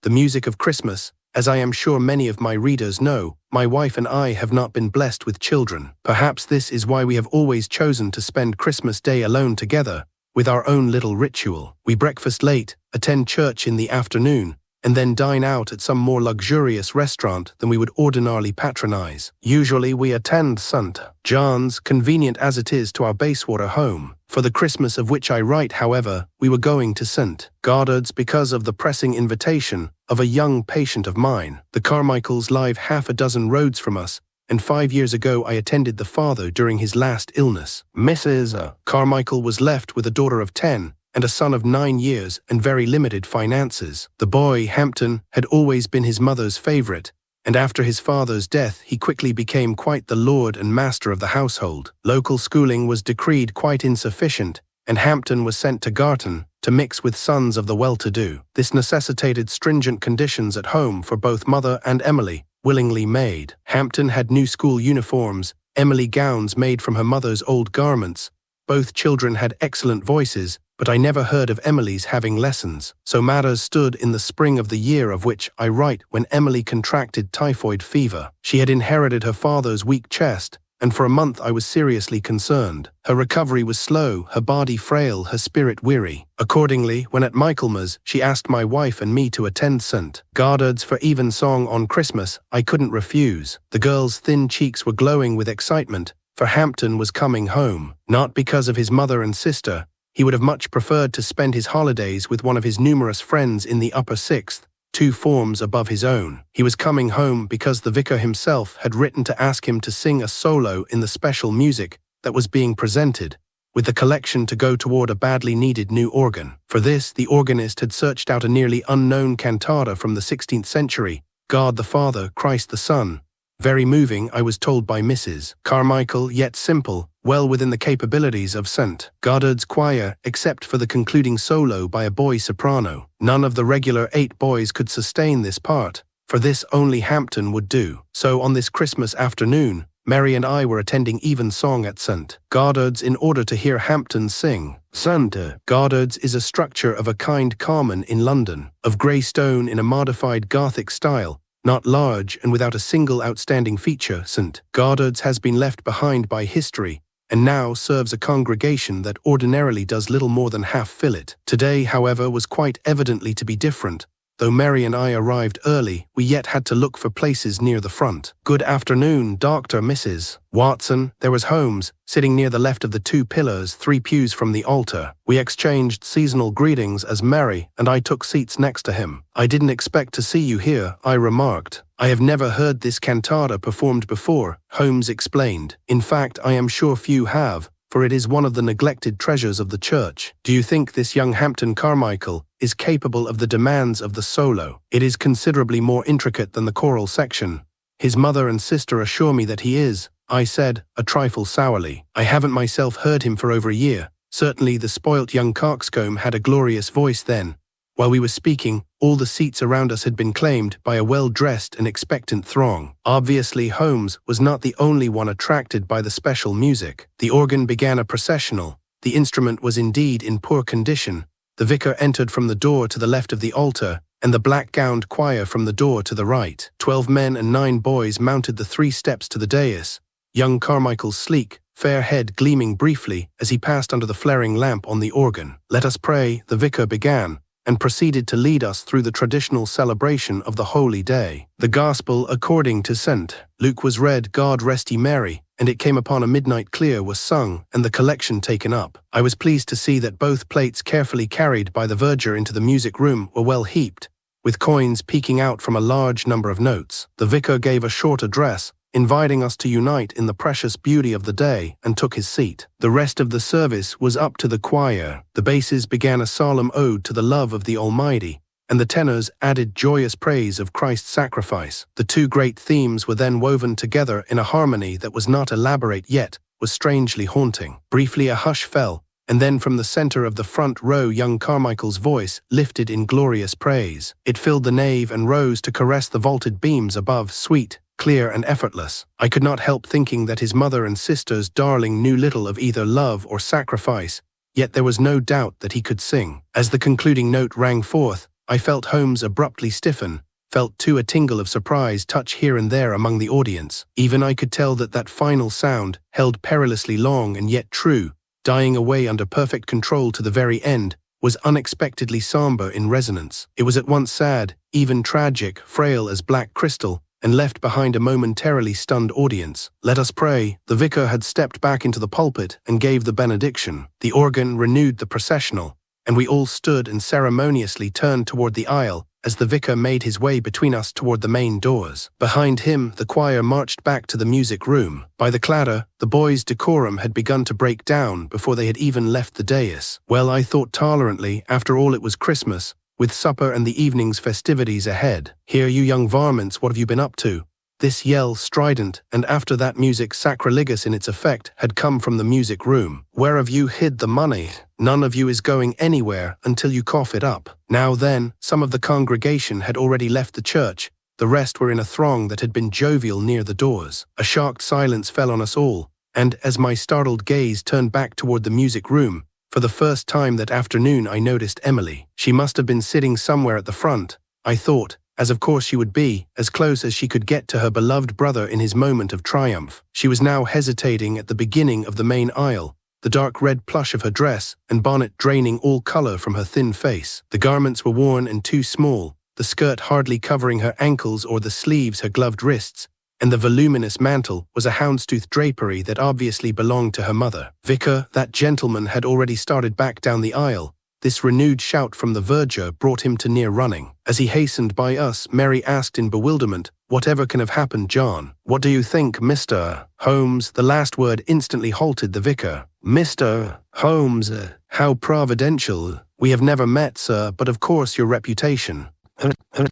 The music of Christmas. As I am sure many of my readers know, my wife and I have not been blessed with children. Perhaps this is why we have always chosen to spend Christmas Day alone together, with our own little ritual. We breakfast late, attend church in the afternoon, and then dine out at some more luxurious restaurant than we would ordinarily patronize. Usually we attend St. John's, convenient as it is to our Bayswater home. For the Christmas of which I write, however, we were going to St. Goddard's because of the pressing invitation of a young patient of mine. The Carmichaels live half a dozen roads from us, and 5 years ago I attended the father during his last illness. Mrs. Carmichael was left with a daughter of 10, and a son of 9 years and very limited finances. The boy, Hampton, had always been his mother's favorite, and after his father's death he quickly became quite the lord and master of the household. Local schooling was decreed quite insufficient, and Hampton was sent to Garton to mix with sons of the well-to-do. This necessitated stringent conditions at home for both mother and Emily, willingly made. Hampton had new school uniforms, Emily gowns made from her mother's old garments. Both children had excellent voices, but I never heard of Emily's having lessons. So matters stood in the spring of the year of which I write, when Emily contracted typhoid fever. She had inherited her father's weak chest, and for a month I was seriously concerned. Her recovery was slow, her body frail, her spirit weary. Accordingly, when at Michaelmas, she asked my wife and me to attend St. Goddard's for evensong on Christmas, I couldn't refuse. The girl's thin cheeks were glowing with excitement, for Hampton was coming home. Not because of his mother and sister. He would have much preferred to spend his holidays with one of his numerous friends in the upper sixth, 2 forms above his own. He was coming home because the vicar himself had written to ask him to sing a solo in the special music that was being presented, with the collection to go toward a badly needed new organ. For this, the organist had searched out a nearly unknown cantata from the 16th century, God the Father, Christ the Son. Very moving, I was told by Mrs. Carmichael, yet simple, well within the capabilities of St. Goddard's choir, except for the concluding solo by a boy soprano. None of the regular 8 boys could sustain this part, for this only Hampton would do. So on this Christmas afternoon, Mary and I were attending evensong at St. Goddard's in order to hear Hampton sing. St. Goddard's is a structure of a kind common in London, of grey stone in a modified Gothic style, not large and without a single outstanding feature. St. Goddard's has been left behind by history, and now serves a congregation that ordinarily does little more than half fill it. Today, however, was quite evidently to be different. Though Mary and I arrived early, we yet had to look for places near the front. "Good afternoon, Dr. Mrs. Watson." There was Holmes, sitting near the left of the two pillars, 3 pews from the altar. We exchanged seasonal greetings as Mary and I took seats next to him. "I didn't expect to see you here," I remarked. "I have never heard this cantata performed before," Holmes explained. "In fact, I am sure few have, for it is one of the neglected treasures of the church. Do you think this young Hampton Carmichael is capable of the demands of the solo? It is considerably more intricate than the choral section." "His mother and sister assure me that he is," I said, a trifle sourly. "I haven't myself heard him for over a year. Certainly the spoilt young coxcomb had a glorious voice then." While we were speaking, all the seats around us had been claimed by a well-dressed and expectant throng. Obviously, Holmes was not the only one attracted by the special music. The organ began a processional. The instrument was indeed in poor condition. The vicar entered from the door to the left of the altar, and the black-gowned choir from the door to the right. 12 men and 9 boys mounted the 3 steps to the dais, young Carmichael's sleek, fair head gleaming briefly as he passed under the flaring lamp on the organ. "Let us pray," the vicar began, and proceeded to lead us through the traditional celebration of the holy day. The Gospel according to St. Luke was read, "God rest ye Mary," and "It came upon a midnight clear" was sung, and the collection taken up. I was pleased to see that both plates carefully carried by the verger into the music room were well heaped, with coins peeking out from a large number of notes. The vicar gave a short address, inviting us to unite in the precious beauty of the day, and took his seat. The rest of the service was up to the choir. The basses began a solemn ode to the love of the Almighty, and the tenors added joyous praise of Christ's sacrifice. The 2 great themes were then woven together in a harmony that was not elaborate yet was strangely haunting. Briefly a hush fell, and then from the center of the front row young Carmichael's voice lifted in glorious praise. It filled the nave and rose to caress the vaulted beams above, sweet, clear and effortless. I could not help thinking that his mother and sister's darling knew little of either love or sacrifice, yet there was no doubt that he could sing. As the concluding note rang forth, I felt Holmes abruptly stiffen, felt too a tingle of surprise touch here and there among the audience. Even I could tell that that final sound, held perilously long and yet true, dying away under perfect control to the very end, was unexpectedly somber in resonance. It was at once sad, even tragic, frail as black crystal, and left behind a momentarily stunned audience. "Let us pray." The vicar had stepped back into the pulpit and gave the benediction. The organ renewed the processional, and we all stood and ceremoniously turned toward the aisle as the vicar made his way between us toward the main doors. Behind him, the choir marched back to the music room. By the clatter, the boys' decorum had begun to break down before they had even left the dais. Well, I thought tolerantly, after all it was Christmas, with supper and the evening's festivities ahead. "Here, you young varmints, what have you been up to?" This yell, strident, and after that music sacrilegious in its effect, had come from the music room. "Where have you hid the money? None of you is going anywhere until you cough it up." Now then, some of the congregation had already left the church. The rest were in a throng that had been jovial near the doors. A shocked silence fell on us all, and as my startled gaze turned back toward the music room, for the first time that afternoon I noticed Emily. She must have been sitting somewhere at the front, I thought, as of course she would be, as close as she could get to her beloved brother in his moment of triumph. She was now hesitating at the beginning of the main aisle, the dark red plush of her dress and bonnet draining all color from her thin face. The garments were worn and too small, the skirt hardly covering her ankles or the sleeves her gloved wrists, and the voluminous mantle was a houndstooth drapery that obviously belonged to her mother. "Vicar, that gentleman had already started back down the aisle." This renewed shout from the verger brought him to near running. As he hastened by us, Mary asked in bewilderment, "Whatever can have happened, John? What do you think, Mr. Holmes?" The last word instantly halted the vicar. "Mr. Holmes, how providential. We have never met, sir, but of course your reputation.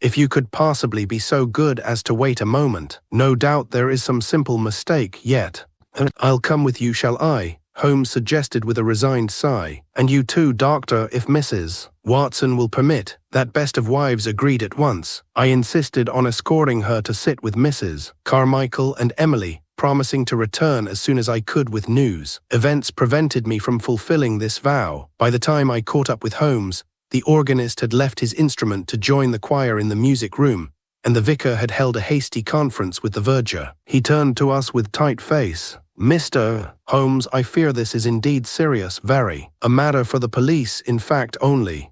If you could possibly be so good as to wait a moment. No doubt there is some simple mistake yet." "I'll come with you, shall I?" Holmes suggested with a resigned sigh. "And you too, Doctor, if Mrs. Watson will permit." That best of wives agreed at once. I insisted on escorting her to sit with Mrs. Carmichael and Emily, promising to return as soon as I could with news. Events prevented me from fulfilling this vow. By the time I caught up with Holmes, the organist had left his instrument to join the choir in the music room, and the vicar had held a hasty conference with the verger. He turned to us with tight face. "Mr. Holmes, I fear this is indeed serious, very. A matter for the police, in fact, only.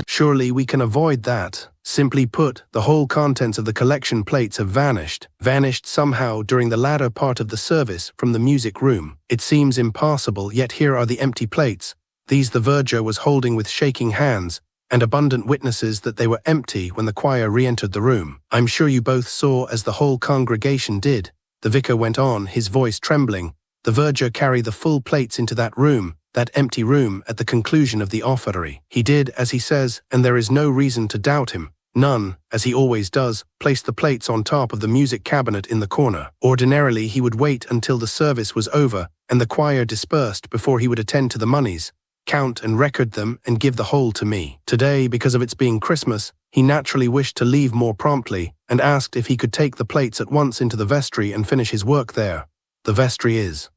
Surely we can avoid that. Simply put, the whole contents of the collection plates have vanished somehow during the latter part of the service from the music room. It seems impossible, yet here are the empty plates. These the verger was holding with shaking hands, and abundant witnesses that they were empty when the choir re-entered the room. I'm sure you both saw, as the whole congregation did," the vicar went on, his voice trembling, "the verger carry the full plates into that room, that empty room, at the conclusion of the offertory. He did, as he says, and there is no reason to doubt him. None, as he always does, placed the plates on top of the music cabinet in the corner. Ordinarily he would wait until the service was over and the choir dispersed before he would attend to the monies, count and record them, and give the whole to me. Today, because of its being Christmas, he naturally wished to leave more promptly, and asked if he could take the plates at once into the vestry and finish his work there. The vestry is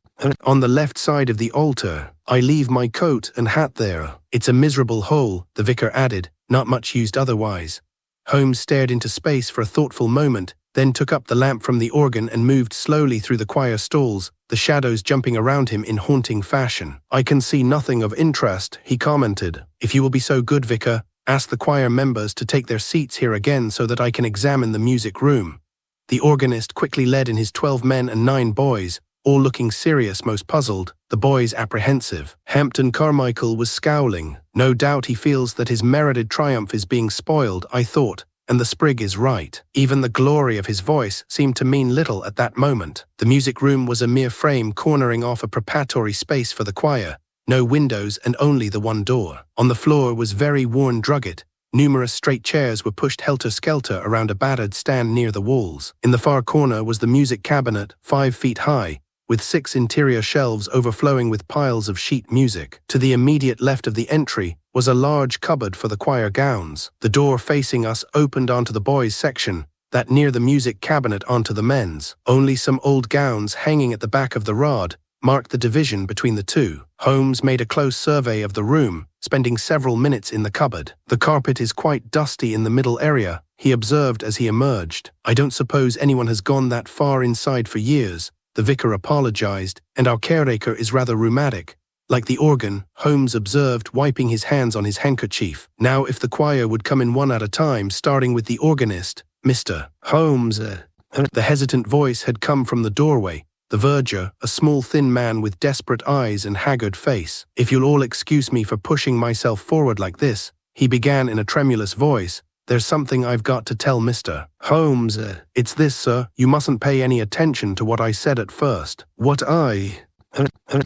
on the left side of the altar. I leave my coat and hat there. It's a miserable hole," the vicar added, "not much used otherwise." Holmes stared into space for a thoughtful moment, then took up the lamp from the organ and moved slowly through the choir stalls, the shadows jumping around him in haunting fashion. "I can see nothing of interest," he commented. "If you will be so good, vicar, ask the choir members to take their seats here again so that I can examine the music room." The organist quickly led in his 12 men and 9 boys, all looking serious, most puzzled, the boys apprehensive. Hampton Carmichael was scowling. "No doubt he feels that his merited triumph is being spoiled," I thought, and the sprig is right. Even the glory of his voice seemed to mean little at that moment. The music room was a mere frame cornering off a preparatory space for the choir, no windows and only the one door. On the floor was very worn drugget. Numerous straight chairs were pushed helter-skelter around a battered stand near the walls. In the far corner was the music cabinet, 5 feet high, with 6 interior shelves overflowing with piles of sheet music. To the immediate left of the entry was a large cupboard for the choir gowns. The door facing us opened onto the boys' section, that near the music cabinet onto the men's. Only some old gowns hanging at the back of the rod marked the division between the two. Holmes made a close survey of the room, spending several minutes in the cupboard. "The carpet is quite dusty in the middle area," he observed as he emerged. "I don't suppose anyone has gone that far inside for years," the vicar apologized, "and our caretaker is rather rheumatic. Like the organ," Holmes observed, wiping his hands on his handkerchief. "Now if the choir would come in one at a time, starting with the organist, Mr. Holmes." The hesitant voice had come from the doorway. The verger, a small thin man with desperate eyes and haggard face. "If you'll all excuse me for pushing myself forward like this," he began in a tremulous voice, "there's something I've got to tell Mr. Holmes. It's this, sir. You mustn't pay any attention to what I said at first." "What I?"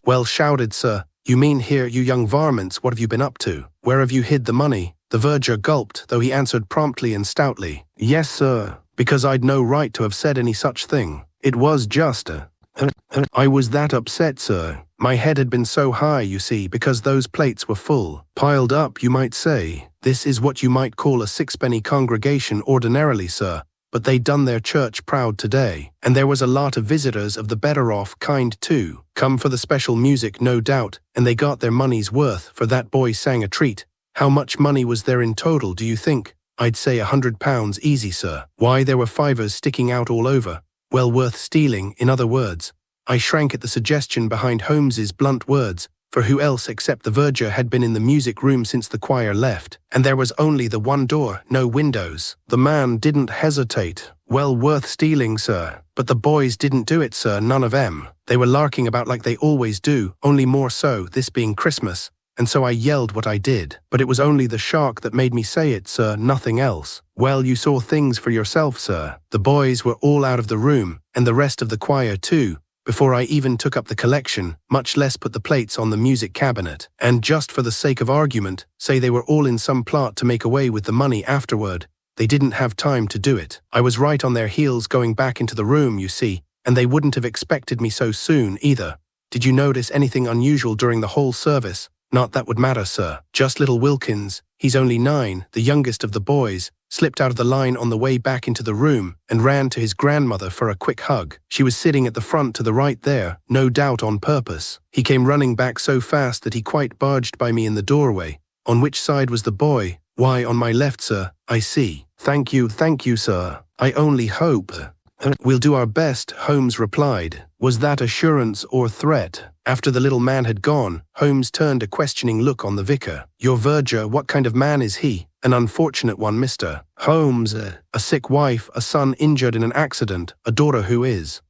"Well shouted, sir. You mean here, you young varmints, what have you been up to? Where have you hid the money?" The verger gulped, though he answered promptly and stoutly. "Yes, sir, because I'd no right to have said any such thing. It was just I was that upset, sir. My head had been so high, you see, because those plates were full. Piled up, you might say. This is what you might call a sixpenny congregation ordinarily, sir, but they'd done their church proud today. And there was a lot of visitors of the better-off kind too. Come for the special music, no doubt, and they got their money's worth, for that boy sang a treat. How much money was there in total, do you think? I'd say £100 easy, sir. Why, there were fivers sticking out all over. Well worth stealing, in other words." I shrank at the suggestion behind Holmes's blunt words, for who else except the verger had been in the music room since the choir left, and there was only the one door, no windows. The man didn't hesitate. "Well worth stealing, sir. But the boys didn't do it, sir, none of 'em. They were larking about like they always do, only more so, this being Christmas, and so I yelled what I did. But it was only the shark that made me say it, sir, nothing else. Well, you saw things for yourself, sir. The boys were all out of the room, and the rest of the choir too, before I even took up the collection, much less put the plates on the music cabinet. And just for the sake of argument, say they were all in some plot to make away with the money afterward. They didn't have time to do it. I was right on their heels going back into the room, you see, and they wouldn't have expected me so soon either. Did you notice anything unusual during the whole service? Not that would matter, sir. Just little Wilkins, he's only 9, the youngest of the boys, slipped out of the line on the way back into the room and ran to his grandmother for a quick hug. She was sitting at the front to the right there, no doubt on purpose. He came running back so fast that he quite barged by me in the doorway. On which side was the boy? Why, on my left, sir. I see. Thank you, sir. I only hope. We'll do our best, Holmes replied. Was that assurance or threat? After the little man had gone, Holmes turned a questioning look on the vicar. Your verger, what kind of man is he? An unfortunate one, Mr. Holmes. A sick wife, a son injured in an accident, a daughter who is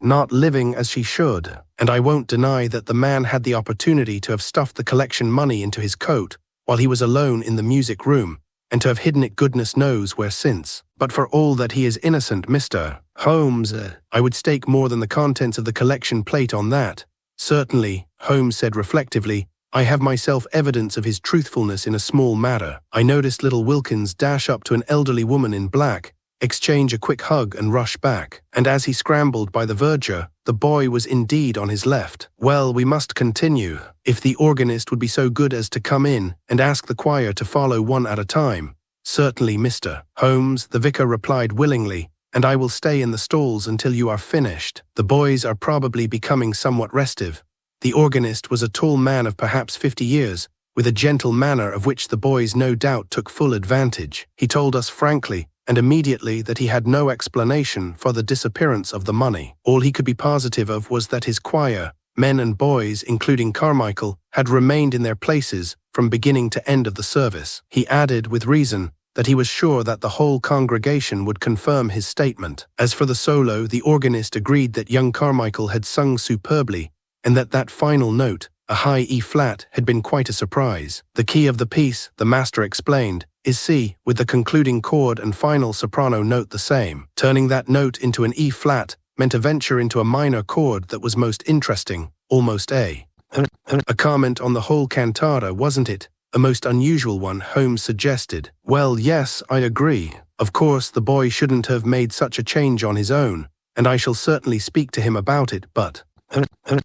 not living as she should. And I won't deny that the man had the opportunity to have stuffed the collection money into his coat while he was alone in the music room, and to have hidden it goodness knows where since. But for all that he is innocent, Mr. Holmes, I would stake more than the contents of the collection plate on that. Certainly, Holmes said reflectively, I have myself evidence of his truthfulness in a small matter. I noticed little Wilkins dash up to an elderly woman in black, exchange a quick hug and rush back. And as he scrambled by the verger, the boy was indeed on his left. Well, we must continue. If the organist would be so good as to come in and ask the choir to follow one at a time. Certainly, Mr. Holmes, the vicar replied willingly, and I will stay in the stalls until you are finished. The boys are probably becoming somewhat restive. The organist was a tall man of perhaps 50 years, with a gentle manner of which the boys no doubt took full advantage. He told us frankly and immediately that he had no explanation for the disappearance of the money. All he could be positive of was that his choir, men and boys, including Carmichael, had remained in their places from beginning to end of the service. He added, with reason, that he was sure that the whole congregation would confirm his statement. As for the solo, the organist agreed that young Carmichael had sung superbly, and that final note, a high E-flat, had been quite a surprise. The key of the piece, the master explained, is C, with the concluding chord and final soprano note the same. Turning that note into an E-flat meant a venture into a minor chord that was most interesting, almost a comment on the whole cantata, wasn't it? A most unusual one, Holmes suggested. Well, yes, I agree. Of course, the boy shouldn't have made such a change on his own, and I shall certainly speak to him about it, but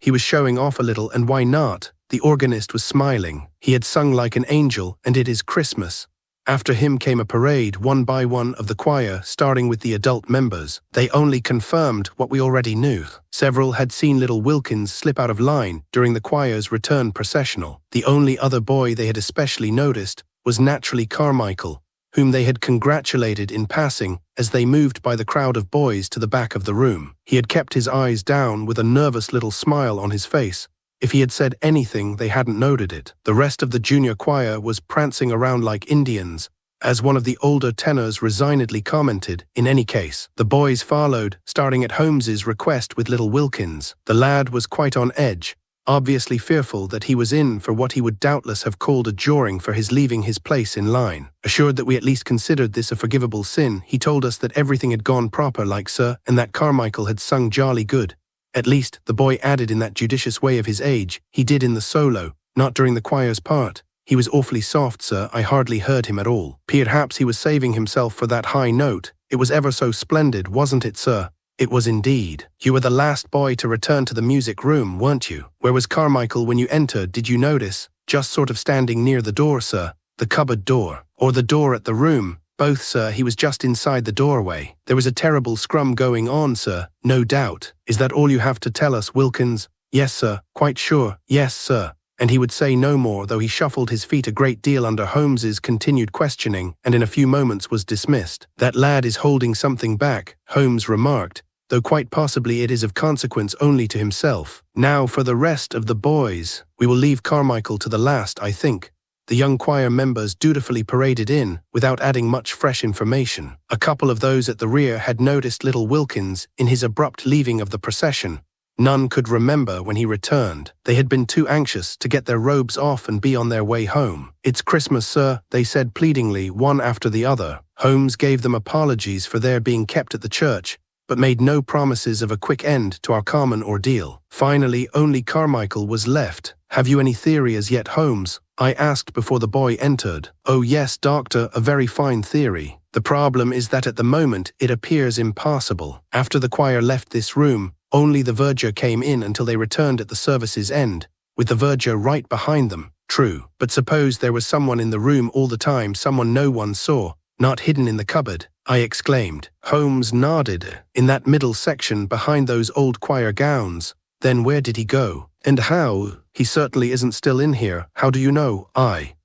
he was showing off a little, and why not? The organist was smiling. He had sung like an angel, and it is Christmas. After him came a parade, one by one, of the choir, starting with the adult members. They only confirmed what we already knew. Several had seen little Wilkins slip out of line during the choir's return processional. The only other boy they had especially noticed was naturally Carmichael, whom they had congratulated in passing as they moved by the crowd of boys to the back of the room. He had kept his eyes down with a nervous little smile on his face. If he had said anything, they hadn't noted it. The rest of the junior choir was prancing around like Indians, as one of the older tenors resignedly commented. In any case, the boys followed, starting at Holmes's request with little Wilkins. The lad was quite on edge, obviously fearful that he was in for what he would doubtless have called a joring for his leaving his place in line. Assured that we at least considered this a forgivable sin, he told us that everything had gone proper like sir, and that Carmichael had sung jolly good. At least, the boy added in that judicious way of his age, he did in the solo, not during the choir's part. He was awfully soft, sir, I hardly heard him at all. Perhaps he was saving himself for that high note. It was ever so splendid, wasn't it, sir? It was indeed. You were the last boy to return to the music room, weren't you? Where was Carmichael when you entered, did you notice? Just sort of standing near the door, sir. The cupboard door. Or the door at the room. Both, sir, he was just inside the doorway. There was a terrible scrum going on, sir, no doubt. Is that all you have to tell us, Wilkins? Yes, sir, quite sure. Yes, sir. And he would say no more, though he shuffled his feet a great deal under Holmes's continued questioning, and in a few moments was dismissed. That lad is holding something back, Holmes remarked, though quite possibly it is of consequence only to himself. Now for the rest of the boys. We will leave Carmichael to the last, I think. The young choir members dutifully paraded in, without adding much fresh information. A couple of those at the rear had noticed little Wilkins in his abrupt leaving of the procession. None could remember when he returned. They had been too anxious to get their robes off and be on their way home. It's Christmas, sir, they said pleadingly, one after the other. Holmes gave them apologies for their being kept at the church, but made no promises of a quick end to our common ordeal. Finally, only Carmichael was left. Have you any theory as yet, Holmes? I asked before the boy entered. Oh yes, doctor, a very fine theory. The problem is that at the moment it appears impossible. After the choir left this room, only the verger came in until they returned at the service's end, with the verger right behind them. True, but suppose there was someone in the room all the time, someone no one saw, not hidden in the cupboard, I exclaimed. Holmes nodded. In that middle section behind those old choir gowns. Then where did he go? And how? He certainly isn't still in here. How do you know? I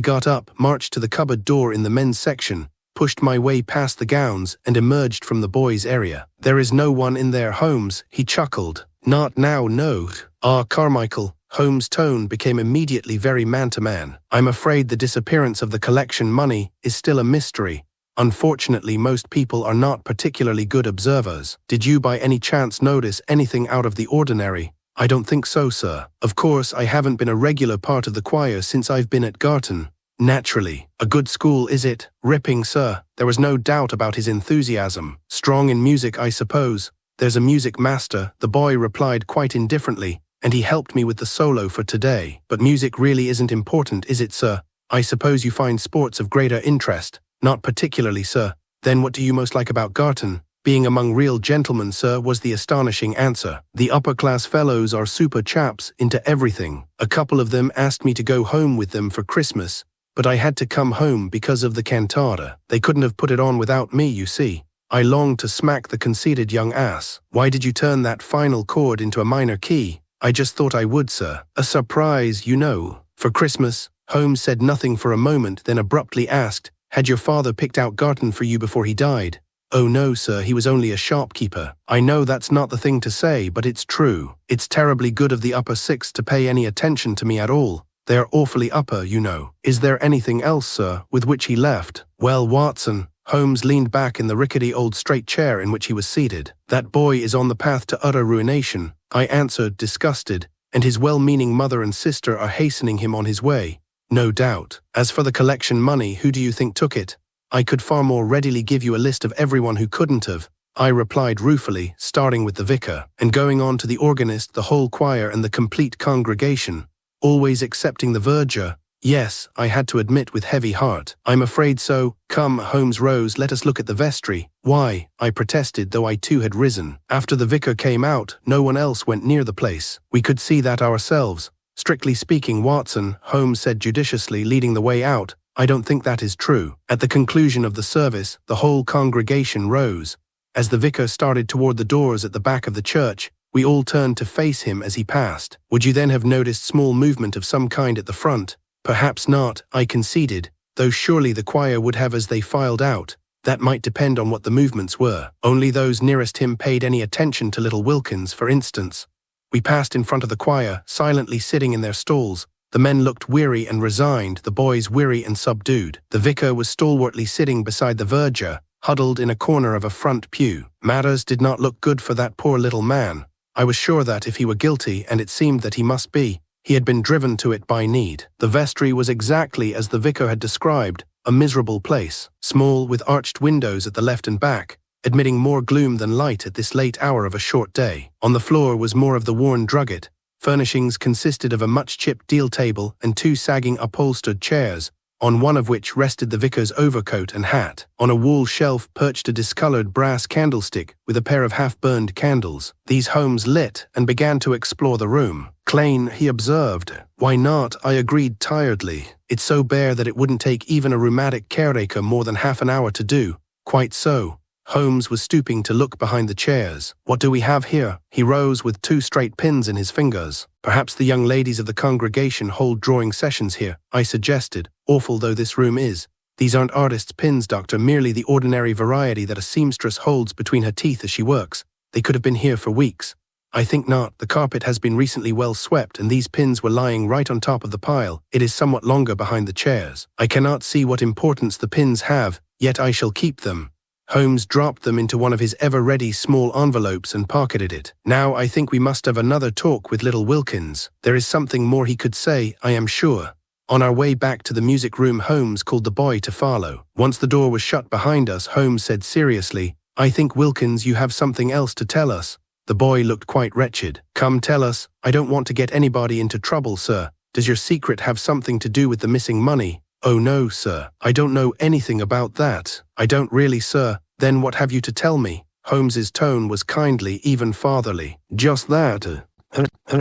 got up, marched to the cupboard door in the men's section, pushed my way past the gowns, and emerged from the boys' area. "There is no one in there, Holmes," he chuckled. "Not now, no." "Ah, Carmichael." Holmes' tone became immediately very man-to-man. "I'm afraid the disappearance of the collection money is still a mystery. Unfortunately, most people are not particularly good observers. Did you by any chance notice anything out of the ordinary?" "I don't think so, sir. Of course, I haven't been a regular part of the choir since I've been at Garton." "Naturally. A good school, is it?" "Ripping, sir." There was no doubt about his enthusiasm. "Strong in music, I suppose?" "There's a music master," the boy replied quite indifferently, "and he helped me with the solo for today. But music really isn't important, is it, sir? I suppose you find sports of greater interest?" "Not particularly, sir." "Then what do you most like about Garton?" "Being among real gentlemen, sir," was the astonishing answer. "The upper-class fellows are super chaps into everything. A couple of them asked me to go home with them for Christmas, but I had to come home because of the cantata. They couldn't have put it on without me, you see." I longed to smack the conceited young ass. "Why did you turn that final chord into a minor key?" "I just thought I would, sir. A surprise, you know." "For Christmas?" Holmes said nothing for a moment, then abruptly asked, "Had your father picked out Garton for you before he died?" "Oh no, sir, he was only a shopkeeper." "I know that's not the thing to say, but it's true. It's terribly good of the upper six to pay any attention to me at all. They're awfully upper, you know." "Is there anything else, sir, with which he left?" "Well, Watson," Holmes leaned back in the rickety old straight chair in which he was seated. "That boy is on the path to utter ruination," I answered, disgusted, "and his well-meaning mother and sister are hastening him on his way." "No doubt. As for the collection money, who do you think took it?" "I could far more readily give you a list of everyone who couldn't have," I replied ruefully, starting with the vicar, and going on to the organist, the whole choir, and the complete congregation, always excepting the verger. "Yes," I had to admit with heavy heart. "I'm afraid so." "Come," Holmes rose, "let us look at the vestry." "Why?" I protested, though I too had risen. "After the vicar came out, no one else went near the place. We could see that ourselves." "Strictly speaking, Watson," Holmes said judiciously, leading the way out, "I don't think that is true." At the conclusion of the service, the whole congregation rose. As the vicar started toward the doors at the back of the church, we all turned to face him as he passed. "Would you then have noticed small movement of some kind at the front?" "Perhaps not," I conceded, "though surely the choir would have as they filed out." "That might depend on what the movements were. Only those nearest him paid any attention to little Wilkins, for instance." We passed in front of the choir, silently sitting in their stalls. The men looked weary and resigned, the boys weary and subdued. The vicar was stalwartly sitting beside the verger, huddled in a corner of a front pew. Matters did not look good for that poor little man. I was sure that if he were guilty, and it seemed that he must be, he had been driven to it by need. The vestry was exactly as the vicar had described, a miserable place, small with arched windows at the left and back, admitting more gloom than light at this late hour of a short day. On the floor was more of the worn drugget. Furnishings consisted of a much-chipped deal table and two sagging upholstered chairs, on one of which rested the vicar's overcoat and hat. On a wall shelf perched a discolored brass candlestick with a pair of half-burned candles. These Holmes lit and began to explore the room. "Plain," he observed. "Why not?" I agreed tiredly. "It's so bare that it wouldn't take even a rheumatic caretaker more than half an hour to do." "Quite so." Holmes was stooping to look behind the chairs. "What do we have here?" He rose with two straight pins in his fingers. "Perhaps the young ladies of the congregation hold drawing sessions here," I suggested, "awful though this room is. These aren't artists' pins, Doctor, merely the ordinary variety that a seamstress holds between her teeth as she works. They could have been here for weeks." "I think not. The carpet has been recently well swept, and these pins were lying right on top of the pile. It is somewhat longer behind the chairs. I cannot see what importance the pins have, yet I shall keep them." Holmes dropped them into one of his ever-ready small envelopes and pocketed it. "Now I think we must have another talk with little Wilkins. There is something more he could say, I am sure." On our way back to the music room, Holmes called the boy to follow. Once the door was shut behind us, Holmes said seriously, "I think, Wilkins, you have something else to tell us." The boy looked quite wretched. "Come, tell us. I don't want to get anybody into trouble, sir. Does your secret have something to do with the missing money?" "Oh no, sir. I don't know anything about that." "I don't really, sir. Then what have you to tell me?" Holmes's tone was kindly, even fatherly. "Just that.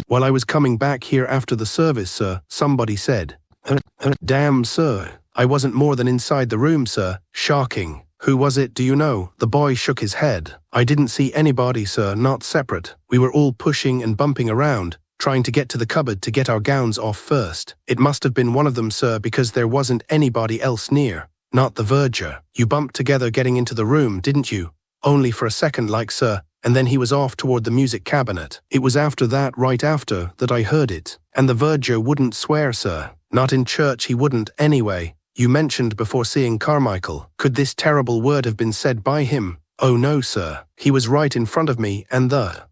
While I was coming back here after the service, sir, somebody said, damn, sir. I wasn't more than inside the room, sir. Shocking." "Who was it, do you know?" The boy shook his head. "I didn't see anybody, sir, not separate. We were all pushing and bumping around, trying to get to the cupboard to get our gowns off first. It must have been one of them, sir, because there wasn't anybody else near." not the verger. You bumped together getting into the room, didn't you? Only for a second, like, sir, and then he was off toward the music cabinet. It was after that, right after, that I heard it. And the verger wouldn't swear, sir. Not in church he wouldn't, anyway. You mentioned before seeing Carmichael. Could this terrible word have been said by him? Oh no, sir. He was right in front of me, and the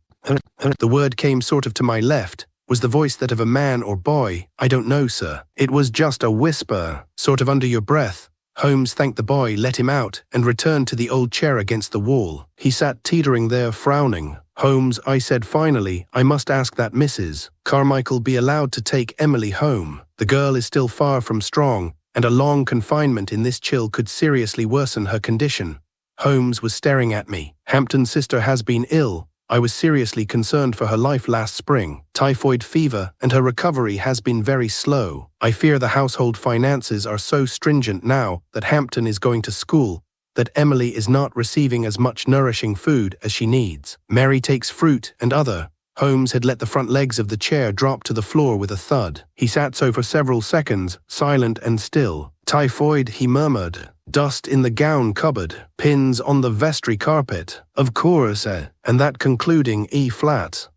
word came sort of to my left. Was the voice that of a man or boy? I don't know, sir. It was just a whisper, sort of under your breath. Holmes thanked the boy, let him out, and returned to the old chair against the wall. He sat teetering there, frowning. Holmes, I said finally, I must ask that Mrs. Carmichael be allowed to take Emily home. The girl is still far from strong, and a long confinement in this chill could seriously worsen her condition. Holmes was staring at me. Hampton's sister has been ill. I was seriously concerned for her life last spring. Typhoid fever, and her recovery has been very slow. I fear the household finances are so stringent now that Hampton is going to school, that Emily is not receiving as much nourishing food as she needs. Mary takes fruit and other. Holmes had let the front legs of the chair drop to the floor with a thud. He sat so for several seconds, silent and still. Typhoid, he murmured. Dust in the gown cupboard, pins on the vestry carpet. Of course, and that concluding E-flat.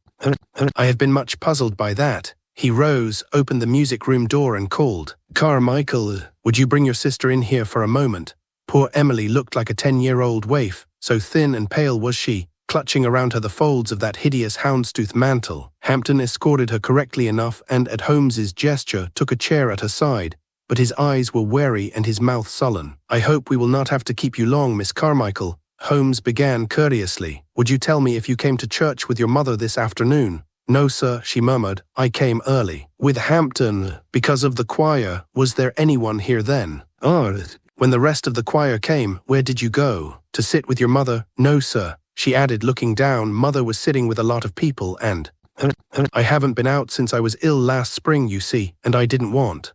I have been much puzzled by that. He rose, opened the music room door and called, Carmichael, would you bring your sister in here for a moment? Poor Emily looked like a 10-year-old waif, so thin and pale was she, clutching around her the folds of that hideous houndstooth mantle. Hampton escorted her correctly enough and, at Holmes's gesture, took a chair at her side, but his eyes were wary and his mouth sullen. I hope we will not have to keep you long, Miss Carmichael, Holmes began courteously. Would you tell me if you came to church with your mother this afternoon? No, sir, she murmured. I came early. With Hampton, because of the choir. Was there anyone here then? Oh, when the rest of the choir came, where did you go? To sit with your mother? No, sir, she added, looking down. Mother was sitting with a lot of people and I haven't been out since I was ill last spring, you see, and I didn't want.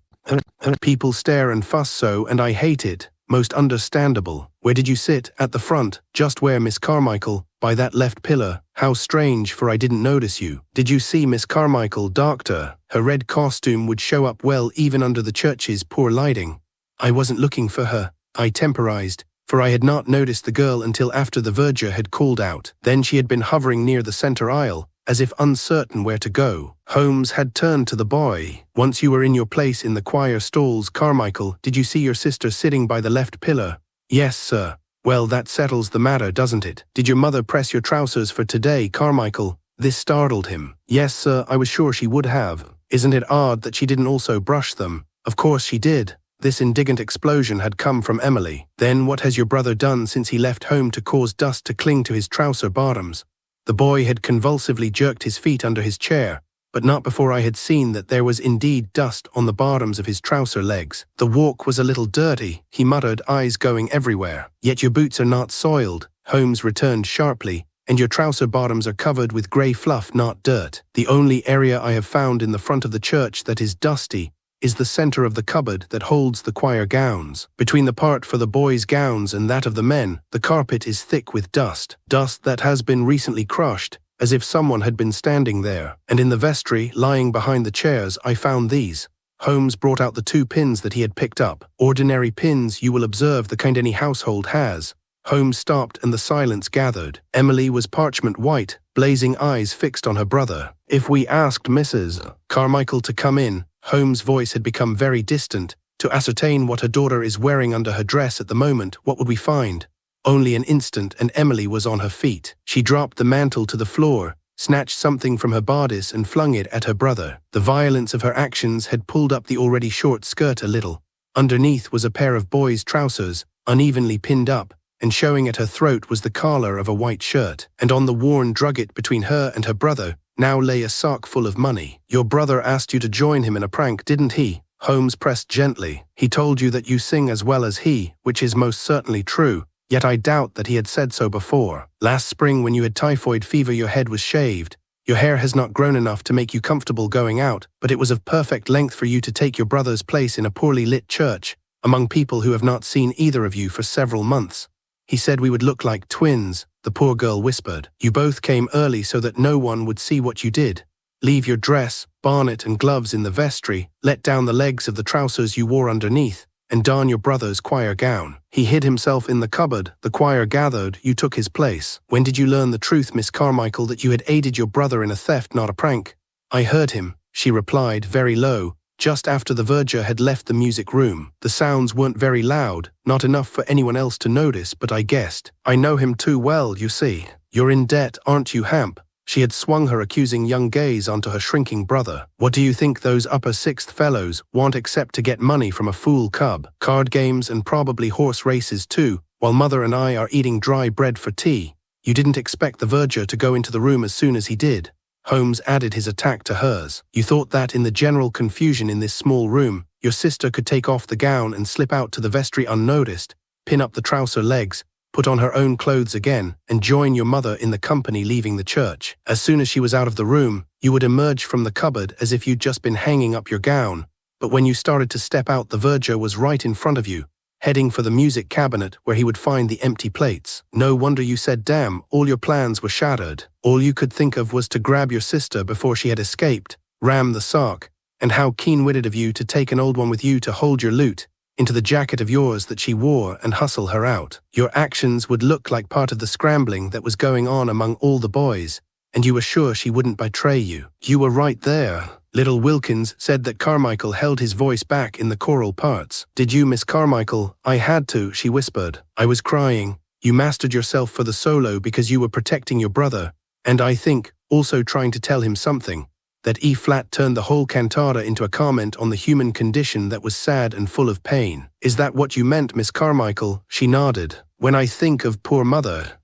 People stare and fuss so, and I hate it. Most understandable. Where did you sit? At the front, just where Miss Carmichael, by that left pillar. How strange, for I didn't notice you. Did you see Miss Carmichael, doctor? Her red costume would show up well even under the church's poor lighting. I wasn't looking for her, I temporized, for I had not noticed the girl until after the verger had called out. Then she had been hovering near the center aisle, as if uncertain where to go. Holmes had turned to the boy. Once you were in your place in the choir stalls, Carmichael, did you see your sister sitting by the left pillar? Yes, sir. Well, that settles the matter, doesn't it? Did your mother press your trousers for today, Carmichael? This startled him. Yes, sir, I was sure she would have. Isn't it odd that she didn't also brush them? Of course she did. This indignant explosion had come from Emily. Then what has your brother done since he left home to cause dust to cling to his trouser bottoms? The boy had convulsively jerked his feet under his chair, but not before I had seen that there was indeed dust on the bottoms of his trouser legs. The walk was a little dirty, he muttered, eyes going everywhere. Yet your boots are not soiled, Holmes returned sharply, and your trouser bottoms are covered with grey fluff, not dirt. The only area I have found in the front of the church that is dusty is the center of the cupboard that holds the choir gowns. Between the part for the boys' gowns and that of the men, the carpet is thick with dust. Dust that has been recently crushed, as if someone had been standing there. And in the vestry, lying behind the chairs, I found these. Holmes brought out the 2 pins that he had picked up. Ordinary pins, you will observe, the kind any household has. Holmes stopped and the silence gathered. Emily was parchment white, blazing eyes fixed on her brother. If we asked Mrs. Carmichael to come in, Holmes' voice had become very distant, to ascertain what her daughter is wearing under her dress at the moment, what would we find? Only an instant and Emily was on her feet. She dropped the mantle to the floor, snatched something from her bodice and flung it at her brother. The violence of her actions had pulled up the already short skirt a little. Underneath was a pair of boys' trousers, unevenly pinned up, and showing at her throat was the collar of a white shirt. And on the worn drugget between her and her brother now lay a sock full of money. Your brother asked you to join him in a prank, didn't he? Holmes pressed gently. He told you that you sing as well as he, which is most certainly true, yet I doubt that he had said so before. Last spring when you had typhoid fever your head was shaved. Your hair has not grown enough to make you comfortable going out, but it was of perfect length for you to take your brother's place in a poorly lit church, among people who have not seen either of you for several months. He said we would look like twins, the poor girl whispered. You both came early so that no one would see what you did. Leave your dress, bonnet and gloves in the vestry, let down the legs of the trousers you wore underneath, and darn your brother's choir gown. He hid himself in the cupboard, the choir gathered, you took his place. When did you learn the truth, Miss Carmichael, that you had aided your brother in a theft, not a prank? I heard him, she replied, very low, just after the verger had left the music room. The sounds weren't very loud, not enough for anyone else to notice, but I guessed. I know him too well, you see. You're in debt, aren't you, Hamp? She had swung her accusing young gaze onto her shrinking brother. What do you think those upper sixth fellows want except to get money from a fool cub? Card games and probably horse races too, while Mother and I are eating dry bread for tea. You didn't expect the verger to go into the room as soon as he did. Holmes added his attack to hers. You thought that in the general confusion in this small room, your sister could take off the gown and slip out to the vestry unnoticed, pin up the trouser legs, put on her own clothes again, and join your mother in the company leaving the church. As soon as she was out of the room, you would emerge from the cupboard as if you'd just been hanging up your gown, but when you started to step out, the verger was right in front of you, heading for the music cabinet where he would find the empty plates. No wonder you said, damn, all your plans were shattered. All you could think of was to grab your sister before she had escaped, ram the sock, and how keen-witted of you to take an old one with you to hold your loot into the jacket of yours that she wore and hustle her out. Your actions would look like part of the scrambling that was going on among all the boys, and you were sure she wouldn't betray you. You were right there. Little Wilkins said that Carmichael held his voice back in the choral parts. Did you, Miss Carmichael? I had to, she whispered. I was crying. You mastered yourself for the solo because you were protecting your brother, and I think, also trying to tell him something. That E-flat turned the whole cantata into a comment on the human condition that was sad and full of pain. Is that what you meant, Miss Carmichael? She nodded. When I think of poor Mother,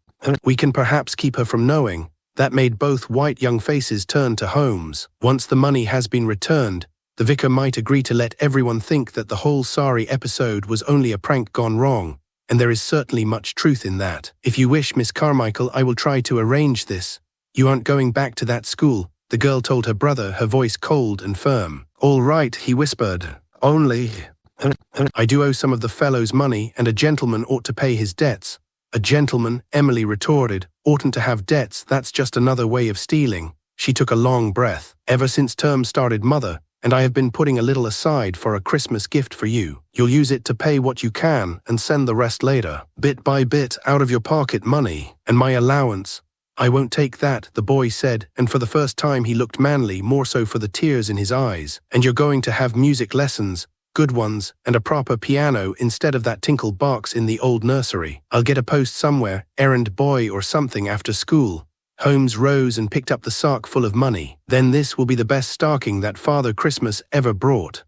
we can perhaps keep her from knowing. That made both white young faces turn to Holmes. Once the money has been returned, the vicar might agree to let everyone think that the whole sorry episode was only a prank gone wrong, and there is certainly much truth in that. If you wish, Miss Carmichael, I will try to arrange this. You aren't going back to that school, the girl told her brother, her voice cold and firm. All right, he whispered. Only, I do owe some of the fellows money, and a gentleman ought to pay his debts. A gentleman, Emily retorted, oughtn't to have debts, that's just another way of stealing. She took a long breath. Ever since term started, Mother, and I have been putting a little aside for a Christmas gift for you. You'll use it to pay what you can and send the rest later. Bit by bit, out of your pocket money. And my allowance. I won't take that, the boy said, and for the first time he looked manly, more so for the tears in his eyes. And you're going to have music lessons, good ones, and a proper piano instead of that tinkle box in the old nursery. I'll get a post somewhere, errand boy or something after school. Holmes rose and picked up the sock full of money. Then this will be the best stocking that Father Christmas ever brought.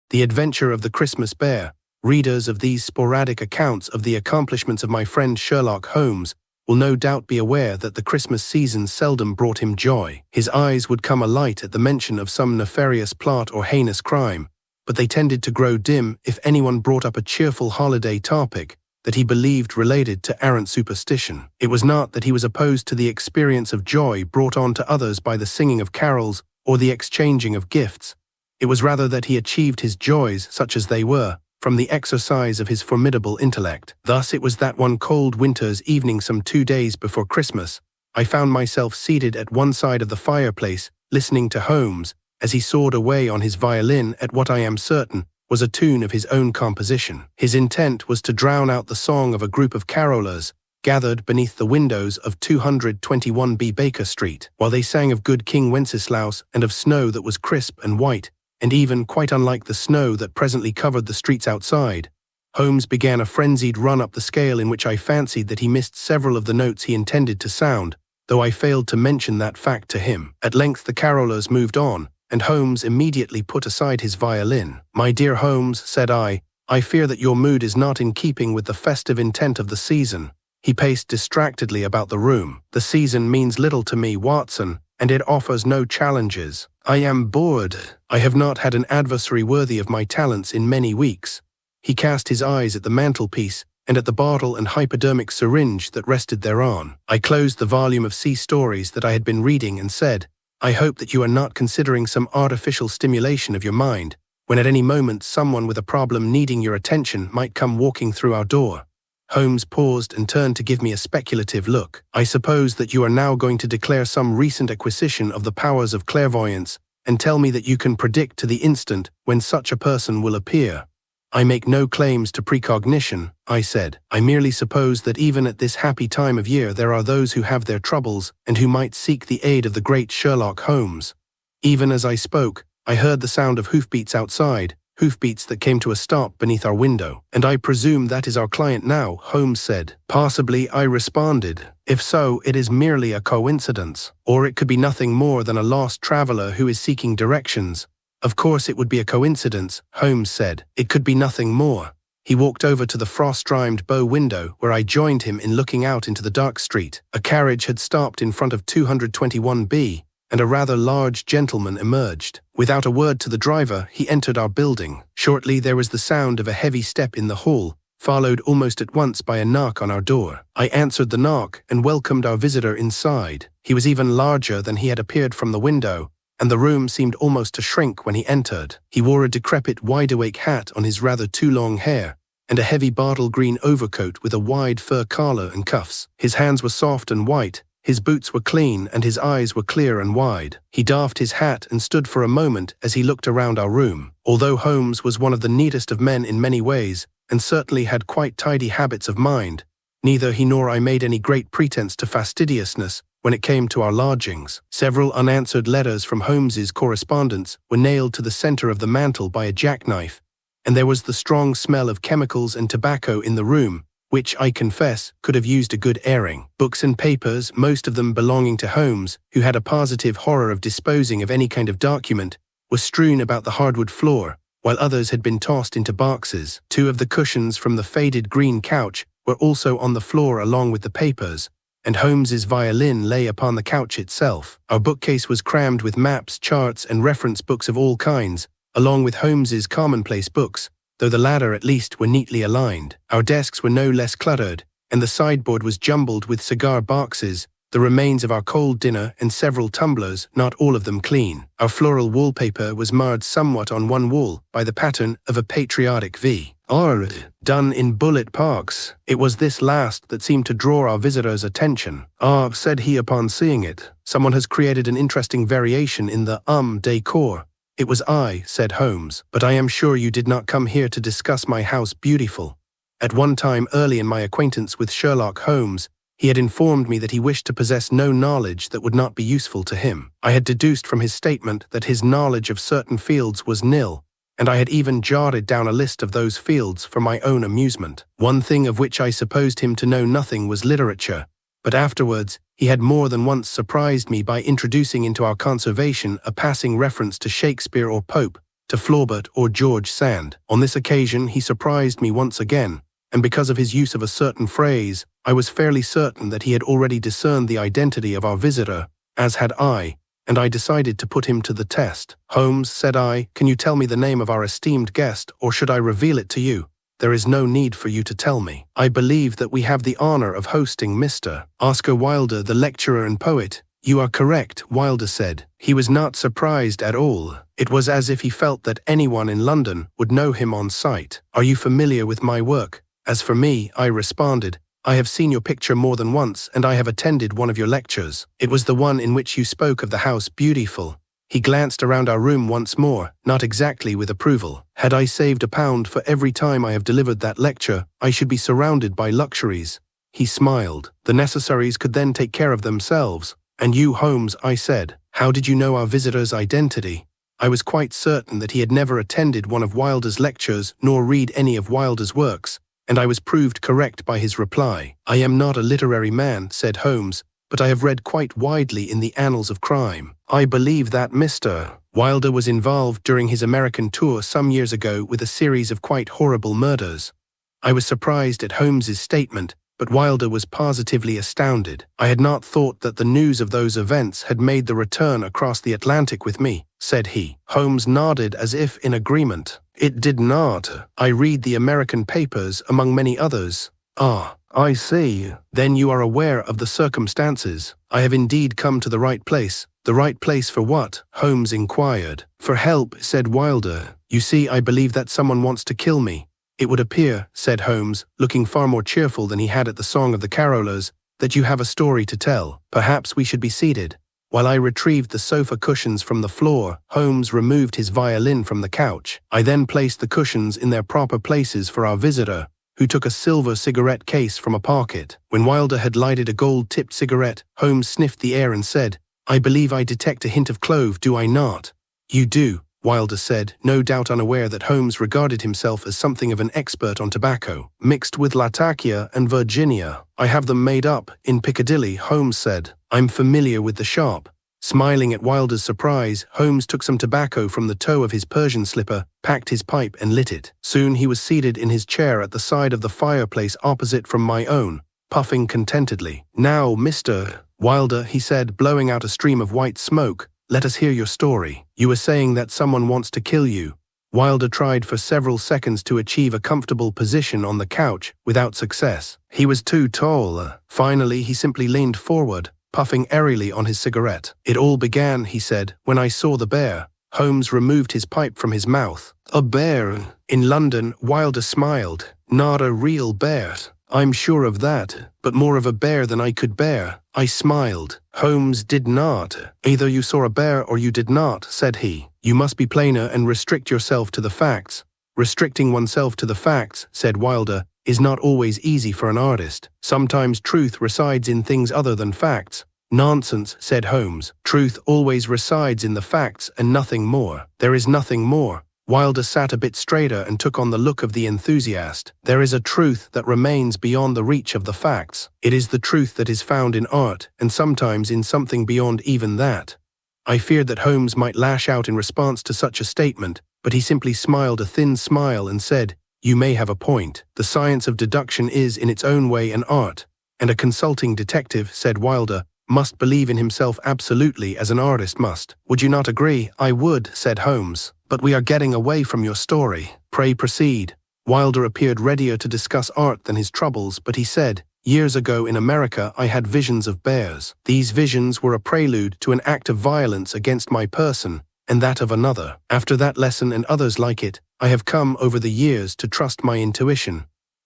The Adventure of the Christmas Bear. Readers of these sporadic accounts of the accomplishments of my friend Sherlock Holmes will no doubt be aware that the Christmas season seldom brought him joy. His eyes would come alight at the mention of some nefarious plot or heinous crime, but they tended to grow dim if anyone brought up a cheerful holiday topic that he believed related to arrant superstition. It was not that he was opposed to the experience of joy brought on to others by the singing of carols or the exchanging of gifts. It was rather that he achieved his joys, such as they were, from the exercise of his formidable intellect. Thus it was that one cold winter's evening some 2 days before Christmas, I found myself seated at one side of the fireplace, listening to Holmes, as he sawed away on his violin at what I am certain was a tune of his own composition. His intent was to drown out the song of a group of carolers, gathered beneath the windows of 221B Baker Street, while they sang of good King Wenceslaus and of snow that was crisp and white, and even quite unlike the snow that presently covered the streets outside. Holmes began a frenzied run up the scale in which I fancied that he missed several of the notes he intended to sound, though I failed to mention that fact to him. At length the carolers moved on, and Holmes immediately put aside his violin. My dear Holmes, said I fear that your mood is not in keeping with the festive intent of the season. He paced distractedly about the room. The season means little to me, Watson, and it offers no challenges. I am bored. I have not had an adversary worthy of my talents in many weeks. He cast his eyes at the mantelpiece and at the bottle and hypodermic syringe that rested thereon. I closed the volume of sea stories that I had been reading and said, I hope that you are not considering some artificial stimulation of your mind, when at any moment someone with a problem needing your attention might come walking through our door. Holmes paused and turned to give me a speculative look. I suppose that you are now going to declare some recent acquisition of the powers of clairvoyance and tell me that you can predict to the instant when such a person will appear. I make no claims to precognition, I said. I merely suppose that even at this happy time of year there are those who have their troubles and who might seek the aid of the great Sherlock Holmes. Even as I spoke, I heard the sound of hoofbeats outside, hoofbeats that came to a stop beneath our window. And I presume that is our client now, Holmes said. Possibly, I responded. If so, it is merely a coincidence. Or it could be nothing more than a lost traveler who is seeking directions. Of course it would be a coincidence, Holmes said. It could be nothing more. He walked over to the frost-rimed bow window where I joined him in looking out into the dark street. A carriage had stopped in front of 221B, and a rather large gentleman emerged. Without a word to the driver, he entered our building. Shortly there was the sound of a heavy step in the hall, followed almost at once by a knock on our door. I answered the knock and welcomed our visitor inside. He was even larger than he had appeared from the window, and the room seemed almost to shrink when he entered. He wore a decrepit wide-awake hat on his rather too long hair, and a heavy bottle green overcoat with a wide fur collar and cuffs. His hands were soft and white, his boots were clean, and his eyes were clear and wide. He doffed his hat and stood for a moment as he looked around our room. Although Holmes was one of the neatest of men in many ways, and certainly had quite tidy habits of mind, neither he nor I made any great pretense to fastidiousness when it came to our lodgings. Several unanswered letters from Holmes's correspondence were nailed to the center of the mantel by a jackknife, and there was the strong smell of chemicals and tobacco in the room, which, I confess, could have used a good airing. Books and papers, most of them belonging to Holmes, who had a positive horror of disposing of any kind of document, were strewn about the hardwood floor, while others had been tossed into boxes. 2 of the cushions from the faded green couch were also on the floor along with the papers, and Holmes's violin lay upon the couch itself. Our bookcase was crammed with maps, charts, and reference books of all kinds, along with Holmes's commonplace books, though the latter at least were neatly aligned. Our desks were no less cluttered, and the sideboard was jumbled with cigar boxes, the remains of our cold dinner, and several tumblers, not all of them clean. Our floral wallpaper was marred somewhat on one wall by the pattern of a patriotic V. R. done in bullet parks. It was this last that seemed to draw our visitor's attention. "Ah," said he upon seeing it, "someone has created an interesting variation in the decor." "It was I," said Holmes, "but I am sure you did not come here to discuss my house beautiful." At one time early in my acquaintance with Sherlock Holmes, he had informed me that he wished to possess no knowledge that would not be useful to him. I had deduced from his statement that his knowledge of certain fields was nil, and I had even jotted down a list of those fields for my own amusement. One thing of which I supposed him to know nothing was literature, but afterwards he had more than once surprised me by introducing into our conversation a passing reference to Shakespeare or Pope, to Flaubert or George Sand. On this occasion he surprised me once again, and because of his use of a certain phrase, I was fairly certain that he had already discerned the identity of our visitor, as had I, and I decided to put him to the test. "Holmes," said I, "can you tell me the name of our esteemed guest, or should I reveal it to you?" "There is no need for you to tell me. I believe that we have the honor of hosting Mr. Oscar Wilde, the lecturer and poet." "You are correct," Wilde said. He was not surprised at all. It was as if he felt that anyone in London would know him on sight. "Are you familiar with my work?" "As for me," I responded, "I have seen your picture more than once, and I have attended one of your lectures. It was the one in which you spoke of the house beautiful." He glanced around our room once more, not exactly with approval. "Had I saved £1 for every time I have delivered that lecture, I should be surrounded by luxuries." He smiled. "The necessaries could then take care of themselves." "And you, Holmes," I said, "how did you know our visitor's identity?" I was quite certain that he had never attended one of Wilder's lectures nor read any of Wilder's works, and I was proved correct by his reply. "I am not a literary man," said Holmes, "but I have read quite widely in the annals of crime. I believe that Mr. Wilder was involved during his American tour some years ago with a series of quite horrible murders." I was surprised at Holmes's statement, but Wilder was positively astounded. "I had not thought that the news of those events had made the return across the Atlantic with me," said he. Holmes nodded as if in agreement. "It did not. I read the American papers among many others." "Ah, I see. Then you are aware of the circumstances. I have indeed come to the right place." "The right place for what?" Holmes inquired. "For help," said Wilder. "You see, I believe that someone wants to kill me." "It would appear," said Holmes, looking far more cheerful than he had at the Song of the Carolers, "that you have a story to tell. Perhaps we should be seated." While I retrieved the sofa cushions from the floor, Holmes removed his violin from the couch. I then placed the cushions in their proper places for our visitor, who took a silver cigarette case from a pocket. When Wilder had lighted a gold-tipped cigarette, Holmes sniffed the air and said, "I believe I detect a hint of clove, do I not?" "You do," Wilder said, no doubt unaware that Holmes regarded himself as something of an expert on tobacco. "Mixed with Latakia and Virginia. I have them made up in Piccadilly," Holmes said. "I'm familiar with the shop." Smiling at Wilder's surprise, Holmes took some tobacco from the toe of his Persian slipper, packed his pipe and lit it. Soon he was seated in his chair at the side of the fireplace opposite from my own, puffing contentedly. "Now, Mr. Wilder," he said, blowing out a stream of white smoke, "let us hear your story. You were saying that someone wants to kill you." Wilder tried for several seconds to achieve a comfortable position on the couch, without success. He was too tall. Finally, he simply leaned forward, puffing airily on his cigarette. "It all began," he said, "when I saw the bear." Holmes removed his pipe from his mouth. "A bear? In London?" Wilder smiled. "Not a real bear. I'm sure of that, but more of a bear than I could bear." I smiled. "Holmes did not. Either you saw a bear or you did not," said he. "You must be plainer and restrict yourself to the facts." "Restricting oneself to the facts," said Wilder, "is not always easy for an artist. Sometimes truth resides in things other than facts." "Nonsense," said Holmes. "Truth always resides in the facts and nothing more. There is nothing more." Wilder sat a bit straighter and took on the look of the enthusiast. "There is a truth that remains beyond the reach of the facts. It is the truth that is found in art, and sometimes in something beyond even that." I feared that Holmes might lash out in response to such a statement, but he simply smiled a thin smile and said, "You may have a point. The science of deduction is in its own way an art, and a consulting detective," said Wilder, "must believe in himself absolutely as an artist must. Would you not agree?" "I would," said Holmes. "But we are getting away from your story. Pray proceed." Wilder appeared readier to discuss art than his troubles, but he said, "Years ago in America I had visions of bears. These visions were a prelude to an act of violence against my person, and that of another. After that lesson and others like it, I have come over the years to trust my intuition."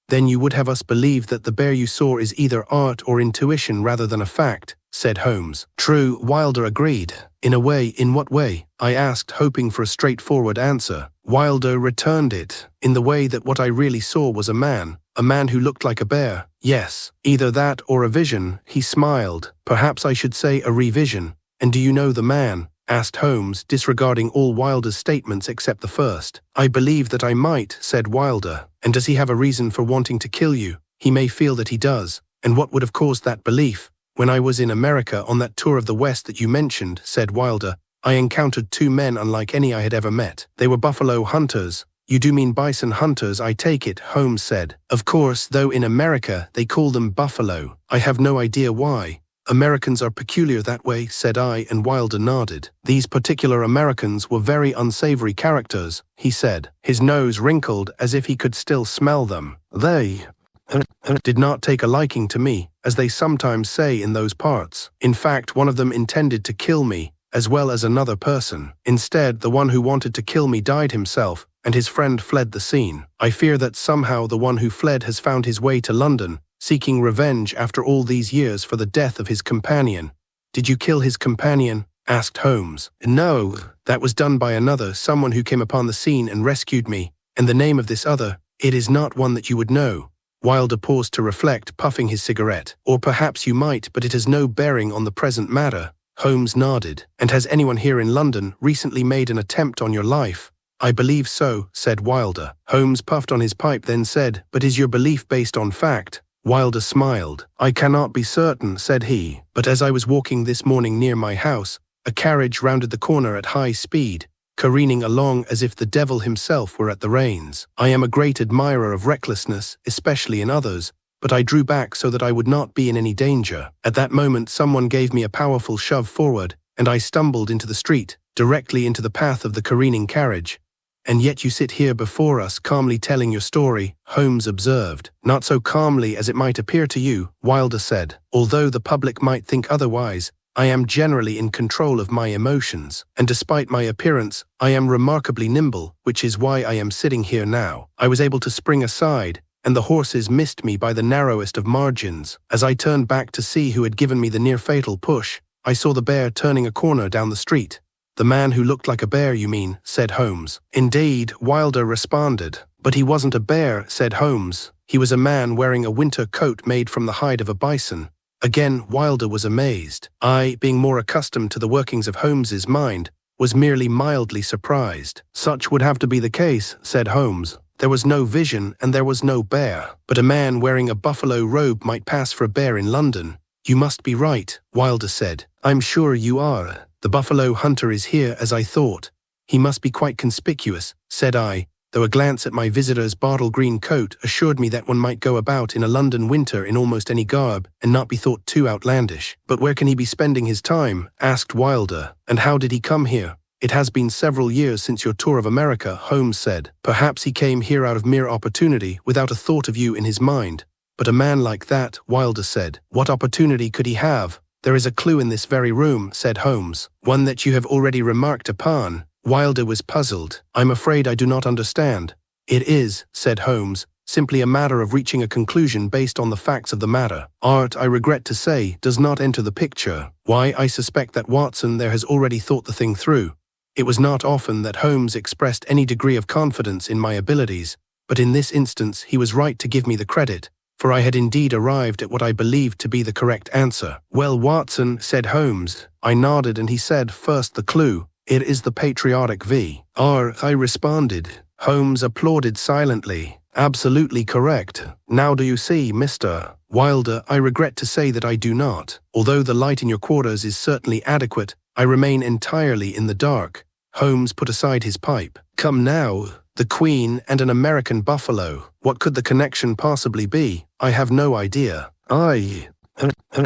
"Then you would have us believe that the bear you saw is either art or intuition rather than a fact," said Holmes. "True," Wilder agreed. "In a way, in what way?" I asked, hoping for a straightforward answer. Wilder returned it, "In the way that what I really saw was a man who looked like a bear." "Yes, either that or a vision," he smiled. "Perhaps I should say a revision." "And do you know the man?" asked Holmes, disregarding all Wilder's statements except the first. "I believe that I might," said Wilder. "And does he have a reason for wanting to kill you?" "He may feel that he does." "And what would have caused that belief?" "When I was in America on that tour of the West that you mentioned," said Wilder, "I encountered two men unlike any I had ever met. They were buffalo hunters." "You do mean bison hunters, I take it," Holmes said. "Of course, though in America they call them buffalo. I have no idea why." "Americans are peculiar that way," said I, and Wilder nodded. "These particular Americans were very unsavory characters," he said. His nose wrinkled as if he could still smell them. "They did not take a liking to me, as they sometimes say in those parts. In fact, one of them intended to kill me, as well as another person. Instead, the one who wanted to kill me died himself, and his friend fled the scene. I fear that somehow the one who fled has found his way to London, seeking revenge after all these years for the death of his companion." "Did you kill his companion?" asked Holmes. "No, that was done by another, someone who came upon the scene and rescued me. And the name of this other, it is not one that you would know." Wilder paused to reflect, puffing his cigarette. "Or perhaps you might, but it has no bearing on the present matter." Holmes nodded. "And has anyone here in London recently made an attempt on your life?" "I believe so," said Wilder. Holmes puffed on his pipe, then said, "But is your belief based on fact?" Wilder smiled. "I cannot be certain," said he, "but as I was walking this morning near my house, a carriage rounded the corner at high speed, careening along as if the devil himself were at the reins. I am a great admirer of recklessness, especially in others, but I drew back so that I would not be in any danger. At that moment someone gave me a powerful shove forward, and I stumbled into the street, directly into the path of the careening carriage." "And yet you sit here before us, calmly telling your story," Holmes observed. "Not so calmly as it might appear to you," Wilder said. "Although the public might think otherwise, I am generally in control of my emotions, and despite my appearance, I am remarkably nimble, which is why I am sitting here now. I was able to spring aside, and the horses missed me by the narrowest of margins. As I turned back to see who had given me the near-fatal push, I saw the bear turning a corner down the street." "The man who looked like a bear, you mean," said Holmes. "Indeed," Wilder responded. "But he wasn't a bear," said Holmes. "He was a man wearing a winter coat made from the hide of a bison." Again, Wilder was amazed. I, being more accustomed to the workings of Holmes's mind, was merely mildly surprised. "Such would have to be the case," said Holmes. "There was no vision and there was no bear. But a man wearing a buffalo robe might pass for a bear in London." "You must be right," Wilder said. "I'm sure you are. The buffalo hunter is here as I thought." "He must be quite conspicuous," said I, though a glance at my visitor's bottle green coat assured me that one might go about in a London winter in almost any garb and not be thought too outlandish. "But where can he be spending his time?" asked Wilder. "And how did he come here?" "It has been several years since your tour of America," Holmes said. "Perhaps he came here out of mere opportunity, without a thought of you in his mind." "But a man like that," Wilder said, "what opportunity could he have?" "There is a clue in this very room," said Holmes. "One that you have already remarked upon." Wilder was puzzled. "I'm afraid I do not understand." "It is," said Holmes, "simply a matter of reaching a conclusion based on the facts of the matter. Art, I regret to say, does not enter the picture. Why, I suspect that Watson there has already thought the thing through." It was not often that Holmes expressed any degree of confidence in my abilities, but in this instance he was right to give me the credit, for I had indeed arrived at what I believed to be the correct answer. "Well, Watson," said Holmes. I nodded and he said, "First the clue. It is the patriotic V." "R," I responded. Holmes applauded silently. "Absolutely correct. Now do you see, Mr. Wilder, I regret to say that I do not. Although the light in your quarters is certainly adequate, I remain entirely in the dark." Holmes put aside his pipe. "Come now. The Queen and an American buffalo. What could the connection possibly be? I have no idea."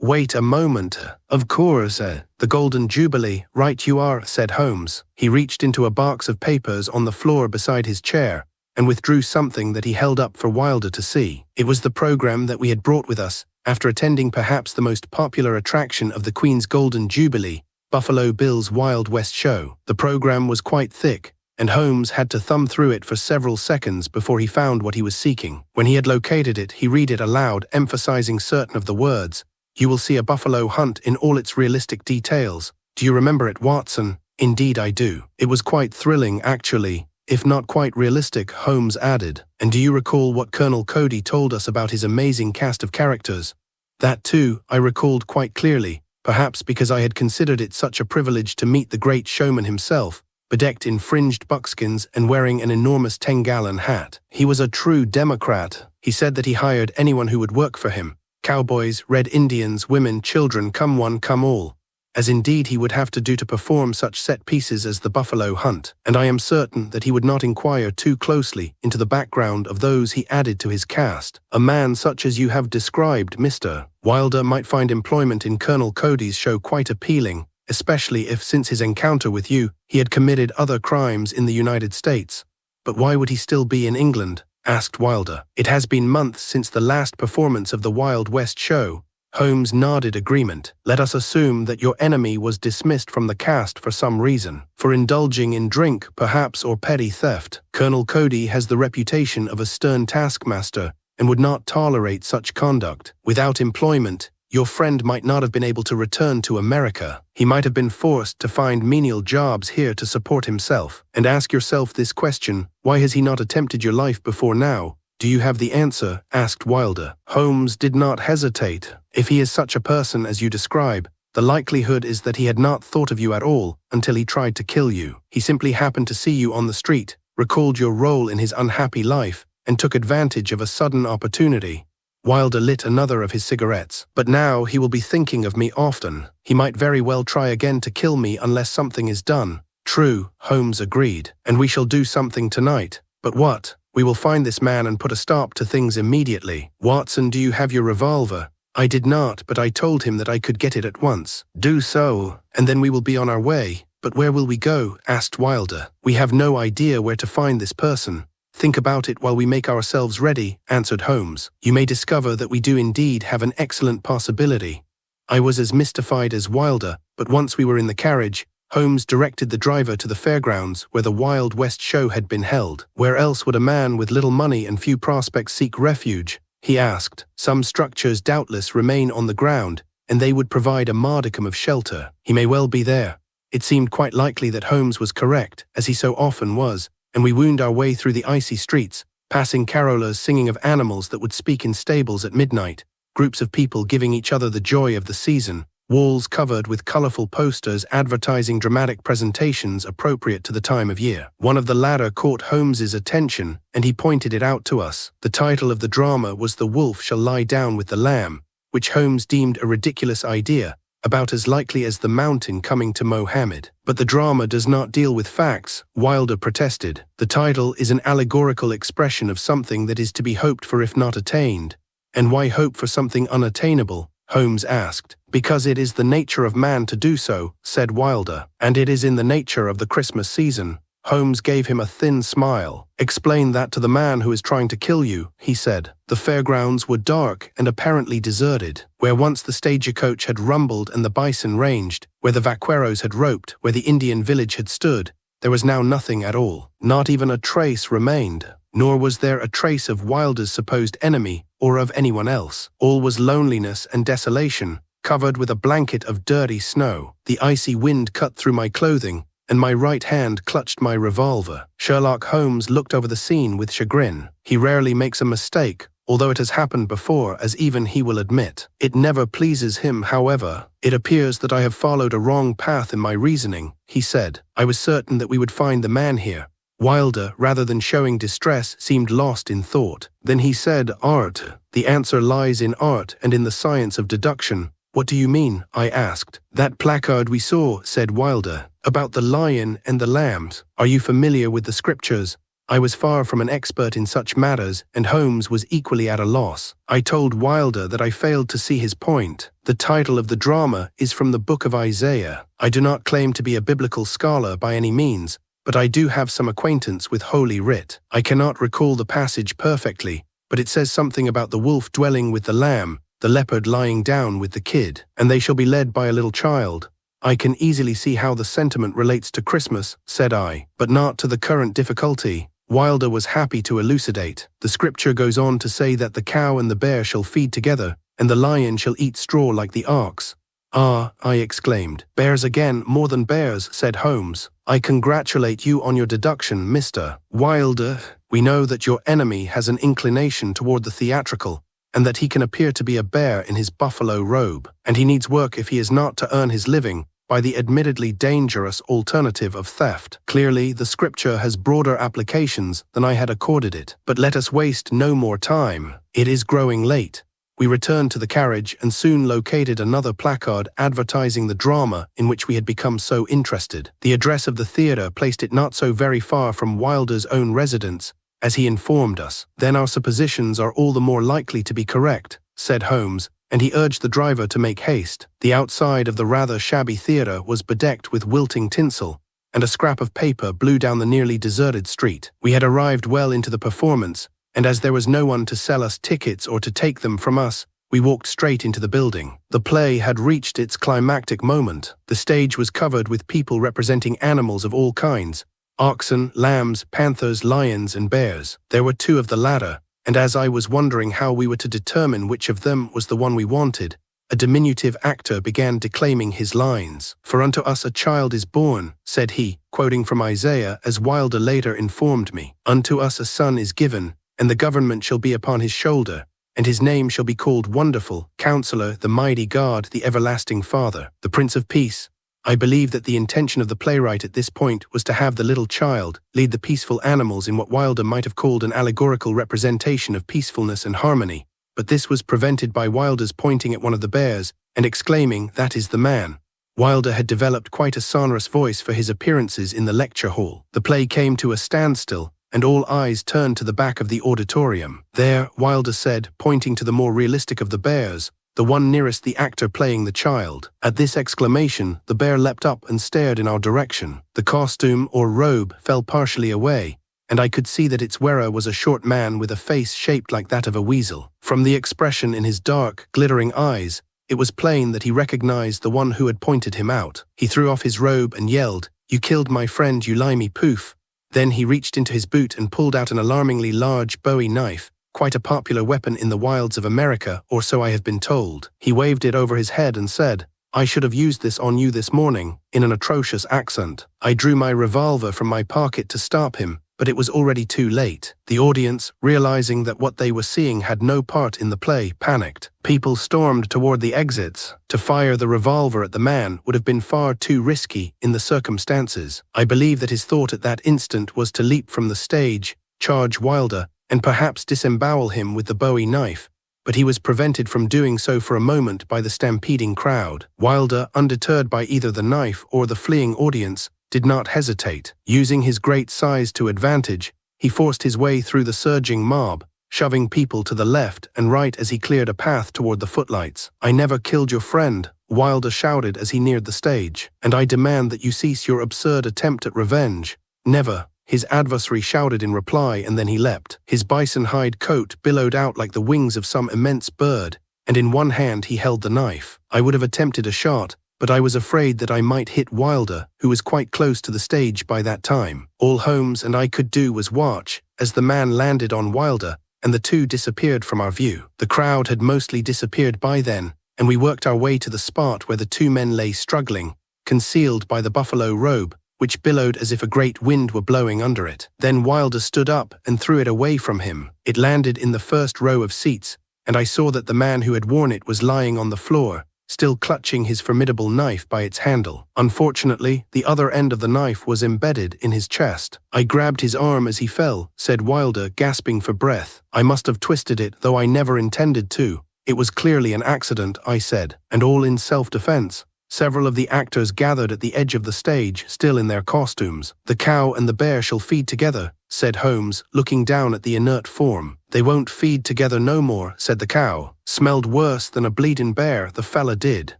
Wait a moment. "Of course, the Golden Jubilee, right you are," said Holmes. He reached into a box of papers on the floor beside his chair and withdrew something that he held up for Wilder to see. It was the program that we had brought with us, after attending perhaps the most popular attraction of the Queen's Golden Jubilee, Buffalo Bill's Wild West Show. The program was quite thick, and Holmes had to thumb through it for several seconds before he found what he was seeking. When he had located it, he read it aloud, emphasizing certain of the words. "You will see a buffalo hunt in all its realistic details. Do you remember it, Watson?" "Indeed I do. It was quite thrilling, actually, if not quite realistic," Holmes added. "And do you recall what Colonel Cody told us about his amazing cast of characters?" "That too, I recalled quite clearly, perhaps because I had considered it such a privilege to meet the great showman himself, bedecked in fringed buckskins and wearing an enormous 10-gallon hat. He was a true Democrat. He said that he hired anyone who would work for him. Cowboys, Red Indians, women, children, come one, come all. As indeed he would have to do to perform such set pieces as the buffalo hunt. And I am certain that he would not inquire too closely into the background of those he added to his cast. A man such as you have described, Mr. Wilder, might find employment in Colonel Cody's show quite appealing, especially if, since his encounter with you, he had committed other crimes in the United States. But why would he still be in England?" asked Wilder. "It has been months since the last performance of the Wild West Show." Holmes nodded agreement. "Let us assume that your enemy was dismissed from the cast for some reason. For indulging in drink, perhaps, or petty theft. Colonel Cody has the reputation of a stern taskmaster and would not tolerate such conduct. Without employment, your friend might not have been able to return to America. He might have been forced to find menial jobs here to support himself. And ask yourself this question, why has he not attempted your life before now? Do you have the answer?" asked Wilder. Holmes did not hesitate. "If he is such a person as you describe, the likelihood is that he had not thought of you at all until he tried to kill you. He simply happened to see you on the street, recalled your role in his unhappy life, and took advantage of a sudden opportunity." Wilder lit another of his cigarettes. "But now he will be thinking of me often. He might very well try again to kill me unless something is done." "True," Holmes agreed. "And we shall do something tonight. But what? We will find this man and put a stop to things immediately. Watson, do you have your revolver?" "I did not, but I told him that I could get it at once." "Do so, and then we will be on our way." "But where will we go?" asked Wilder. "We have no idea where to find this person." "Think about it while we make ourselves ready," answered Holmes. "You may discover that we do indeed have an excellent possibility." I was as mystified as Wilder, but once we were in the carriage, Holmes directed the driver to the fairgrounds where the Wild West Show had been held. "Where else would a man with little money and few prospects seek refuge?" he asked. "Some structures doubtless remain on the ground, and they would provide a modicum of shelter. He may well be there. It seemed quite likely that Holmes was correct, as he so often was, and we wound our way through the icy streets, passing carolers singing of animals that would speak in stables at midnight, groups of people giving each other the joy of the season, walls covered with colorful posters advertising dramatic presentations appropriate to the time of year. One of the latter caught Holmes's attention, and he pointed it out to us. The title of the drama was "The Wolf Shall Lie Down with the Lamb," which Holmes deemed a ridiculous idea, about as likely as the mountain coming to Mohammed. But the drama does not deal with facts, Wilder protested. The title is an allegorical expression of something that is to be hoped for if not attained. And why hope for something unattainable? Holmes asked. Because it is the nature of man to do so, said Wilder. And it is in the nature of the Christmas season. Holmes gave him a thin smile. Explain that to the man who is trying to kill you, he said. The fairgrounds were dark and apparently deserted. Where once the stagecoach had rumbled and the bison ranged, where the vaqueros had roped, where the Indian village had stood, there was now nothing at all. Not even a trace remained. Nor was there a trace of Wilder's supposed enemy or of anyone else. All was loneliness and desolation, covered with a blanket of dirty snow. The icy wind cut through my clothing, and my right hand clutched my revolver. Sherlock Holmes looked over the scene with chagrin. He rarely makes a mistake, although it has happened before, as even he will admit. It never pleases him, however. It appears that I have followed a wrong path in my reasoning, he said. I was certain that we would find the man here. Wilder, rather than showing distress, seemed lost in thought. Then he said, "Art. The answer lies in art and in the science of deduction." What do you mean? I asked. That placard we saw, said Wilder, about the lion and the lambs. Are you familiar with the scriptures? I was far from an expert in such matters, and Holmes was equally at a loss. I told Wilder that I failed to see his point. The title of the drama is from the book of Isaiah. I do not claim to be a biblical scholar by any means, but I do have some acquaintance with Holy Writ. I cannot recall the passage perfectly, but it says something about the wolf dwelling with the lamb, the leopard lying down with the kid, and they shall be led by a little child. I can easily see how the sentiment relates to Christmas, said I, but not to the current difficulty. Wilder was happy to elucidate. The scripture goes on to say that the cow and the bear shall feed together, and the lion shall eat straw like the ox. Ah, I exclaimed. Bears again, more than bears, said Holmes. I congratulate you on your deduction, Mr. Wilder. We know that your enemy has an inclination toward the theatrical, and that he can appear to be a bear in his buffalo robe, and he needs work if he is not to earn his living by the admittedly dangerous alternative of theft. Clearly, the scripture has broader applications than I had accorded it. But let us waste no more time. It is growing late. We returned to the carriage and soon located another placard advertising the drama in which we had become so interested. The address of the theatre placed it not so very far from Wilder's own residence, as he informed us. Then our suppositions are all the more likely to be correct, said Holmes, and he urged the driver to make haste. The outside of the rather shabby theatre was bedecked with wilting tinsel, and a scrap of paper blew down the nearly deserted street. We had arrived well into the performance, and as there was no one to sell us tickets or to take them from us, we walked straight into the building. The play had reached its climactic moment. The stage was covered with people representing animals of all kinds: oxen, lambs, panthers, lions, and bears. There were two of the latter, and as I was wondering how we were to determine which of them was the one we wanted, a diminutive actor began declaiming his lines. "For unto us a child is born," said he, quoting from Isaiah, as Wilder later informed me. "Unto us a son is given, and the government shall be upon his shoulder, and his name shall be called Wonderful, Counselor, the Mighty God, the Everlasting Father, the Prince of Peace." I believe that the intention of the playwright at this point was to have the little child lead the peaceful animals in what Wilder might have called an allegorical representation of peacefulness and harmony, but this was prevented by Wilder's pointing at one of the bears and exclaiming, "That is the man." Wilder had developed quite a sonorous voice for his appearances in the lecture hall. The play came to a standstill, and all eyes turned to the back of the auditorium. "There," Wilder said, pointing to the more realistic of the bears, the one nearest the actor playing the child. At this exclamation, the bear leapt up and stared in our direction. The costume, or robe, fell partially away, and I could see that its wearer was a short man with a face shaped like that of a weasel. From the expression in his dark, glittering eyes, it was plain that he recognized the one who had pointed him out. He threw off his robe and yelled, "You killed my friend, you limey poof." Then he reached into his boot and pulled out an alarmingly large Bowie knife, quite a popular weapon in the wilds of America, or so I have been told. He waved it over his head and said, "I should have used this on you this morning," in an atrocious accent. I drew my revolver from my pocket to stop him, but it was already too late. The audience, realizing that what they were seeing had no part in the play, panicked. People stormed toward the exits. To fire the revolver at the man would have been far too risky in the circumstances. I believe that his thought at that instant was to leap from the stage, charge Wilder, and perhaps disembowel him with the Bowie knife, but he was prevented from doing so for a moment by the stampeding crowd. Wilder, undeterred by either the knife or the fleeing audience, did not hesitate. Using his great size to advantage, he forced his way through the surging mob, shoving people to the left and right as he cleared a path toward the footlights. "I never killed your friend," Wilder shouted as he neared the stage, "and I demand that you cease your absurd attempt at revenge." "Never," his adversary shouted in reply, and then he leapt. His bison hide coat billowed out like the wings of some immense bird, and in one hand he held the knife. I would have attempted a shot, but I was afraid that I might hit Wilder, who was quite close to the stage by that time. All Holmes and I could do was watch as the man landed on Wilder, and the two disappeared from our view. The crowd had mostly disappeared by then, and we worked our way to the spot where the two men lay struggling, concealed by the buffalo robe, which billowed as if a great wind were blowing under it. Then Wilder stood up and threw it away from him. It landed in the first row of seats, and I saw that the man who had worn it was lying on the floor, still clutching his formidable knife by its handle. Unfortunately, the other end of the knife was embedded in his chest. "I grabbed his arm as he fell," said Wilder, gasping for breath. "I must have twisted it, though I never intended to. It was clearly an accident," I said, "and all in self-defense." Several of the actors gathered at the edge of the stage, still in their costumes. "The cow and the bear shall feed together," said Holmes, looking down at the inert form. "They won't feed together no more," said the cow. "Smelled worse than a bleedin' bear, the fella did.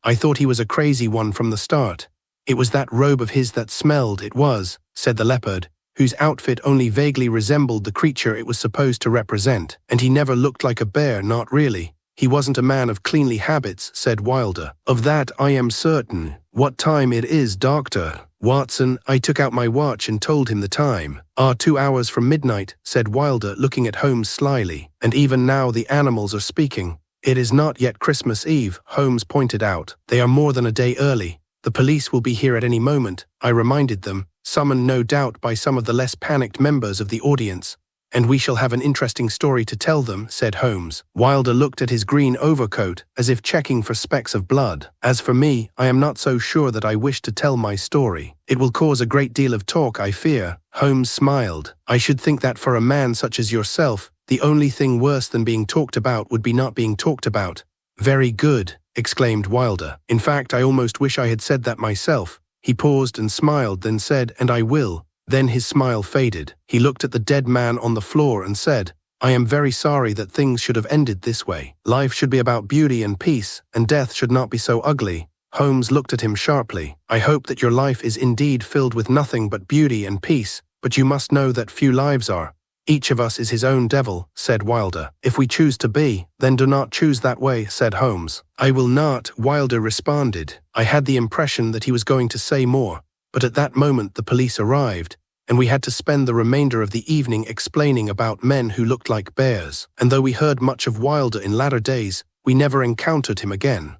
I thought he was a crazy one from the start." "It was that robe of his that smelled, it was," said the leopard, whose outfit only vaguely resembled the creature it was supposed to represent. "And he never looked like a bear, not really. He wasn't a man of cleanly habits," said Wilder. "Of that I am certain. What time it is, Doctor?" "Watson," I took out my watch and told him the time. 2 hours from midnight," said Wilder, looking at Holmes slyly. "And even now the animals are speaking." "It is not yet Christmas Eve," Holmes pointed out. "They are more than a day early. The police will be here at any moment," I reminded them, summoned no doubt by some of the less panicked members of the audience. "And we shall have an interesting story to tell them," said Holmes. Wilder looked at his green overcoat, as if checking for specks of blood. "As for me, I am not so sure that I wish to tell my story. It will cause a great deal of talk, I fear." Holmes smiled. "I should think that for a man such as yourself, the only thing worse than being talked about would be not being talked about." "Very good," exclaimed Wilder. "In fact, I almost wish I had said that myself." He paused and smiled, then said, "And I will." Then his smile faded. He looked at the dead man on the floor and said, "I am very sorry that things should have ended this way. Life should be about beauty and peace, and death should not be so ugly." Holmes looked at him sharply. "I hope that your life is indeed filled with nothing but beauty and peace, but you must know that few lives are." "Each of us is his own devil," said Wilder. "If we choose to be, then do not choose that way," said Holmes. "I will not," Wilder responded. I had the impression that he was going to say more, but at that moment the police arrived, and we had to spend the remainder of the evening explaining about men who looked like bears. And though we heard much of Wilder in latter days, we never encountered him again.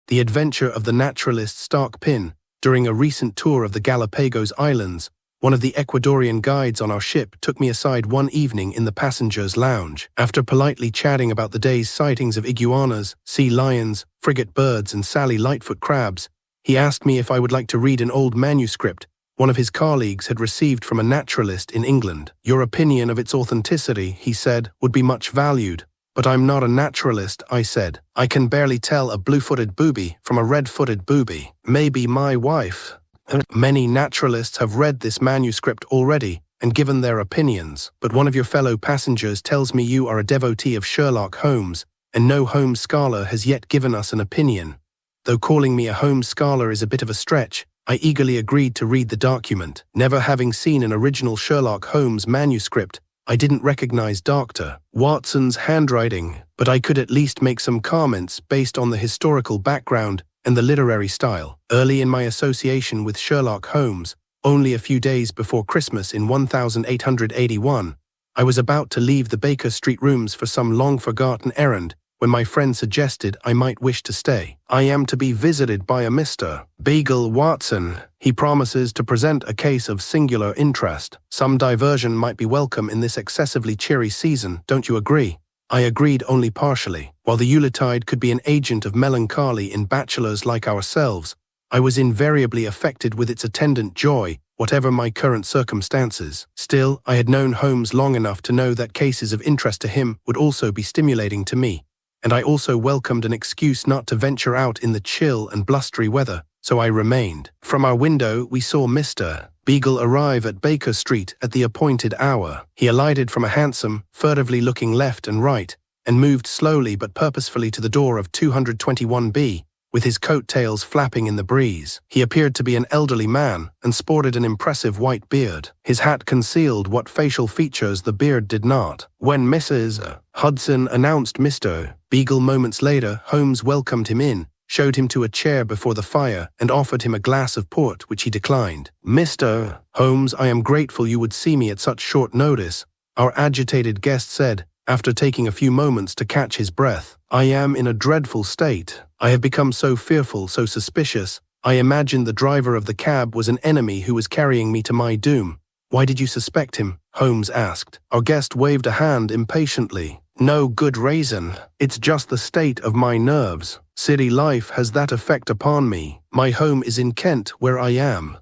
The adventure of the naturalist Stark Pin. During a recent tour of the Galapagos Islands, one of the Ecuadorian guides on our ship took me aside one evening in the passengers' lounge. After politely chatting about the day's sightings of iguanas, sea lions, frigate birds, and Sally Lightfoot crabs, he asked me if I would like to read an old manuscript one of his colleagues had received from a naturalist in England. "Your opinion of its authenticity," he said, "would be much valued." "But I'm not a naturalist," I said. "I can barely tell a blue-footed booby from a red-footed booby. Maybe my wife." "Many naturalists have read this manuscript already and given their opinions, but one of your fellow passengers tells me you are a devotee of Sherlock Holmes, and no Holmes scholar has yet given us an opinion." Though calling me a Holmes scholar is a bit of a stretch, I eagerly agreed to read the document. Never having seen an original Sherlock Holmes manuscript, I didn't recognize Dr. Watson's handwriting, but I could at least make some comments based on the historical background and the literary style. Early in my association with Sherlock Holmes, only a few days before Christmas in 1881, I was about to leave the Baker Street rooms for some long-forgotten errand when my friend suggested I might wish to stay. I am to be visited by a Mr. Beagle Watson. He promises to present a case of singular interest. Some diversion might be welcome in this excessively cheery season, don't you agree? I agreed only partially. While the Yuletide could be an agent of melancholy in bachelors like ourselves, I was invariably affected with its attendant joy, whatever my current circumstances. Still, I had known Holmes long enough to know that cases of interest to him would also be stimulating to me, and I also welcomed an excuse not to venture out in the chill and blustery weather, so I remained. From our window, we saw Mr. Beagle arrive at Baker Street at the appointed hour. He alighted from a hansom, furtively looking left and right, and moved slowly but purposefully to the door of 221B, with his coat-tails flapping in the breeze. He appeared to be an elderly man, and sported an impressive white beard. His hat concealed what facial features the beard did not. When Mrs. Hudson announced Mr. Beagle moments later, Holmes welcomed him in, showed him to a chair before the fire, and offered him a glass of port, which he declined. "Mr. Holmes, I am grateful you would see me at such short notice," our agitated guest said, after taking a few moments to catch his breath. "I am in a dreadful state. I have become so fearful, so suspicious. I imagined the driver of the cab was an enemy who was carrying me to my doom." "Why did you suspect him?" Holmes asked. Our guest waved a hand impatiently. "No good reason. It's just the state of my nerves. City life has that effect upon me. My home is in Kent, where I am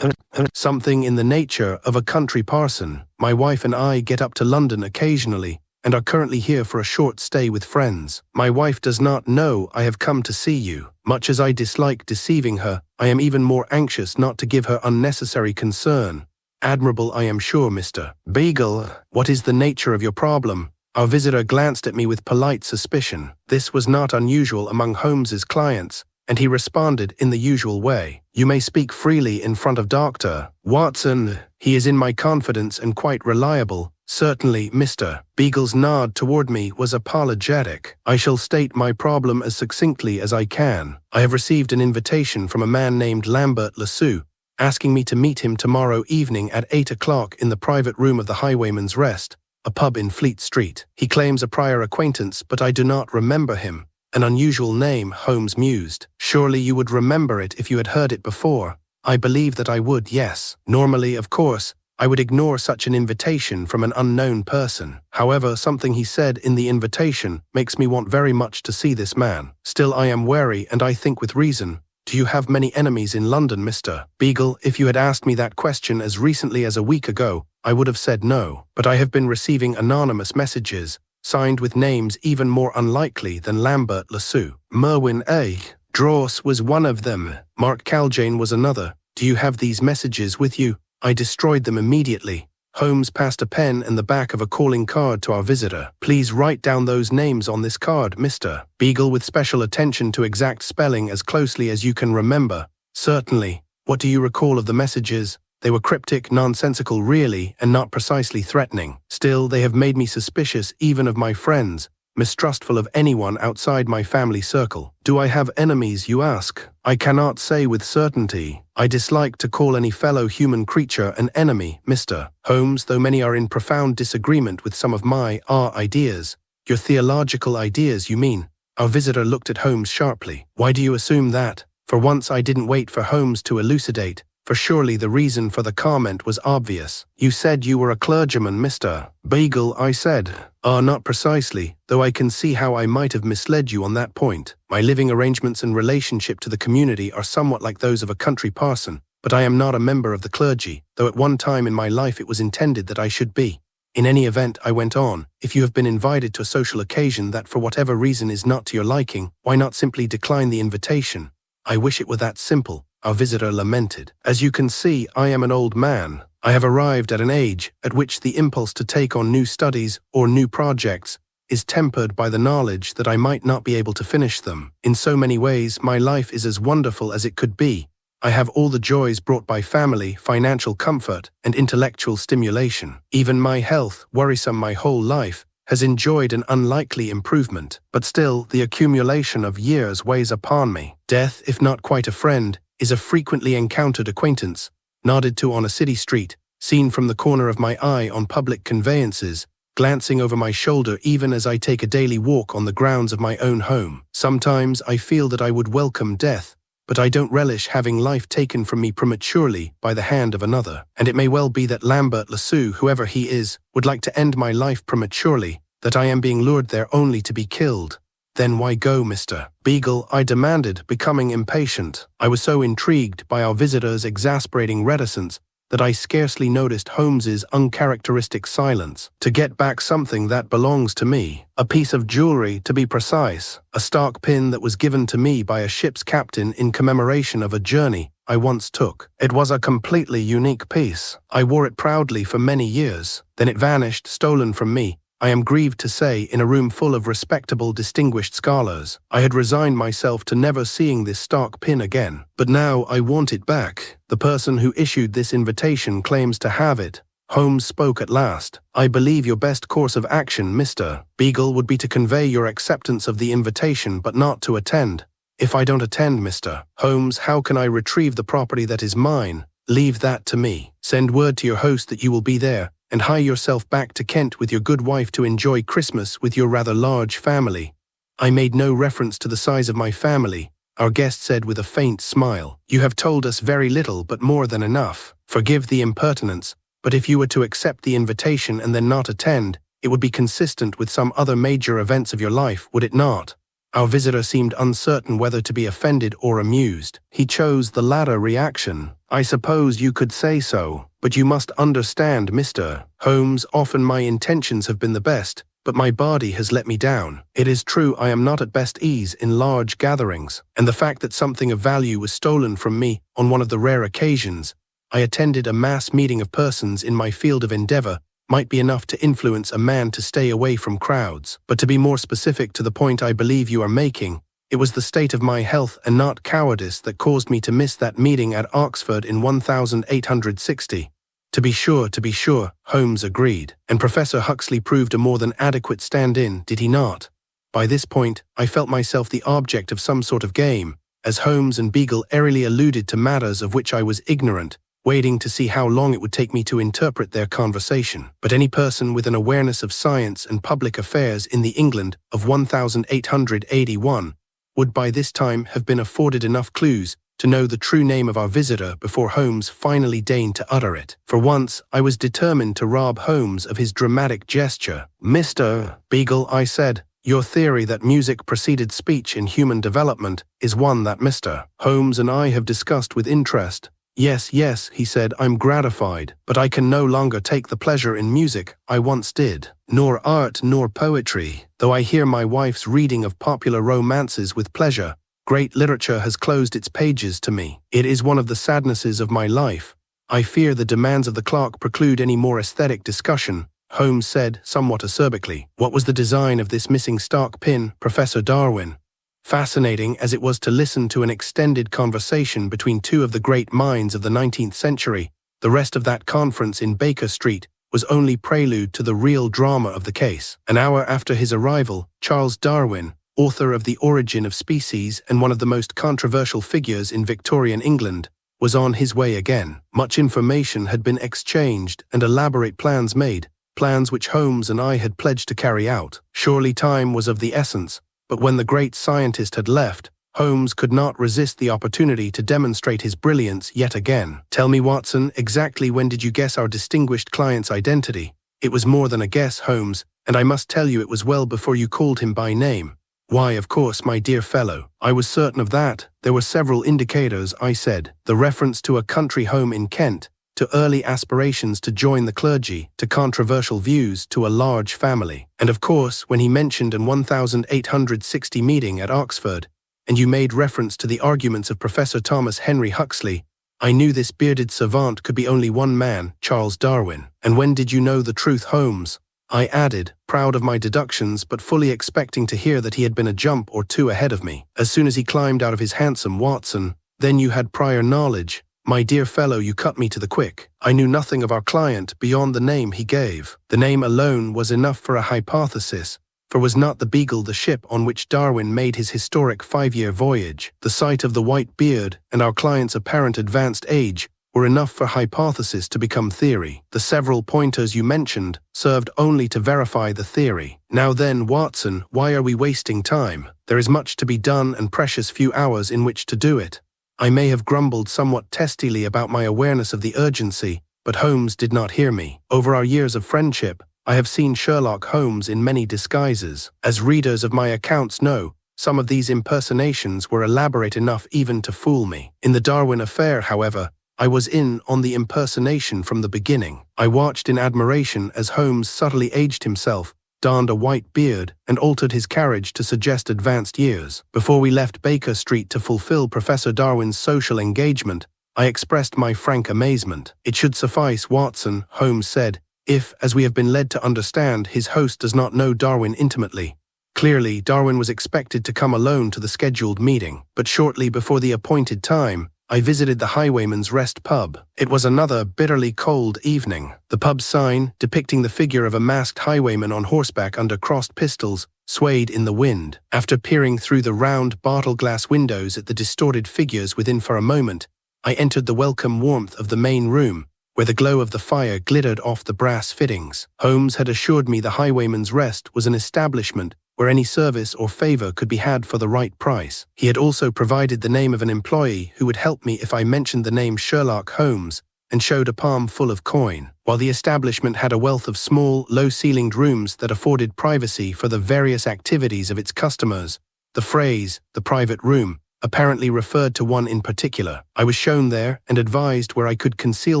something in the nature of a country parson. My wife and I get up to London occasionally, and are currently here for a short stay with friends. My wife does not know I have come to see you. Much as I dislike deceiving her, I am even more anxious not to give her unnecessary concern. Admirable, I am sure, Mr. Beagle. What is the nature of your problem?" Our visitor glanced at me with polite suspicion. This was not unusual among Holmes's clients, and he responded in the usual way. "You may speak freely in front of Dr. Watson. He is in my confidence and quite reliable." "Certainly, Mr. Beagle's nod toward me was apologetic. "I shall state my problem as succinctly as I can. I have received an invitation from a man named Lambert Lasue, asking me to meet him tomorrow evening at 8 o'clock in the private room of the Highwayman's Rest, a pub in Fleet Street. He claims a prior acquaintance, but I do not remember him." "An unusual name," Holmes mused. "Surely you would remember it if you had heard it before." "I believe that I would, yes. Normally, of course, I would ignore such an invitation from an unknown person. However, something he said in the invitation makes me want very much to see this man. Still, I am wary, and I think with reason. Do you have many enemies in London, Mr. Beagle? If you had asked me that question as recently as a week ago, I would have said no. But I have been receiving anonymous messages, signed with names even more unlikely than Lambert Lasue. Merwin A. Dross was one of them. Mark Caljane was another. Do you have these messages with you?" I destroyed them immediately. Holmes passed a pen and the back of a calling card to our visitor. "Please write down those names on this card, Mr. Beagle, with special attention to exact spelling as closely as you can remember." "Certainly. What do you recall of the messages?" "They were cryptic, nonsensical really, and not precisely threatening. Still, they have made me suspicious even of my friends, mistrustful of anyone outside my family circle." "Do I have enemies, you ask?" "I cannot say with certainty. I dislike to call any fellow human creature an enemy, Mr. Holmes, though many are in profound disagreement with some of our ideas." "Your theological ideas, you mean?" Our visitor looked at Holmes sharply. "Why do you assume that?" For once I didn't wait for Holmes to elucidate, for surely the reason for the comment was obvious. "You said you were a clergyman, Mr. Beagle," I said. Not precisely, though I can see how I might have misled you on that point. My living arrangements and relationship to the community are somewhat like those of a country parson, but I am not a member of the clergy, though at one time in my life it was intended that I should be. In any event, I went on, if you have been invited to a social occasion that for whatever reason is not to your liking, why not simply decline the invitation? I wish it were that simple, our visitor lamented. As you can see, I am an old man. I have arrived at an age at which the impulse to take on new studies or new projects is tempered by the knowledge that I might not be able to finish them. In so many ways, my life is as wonderful as it could be. I have all the joys brought by family, financial comfort, and intellectual stimulation. Even my health, worrisome my whole life, has enjoyed an unlikely improvement. But still, the accumulation of years weighs upon me. Death, if not quite a friend, is a frequently encountered acquaintance, nodded to on a city street, seen from the corner of my eye on public conveyances, glancing over my shoulder even as I take a daily walk on the grounds of my own home. Sometimes I feel that I would welcome death, but I don't relish having life taken from me prematurely by the hand of another. And it may well be that Lambert Lassou, whoever he is, would like to end my life prematurely, that I am being lured there only to be killed. Then why go, Mr. Beagle? I demanded, becoming impatient. I was so intrigued by our visitor's exasperating reticence that I scarcely noticed Holmes's uncharacteristic silence. To get back something that belongs to me, a piece of jewelry to be precise, a stark pin that was given to me by a ship's captain in commemoration of a journey I once took. It was a completely unique piece. I wore it proudly for many years. Then it vanished, stolen from me. I am grieved to say, in a room full of respectable, distinguished scholars. I had resigned myself to never seeing this stark pin again. But now I want it back. The person who issued this invitation claims to have it. Holmes spoke at last. I believe your best course of action, Mr. Beagle, would be to convey your acceptance of the invitation but not to attend. If I don't attend, Mr. Holmes, how can I retrieve the property that is mine? Leave that to me. Send word to your host that you will be there, and hie yourself back to Kent with your good wife to enjoy Christmas with your rather large family. I made no reference to the size of my family, our guest said with a faint smile. You have told us very little, but more than enough. Forgive the impertinence, but if you were to accept the invitation and then not attend, it would be consistent with some other major events of your life, would it not? Our visitor seemed uncertain whether to be offended or amused. He chose the latter reaction. I suppose you could say so, but you must understand, Mr. Holmes, often my intentions have been the best, but my body has let me down. It is true I am not at best ease in large gatherings, and the fact that something of value was stolen from me on one of the rare occasions I attended a mass meeting of persons in my field of endeavor might be enough to influence a man to stay away from crowds. But to be more specific to the point I believe you are making, it was the state of my health and not cowardice that caused me to miss that meeting at Oxford in 1860. To be sure, Holmes agreed, and Professor Huxley proved a more than adequate stand-in, did he not? By this point, I felt myself the object of some sort of game, as Holmes and Beagle airily alluded to matters of which I was ignorant, waiting to see how long it would take me to interpret their conversation. But any person with an awareness of science and public affairs in the England of 1881 would by this time have been afforded enough clues to know the true name of our visitor before Holmes finally deigned to utter it. For once, I was determined to rob Holmes of his dramatic gesture. Mr. Beagle, I said, your theory that music preceded speech in human development is one that Mr. Holmes and I have discussed with interest. Yes, he said, I'm gratified, but I can no longer take the pleasure in music I once did, nor art nor poetry. Though I hear my wife's reading of popular romances with pleasure, great literature has closed its pages to me. It is one of the sadnesses of my life. I fear the demands of the clerk preclude any more aesthetic discussion, Holmes said, somewhat acerbically. What was the design of this missing stark pin, Professor Darwin? Fascinating as it was to listen to an extended conversation between two of the great minds of the 19th century, the rest of that conference in Baker Street was only prelude to the real drama of the case. An hour after his arrival, Charles Darwin, author of The Origin of Species and one of the most controversial figures in Victorian England, was on his way again. Much information had been exchanged and elaborate plans made, plans which Holmes and I had pledged to carry out. Surely time was of the essence. But when the great scientist had left, Holmes could not resist the opportunity to demonstrate his brilliance yet again. Tell me, Watson, exactly when did you guess our distinguished client's identity? It was more than a guess, Holmes, and I must tell you it was well before you called him by name. Why, of course, my dear fellow, I was certain of that. There were several indicators, I said. The reference to a country home in Kent, to early aspirations to join the clergy, to controversial views, to a large family. And of course, when he mentioned an 1860 meeting at Oxford, and you made reference to the arguments of Professor Thomas Henry Huxley, I knew this bearded savant could be only one man, Charles Darwin. And when did you know the truth, Holmes? I added, proud of my deductions but fully expecting to hear that he had been a jump or two ahead of me. As soon as he climbed out of his hansom, Watson. Then you had prior knowledge. My dear fellow, you cut me to the quick. I knew nothing of our client beyond the name he gave. The name alone was enough for a hypothesis, for was not the Beagle the ship on which Darwin made his historic 5-year voyage? The sight of the white beard and our client's apparent advanced age were enough for hypothesis to become theory. The several pointers you mentioned served only to verify the theory. Now then, Watson, why are we wasting time? There is much to be done and precious few hours in which to do it. I may have grumbled somewhat testily about my awareness of the urgency, but Holmes did not hear me. Over our years of friendship, I have seen Sherlock Holmes in many disguises. As readers of my accounts know, some of these impersonations were elaborate enough even to fool me. In the Darwin affair, however, I was in on the impersonation from the beginning. I watched in admiration as Holmes subtly aged himself, donned a white beard, and altered his carriage to suggest advanced years. Before we left Baker Street to fulfill Professor Darwin's social engagement, I expressed my frank amazement. It should suffice, Watson, Holmes said, if, as we have been led to understand, his host does not know Darwin intimately. Clearly, Darwin was expected to come alone to the scheduled meeting, but shortly before the appointed time, I visited the Highwayman's Rest pub. It was another bitterly cold evening. The pub's sign, depicting the figure of a masked highwayman on horseback under crossed pistols, swayed in the wind. After peering through the round bottle-glass windows at the distorted figures within for a moment, I entered the welcome warmth of the main room, where the glow of the fire glittered off the brass fittings. Holmes had assured me the Highwayman's Rest was an establishment where any service or favor could be had for the right price. He had also provided the name of an employee who would help me if I mentioned the name Sherlock Holmes, and showed a palm full of coin. While the establishment had a wealth of small, low-ceilinged rooms that afforded privacy for the various activities of its customers, the phrase, the private room, apparently referred to one in particular. I was shown there and advised where I could conceal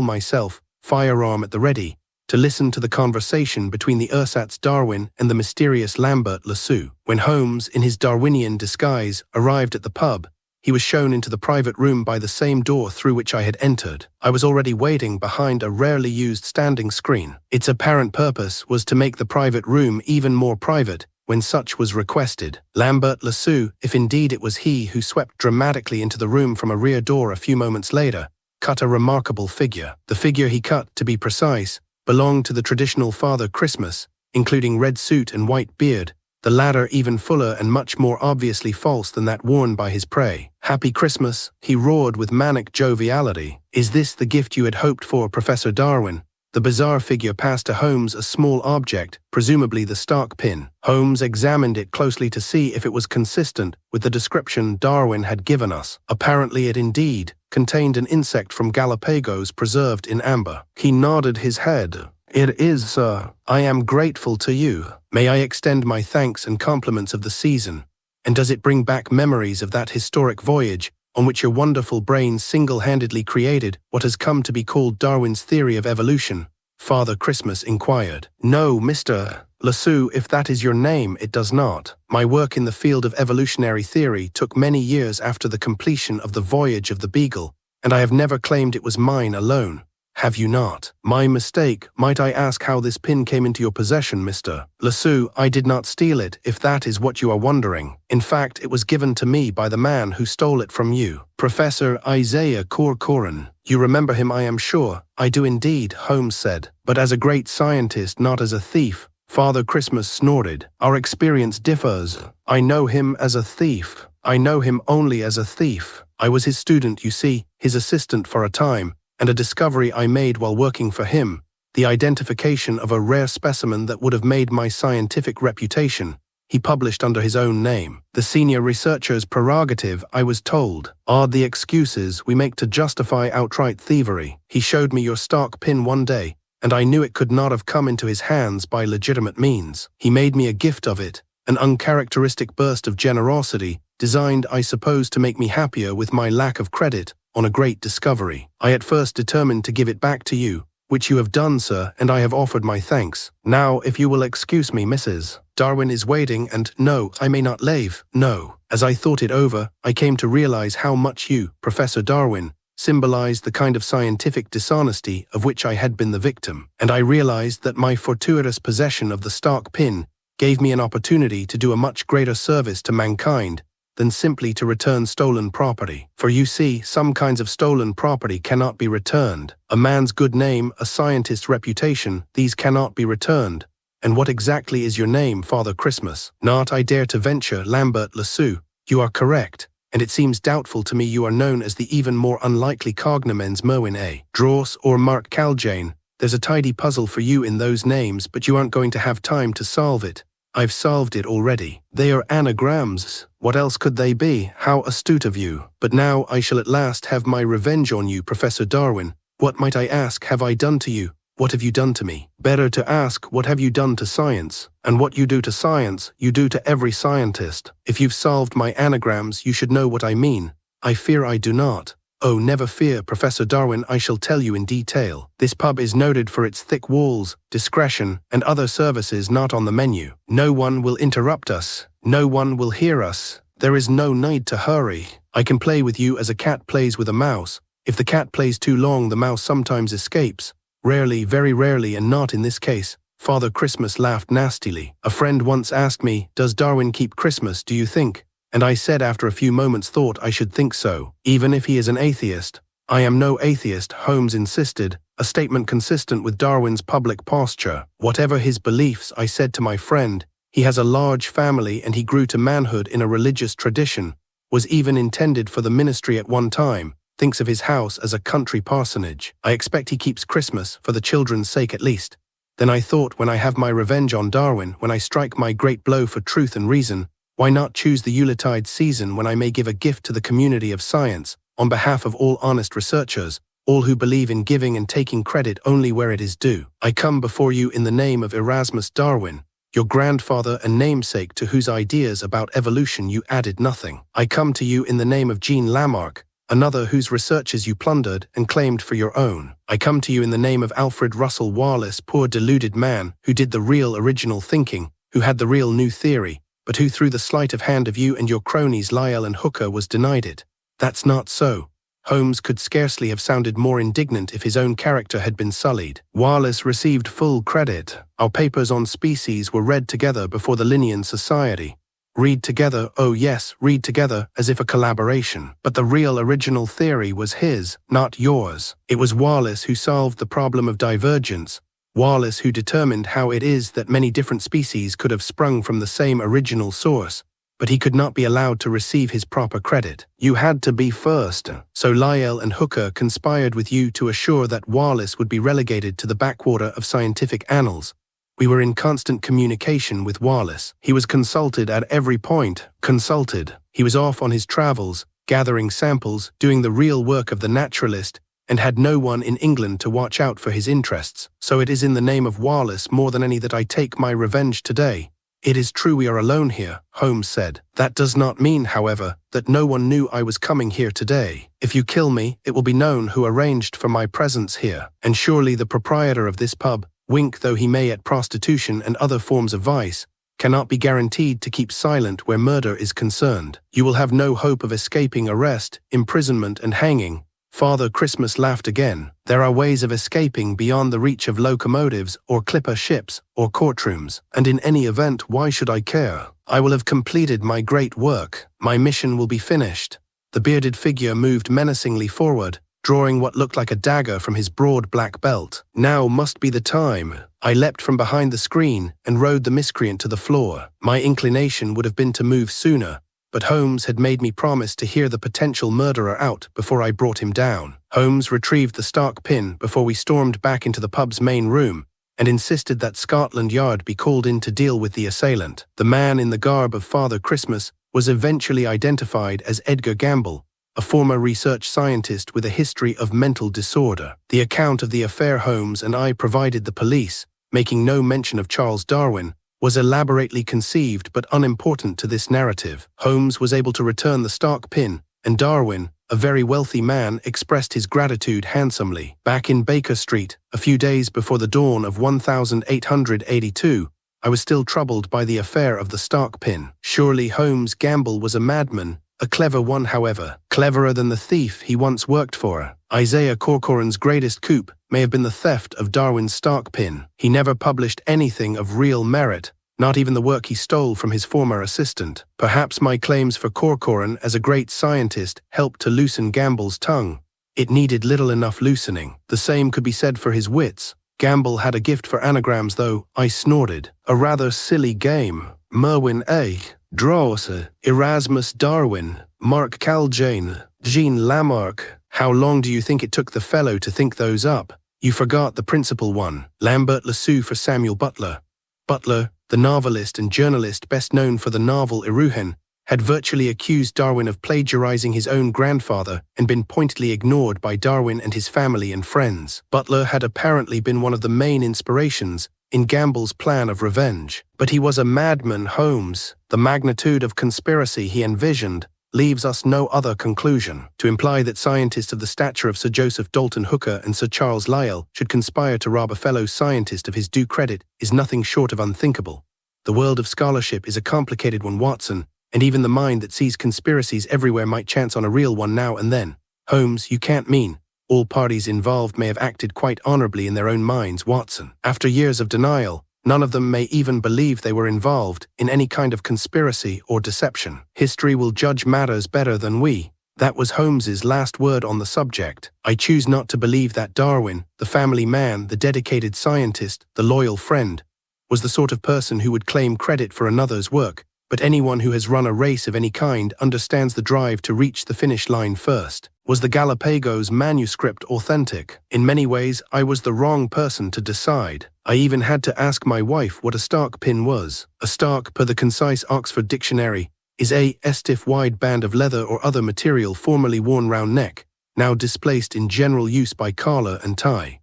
myself, firearm at the ready, to listen to the conversation between the ersatz Darwin and the mysterious Lambert Lascaux. When Holmes, in his Darwinian disguise, arrived at the pub, he was shown into the private room by the same door through which I had entered. I was already waiting behind a rarely used standing screen. Its apparent purpose was to make the private room even more private when such was requested. Lambert Lascaux, if indeed it was he who swept dramatically into the room from a rear door a few moments later, cut a remarkable figure. The figure he cut, to be precise, belonged to the traditional Father Christmas, including red suit and white beard, the latter even fuller and much more obviously false than that worn by his prey. "Happy Christmas," he roared with manic joviality. "Is this the gift you had hoped for, Professor Darwin?" The bizarre figure passed to Holmes a small object, presumably the stark pin. Holmes examined it closely to see if it was consistent with the description Darwin had given us. Apparently it indeed contained an insect from Galapagos preserved in amber. He nodded his head. "It is, sir. I am grateful to you. May I extend my thanks and compliments of the season? And does it bring back memories of that historic voyage on which your wonderful brain single-handedly created what has come to be called Darwin's theory of evolution?" Father Christmas inquired. "No, Mr. Lascaux, if that is your name, it does not. My work in the field of evolutionary theory took many years after the completion of the voyage of the Beagle, and I have never claimed it was mine alone. Have you not?" "My mistake. Might I ask how this pin came into your possession, Mr. Lascaux?" "I did not steal it, if that is what you are wondering. In fact, it was given to me by the man who stole it from you, Professor Isaiah Corcoran. You remember him, I am sure." "I do indeed," Holmes said. "But as a great scientist, not as a thief." Father Christmas snorted. "Our experience differs. I know him as a thief. I know him only as a thief. I was his student, you see, his assistant for a time, and a discovery I made while working for him, the identification of a rare specimen that would have made my scientific reputation, he published under his own name. The senior researcher's prerogative, I was told. Odd the excuses we make to justify outright thievery. He showed me your stark pin one day, and I knew it could not have come into his hands by legitimate means. He made me a gift of it, an uncharacteristic burst of generosity, designed, I suppose, to make me happier with my lack of credit on a great discovery. I at first determined to give it back to you, which you have done, sir, and I have offered my thanks. Now, if you will excuse me, Mrs. Darwin is waiting, and no, I may not leave. No. As I thought it over, I came to realize how much you, Professor Darwin, symbolized the kind of scientific dishonesty of which I had been the victim, and I realized that my fortuitous possession of the stark pin gave me an opportunity to do a much greater service to mankind than simply to return stolen property. For you see, some kinds of stolen property cannot be returned. A man's good name, a scientist's reputation, these cannot be returned. And what exactly is your name, Father Christmas? Not, I dare to venture, Lambert Lascaux. You are correct. and it seems doubtful to me you are known as the even more unlikely cognomens Merwin A. Drawse or Mark Caljane. There's a tidy puzzle for you in those names, but you aren't going to have time to solve it. I've solved it already. They are anagrams. What else could they be? How astute of you. But now I shall at last have my revenge on you, Professor Darwin. What, might I ask, have I done to you? What have you done to me? Better to ask, what have you done to science? And what you do to science, you do to every scientist. If you've solved my anagrams, you should know what I mean. I fear I do not. Oh, never fear, Professor Darwin, I shall tell you in detail. This pub is noted for its thick walls, discretion, and other services not on the menu. No one will interrupt us. No one will hear us. There is no need to hurry. I can play with you as a cat plays with a mouse. If the cat plays too long, the mouse sometimes escapes. Rarely, very rarely, and not in this case. Father Christmas laughed nastily. A friend once asked me, does Darwin keep Christmas, do you think? And I said after a few moments thought I should think so, even if he is an atheist. I am no atheist, Holmes insisted, a statement consistent with Darwin's public posture. Whatever his beliefs, I said to my friend, he has a large family and he grew to manhood in a religious tradition, was even intended for the ministry at one time, thinks of his house as a country parsonage. I expect he keeps Christmas, for the children's sake at least. Then I thought, when I have my revenge on Darwin, when I strike my great blow for truth and reason, why not choose the Yuletide season when I may give a gift to the community of science, on behalf of all honest researchers, all who believe in giving and taking credit only where it is due. I come before you in the name of Erasmus Darwin, your grandfather and namesake to whose ideas about evolution you added nothing. I come to you in the name of Jean Lamarck, another whose researches you plundered and claimed for your own. I come to you in the name of Alfred Russel Wallace, poor deluded man, who did the real original thinking, who had the real new theory, but who through the sleight of hand of you and your cronies Lyell and Hooker was denied it. That's not so. Holmes could scarcely have sounded more indignant if his own character had been sullied. Wallace received full credit. Our papers on species were read together before the Linnean Society. Read together, oh yes, read together, as if a collaboration. But the real original theory was his, not yours. It was Wallace who solved the problem of divergence, Wallace who determined how it is that many different species could have sprung from the same original source, but he could not be allowed to receive his proper credit. You had to be first. So Lyell and Hooker conspired with you to assure that Wallace would be relegated to the backwater of scientific annals. We were in constant communication with Wallace. He was consulted at every point. Consulted. He was off on his travels, gathering samples, doing the real work of the naturalist, and had no one in England to watch out for his interests. So it is in the name of Wallace more than any that I take my revenge today. It is true we are alone here, Holmes said. That does not mean, however, that no one knew I was coming here today. If you kill me, it will be known who arranged for my presence here. And surely the proprietor of this pub, wink though he may at prostitution and other forms of vice, cannot be guaranteed to keep silent where murder is concerned. You will have no hope of escaping arrest, imprisonment and hanging. Father Christmas laughed again. There are ways of escaping beyond the reach of locomotives or clipper ships or courtrooms, and in any event, why should I care? I will have completed my great work. My mission will be finished. The bearded figure moved menacingly forward, drawing what looked like a dagger from his broad black belt. Now must be the time. I leapt from behind the screen and rode the miscreant to the floor. My inclination would have been to move sooner, but Holmes had made me promise to hear the potential murderer out before I brought him down. Holmes retrieved the stark pin before we stormed back into the pub's main room and insisted that Scotland Yard be called in to deal with the assailant. The man in the garb of Father Christmas was eventually identified as Edgar Gamble, a former research scientist with a history of mental disorder. The account of the affair Holmes and I provided the police, making no mention of Charles Darwin, was elaborately conceived but unimportant to this narrative. Holmes was able to return the stark pin, and Darwin, a very wealthy man, expressed his gratitude handsomely. Back in Baker Street, a few days before the dawn of 1882, I was still troubled by the affair of the stark pin. Surely Holmes Gamble was a madman, a clever one however, cleverer than the thief he once worked for. Isaiah Corcoran's greatest coup may have been the theft of Darwin's stark pin. He never published anything of real merit, not even the work he stole from his former assistant. Perhaps my claims for Corcoran as a great scientist helped to loosen Gamble's tongue. It needed little enough loosening. The same could be said for his wits. Gamble had a gift for anagrams though, I snorted. A rather silly game. Merwin A. Drawse, Erasmus Darwin, Mark Caljain, Jean Lamarck. How long do you think it took the fellow to think those up? You forgot the principal one. Lambert Lassus for Samuel Butler. Butler, the novelist and journalist best known for the novel Iruhen, had virtually accused Darwin of plagiarizing his own grandfather and been pointedly ignored by Darwin and his family and friends. Butler had apparently been one of the main inspirations in Gamble's plan of revenge. But he was a madman, Holmes. The magnitude of conspiracy he envisioned leaves us no other conclusion. To imply that scientists of the stature of Sir Joseph Dalton Hooker and Sir Charles Lyell should conspire to rob a fellow scientist of his due credit is nothing short of unthinkable. The world of scholarship is a complicated one, Watson, and even the mind that sees conspiracies everywhere might chance on a real one now and then. Holmes, you can't mean all parties involved may have acted quite honorably in their own minds, Watson. After years of denial, none of them may even believe they were involved in any kind of conspiracy or deception. History will judge matters better than we. That was Holmes's last word on the subject. I choose not to believe that Darwin, the family man, the dedicated scientist, the loyal friend, was the sort of person who would claim credit for another's work, but anyone who has run a race of any kind understands the drive to reach the finish line first. Was the Galapagos manuscript authentic? In many ways, I was the wrong person to decide. I even had to ask my wife what a stark pin was. A stark, per the concise Oxford Dictionary, is a stiff wide band of leather or other material formerly worn round neck, now displaced in general use by collar and tie.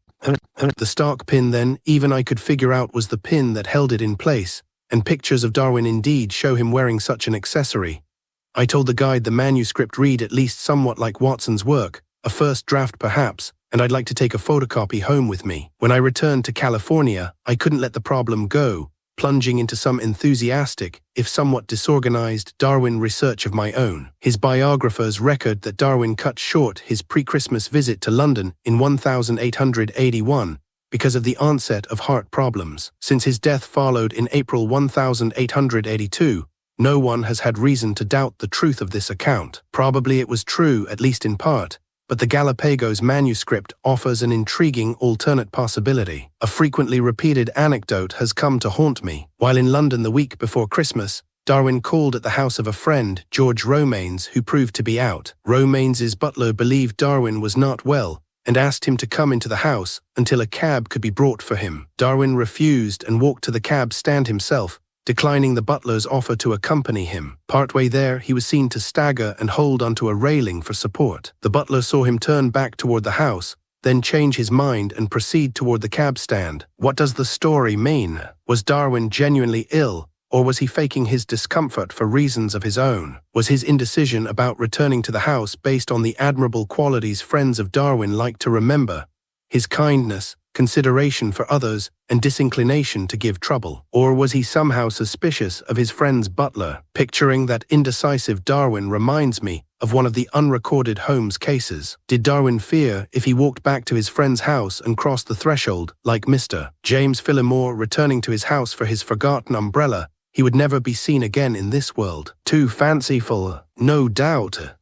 The stark pin then, even I could figure out, was the pin that held it in place, and pictures of Darwin indeed show him wearing such an accessory. I told the guide the manuscript read at least somewhat like Watson's work, a first draft perhaps, and I'd like to take a photocopy home with me. When I returned to California, I couldn't let the problem go, plunging into some enthusiastic, if somewhat disorganized, Darwin research of my own. His biographers record that Darwin cut short his pre-Christmas visit to London in 1881 because of the onset of heart problems. Since his death followed in April 1882, no one has had reason to doubt the truth of this account. Probably it was true, at least in part, but the Galapagos manuscript offers an intriguing alternate possibility. A frequently repeated anecdote has come to haunt me. While in London the week before Christmas, Darwin called at the house of a friend, George Romanes, who proved to be out. Romanes's butler believed Darwin was not well and asked him to come into the house until a cab could be brought for him. Darwin refused and walked to the cab stand himself, declining the butler's offer to accompany him. Partway there, he was seen to stagger and hold onto a railing for support. The butler saw him turn back toward the house, then change his mind and proceed toward the cab stand. What does the story mean? Was Darwin genuinely ill, or was he faking his discomfort for reasons of his own? Was his indecision about returning to the house based on the admirable qualities friends of Darwin like to remember? His kindness, consideration for others, and disinclination to give trouble? Or was he somehow suspicious of his friend's butler? Picturing that indecisive Darwin reminds me of one of the unrecorded Holmes cases. Did Darwin fear if he walked back to his friend's house and crossed the threshold, like Mr. James Phillimore returning to his house for his forgotten umbrella, he would never be seen again in this world? Too fanciful, no doubt.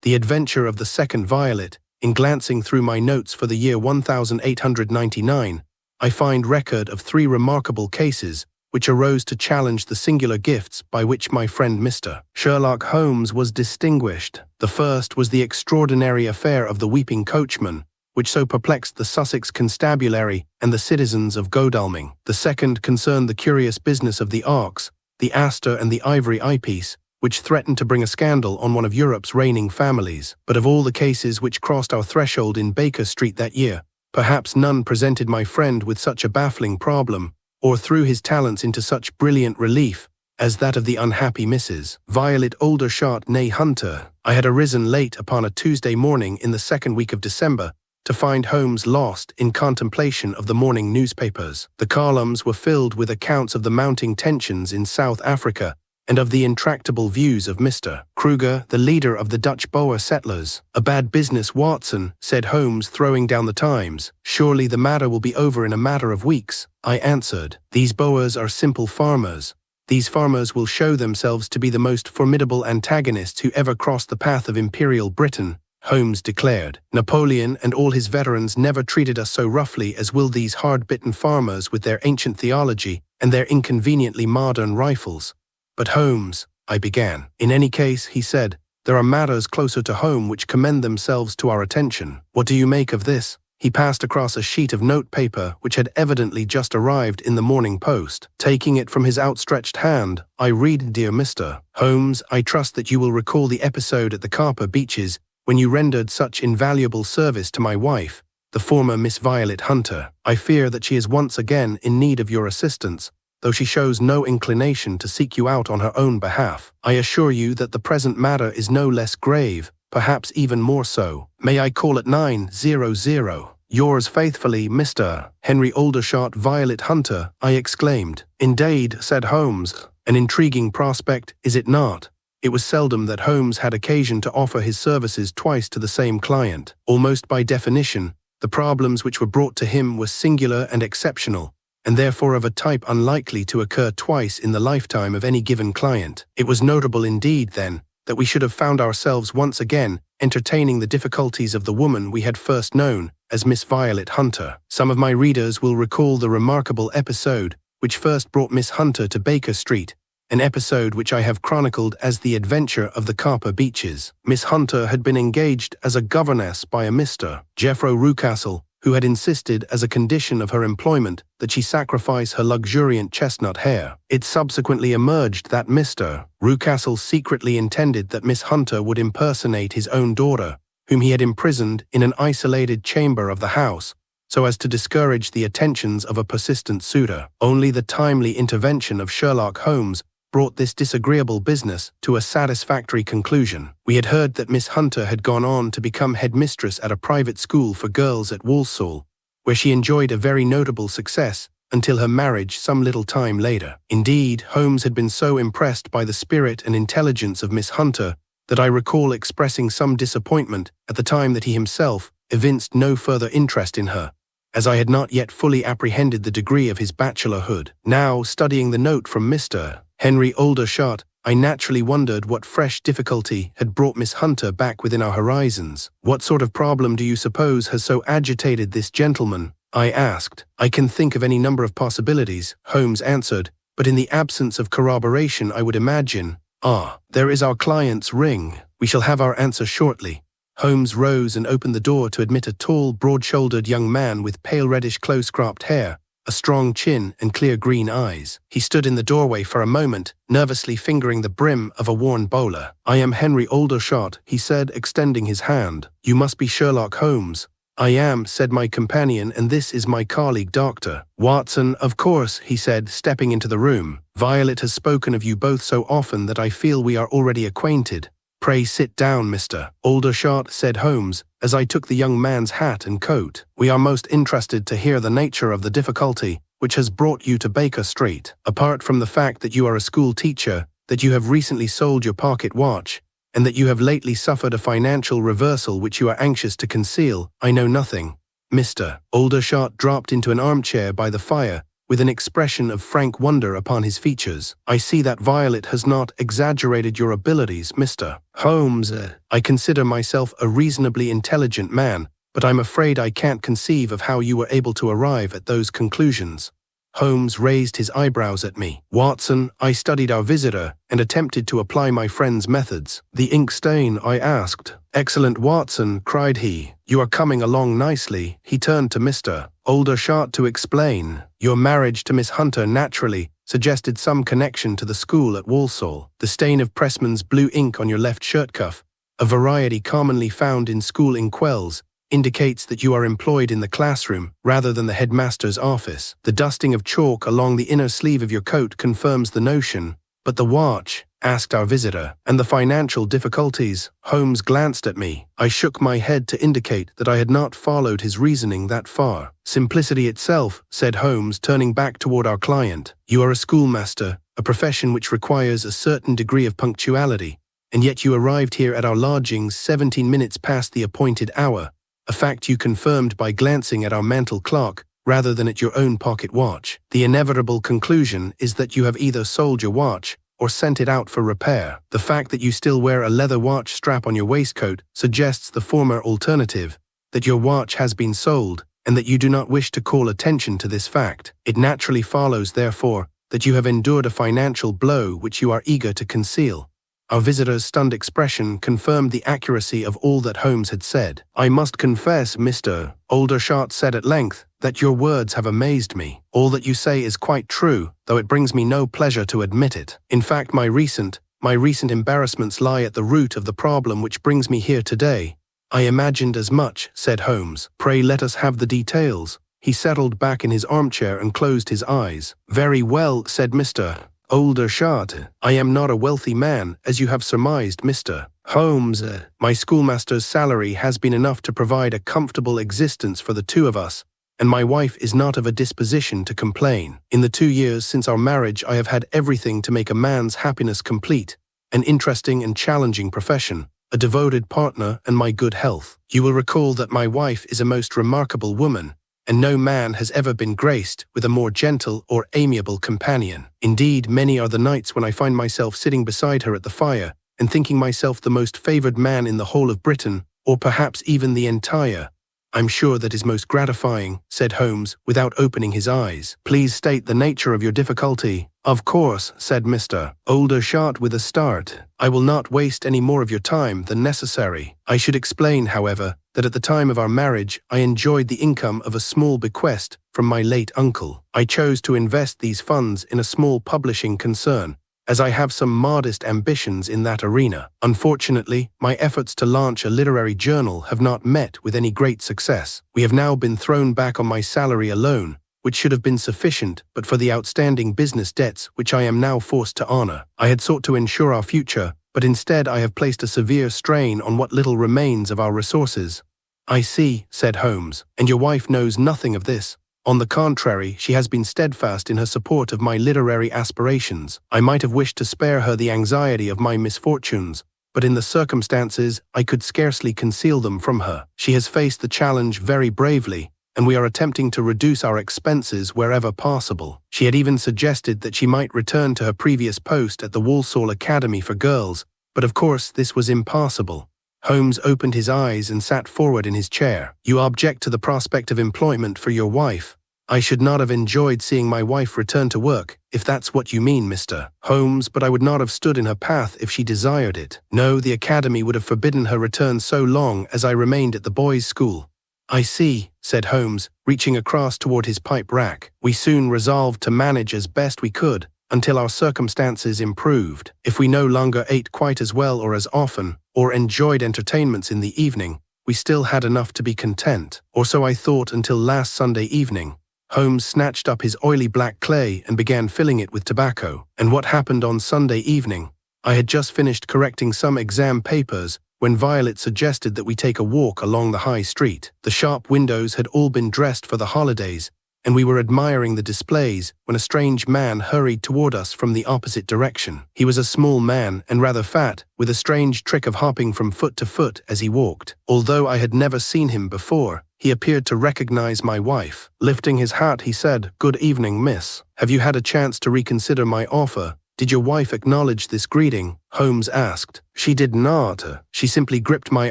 The Adventure of the Second Violet. In glancing through my notes for the year 1899, I find record of 3 remarkable cases which arose to challenge the singular gifts by which my friend Mr. Sherlock Holmes was distinguished. The first was the extraordinary affair of the Weeping Coachman, which so perplexed the Sussex constabulary and the citizens of Godalming. The second concerned the curious business of the Arks, the Aster and the Ivory Eyepiece, which threatened to bring a scandal on one of Europe's reigning families. But of all the cases which crossed our threshold in Baker Street that year, perhaps none presented my friend with such a baffling problem, or threw his talents into such brilliant relief, as that of the unhappy Mrs. Violet Aldershot née Hunter. I had arisen late upon a Tuesday morning in the second week of December, to find Holmes lost in contemplation of the morning newspapers. The columns were filled with accounts of the mounting tensions in South Africa, and of the intractable views of Mr. Kruger, the leader of the Dutch Boer settlers. "A bad business, Watson," said Holmes, throwing down the Times. "Surely the matter will be over in a matter of weeks," I answered. "These Boers are simple farmers. These farmers will show themselves to be the most formidable antagonists who ever crossed the path of Imperial Britain," Holmes declared. "Napoleon and all his veterans never treated us so roughly as will these hard-bitten farmers with their ancient theology and their inconveniently modern rifles." But Holmes, I began. In any case, he said, there are matters closer to home which commend themselves to our attention. What do you make of this? He passed across a sheet of notepaper which had evidently just arrived in the Morning Post. Taking it from his outstretched hand, I read, Dear Mr. Holmes, I trust that you will recall the episode at the Carper Beaches when you rendered such invaluable service to my wife, the former Miss Violet Hunter. I fear that she is once again in need of your assistance, though she shows no inclination to seek you out on her own behalf. I assure you that the present matter is no less grave, perhaps even more so. May I call at 900? Yours faithfully, Mr. Henry Aldershot Violet Hunter, I exclaimed. Indeed, said Holmes, an intriguing prospect, is it not? It was seldom that Holmes had occasion to offer his services twice to the same client. Almost by definition, the problems which were brought to him were singular and exceptional, and therefore of a type unlikely to occur twice in the lifetime of any given client. It was notable indeed, then, that we should have found ourselves once again entertaining the difficulties of the woman we had first known as Miss Violet Hunter. Some of my readers will recall the remarkable episode which first brought Miss Hunter to Baker Street, an episode which I have chronicled as the adventure of the Carper Beaches. Miss Hunter had been engaged as a governess by a Mr. Jeffro Rucastle, who had insisted as a condition of her employment that she sacrifice her luxuriant chestnut hair. It subsequently emerged that Mr. Rucastle secretly intended that Miss Hunter would impersonate his own daughter, whom he had imprisoned in an isolated chamber of the house, so as to discourage the attentions of a persistent suitor. Only the timely intervention of Sherlock Holmes brought this disagreeable business to a satisfactory conclusion. We had heard that Miss Hunter had gone on to become headmistress at a private school for girls at Walsall, where she enjoyed a very notable success until her marriage some little time later. Indeed, Holmes had been so impressed by the spirit and intelligence of Miss Hunter that I recall expressing some disappointment at the time that he himself evinced no further interest in her, as I had not yet fully apprehended the degree of his bachelorhood. Now, studying the note from Mr. Henry Aldershot, I naturally wondered what fresh difficulty had brought Miss Hunter back within our horizons. What sort of problem do you suppose has so agitated this gentleman? I asked. I can think of any number of possibilities, Holmes answered, but in the absence of corroboration I would imagine. Ah, there is our client's ring. We shall have our answer shortly. Holmes rose and opened the door to admit a tall, broad-shouldered young man with pale reddish close-cropped hair, a strong chin and clear green eyes. He stood in the doorway for a moment, nervously fingering the brim of a worn bowler. I am Henry Aldershot, he said, extending his hand. You must be Sherlock Holmes. I am, said my companion, and this is my colleague, Dr. Watson. Of course, he said, stepping into the room. Violet has spoken of you both so often that I feel we are already acquainted. Pray sit down, Mr. Aldershot, said Holmes, as I took the young man's hat and coat. We are most interested to hear the nature of the difficulty which has brought you to Baker Street. Apart from the fact that you are a school teacher, that you have recently sold your pocket watch, and that you have lately suffered a financial reversal which you are anxious to conceal, I know nothing. Mr. Aldershot dropped into an armchair by the fire, with an expression of frank wonder upon his features. I see that Violet has not exaggerated your abilities, Mr. Holmes. I consider myself a reasonably intelligent man, but I'm afraid I can't conceive of how you were able to arrive at those conclusions. Holmes raised his eyebrows at me. Watson, I studied our visitor and attempted to apply my friend's methods. The ink stain, I asked. Excellent, Watson, cried he. You are coming along nicely. He turned to Mr. Aldershot to explain. Your marriage to Miss Hunter naturally suggested some connection to the school at Walsall. The stain of pressman's blue ink on your left shirt cuff, a variety commonly found in school inkwells, indicates that you are employed in the classroom rather than the headmaster's office. The dusting of chalk along the inner sleeve of your coat confirms the notion. But the watch, asked our visitor, and the financial difficulties. Holmes glanced at me. I shook my head to indicate that I had not followed his reasoning that far. Simplicity itself, said Holmes, turning back toward our client. You are a schoolmaster, a profession which requires a certain degree of punctuality, and yet you arrived here at our lodgings 17 minutes past the appointed hour, a fact you confirmed by glancing at our mantel clock rather than at your own pocket watch. The inevitable conclusion is that you have either sold your watch or sent it out for repair. The fact that you still wear a leather watch strap on your waistcoat suggests the former alternative, that your watch has been sold, and that you do not wish to call attention to this fact. It naturally follows, therefore, that you have endured a financial blow which you are eager to conceal." Our visitor's stunned expression confirmed the accuracy of all that Holmes had said. "I must confess, Mr. Aldershot said at length, that your words have amazed me. All that you say is quite true, though it brings me no pleasure to admit it. In fact, my recent embarrassments lie at the root of the problem which brings me here today." "I imagined as much," said Holmes. "Pray let us have the details." He settled back in his armchair and closed his eyes. "Very well," said Mr. Aldershot. "I am not a wealthy man, as you have surmised, Mr. Holmes. My schoolmaster's salary has been enough to provide a comfortable existence for the two of us, and my wife is not of a disposition to complain. In the 2 years since our marriage, I have had everything to make a man's happiness complete: an interesting and challenging profession, a devoted partner, and my good health. You will recall that my wife is a most remarkable woman, and no man has ever been graced with a more gentle or amiable companion. Indeed, many are the nights when I find myself sitting beside her at the fire, and thinking myself the most favoured man in the whole of Britain, or perhaps even the entire. I'm sure that is most gratifying," said Holmes, without opening his eyes. "Please state the nature of your difficulty." "Of course," said Mr. Aldershot with a start. "I will not waste any more of your time than necessary. I should explain, however, that at the time of our marriage I enjoyed the income of a small bequest from my late uncle. I chose to invest these funds in a small publishing concern, as I have some modest ambitions in that arena. Unfortunately, my efforts to launch a literary journal have not met with any great success. We have now been thrown back on my salary alone, which should have been sufficient but for the outstanding business debts which I am now forced to honor. I had sought to ensure our future, but instead I have placed a severe strain on what little remains of our resources." "I see," said Holmes. "And your wife knows nothing of this?" "On the contrary, she has been steadfast in her support of my literary aspirations. I might have wished to spare her the anxiety of my misfortunes, but in the circumstances I could scarcely conceal them from her. She has faced the challenge very bravely, and we are attempting to reduce our expenses wherever possible. She had even suggested that she might return to her previous post at the Walsall Academy for Girls, but of course this was impossible." Holmes opened his eyes and sat forward in his chair. "You object to the prospect of employment for your wife?" "I should not have enjoyed seeing my wife return to work, if that's what you mean, Mr. Holmes, but I would not have stood in her path if she desired it. No, the Academy would have forbidden her return so long as I remained at the boys' school." "I see," said Holmes, reaching across toward his pipe rack. "We soon resolved to manage as best we could, until our circumstances improved. If we no longer ate quite as well or as often, or enjoyed entertainments in the evening, we still had enough to be content. Or so I thought until last Sunday evening." Holmes snatched up his oily black clay and began filling it with tobacco. "And what happened on Sunday evening?" "I had just finished correcting some exam papers when Violet suggested that we take a walk along the high street. The shop windows had all been dressed for the holidays, and we were admiring the displays when a strange man hurried toward us from the opposite direction. He was a small man and rather fat, with a strange trick of hopping from foot to foot as he walked. Although I had never seen him before, he appeared to recognize my wife. Lifting his hat, he said, "Good evening, miss. Have you had a chance to reconsider my offer? Did your wife acknowledge this greeting?" Holmes asked. "She did not. She simply gripped my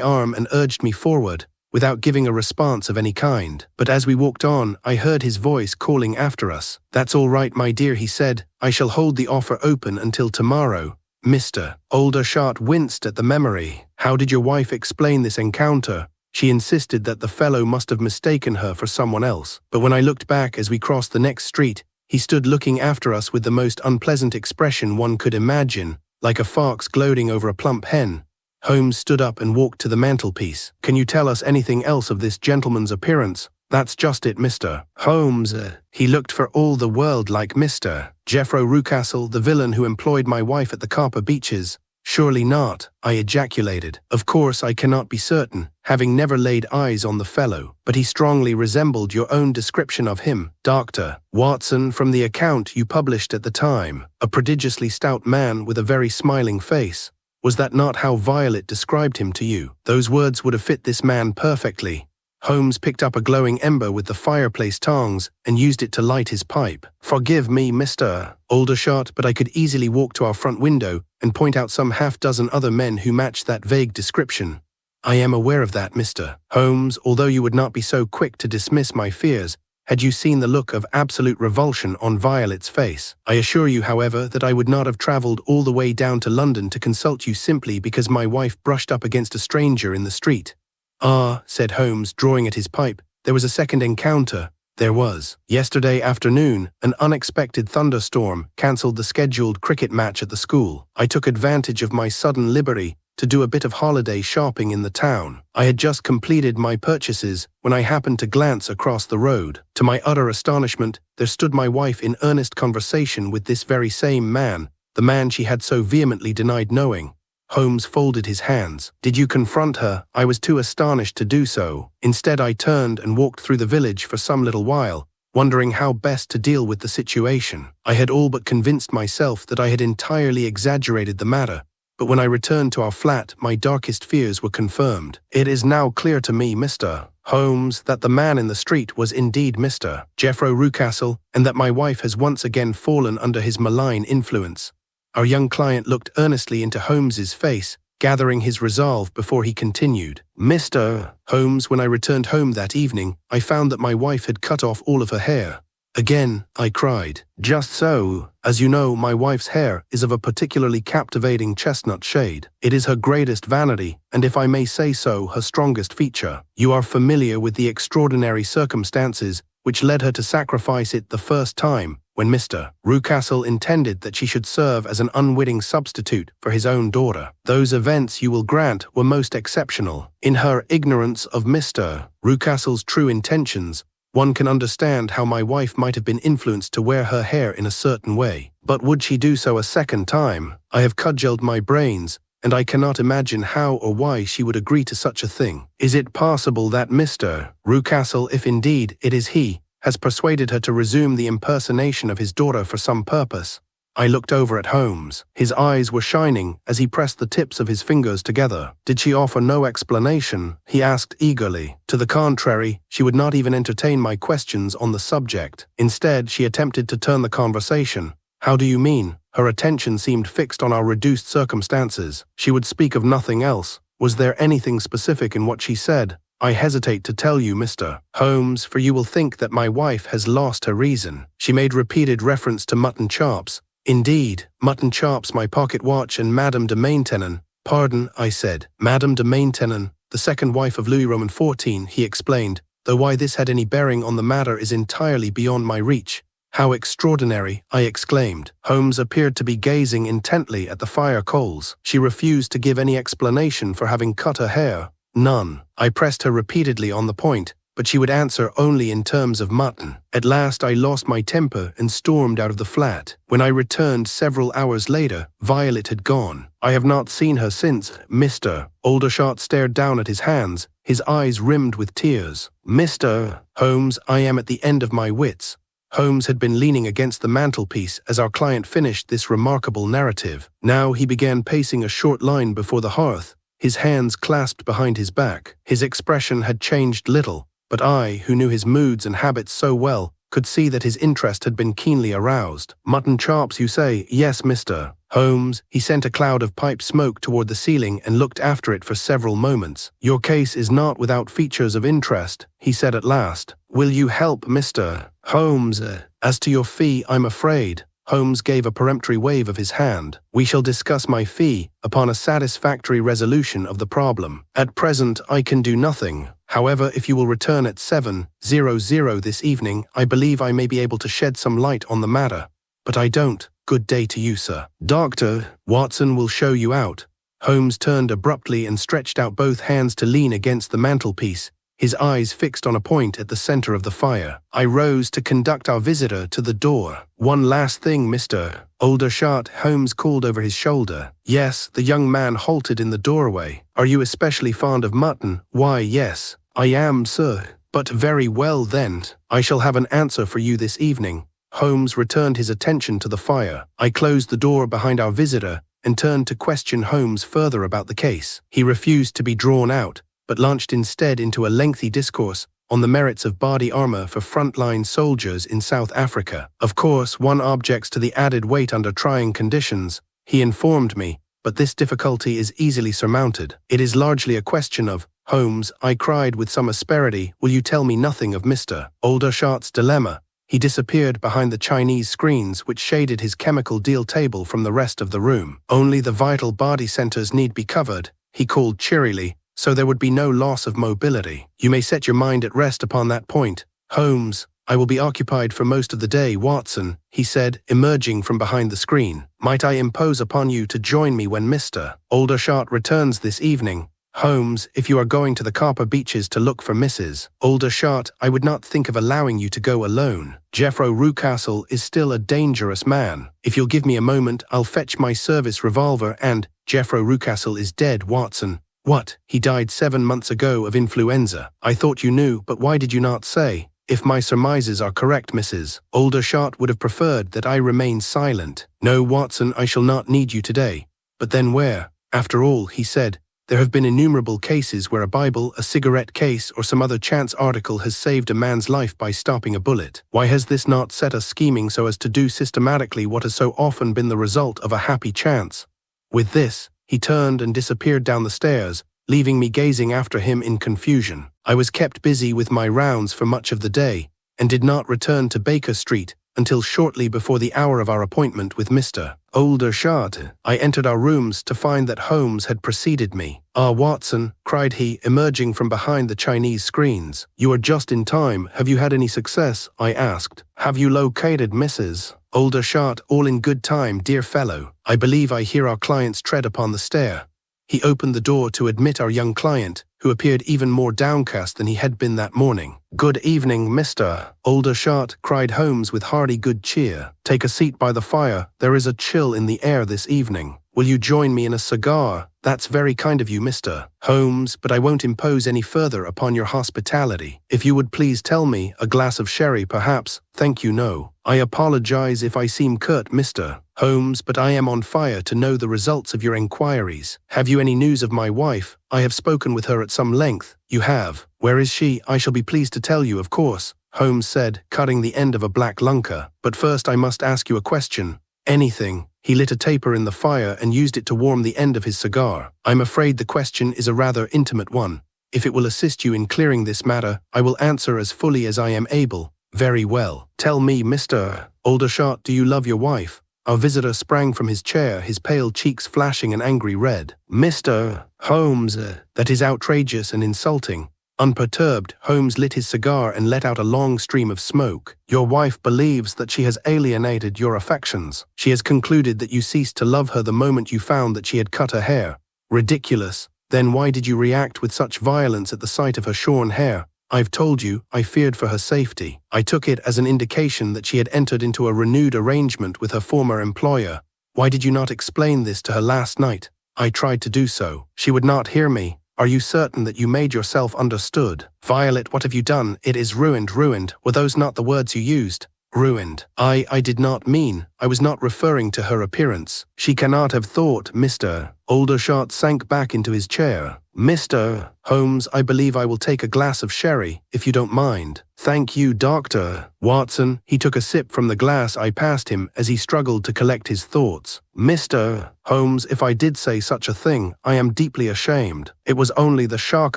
arm and urged me forward, without giving a response of any kind. But as we walked on, I heard his voice calling after us. 'That's all right, my dear,' he said. 'I shall hold the offer open until tomorrow.'" Mr. Aldershot winced at the memory. "How did your wife explain this encounter?" "She insisted that the fellow must have mistaken her for someone else. But when I looked back as we crossed the next street, he stood looking after us with the most unpleasant expression one could imagine, like a fox gloating over a plump hen." Holmes stood up and walked to the mantelpiece. "Can you tell us anything else of this gentleman's appearance?" "That's just it, Mr. Holmes. He looked for all the world like Mr. Jeffro Rucastle, the villain who employed my wife at the Copper Beeches." "Surely not," I ejaculated. "Of course I cannot be certain, having never laid eyes on the fellow, but he strongly resembled your own description of him, Dr. Watson, from the account you published at the time. A prodigiously stout man with a very smiling face. Was that not how Violet described him to you?" "Those words would have fit this man perfectly." Holmes picked up a glowing ember with the fireplace tongs and used it to light his pipe. "Forgive me, Mr. Aldershot, but I could easily walk to our front window and point out some half-dozen other men who match that vague description." "I am aware of that, Mr. Holmes, although you would not be so quick to dismiss my fears, Had you seen the look of absolute revulsion on Violet's face? I assure you, however, that I would not have travelled all the way down to London to consult you simply because my wife brushed up against a stranger in the street. Ah, said Holmes, drawing at his pipe, there was a second encounter. There was. Yesterday afternoon, an unexpected thunderstorm cancelled the scheduled cricket match at the school. I took advantage of my sudden liberty to do a bit of holiday shopping in the town. I had just completed my purchases when I happened to glance across the road. To my utter astonishment, there stood my wife in earnest conversation with this very same man, the man she had so vehemently denied knowing. Holmes folded his hands. Did you confront her? I was too astonished to do so. Instead, I turned and walked through the village for some little while, wondering how best to deal with the situation. I had all but convinced myself that I had entirely exaggerated the matter, but when I returned to our flat, my darkest fears were confirmed. It is now clear to me, Mr. Holmes, that the man in the street was indeed Mr. Geoffrey Rucastle, and that my wife has once again fallen under his malign influence. Our young client looked earnestly into Holmes's face, gathering his resolve before he continued. Mr. Holmes, when I returned home that evening, I found that my wife had cut off all of her hair. Again, I cried. Just so. As you know, my wife's hair is of a particularly captivating chestnut shade. It is her greatest vanity, and if I may say so, her strongest feature. You are familiar with the extraordinary circumstances which led her to sacrifice it the first time, when Mr. Rucastle intended that she should serve as an unwitting substitute for his own daughter. Those events, you will grant, were most exceptional. In her ignorance of Mr. Rucastle's true intentions, one can understand how my wife might have been influenced to wear her hair in a certain way. But would she do so a second time? I have cudgelled my brains, and I cannot imagine how or why she would agree to such a thing. Is it possible that Mr. Rucastle, if indeed it is he, has persuaded her to resume the impersonation of his daughter for some purpose? I looked over at Holmes. His eyes were shining as he pressed the tips of his fingers together. Did she offer no explanation? He asked eagerly. To the contrary, she would not even entertain my questions on the subject. Instead, she attempted to turn the conversation. How do you mean? Her attention seemed fixed on our reduced circumstances. She would speak of nothing else. Was there anything specific in what she said? I hesitate to tell you, Mr. Holmes, for you will think that my wife has lost her reason. She made repeated reference to mutton chops. Indeed, mutton chops, my pocket watch, and Madame de Maintenon. Pardon, I said. Madame de Maintenon, the second wife of Louis Roman XIV, he explained, though why this had any bearing on the matter is entirely beyond my reach. How extraordinary, I exclaimed. Holmes appeared to be gazing intently at the fire coals. She refused to give any explanation for having cut her hair. None. I pressed her repeatedly on the point, but she would answer only in terms of mutton. At last I lost my temper and stormed out of the flat. When I returned several hours later, Violet had gone. I have not seen her since. Mr. Aldershot stared down at his hands, his eyes rimmed with tears. Mr. Holmes, I am at the end of my wits. Holmes had been leaning against the mantelpiece as our client finished this remarkable narrative. Now he began pacing a short line before the hearth, his hands clasped behind his back. His expression had changed little, but I, who knew his moods and habits so well, could see that his interest had been keenly aroused. Mutton chops, you say? Yes, Mr. Holmes. He sent a cloud of pipe smoke toward the ceiling and looked after it for several moments. Your case is not without features of interest, he said at last. Will you help, Mr. Holmes? As to your fee, I'm afraid. Holmes gave a peremptory wave of his hand. We shall discuss my fee upon a satisfactory resolution of the problem. At present, I can do nothing. However, if you will return at 7:00 this evening, I believe I may be able to shed some light on the matter. But I don't. Good day to you, sir. Dr. Watson will show you out. Holmes turned abruptly and stretched out both hands to lean against the mantelpiece, his eyes fixed on a point at the center of the fire. I rose to conduct our visitor to the door. One last thing, Mr. Aldershot, Holmes called over his shoulder. Yes, the young man halted in the doorway. Are you especially fond of mutton? Why, yes, I am, sir. But very well then. I shall have an answer for you this evening. Holmes returned his attention to the fire. I closed the door behind our visitor and turned to question Holmes further about the case. He refused to be drawn out, but launched instead into a lengthy discourse on the merits of body armor for frontline soldiers in South Africa. Of course, one objects to the added weight under trying conditions, he informed me, but this difficulty is easily surmounted. It is largely a question of Holmes, I cried with some asperity, will you tell me nothing of Mr. Aldershot's dilemma? He disappeared behind the Chinese screens which shaded his chemical deal table from the rest of the room. Only the vital body centers need be covered, he called cheerily, so there would be no loss of mobility. You may set your mind at rest upon that point. Holmes, I will be occupied for most of the day, Watson, he said, emerging from behind the screen. Might I impose upon you to join me when Mr. Aldershot returns this evening? Holmes, if you are going to the Copper Beeches to look for Mrs. Aldershot, I would not think of allowing you to go alone. Geoffrey Rucastle is still a dangerous man. If you'll give me a moment, I'll fetch my service revolver and— Geoffrey Rucastle is dead, Watson. What? He died 7 months ago of influenza. I thought you knew, but why did you not say? If my surmises are correct, Mrs. Aldershot would have preferred that I remain silent. No, Watson, I shall not need you today. But then where? After all, he said, there have been innumerable cases where a Bible, a cigarette case, or some other chance article has saved a man's life by stopping a bullet. Why has this not set us scheming so as to do systematically what has so often been the result of a happy chance? With this, he turned and disappeared down the stairs, leaving me gazing after him in confusion. I was kept busy with my rounds for much of the day, and did not return to Baker Street until shortly before the hour of our appointment with Mr. Aldershot. I entered our rooms to find that Holmes had preceded me. Ah, Watson, cried he, emerging from behind the Chinese screens. You are just in time. Have you had any success? I asked. Have you located Mrs. Aldershot? All in good time, dear fellow. I believe I hear our client's tread upon the stair. He opened the door to admit our young client, who appeared even more downcast than he had been that morning. Good evening, Mr. Aldershot, cried Holmes with hearty good cheer. Take a seat by the fire. There is a chill in the air this evening. Will you join me in a cigar? That's very kind of you, Mr. Holmes, but I won't impose any further upon your hospitality. If you would please tell me, a glass of sherry perhaps? Thank you, no. I apologize if I seem curt, Mr. Holmes, but I am on fire to know the results of your inquiries. Have you any news of my wife? I have spoken with her at some length. You have. Where is she? I shall be pleased to tell you, of course, Holmes said, cutting the end of a black lunker. But first I must ask you a question. Anything. He lit a taper in the fire and used it to warm the end of his cigar. I'm afraid the question is a rather intimate one. If it will assist you in clearing this matter, I will answer as fully as I am able. Very well. Tell me, Mr. Aldershot, do you love your wife? Our visitor sprang from his chair, his pale cheeks flashing an angry red. Mr. Holmes, that is outrageous and insulting. Unperturbed, Holmes lit his cigar and let out a long stream of smoke. Your wife believes that she has alienated your affections. She has concluded that you ceased to love her the moment you found that she had cut her hair. Ridiculous. Then why did you react with such violence at the sight of her shorn hair? I've told you, I feared for her safety. I took it as an indication that she had entered into a renewed arrangement with her former employer. Why did you not explain this to her last night? I tried to do so. She would not hear me. Are you certain that you made yourself understood? Violet, what have you done? It is ruined, ruined. Were those not the words you used? Ruined. I did not mean. I was not referring to her appearance. She cannot have thought, Mr. Aldershot sank back into his chair. Mr. Holmes, I believe I will take a glass of sherry, if you don't mind. Thank you, Dr. Watson. He took a sip from the glass I passed him as he struggled to collect his thoughts. Mr. Holmes, if I did say such a thing, I am deeply ashamed. It was only the shock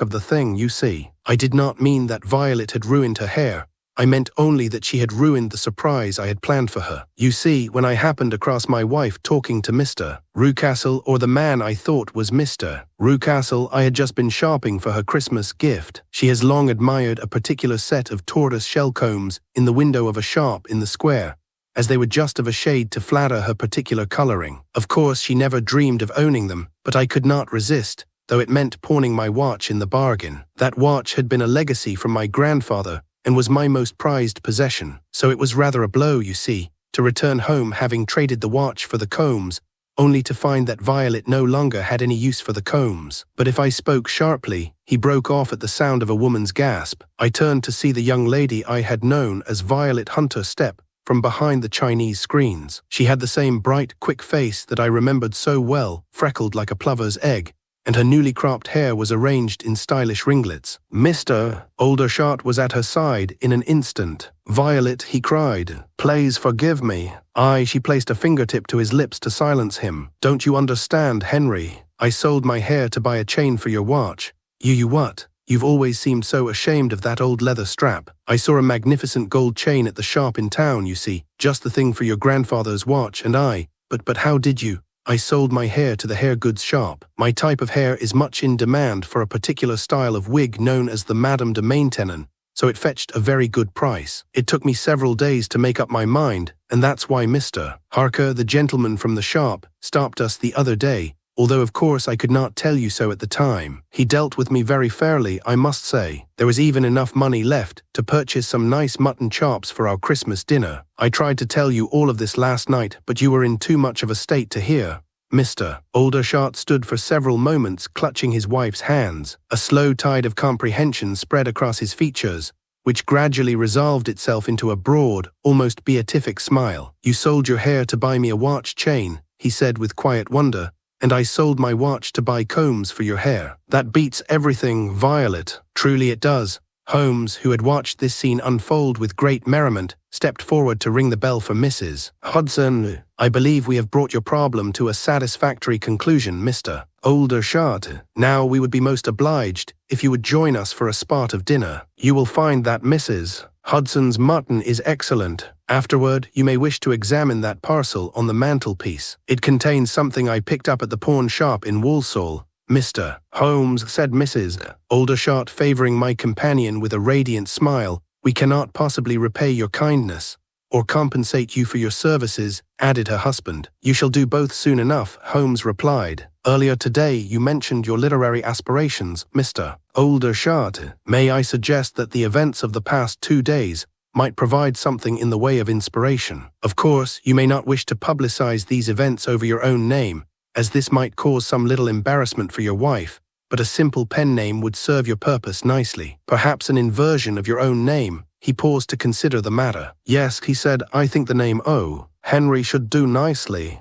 of the thing, you see. I did not mean that Violet had ruined her hair. I meant only that she had ruined the surprise I had planned for her. You see, when I happened across my wife talking to Mr. Rucastle, or the man I thought was Mr. Rucastle, I had just been shopping for her Christmas gift. She has long admired a particular set of tortoise shell combs in the window of a shop in the square, as they were just of a shade to flatter her particular coloring. Of course, she never dreamed of owning them, but I could not resist, though it meant pawning my watch in the bargain. That watch had been a legacy from my grandfather, and was my most prized possession, so it was rather a blow, you see, to return home having traded the watch for the combs, only to find that Violet no longer had any use for the combs. But if I spoke sharply, he broke off at the sound of a woman's gasp. I turned to see the young lady I had known as Violet Hunter step from behind the Chinese screens. She had the same bright, quick face that I remembered so well, freckled like a plover's egg, and her newly cropped hair was arranged in stylish ringlets. Mr. Aldershot was at her side in an instant. Violet, he cried, please forgive me. She placed a fingertip to his lips to silence him. Don't you understand, Henry? I sold my hair to buy a chain for your watch. You what? You've always seemed so ashamed of that old leather strap. I saw a magnificent gold chain at the shop in town, you see, just the thing for your grandfather's watch, and but how did you? I sold my hair to the hair goods shop. My type of hair is much in demand for a particular style of wig known as the Madame de Maintenon, so it fetched a very good price. It took me several days to make up my mind, and that's why Mr. Harker, the gentleman from the shop, stopped us the other day, although of course I could not tell you so at the time. He dealt with me very fairly, I must say. There was even enough money left to purchase some nice mutton chops for our Christmas dinner. I tried to tell you all of this last night, but you were in too much of a state to hear. Mr. Aldershot stood for several moments clutching his wife's hands. A slow tide of comprehension spread across his features, which gradually resolved itself into a broad, almost beatific smile. You sold your hair to buy me a watch chain, he said with quiet wonder, and I sold my watch to buy combs for your hair. That beats everything, Violet. Truly it does. Holmes, who had watched this scene unfold with great merriment, stepped forward to ring the bell for Mrs. Hudson. I believe we have brought your problem to a satisfactory conclusion, Mr. Aldershot. Now we would be most obliged if you would join us for a spot of dinner. You will find that Mrs. Hudson's mutton is excellent. Afterward, you may wish to examine that parcel on the mantelpiece. It contains something I picked up at the pawn shop in Walsall. Mr. Holmes, said Mrs. Aldershot, favoring my companion with a radiant smile, we cannot possibly repay your kindness, or compensate you for your services, added her husband. You shall do both soon enough, Holmes replied. Earlier today you mentioned your literary aspirations, Mr. Aldershot. May I suggest that the events of the past 2 days might provide something in the way of inspiration? Of course, you may not wish to publicize these events over your own name, as this might cause some little embarrassment for your wife, but a simple pen name would serve your purpose nicely. Perhaps an inversion of your own name. He paused to consider the matter. Yes, he said, I think the name O. Henry should do nicely.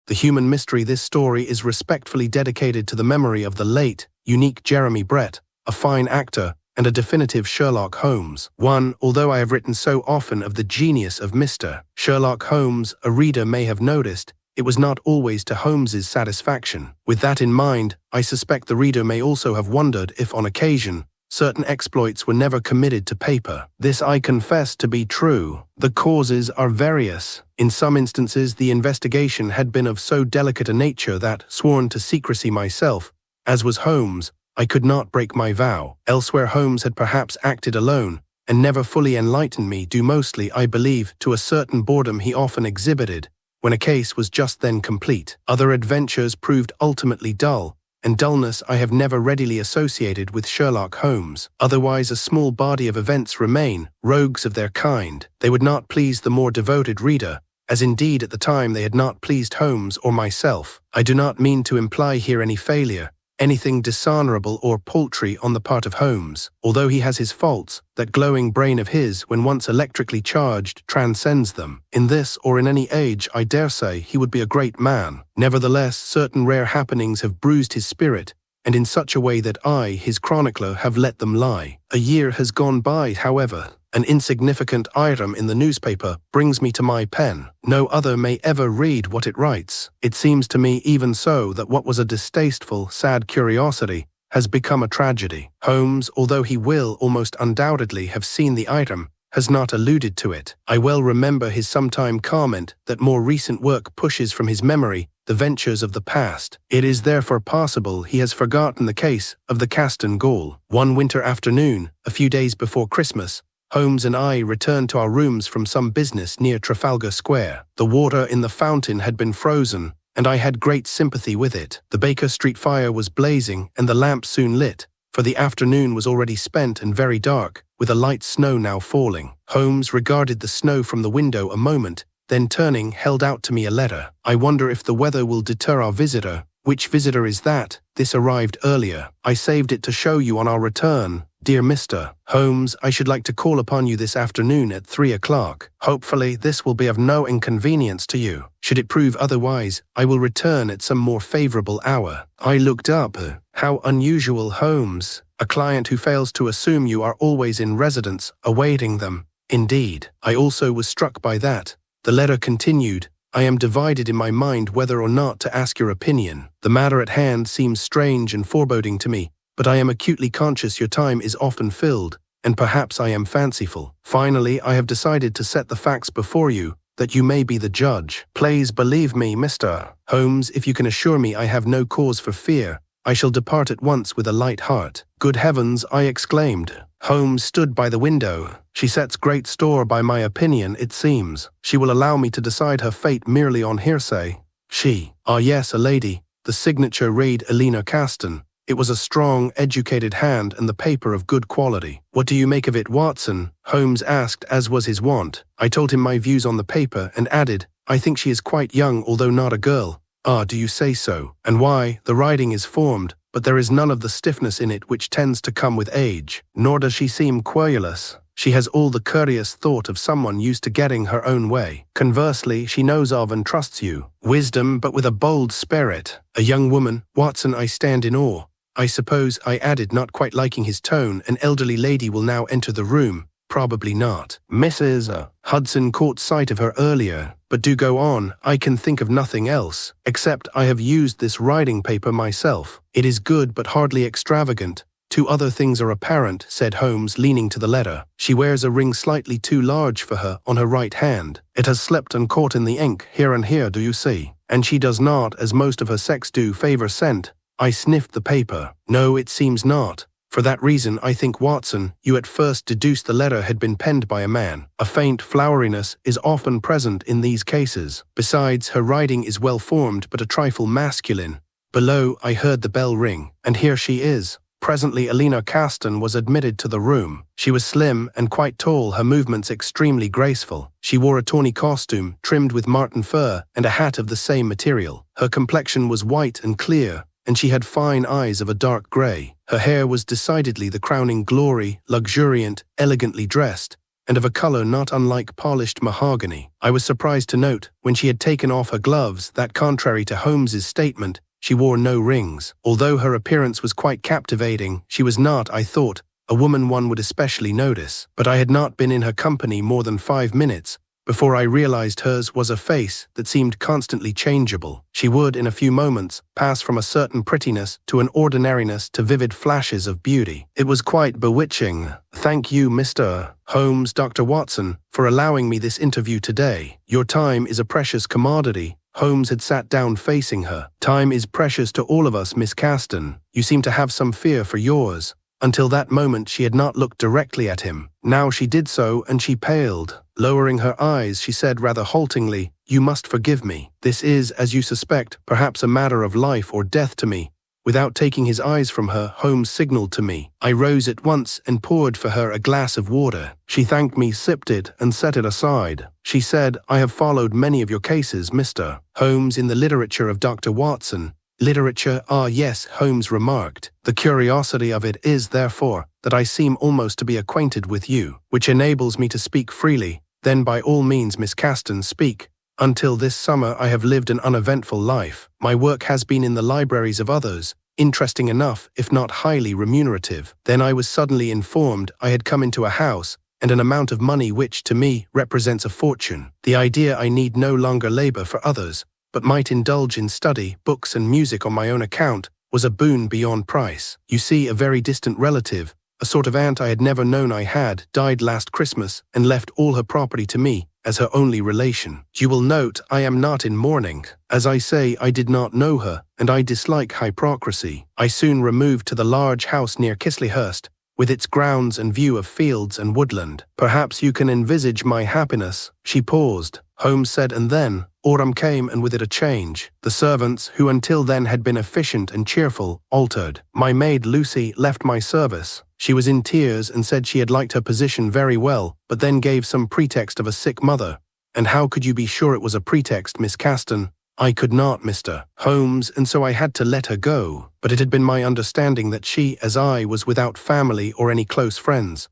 The Human Mystery. This story is respectfully dedicated to the memory of the late, unique Jeremy Brett, a fine actor and a definitive Sherlock Holmes. Although I have written so often of the genius of Mr. Sherlock Holmes, a reader may have noticed, it was not always to Holmes's satisfaction. With that in mind, I suspect the reader may also have wondered if, on occasion, certain exploits were never committed to paper. This I confess to be true. The causes are various. In some instances, the investigation had been of so delicate a nature that, sworn to secrecy myself, as was Holmes, I could not break my vow. Elsewhere Holmes had perhaps acted alone, and never fully enlightened me, due mostly, I believe, to a certain boredom he often exhibited, when a case was just then complete. Other adventures proved ultimately dull, and dullness I have never readily associated with Sherlock Holmes. Otherwise a small body of events remain, rogues of their kind. They would not please the more devoted reader, as indeed at the time they had not pleased Holmes or myself. I do not mean to imply here any failure, anything dishonorable or paltry on the part of Holmes. Although he has his faults, that glowing brain of his, when once electrically charged, transcends them. In this or in any age, I dare say, he would be a great man. Nevertheless, certain rare happenings have bruised his spirit, and in such a way that I, his chronicler, have let them lie. A year has gone by, however. An insignificant item in the newspaper brings me to my pen. No other may ever read what it writes. It seems to me even so that what was a distasteful, sad curiosity has become a tragedy. Holmes, although he will almost undoubtedly have seen the item, has not alluded to it. I well remember his sometime comment that more recent work pushes from his memory the ventures of the past. It is therefore possible he has forgotten the case of the Caston Gaol. One winter afternoon, a few days before Christmas, Holmes and I returned to our rooms from some business near Trafalgar Square. The water in the fountain had been frozen, and I had great sympathy with it. The Baker Street fire was blazing, and the lamp soon lit, for the afternoon was already spent and very dark, with a light snow now falling. Holmes regarded the snow from the window a moment, then turning, held out to me a letter. I wonder if the weather will deter our visitor. Which visitor is that? This arrived earlier. I saved it to show you on our return. Dear Mr. Holmes, I should like to call upon you this afternoon at 3 o'clock. Hopefully this will be of no inconvenience to you. Should it prove otherwise, I will return at some more favorable hour. I looked up. How unusual, Holmes. A client who fails to assume you are always in residence, awaiting them. Indeed, I also was struck by that. The letter continued, I am divided in my mind whether or not to ask your opinion. The matter at hand seems strange and foreboding to me, but I am acutely conscious your time is often filled, and perhaps I am fanciful. Finally, I have decided to set the facts before you, that you may be the judge. Please believe me, Mr. Holmes, if you can assure me I have no cause for fear, I shall depart at once with a light heart. Good heavens, I exclaimed. Holmes stood by the window. She sets great store by my opinion, it seems. She will allow me to decide her fate merely on hearsay. She. Ah yes, a lady. The signature read Elena Caston. It was a strong, educated hand and the paper of good quality. What do you make of it, Watson? Holmes asked, as was his wont. I told him my views on the paper and added, I think she is quite young, although not a girl. Ah, do you say so? And why? The writing is formed, but there is none of the stiffness in it which tends to come with age. Nor does she seem querulous. She has all the courteous thought of someone used to getting her own way. Conversely, she knows of and trusts you. Wisdom, but with a bold spirit. A young woman, Watson, I stand in awe. I suppose, I added, not quite liking his tone, an elderly lady will now enter the room. Probably not. Mrs. Hudson caught sight of her earlier. But do go on, I can think of nothing else, except I have used this writing paper myself. It is good but hardly extravagant. Two other things are apparent, said Holmes, leaning to the letter. She wears a ring slightly too large for her on her right hand. It has slipped and caught in the ink, here and here, do you see? And she does not, as most of her sex do, favor scent. I sniffed the paper. No, it seems not. For that reason, I think, Watson, you at first deduced the letter had been penned by a man. A faint floweriness is often present in these cases. Besides, her writing is well formed but a trifle masculine. Below, I heard the bell ring, and here she is. Presently, Elena Caston was admitted to the room. She was slim and quite tall, her movements extremely graceful. She wore a tawny costume, trimmed with marten fur, and a hat of the same material. Her complexion was white and clear, and she had fine eyes of a dark grey. Her hair was decidedly the crowning glory, luxuriant, elegantly dressed, and of a colour not unlike polished mahogany. I was surprised to note, when she had taken off her gloves, that contrary to Holmes's statement, she wore no rings. Although her appearance was quite captivating, she was not, I thought, a woman one would especially notice. But I had not been in her company more than 5 minutes before I realized hers was a face that seemed constantly changeable. She would, in a few moments, pass from a certain prettiness to an ordinariness to vivid flashes of beauty. It was quite bewitching. Thank you, Mr. Holmes, Dr. Watson, for allowing me this interview today. Your time is a precious commodity. Holmes had sat down facing her. Time is precious to all of us, Miss Caston. You seem to have some fear for yours. Until that moment she had not looked directly at him. Now she did so, and she paled. Lowering her eyes, she said rather haltingly, You must forgive me. This is, as you suspect, perhaps a matter of life or death to me. Without taking his eyes from her, Holmes signaled to me. I rose at once and poured for her a glass of water. She thanked me, sipped it, and set it aside. She said, I have followed many of your cases, Mr. Holmes, in the literature of Dr. Watson. Literature, ah yes, Holmes remarked. The curiosity of it is, therefore, that I seem almost to be acquainted with you, which enables me to speak freely. Then by all means, Miss Caston, speak. Until this summer I have lived an uneventful life. My work has been in the libraries of others, interesting enough, if not highly remunerative. Then I was suddenly informed I had come into a house, and an amount of money which, to me, represents a fortune. The idea I need no longer labor for others, but might indulge in study, books and music on my own account, was a boon beyond price. You see, a very distant relative, a sort of aunt I had never known I had, died last Christmas and left all her property to me as her only relation. You will note I am not in mourning. As I say, I did not know her, and I dislike hypocrisy. I soon removed to the large house near Chisleyhurst, with its grounds and view of fields and woodland. Perhaps you can envisage my happiness. She paused. Holmes said, and then, autumn came, and with it a change. The servants, who until then had been efficient and cheerful, altered. My maid Lucy left my service. She was in tears and said she had liked her position very well, but then gave some pretext of a sick mother. And how could you be sure it was a pretext, Miss Caston? I could not, Mr. Holmes, and so I had to let her go. But it had been my understanding that she, as I, was without family or any close friends.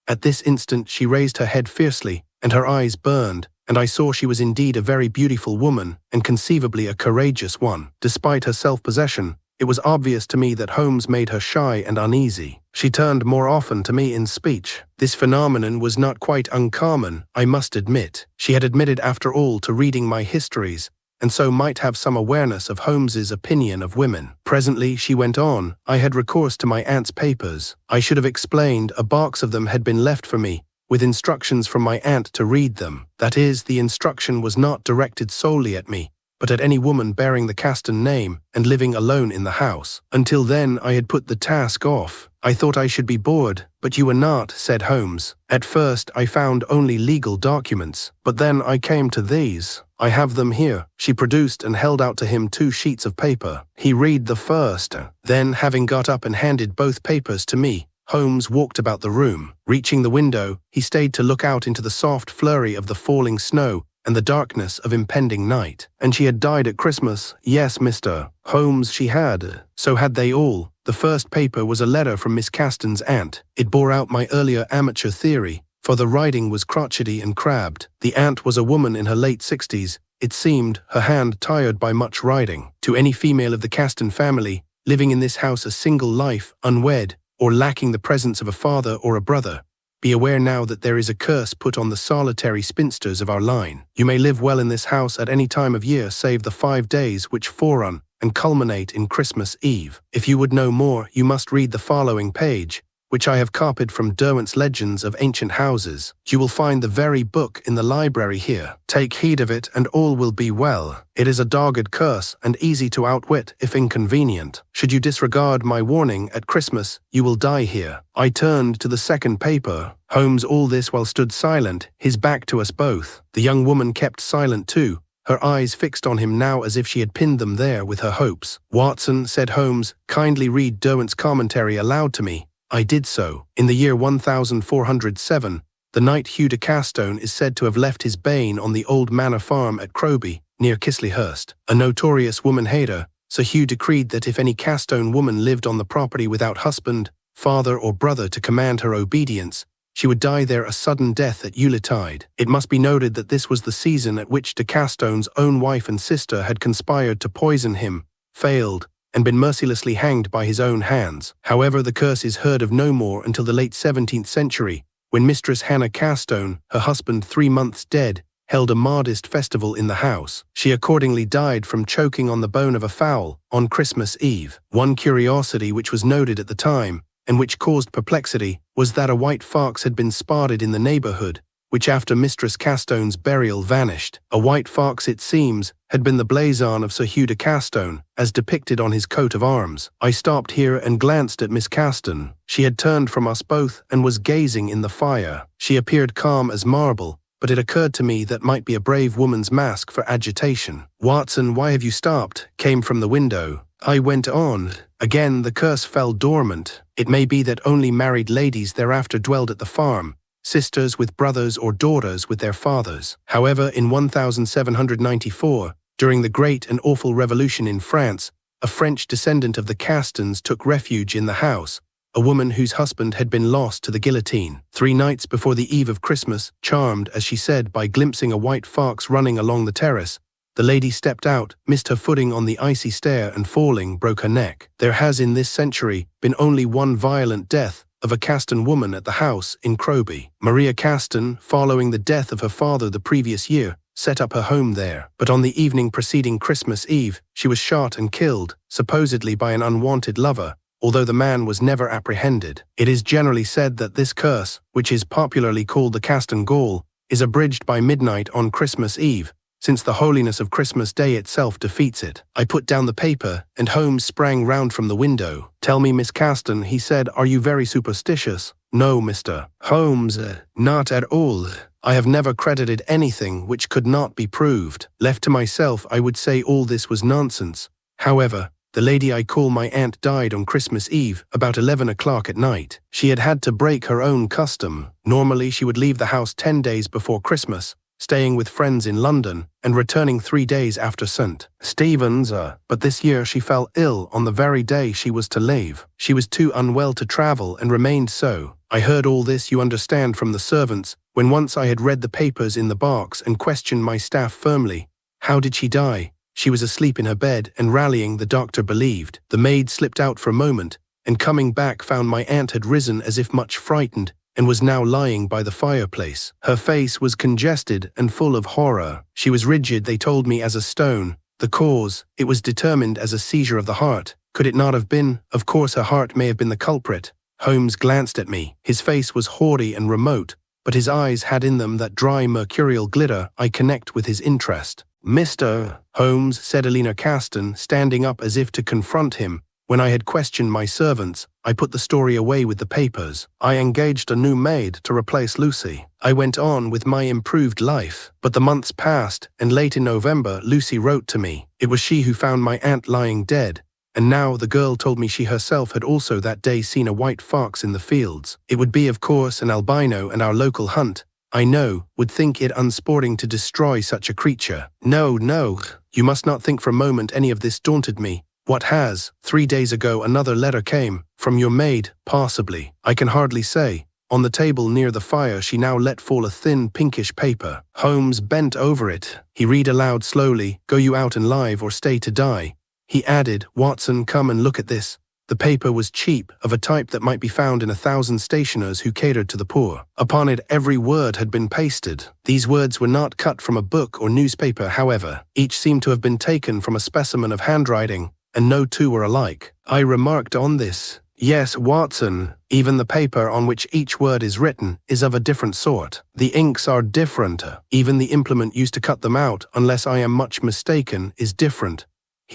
At this instant she raised her head fiercely, and her eyes burned, and I saw she was indeed a very beautiful woman, and conceivably a courageous one. Despite her self-possession, It was obvious to me that Holmes made her shy and uneasy. She turned more often to me in speech. This phenomenon was not quite uncommon, I must admit. She had admitted after all to reading my histories, and so might have some awareness of Holmes's opinion of women. Presently, she went on, I had recourse to my aunt's papers. I should have explained, a box of them had been left for me, with instructions from my aunt to read them. That is, the instruction was not directed solely at me, but at any woman bearing the Caston name and living alone in the house. Until then, I had put the task off. I thought I should be bored, but you were not, said Holmes. At first, I found only legal documents, but then I came to these. I have them here. She produced and held out to him 2 sheets of paper. He read the first. Then, having got up and handed both papers to me, Holmes walked about the room. Reaching the window, he stayed to look out into the soft flurry of the falling snow and the darkness of impending night. And she had died at Christmas. Yes, Mr. Holmes, she had. So had they all. The first paper was a letter from Miss Caston's aunt. It bore out my earlier amateur theory, for the writing was crotchety and crabbed. The aunt was a woman in her late 60s, it seemed, her hand tired by much riding. To any female of the Caston family, living in this house a single life, unwed, or lacking the presence of a father or a brother, be aware now that there is a curse put on the solitary spinsters of our line. You may live well in this house at any time of year save the 5 days which forerun and culminate in Christmas Eve. If you would know more, you must read the following page, which I have copied from Derwent's Legends of Ancient Houses. You will find the very book in the library here. Take heed of it, and all will be well. It is a dogged curse, and easy to outwit if inconvenient. Should you disregard my warning at Christmas, you will die here. I turned to the second paper. Holmes all this while stood silent, his back to us both. The young woman kept silent too, her eyes fixed on him now as if she had pinned them there with her hopes. Watson, said Holmes, kindly read Derwent's commentary aloud to me. I did so. In the year 1407, the knight Hugh de Castone is said to have left his bane on the old manor farm at Croby, near Chisleyhurst. A notorious woman-hater, Sir Hugh decreed that if any Castone woman lived on the property without husband, father or brother to command her obedience, she would die there a sudden death at Yuletide. It must be noted that this was the season at which de Castone's own wife and sister had conspired to poison him, failed, and been mercilessly hanged by his own hands. However, the curse is heard of no more until the late 17th century, when Mistress Hannah Castone, her husband 3 months dead, held a modest festival in the house. She accordingly died from choking on the bone of a fowl on Christmas Eve. One curiosity which was noted at the time, and which caused perplexity, was that a white fox had been spotted in the neighborhood, which after Mistress Castone's burial vanished. A white fox, it seems, had been the blazon of Sir Hugh de Castone, as depicted on his coat of arms. I stopped here and glanced at Miss Caston. She had turned from us both and was gazing in the fire. She appeared calm as marble, but it occurred to me that might be a brave woman's mask for agitation. Watson, why have you stopped? Came from the window. I went on. Again the curse fell dormant. It may be that only married ladies thereafter dwelled at the farm, sisters with brothers or daughters with their fathers. However, in 1794, during the great and awful revolution in France, a French descendant of the Castons took refuge in the house, a woman whose husband had been lost to the guillotine. 3 nights before the eve of Christmas, charmed, as she said, by glimpsing a white fox running along the terrace, the lady stepped out, missed her footing on the icy stair and falling, broke her neck. There has in this century been only one violent death of a Caston woman at the house in Croby. Maria Caston, following the death of her father the previous year, set up her home there. But on the evening preceding Christmas Eve, she was shot and killed, supposedly by an unwanted lover, although the man was never apprehended. It is generally said that this curse, which is popularly called the Caston Gall, is abridged by midnight on Christmas Eve, since the holiness of Christmas Day itself defeats it. I put down the paper, and Holmes sprang round from the window. Tell me, Miss Caston, he said, are you very superstitious? No, Mr. Holmes, not at all. I have never credited anything which could not be proved. Left to myself, I would say all this was nonsense. However, the lady I call my aunt died on Christmas Eve, about 11 o'clock at night. She had had to break her own custom. Normally she would leave the house 10 days before Christmas, staying with friends in London, and returning 3 days after St. Stephen's, but this year she fell ill on the very day she was to leave. She was too unwell to travel and remained so. I heard all this, you understand, from the servants, when once I had read the papers in the box and questioned my staff firmly. How did she die? She was asleep in her bed and rallying, the doctor believed. The maid slipped out for a moment, and coming back found my aunt had risen as if much frightened, and was now lying by the fireplace. Her face was congested and full of horror. She was rigid, they told me, as a stone. The cause, it was determined as a seizure of the heart. Could it not have been? Of course her heart may have been the culprit. Holmes glanced at me. His face was haughty and remote, but his eyes had in them that dry mercurial glitter I connect with his interest. "Mr. Holmes," said Eleanor Caston, standing up as if to confront him, "when I had questioned my servants, I put the story away with the papers. I engaged a new maid to replace Lucy. I went on with my improved life. But the months passed, and late in November, Lucy wrote to me. It was she who found my aunt lying dead. And now the girl told me she herself had also that day seen a white fox in the fields. It would be, of course, an albino, and our local hunt, I know, would think it unsporting to destroy such a creature. No, no, you must not think for a moment any of this daunted me. What has? 3 days ago another letter came, from your maid, possibly. I can hardly say. On the table near the fire she now let fall a thin pinkish paper. Holmes bent over it. He read aloud slowly, "Go you out and live or stay to die." He added, "Watson, come and look at this." The paper was cheap, of a type that might be found in 1,000 stationers who catered to the poor. Upon it every word had been pasted. These words were not cut from a book or newspaper, however. Each seemed to have been taken from a specimen of handwriting, and no two were alike. I remarked on this. "Yes, Watson, even the paper on which each word is written is of a different sort. The inks are different. Even the implement used to cut them out, unless I am much mistaken, is different."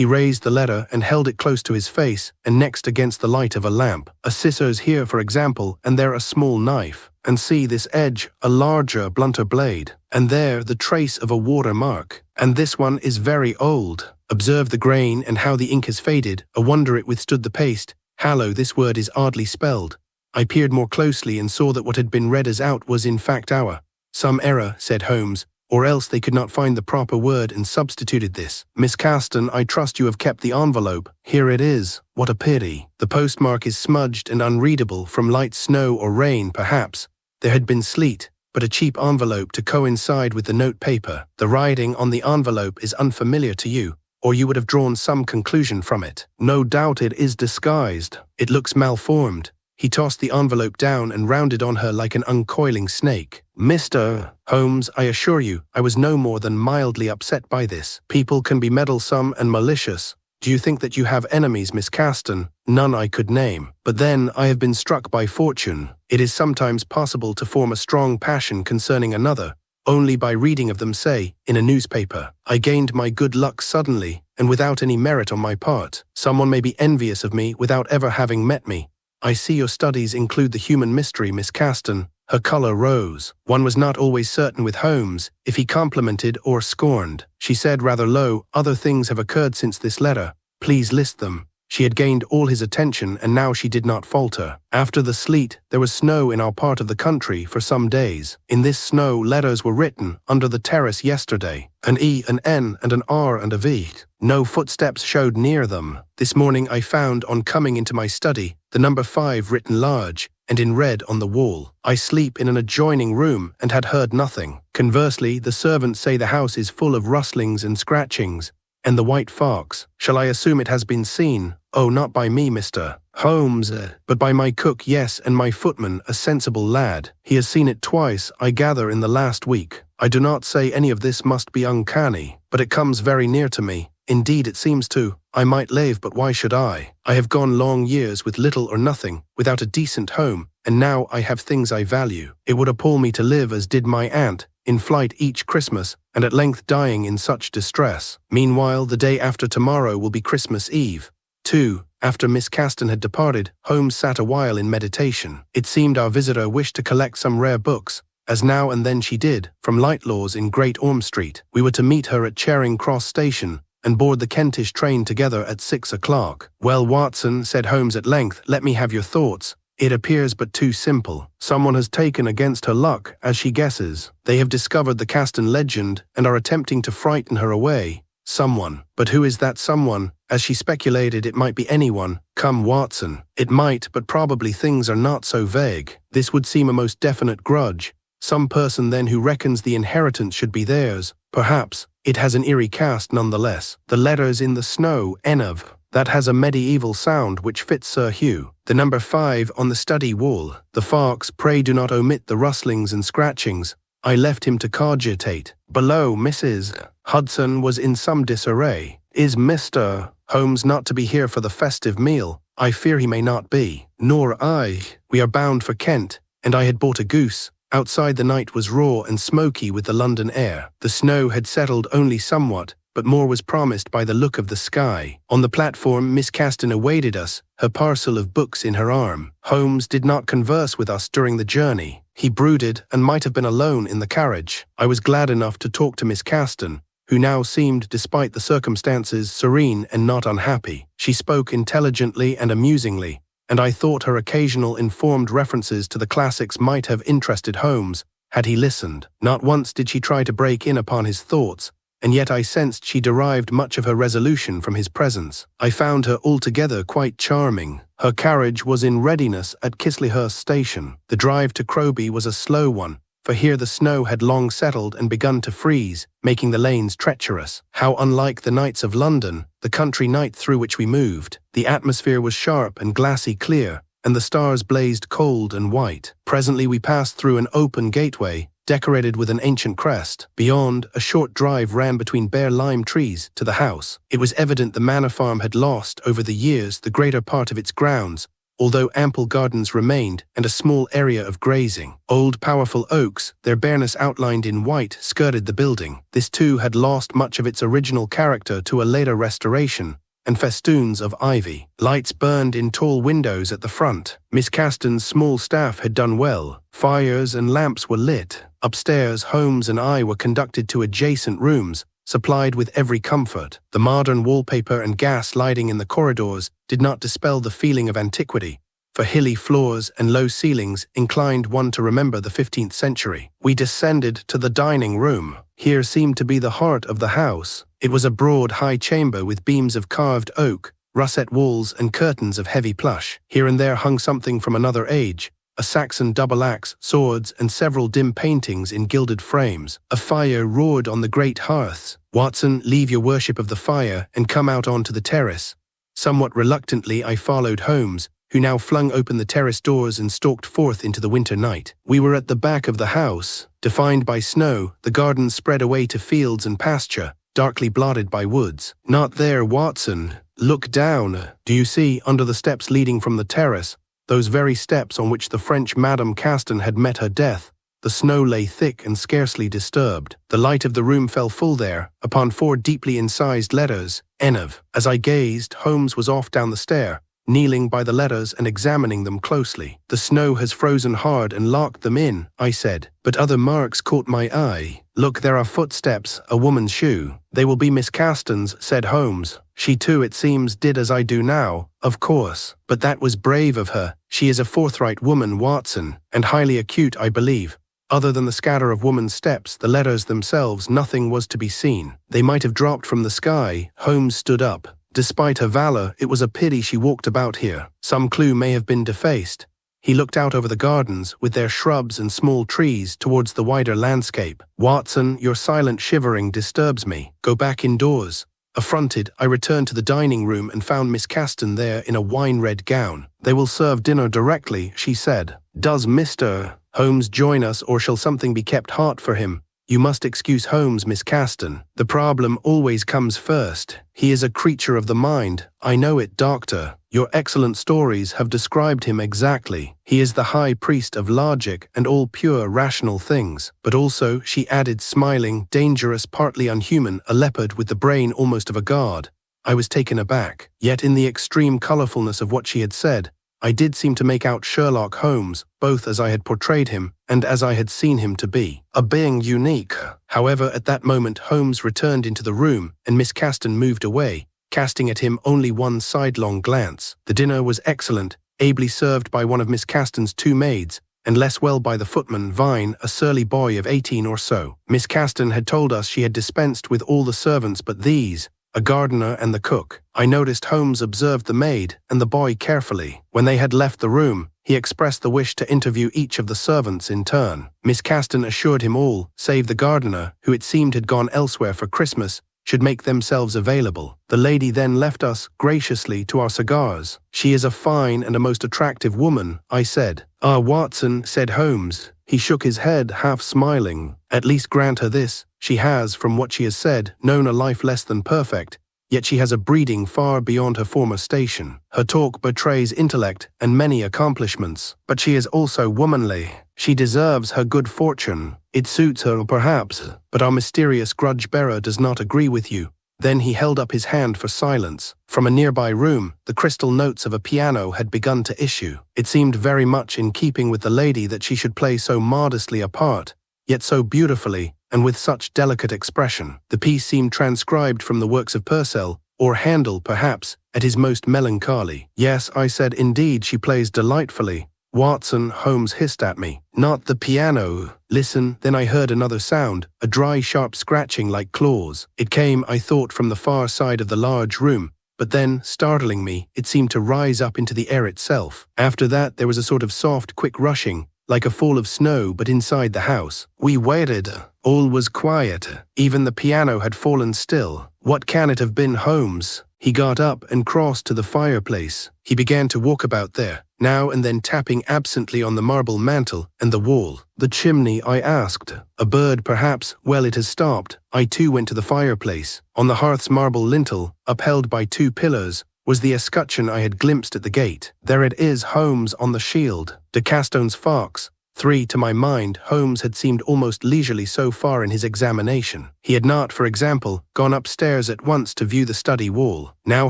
He raised the letter and held it close to his face, and next against the light of a lamp. "A scissors here, for example, and there a small knife. And see this edge, a larger, blunter blade. And there the trace of a watermark. And this one is very old. Observe the grain and how the ink has faded. A wonder it withstood the paste. Hallo, this word is oddly spelled." I peered more closely and saw that what had been read as out was in fact our. "Some error," said Holmes, "or else they could not find the proper word and substituted this. Miss Caston, I trust you have kept the envelope. Here it is. What a pity. The postmark is smudged and unreadable from light snow or rain, perhaps. There had been sleet, but a cheap envelope to coincide with the note paper. The writing on the envelope is unfamiliar to you, or you would have drawn some conclusion from it. No doubt it is disguised. It looks malformed." He tossed the envelope down and rounded on her like an uncoiling snake. "Mr. Holmes, I assure you, I was no more than mildly upset by this. People can be meddlesome and malicious. Do you think that you have enemies, Miss Caston? None I could name. But then I have been struck by fortune. It is sometimes possible to form a strong passion concerning another, only by reading of them, say, in a newspaper. I gained my good luck suddenly, and without any merit on my part. Someone may be envious of me without ever having met me. I see your studies include the human mystery, Miss Caston." Her colour rose. One was not always certain with Holmes, if he complimented or scorned. She said rather low, "Other things have occurred since this letter. Please list them." She had gained all his attention, and now she did not falter. "After the sleet, there was snow in our part of the country for some days. In this snow, letters were written under the terrace yesterday. An E, an N, and an R, and a V. No footsteps showed near them. This morning I found, on coming into my study, the number 5 written large, and in red on the wall. I sleep in an adjoining room, and had heard nothing. Conversely, the servants say the house is full of rustlings and scratchings, and the white fox. Shall I assume it has been seen? Oh, not by me, Mr. Holmes, but by my cook, yes, and my footman, a sensible lad. He has seen it twice, I gather, in the last week. I do not say any of this must be uncanny, but it comes very near to me. Indeed, it seems to. I might live, but why should I? I have gone long years with little or nothing, without a decent home, and now I have things I value. It would appall me to live as did my aunt, in flight each Christmas, and at length dying in such distress. Meanwhile, the day after tomorrow will be Christmas Eve. 2. After Miss Caston had departed, Holmes sat a while in meditation. It seemed our visitor wished to collect some rare books, as now and then she did, from Lightlaw's in Great Orme Street. We were to meet her at Charing Cross Station, and board the Kentish train together at 6 o'clock. "Well, Watson," said Holmes at length, "let me have your thoughts. It appears but too simple. Someone has taken against her luck, as she guesses. They have discovered the Caston legend, and are attempting to frighten her away. Someone. But who is that someone? As she speculated, it might be anyone. Come, Watson. It might, but probably things are not so vague. This would seem a most definite grudge. Some person then who reckons the inheritance should be theirs. Perhaps. It has an eerie cast nonetheless. The letters in the snow, Enev. That has a medieval sound which fits Sir Hugh. The number 5 on the study wall. The Farks, pray do not omit the rustlings and scratchings. I left him to cogitate. Below, Mrs. Hudson was in some disarray. Is Mr. Holmes not to be here for the festive meal? I fear he may not be. Nor I. We are bound for Kent, and I had bought a goose. Outside the night was raw and smoky with the London air. The snow had settled only somewhat, but more was promised by the look of the sky. On the platform, Miss Caston awaited us, her parcel of books in her arm. Holmes did not converse with us during the journey. He brooded and might have been alone in the carriage. I was glad enough to talk to Miss Caston, who now seemed, despite the circumstances, serene and not unhappy. She spoke intelligently and amusingly, and I thought her occasional informed references to the classics might have interested Holmes, had he listened. Not once did she try to break in upon his thoughts, and yet I sensed she derived much of her resolution from his presence. I found her altogether quite charming. Her carriage was in readiness at Chisleyhurst station. The drive to Crowby was a slow one, for here the snow had long settled and begun to freeze, making the lanes treacherous. How unlike the nights of London, the country night through which we moved. The atmosphere was sharp and glassy clear, and the stars blazed cold and white. Presently we passed through an open gateway, decorated with an ancient crest. Beyond, a short drive ran between bare lime trees to the house. It was evident the manor farm had lost, over the years, the greater part of its grounds, although ample gardens remained and a small area of grazing. Old powerful oaks, their bareness outlined in white, skirted the building. This too had lost much of its original character to a later restoration, and festoons of ivy. Lights burned in tall windows at the front. Miss Caston's small staff had done well. Fires and lamps were lit. Upstairs, Holmes and I were conducted to adjacent rooms, supplied with every comfort. The modern wallpaper and gas lighting in the corridors did not dispel the feeling of antiquity, for hilly floors and low ceilings inclined one to remember the 15th century. We descended to the dining room. Here seemed to be the heart of the house. It was a broad, high chamber with beams of carved oak, russet walls and curtains of heavy plush. Here and there hung something from another age, a Saxon double-axe, swords, and several dim paintings in gilded frames. A fire roared on the great hearths. Watson, leave your worship of the fire and come out onto the terrace. Somewhat reluctantly I followed Holmes, who now flung open the terrace doors and stalked forth into the winter night. We were at the back of the house, defined by snow, the gardens spread away to fields and pasture, darkly blotted by woods. Not there, Watson. Look down. Do you see, under the steps leading from the terrace, those very steps on which the French Madame Caston had met her death? The snow lay thick and scarcely disturbed. The light of the room fell full there, upon 4 deeply incised letters, Enev. As I gazed, Holmes was off down the stair, kneeling by the letters and examining them closely. The snow has frozen hard and locked them in, I said, but other marks caught my eye. Look, there are footsteps, a woman's shoe. They will be Miss Caston's, said Holmes. She too, it seems, did as I do now, of course. But that was brave of her. She is a forthright woman, Watson, and highly acute, I believe. Other than the scatter of woman's steps, the letters themselves, nothing was to be seen. They might have dropped from the sky. Holmes stood up. Despite her valor, it was a pity she walked about here. Some clue may have been defaced. He looked out over the gardens, with their shrubs and small trees, towards the wider landscape. Watson, your silent shivering disturbs me. Go back indoors. Affronted, I returned to the dining room and found Miss Caston there in a wine-red gown. They will serve dinner directly, she said. Does Mr. Holmes join us, or shall something be kept hot for him? You must excuse Holmes, Miss Caston. The problem always comes first. He is a creature of the mind. I know it, Doctor. Your excellent stories have described him exactly. He is the high priest of logic and all pure rational things. But also, she added, smiling, dangerous, partly unhuman, a leopard with the brain almost of a guard. I was taken aback. Yet in the extreme colourfulness of what she had said, I did seem to make out Sherlock Holmes, both as I had portrayed him and as I had seen him to be. A being unique. However, at that moment Holmes returned into the room, and Miss Caston moved away, casting at him only one sidelong glance. The dinner was excellent, ably served by one of Miss Caston's 2 maids, and less well by the footman, Vine, a surly boy of 18 or so. Miss Caston had told us she had dispensed with all the servants but these, a gardener and the cook. I noticed Holmes observed the maid and the boy carefully. When they had left the room, he expressed the wish to interview each of the servants in turn. Miss Caston assured him all, save the gardener, who it seemed had gone elsewhere for Christmas, should make themselves available. The lady then left us, graciously, to our cigars. She is a fine and a most attractive woman, I said. Ah, Watson, said Holmes. He shook his head, half smiling. At least grant her this. She has, from what she has said, known a life less than perfect, yet she has a breeding far beyond her former station. Her talk betrays intellect and many accomplishments, but she is also womanly. She deserves her good fortune. It suits her, perhaps, but our mysterious grudge-bearer does not agree with you. Then he held up his hand for silence. From a nearby room, the crystal notes of a piano had begun to issue. It seemed very much in keeping with the lady that she should play so modestly a part, yet so beautifully, and with such delicate expression. The piece seemed transcribed from the works of Purcell, or Handel, perhaps, at his most melancholy. Yes, I said, indeed, she plays delightfully. Watson, Holmes hissed at me. Not the piano. Listen, then I heard another sound, a dry, sharp scratching like claws. It came, I thought, from the far side of the large room, but then, startling me, it seemed to rise up into the air itself. After that, there was a sort of soft, quick rushing, like a fall of snow, but inside the house. We waited. All was quiet. Even the piano had fallen still. What can it have been, Holmes? He got up and crossed to the fireplace. He began to walk about there, now and then tapping absently on the marble mantel and the wall. The chimney, I asked. A bird, perhaps. Well, it has stopped. I too went to the fireplace. On the hearth's marble lintel, upheld by two pillars, was the escutcheon I had glimpsed at the gate. There it is, Holmes, on the shield. De Castone's fox. 3, to my mind, Holmes had seemed almost leisurely so far in his examination. He had not, for example, gone upstairs at once to view the study wall. Now,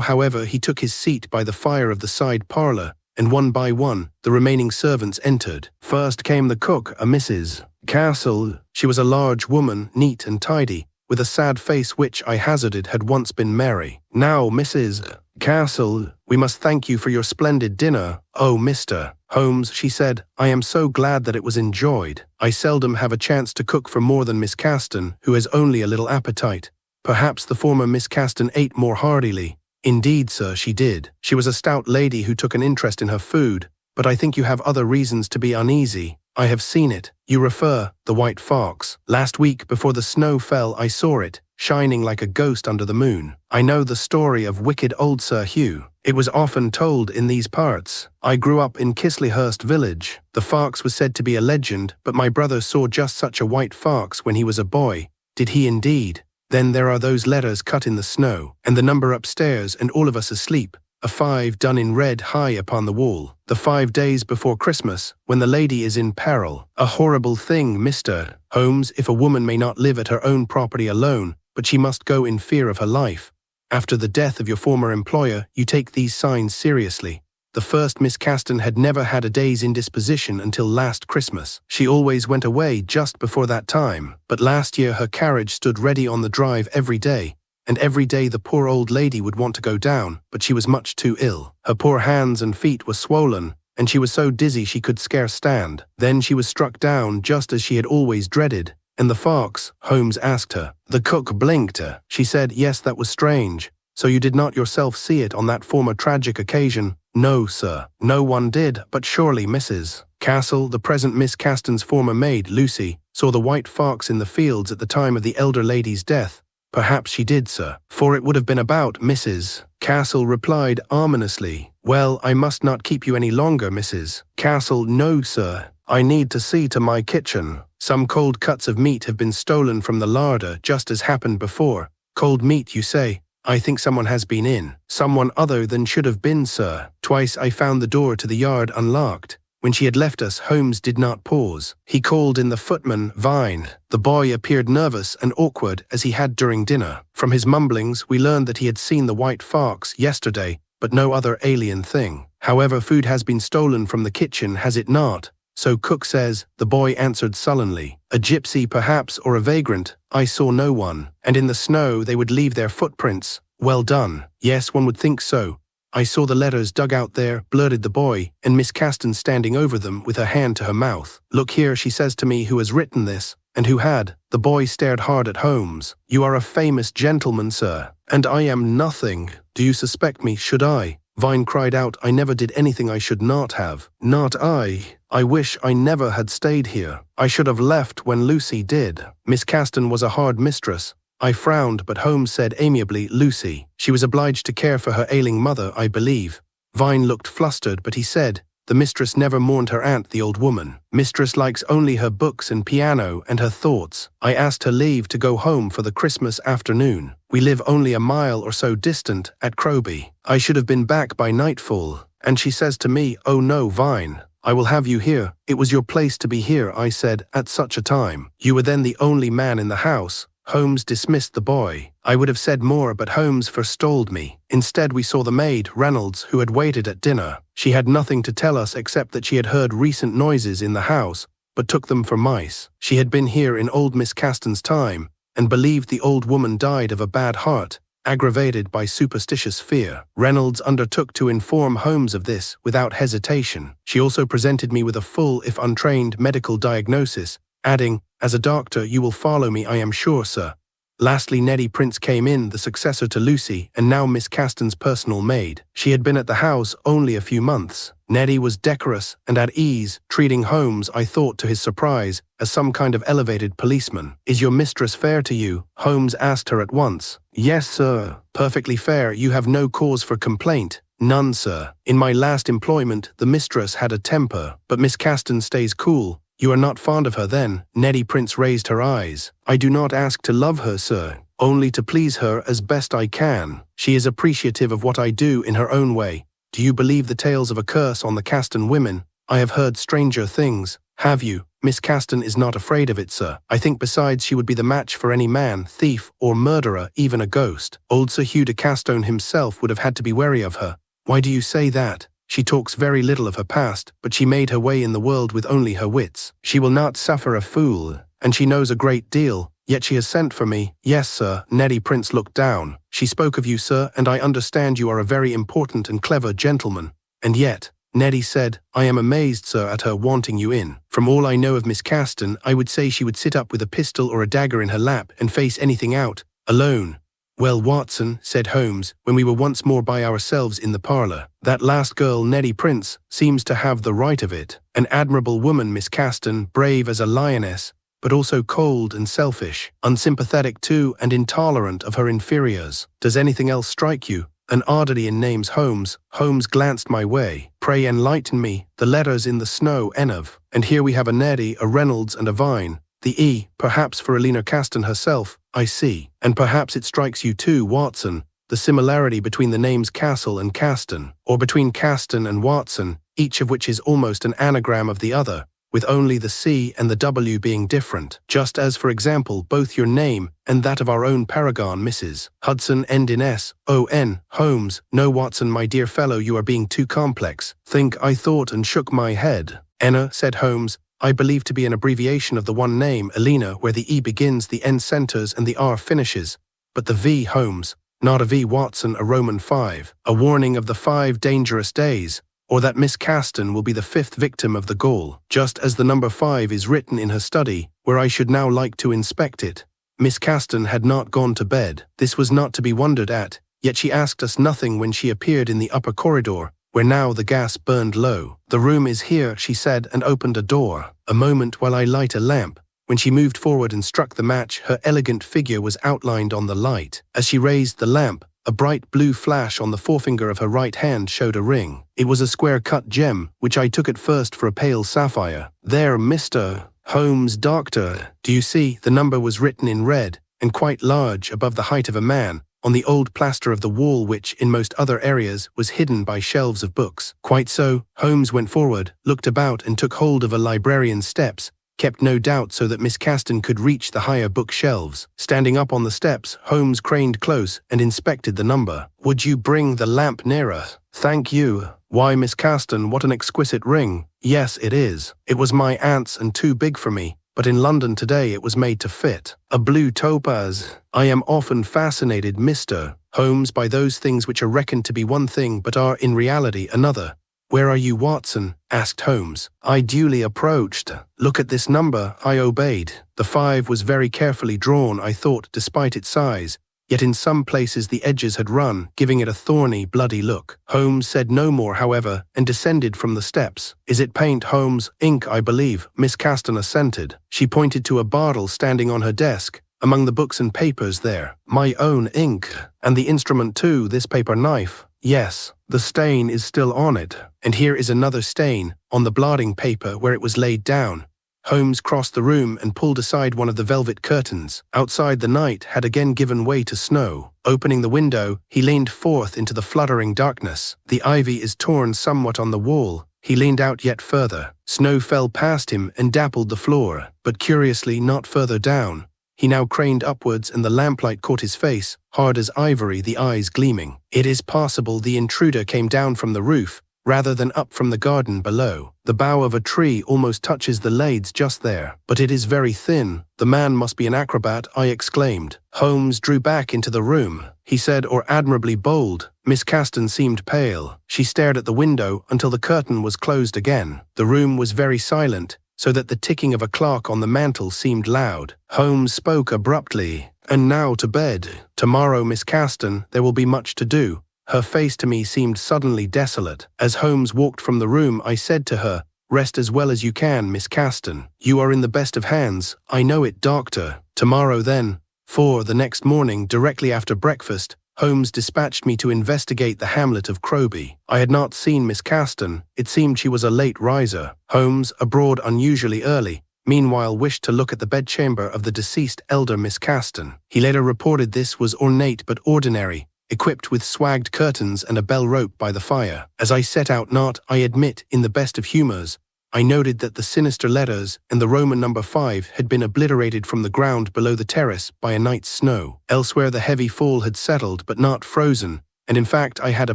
however, he took his seat by the fire of the side parlour, and one by one, the remaining servants entered. First came the cook, a Mrs. Castle. She was a large woman, neat and tidy, with a sad face which, I hazarded, had once been merry. Now, Mrs. Castle, we must thank you for your splendid dinner. Oh, Mr. Holmes, she said, I am so glad that it was enjoyed. I seldom have a chance to cook for more than Miss Caston, who has only a little appetite. Perhaps the former Miss Caston ate more heartily. Indeed, sir, she did. She was a stout lady who took an interest in her food, but I think you have other reasons to be uneasy. I have seen it. You refer, the white fox. Last week, before the snow fell, I saw it, shining like a ghost under the moon. I know the story of wicked old Sir Hugh. It was often told in these parts. I grew up in Chisleyhurst village. The fox was said to be a legend, but my brother saw just such a white fox when he was a boy. Did he indeed? Then there are those letters cut in the snow, and the number upstairs, and all of us asleep. A 5 done in red high upon the wall. The 5 days before Christmas, when the lady is in peril. A horrible thing, Mr. Holmes, if a woman may not live at her own property alone, but she must go in fear of her life. After the death of your former employer, you take these signs seriously. The first Miss Caston had never had a day's indisposition until last Christmas. She always went away just before that time, but last year her carriage stood ready on the drive every day, and every day the poor old lady would want to go down, but she was much too ill. Her poor hands and feet were swollen, and she was so dizzy she could scarce stand. Then she was struck down just as she had always dreaded. And the fox, Holmes asked her. The cook blinked her. She said, yes, that was strange. So you did not yourself see it on that former tragic occasion? No, sir. No one did, but surely Mrs. Castle, the present Miss Caston's former maid, Lucy, saw the white fox in the fields at the time of the elder lady's death. Perhaps she did, sir, for it would have been about Mrs. Castle replied ominously. Well, I must not keep you any longer, Mrs. Castle. No, sir. I need to see to my kitchen. Some cold cuts of meat have been stolen from the larder, just as happened before. Cold meat, you say? I think someone has been in. Someone other than should have been, sir. Twice I found the door to the yard unlocked. When she had left us, Holmes did not pause. He called in the footman, Vine. The boy appeared nervous and awkward as he had during dinner. From his mumblings, we learned that he had seen the white fox yesterday, but no other alien thing. However, food has been stolen from the kitchen, has it not? So cook says, the boy answered sullenly. A gypsy perhaps, or a vagrant. I saw no one. And in the snow they would leave their footprints. Well done. Yes, one would think so. I saw the letters dug out there, blurted the boy, and Miss Caston standing over them with her hand to her mouth. Look here, she says to me, who has written this, and who had. The boy stared hard at Holmes. You are a famous gentleman, sir. And I am nothing. Do you suspect me, should I? Vine cried out, I never did anything I should not have. Not I. I wish I never had stayed here. I should have left when Lucy did. Miss Caston was a hard mistress. I frowned, but Holmes said amiably, Lucy. She was obliged to care for her ailing mother, I believe. Vine looked flustered, but he said, the mistress never mourned her aunt, the old woman. Mistress likes only her books and piano and her thoughts. I asked her leave to go home for the Christmas afternoon. We live only a mile or so distant, at Crowby. I should have been back by nightfall. And she says to me, oh no, Vine, I will have you here. It was your place to be here, I said, at such a time. You were then the only man in the house. Holmes dismissed the boy. I would have said more, but Holmes forestalled me. Instead, we saw the maid, Reynolds, who had waited at dinner. She had nothing to tell us except that she had heard recent noises in the house, but took them for mice. She had been here in old Miss Caston's time, and believed the old woman died of a bad heart, aggravated by superstitious fear. Reynolds undertook to inform Holmes of this without hesitation. She also presented me with a full, if untrained, medical diagnosis, adding, as a doctor you will follow me, I am sure, sir. Lastly, Neddy Prince came in, the successor to Lucy, and now Miss Caston's personal maid. She had been at the house only a few months. Neddy was decorous and at ease, treating Holmes, I thought to his surprise, as some kind of elevated policeman. Is your mistress fair to you? Holmes asked her at once. Yes, sir. Perfectly fair. You have no cause for complaint. None, sir. In my last employment, the mistress had a temper, but Miss Caston stays cool. You are not fond of her, then? Neddy Prince raised her eyes. I do not ask to love her, sir, only to please her as best I can. She is appreciative of what I do in her own way. Do you believe the tales of a curse on the Caston women? I have heard stranger things. Have you? Miss Caston is not afraid of it, sir. I think besides she would be the match for any man, thief or murderer, even a ghost. Old Sir Hugh de Castone himself would have had to be wary of her. Why do you say that? She talks very little of her past, but she made her way in the world with only her wits. She will not suffer a fool, and she knows a great deal, yet she has sent for me. Yes, sir. Neddy Prince looked down. She spoke of you, sir, and I understand you are a very important and clever gentleman. And yet, Neddy said, I am amazed, sir, at her wanting you in. From all I know of Miss Caston, I would say she would sit up with a pistol or a dagger in her lap and face anything out, alone. Well, Watson, said Holmes, when we were once more by ourselves in the parlour, that last girl, Neddy Prince, seems to have the right of it. An admirable woman, Miss Caston, brave as a lioness, but also cold and selfish, unsympathetic too and intolerant of her inferiors. Does anything else strike you? An oddity in names, Holmes. Holmes glanced my way. Pray enlighten me. The letters in the snow, Enov. And here we have a Neddy, a Reynolds and a Vine. The E, perhaps for Eleanor Caston herself, I see. And perhaps it strikes you too, Watson, the similarity between the names Castle and Caston, or between Caston and Watson, each of which is almost an anagram of the other, with only the C and the W being different, just as, for example, both your name and that of our own paragon, Mrs. Hudson, end in S-O-N, Holmes. No, Watson, my dear fellow, you are being too complex. Think, I thought and shook my head. Enna, said Holmes, I believe to be an abbreviation of the one name, Elena, where the E begins, the N centers, and the R finishes. But the V, Holmes, not a V, Watson, a Roman 5, a warning of the 5 dangerous days, or that Miss Caston will be the 5th victim of the Gaul, just as the number 5 is written in her study, where I should now like to inspect it. Miss Caston had not gone to bed. This was not to be wondered at, yet she asked us nothing when she appeared in the upper corridor, where now the gas burned low. The room is here, she said, and opened a door. A moment while I light a lamp. When she moved forward and struck the match, her elegant figure was outlined on the light. As she raised the lamp, a bright blue flash on the forefinger of her right hand showed a ring. It was a square-cut gem, which I took at first for a pale sapphire. There, Mr. Holmes, doctor. Do you see? The number was written in red, and quite large, above the height of a man, on the old plaster of the wall which, in most other areas, was hidden by shelves of books. Quite so. Holmes went forward, looked about and took hold of a librarian's steps, kept no doubt so that Miss Caston could reach the higher bookshelves. Standing up on the steps, Holmes craned close and inspected the number. Would you bring the lamp nearer? Thank you. Why, Miss Caston, what an exquisite ring. Yes, it is. It was my aunt's and too big for me. But in London today it was made to fit. A blue topaz. I am often fascinated, Mr. Holmes, by those things which are reckoned to be one thing but are in reality another. Where are you, Watson? Asked Holmes. I duly approached. Look at this number. I obeyed. The 5 was very carefully drawn, I thought, despite its size, yet in some places the edges had run, giving it a thorny, bloody look. Holmes said no more, however, and descended from the steps. "Is it paint, Holmes?" "Ink, I believe," Miss Caston assented. She pointed to a bottle standing on her desk, among the books and papers there. "My own ink. And the instrument too, this paper knife." "Yes, the stain is still on it. And here is another stain, on the blotting paper where it was laid down." Holmes crossed the room and pulled aside one of the velvet curtains. Outside, the night had again given way to snow. Opening the window, he leaned forth into the fluttering darkness. "The ivy is torn somewhat on the wall." He leaned out yet further. Snow fell past him and dappled the floor, but curiously not further down. He now craned upwards and the lamplight caught his face, hard as ivory, the eyes gleaming. "It is possible the intruder came down from the roof, rather than up from the garden below. The bough of a tree almost touches the lades just there, but it is very thin. The man must be an acrobat," I exclaimed. Holmes drew back into the room. He said, "Or admirably bold." Miss Caston seemed pale. She stared at the window until the curtain was closed again. The room was very silent, so that the ticking of a clock on the mantel seemed loud. Holmes spoke abruptly. "And now to bed. Tomorrow, Miss Caston, there will be much to do." Her face to me seemed suddenly desolate. As Holmes walked from the room, I said to her, "Rest as well as you can, Miss Caston. You are in the best of hands." "I know it, Doctor." "Tomorrow, then." For the next morning, directly after breakfast, Holmes dispatched me to investigate the hamlet of Croby. I had not seen Miss Caston. It seemed she was a late riser. Holmes, abroad unusually early, meanwhile wished to look at the bedchamber of the deceased elder Miss Caston. He later reported this was ornate but ordinary, equipped with swagged curtains and a bell rope by the fire. As I set out, not, I admit, in the best of humours, I noted that the sinister letters and the Roman number 5 had been obliterated from the ground below the terrace by a night's snow. Elsewhere the heavy fall had settled but not frozen, and in fact I had a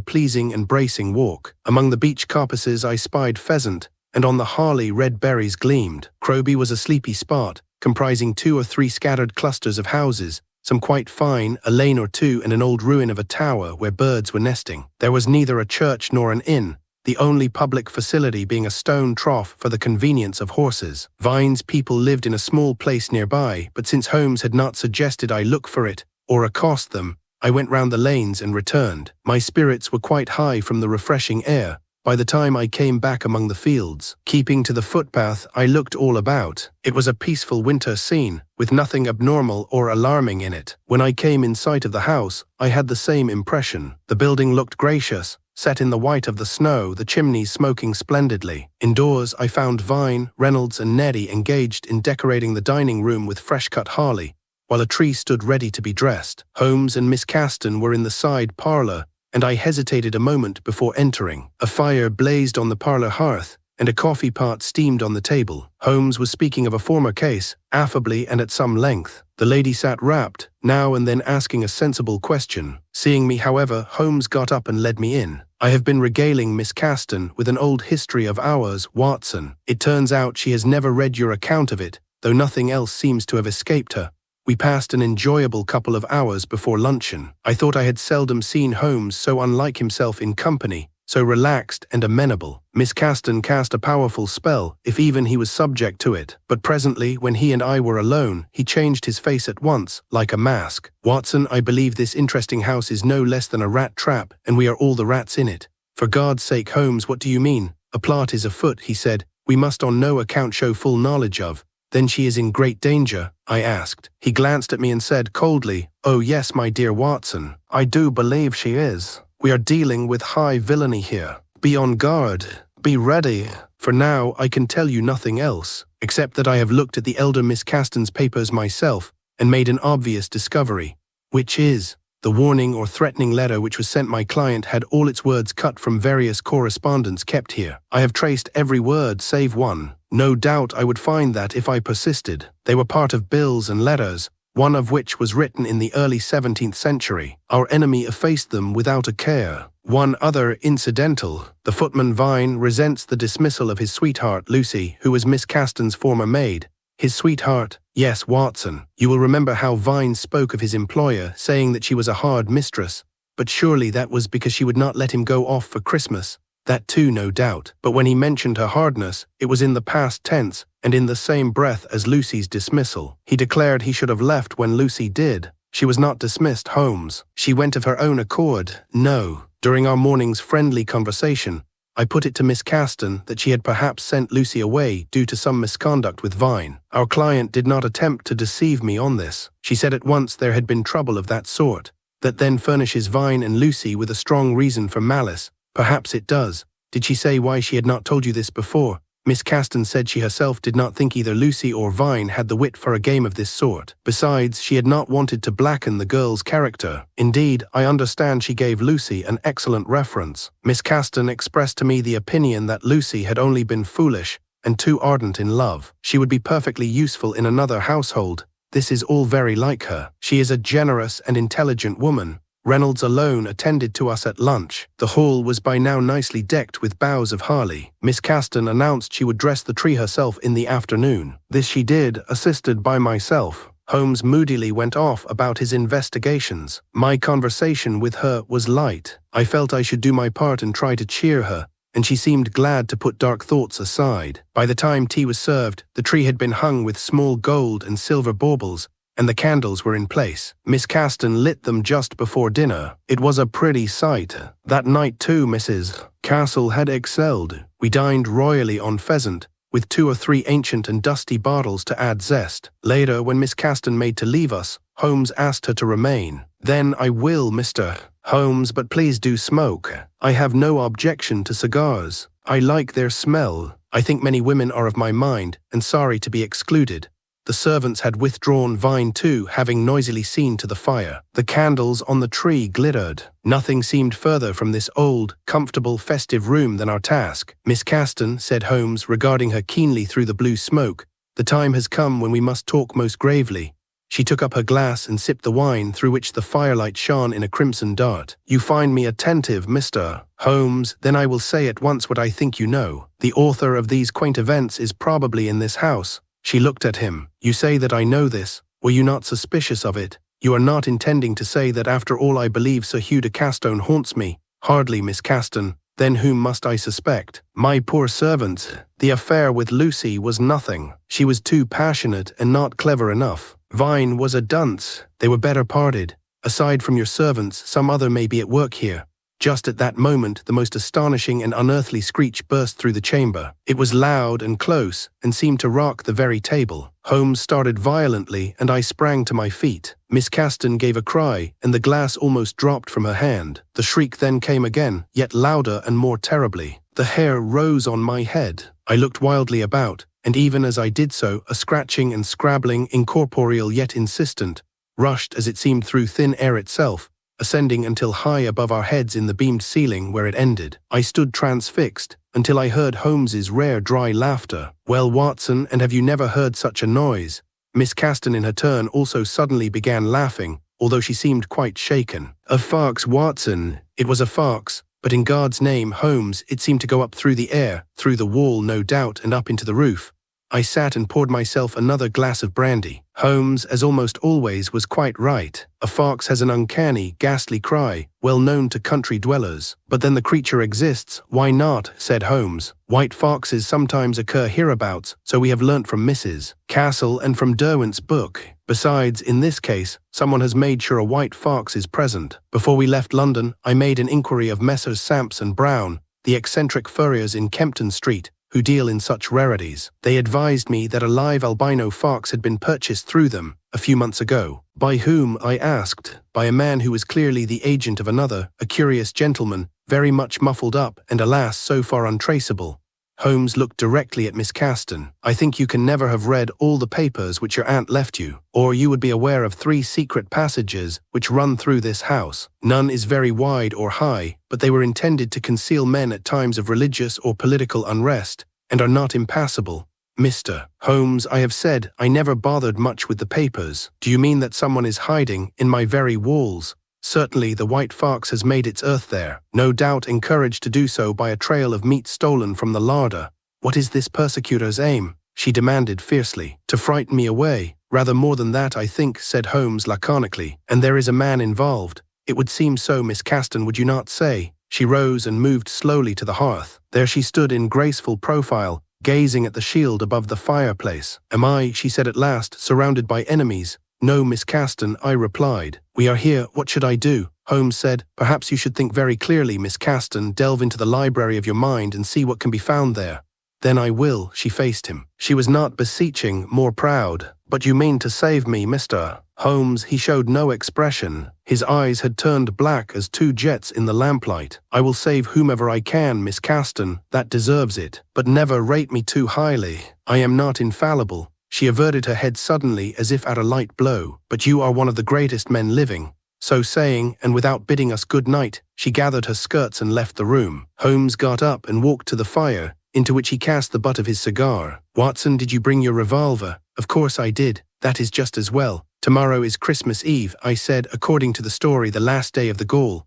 pleasing and bracing walk. Among the beech coppices I spied pheasant, and on the harley red berries gleamed. Croby was a sleepy spot, comprising 2 or 3 scattered clusters of houses, some quite fine, a lane or two, and an old ruin of a tower where birds were nesting. There was neither a church nor an inn, the only public facility being a stone trough for the convenience of horses. Vine's people lived in a small place nearby, but since Holmes had not suggested I look for it or accost them, I went round the lanes and returned. My spirits were quite high from the refreshing air by the time I came back among the fields. Keeping to the footpath, I looked all about. It was a peaceful winter scene, with nothing abnormal or alarming in it. When I came in sight of the house, I had the same impression. The building looked gracious, set in the white of the snow, the chimneys smoking splendidly. Indoors, I found Vine, Reynolds and Neddy engaged in decorating the dining room with fresh-cut holly, while a tree stood ready to be dressed. Holmes and Miss Caston were in the side parlour, and I hesitated a moment before entering. A fire blazed on the parlour hearth, and a coffee pot steamed on the table. Holmes was speaking of a former case, affably and at some length. The lady sat rapt, now and then asking a sensible question. Seeing me, however, Holmes got up and led me in. "I have been regaling Miss Caston with an old history of ours, Watson. It turns out she has never read your account of it, though nothing else seems to have escaped her. We passed an enjoyable couple of hours before luncheon. I thought I had seldom seen Holmes so unlike himself in company, so relaxed and amenable. Miss Caston cast a powerful spell, if even he was subject to it. But presently, when he and I were alone, he changed his face at once, like a mask. "Watson, I believe this interesting house is no less than a rat trap, and we are all the rats in it." "For God's sake, Holmes, what do you mean?" "A plot is afoot," he said, "we must on no account show full knowledge of." "Then she is in great danger?" I asked. He glanced at me and said coldly, "Oh yes, my dear Watson, I do believe she is. We are dealing with high villainy here. Be on guard. Be ready. For now, I can tell you nothing else, except that I have looked at the elder Miss Caston's papers myself and made an obvious discovery, which is, the warning or threatening letter which was sent my client had all its words cut from various correspondence kept here. I have traced every word save one. No doubt I would find that if I persisted. They were part of bills and letters, one of which was written in the early 17th century. Our enemy effaced them without a care. One other incidental. The footman Vine resents the dismissal of his sweetheart Lucy, who was Miss Caston's former maid. His sweetheart? Yes, Watson. You will remember how Vine spoke of his employer, saying that she was a hard mistress. But surely that was because she would not let him go off for Christmas. That too, no doubt. But when he mentioned her hardness, it was in the past tense, and in the same breath as Lucy's dismissal. He declared he should have left when Lucy did. She was not dismissed, Holmes. She went of her own accord. No. During our morning's friendly conversation, I put it to Miss Caston that she had perhaps sent Lucy away due to some misconduct with Vine. Our client did not attempt to deceive me on this. She said at once there had been trouble of that sort. That then furnishes Vine and Lucy with a strong reason for malice. Perhaps it does. Did she say why she had not told you this before? Miss Caston said she herself did not think either Lucy or Vine had the wit for a game of this sort. Besides, she had not wanted to blacken the girl's character. Indeed, I understand she gave Lucy an excellent reference. Miss Caston expressed to me the opinion that Lucy had only been foolish and too ardent in love. She would be perfectly useful in another household. This is all very like her. She is a generous and intelligent woman. Reynolds alone attended to us at lunch. The hall was by now nicely decked with boughs of holly. Miss Caston announced she would dress the tree herself in the afternoon. This she did, assisted by myself. Holmes moodily went off about his investigations. My conversation with her was light. I felt I should do my part and try to cheer her, and she seemed glad to put dark thoughts aside. By the time tea was served, the tree had been hung with small gold and silver baubles, and the candles were in place. Miss Caston lit them just before dinner. It was a pretty sight. That night too, Mrs. Castle had excelled. We dined royally on pheasant, with 2 or 3 ancient and dusty bottles to add zest. Later, when Miss Caston made to leave us, Holmes asked her to remain. Then I will, Mr. Holmes, but please do smoke. I have no objection to cigars. I like their smell. I think many women are of my mind, and sorry to be excluded. The servants had withdrawn, Vine too, having noisily seen to the fire. The candles on the tree glittered. Nothing seemed further from this old, comfortable, festive room than our task. Miss Caston, said Holmes, regarding her keenly through the blue smoke, the time has come when we must talk most gravely. She took up her glass and sipped the wine through which the firelight shone in a crimson dart. You find me attentive, Mr. Holmes. Then I will say at once what I think you know. The author of these quaint events is probably in this house. She looked at him. You say that I know this. Were you not suspicious of it? You are not intending to say that after all I believe Sir Hugh de Castone haunts me? Hardly, Miss Caston. Then whom must I suspect? My poor servant. The affair with Lucy was nothing. She was too passionate and not clever enough. Vine was a dunce. They were better parted. Aside from your servants, some other may be at work here. Just at that moment, the most astonishing and unearthly screech burst through the chamber. It was loud and close, and seemed to rock the very table. Holmes started violently, and I sprang to my feet. Miss Caston gave a cry, and the glass almost dropped from her hand. The shriek then came again, yet louder and more terribly. The hair rose on my head. I looked wildly about, and even as I did so, a scratching and scrabbling, incorporeal yet insistent, rushed as it seemed through thin air itself, ascending until high above our heads in the beamed ceiling where it ended. I stood transfixed, until I heard Holmes's rare dry laughter. Well, Watson, and have you never heard such a noise? Miss Caston in her turn also suddenly began laughing, although she seemed quite shaken. A fox, Watson. It was a fox, but in God's name, Holmes, it seemed to go up through the air, through the wall, no doubt, and up into the roof. I sat and poured myself another glass of brandy. Holmes, as almost always, was quite right. A fox has an uncanny, ghastly cry, well known to country dwellers. But then the creature exists. Why not? Said Holmes. White foxes sometimes occur hereabouts, so we have learnt from Mrs. Castle and from Derwent's book. Besides, in this case, someone has made sure a white fox is present. Before we left London, I made an inquiry of Messrs. Samps and Brown, the eccentric furriers in Kempton Street, who deal in such rarities. They advised me that a live albino fox had been purchased through them a few months ago. By whom, I asked. By a man who was clearly the agent of another, a curious gentleman, very much muffled up, and alas, so far untraceable. Holmes looked directly at Miss Caston. I think you can never have read all the papers which your aunt left you, or you would be aware of 3 secret passages which run through this house. None is very wide or high, but they were intended to conceal men at times of religious or political unrest, and are not impassable. Mr. Holmes, I have said I never bothered much with the papers. Do you mean that someone is hiding in my very walls? Certainly the white fox has made its earth there, no doubt encouraged to do so by a trail of meat stolen from the larder. What is this persecutor's aim? She demanded fiercely. To frighten me away. Rather more than that, I think, said Holmes laconically. And there is a man involved. It would seem so, Miss Caston, would you not say? She rose and moved slowly to the hearth. There she stood in graceful profile, gazing at the shield above the fireplace. Am I, she said at last, surrounded by enemies? "No, Miss Caston," I replied. "We are here, what should I do?" Holmes said, "Perhaps you should think very clearly, Miss Caston, delve into the library of your mind and see what can be found there." "Then I will," she faced him. She was not beseeching, more proud. "But you mean to save me, Mr. Holmes?" He showed no expression. His eyes had turned black as two jets in the lamplight. "I will save whomever I can, Miss Caston, that deserves it. But never rate me too highly. I am not infallible." She averted her head suddenly as if at a light blow. "But you are one of the greatest men living." So saying, and without bidding us good night, she gathered her skirts and left the room. Holmes got up and walked to the fire, into which he cast the butt of his cigar. "Watson, did you bring your revolver?" "Of course I did. That is just as well. Tomorrow is Christmas Eve," I said, "according to the story, the last day of the Gaul."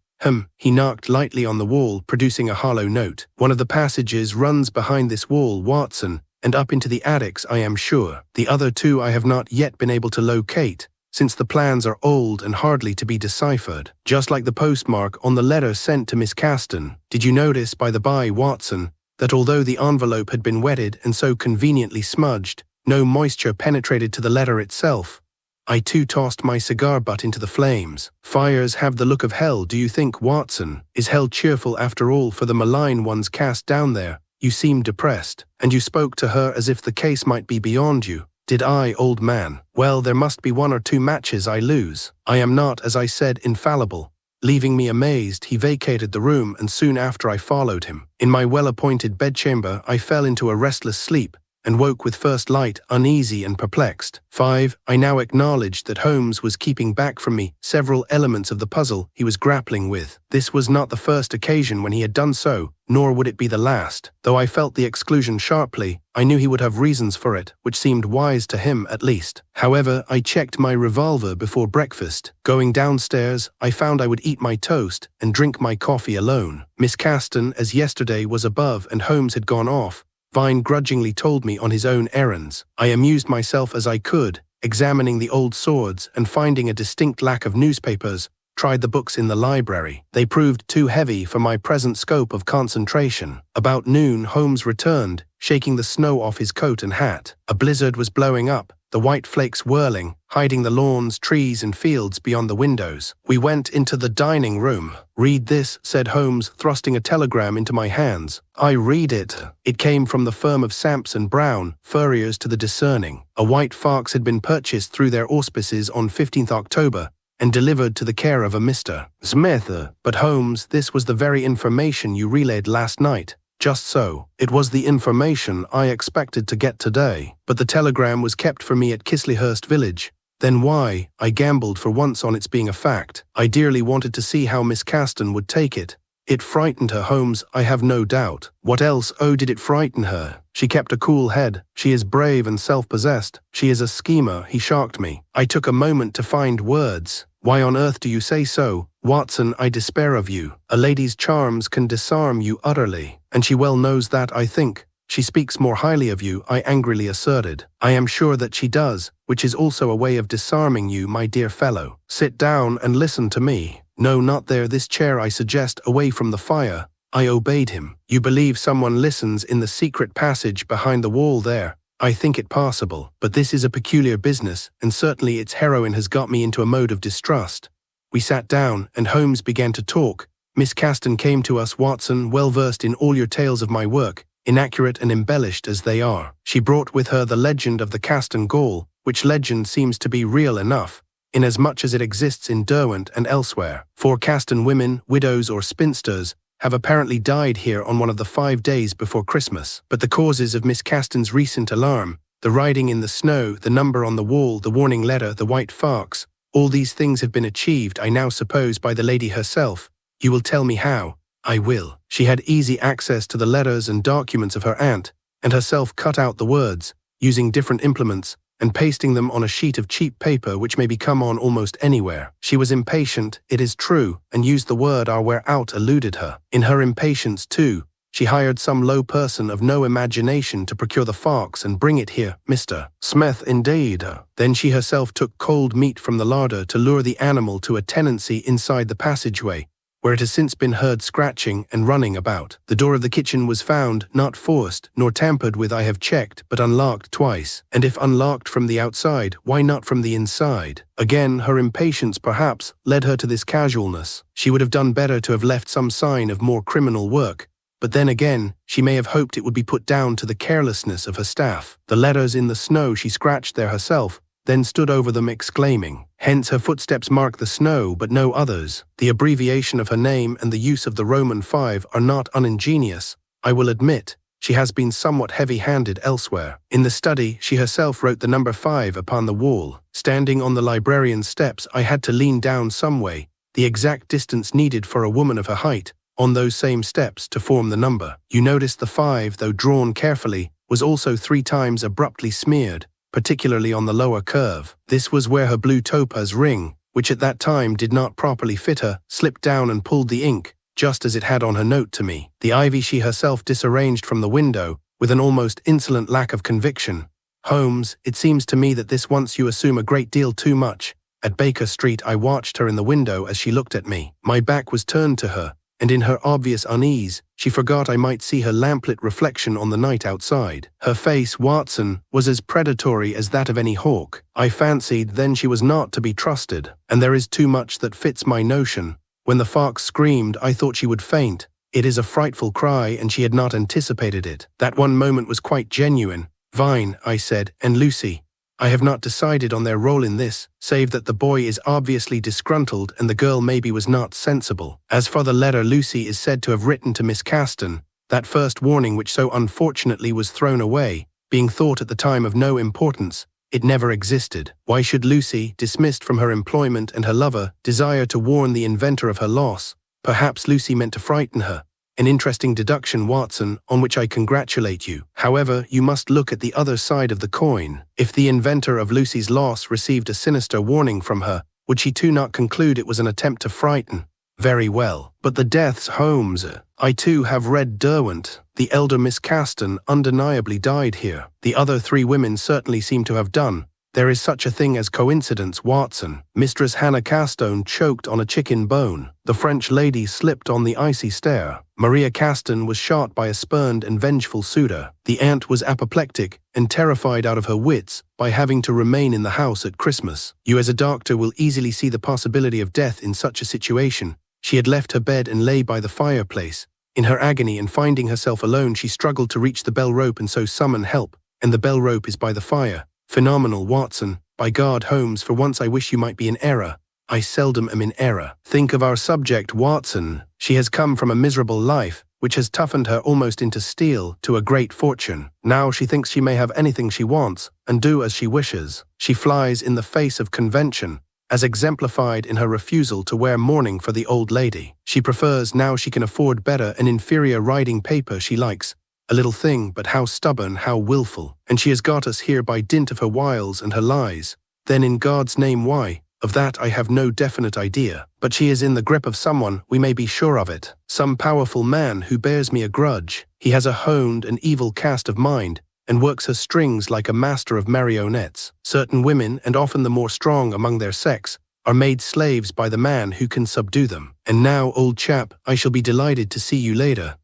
He knocked lightly on the wall, producing a hollow note. "One of the passages runs behind this wall, Watson, and up into the attics, I am sure. The other two I have not yet been able to locate, since the plans are old and hardly to be deciphered. Just like the postmark on the letter sent to Miss Caston. Did you notice, by the by, Watson, that although the envelope had been wetted and so conveniently smudged, no moisture penetrated to the letter itself?" I too tossed my cigar butt into the flames. "Fires have the look of hell, do you think, Watson? Is hell cheerful after all for the malign ones cast down there? You seem depressed, and you spoke to her as if the case might be beyond you." "Did I, old man? Well, there must be one or two matches I lose. I am not, as I said, infallible." Leaving me amazed, he vacated the room, and soon after I followed him. In my well-appointed bedchamber, I fell into a restless sleep, and woke with first light, uneasy and perplexed. 5. I now acknowledged that Holmes was keeping back from me several elements of the puzzle he was grappling with. This was not the first occasion when he had done so, nor would it be the last. Though I felt the exclusion sharply, I knew he would have reasons for it, which seemed wise to him at least. However, I checked my revolver before breakfast. Going downstairs, I found I would eat my toast and drink my coffee alone. Miss Caston, as yesterday, was above, and Holmes had gone off. Vine grudgingly told me on his own errands. I amused myself as I could, examining the old swords and finding a distinct lack of newspapers, tried the books in the library. They proved too heavy for my present scope of concentration. About noon, Holmes returned, shaking the snow off his coat and hat. A blizzard was blowing up, the white flakes whirling, hiding the lawns, trees, and fields beyond the windows. We went into the dining room. "Read this," said Holmes, thrusting a telegram into my hands. I read it. It came from the firm of Sampson Brown, furriers to the discerning. A white fox had been purchased through their auspices on 15th October and delivered to the care of a Mr. Smith. But Holmes, this was the very information you relayed last night. Just so. It was the information I expected to get today. But the telegram was kept for me at Chisleyhurst village. Then why? I gambled for once on its being a fact. I dearly wanted to see how Miss Caston would take it. It frightened her, Holmes, I have no doubt. What else, oh, did it frighten her? She kept a cool head. She is brave and self-possessed. She is a schemer, he shocked me. I took a moment to find words. Why on earth do you say so? Watson, I despair of you. A lady's charms can disarm you utterly. And she well knows that, I think. She speaks more highly of you, I angrily asserted. I am sure that she does, which is also a way of disarming you, my dear fellow. Sit down and listen to me. No, not there, this chair I suggest, away from the fire. I obeyed him. You believe someone listens in the secret passage behind the wall there? I think it possible, but this is a peculiar business, and certainly its heroine has got me into a mode of distrust. We sat down, and Holmes began to talk. Miss Caston came to us, Watson, well versed in all your tales of my work, inaccurate and embellished as they are. She brought with her the legend of the Caston Gaul, which legend seems to be real enough, inasmuch as it exists in Derwent and elsewhere. 4 Caston women, widows or spinsters, have apparently died here on one of the 5 days before Christmas. But the causes of Miss Caston's recent alarm, the riding in the snow, the number on the wall, the warning letter, the white fox, all these things have been achieved, I now suppose, by the lady herself. You will tell me how. I will. She had easy access to the letters and documents of her aunt, and herself cut out the words, using different implements, and pasting them on a sheet of cheap paper which may be come on almost anywhere. She was impatient, it is true, and used the word "our where out" eluded her. In her impatience, too, she hired some low person of no imagination to procure the fox and bring it here, Mr. Smith, indeed. Then she herself took cold meat from the larder to lure the animal to a tenancy inside the passageway, where it has since been heard scratching and running about. The door of the kitchen was found, not forced, nor tampered with, I have checked, but unlocked twice. And if unlocked from the outside, why not from the inside? Again, her impatience perhaps led her to this casualness. She would have done better to have left some sign of more criminal work. But then again, she may have hoped it would be put down to the carelessness of her staff. The letters in the snow she scratched there herself, then stood over them exclaiming. Hence her footsteps mark the snow, but no others. The abbreviation of her name and the use of the Roman 5 are not uningenious, I will admit. She has been somewhat heavy-handed elsewhere. In the study, she herself wrote the number 5 upon the wall. Standing on the librarian's steps, I had to lean down some way, the exact distance needed for a woman of her height, on those same steps to form the number. You notice the 5, though drawn carefully, was also 3 times abruptly smeared, particularly on the lower curve. This was where her blue topaz ring, which at that time did not properly fit her, slipped down and pulled the ink, just as it had on her note to me. The ivy she herself disarranged from the window, with an almost insolent lack of conviction. Holmes, it seems to me that this once you assume a great deal too much. At Baker Street I watched her in the window as she looked at me. My back was turned to her, and in her obvious unease, she forgot I might see her lamplit reflection on the night outside. Her face, Watson, was as predatory as that of any hawk. I fancied then she was not to be trusted, and there is too much that fits my notion. When the fox screamed, I thought she would faint. It is a frightful cry, and she had not anticipated it. That one moment was quite genuine. Vine, I said, and Lucy. I have not decided on their role in this, save that the boy is obviously disgruntled and the girl maybe was not sensible. As for the letter Lucy is said to have written to Miss Caston, that first warning which so unfortunately was thrown away, being thought at the time of no importance, it never existed. Why should Lucy, dismissed from her employment and her lover, desire to warn the inventor of her loss? Perhaps Lucy meant to frighten her. An interesting deduction, Watson, on which I congratulate you. However, you must look at the other side of the coin. If the inventor of Lucy's loss received a sinister warning from her, would she too not conclude it was an attempt to frighten? Very well. But the deaths, Holmes. I too have read Derwent. The elder Miss Caston undeniably died here. The other 3 women certainly seem to have done. There is such a thing as coincidence, Watson. Mistress Hannah Caston choked on a chicken bone. The French lady slipped on the icy stair. Maria Caston was shot by a spurned and vengeful suitor. The aunt was apoplectic and terrified out of her wits by having to remain in the house at Christmas. You as a doctor will easily see the possibility of death in such a situation. She had left her bed and lay by the fireplace. In her agony and finding herself alone, she struggled to reach the bell rope and so summon help, and the bell rope is by the fire. Phenomenal, Watson. By God, Holmes, for once I wish you might be in error. I seldom am in error. Think of our subject, Watson. She has come from a miserable life, which has toughened her almost into steel, to a great fortune. Now she thinks she may have anything she wants, and do as she wishes. She flies in the face of convention, as exemplified in her refusal to wear mourning for the old lady. She prefers, now she can afford better, an inferior writing paper she likes. A little thing, but how stubborn, how willful. And she has got us here by dint of her wiles and her lies. Then in God's name why? Of that I have no definite idea. But she is in the grip of someone, we may be sure of it. Some powerful man who bears me a grudge. He has a honed and evil cast of mind, and works her strings like a master of marionettes. Certain women, and often the more strong among their sex, are made slaves by the man who can subdue them. And now, old chap, I shall be delighted to see you later.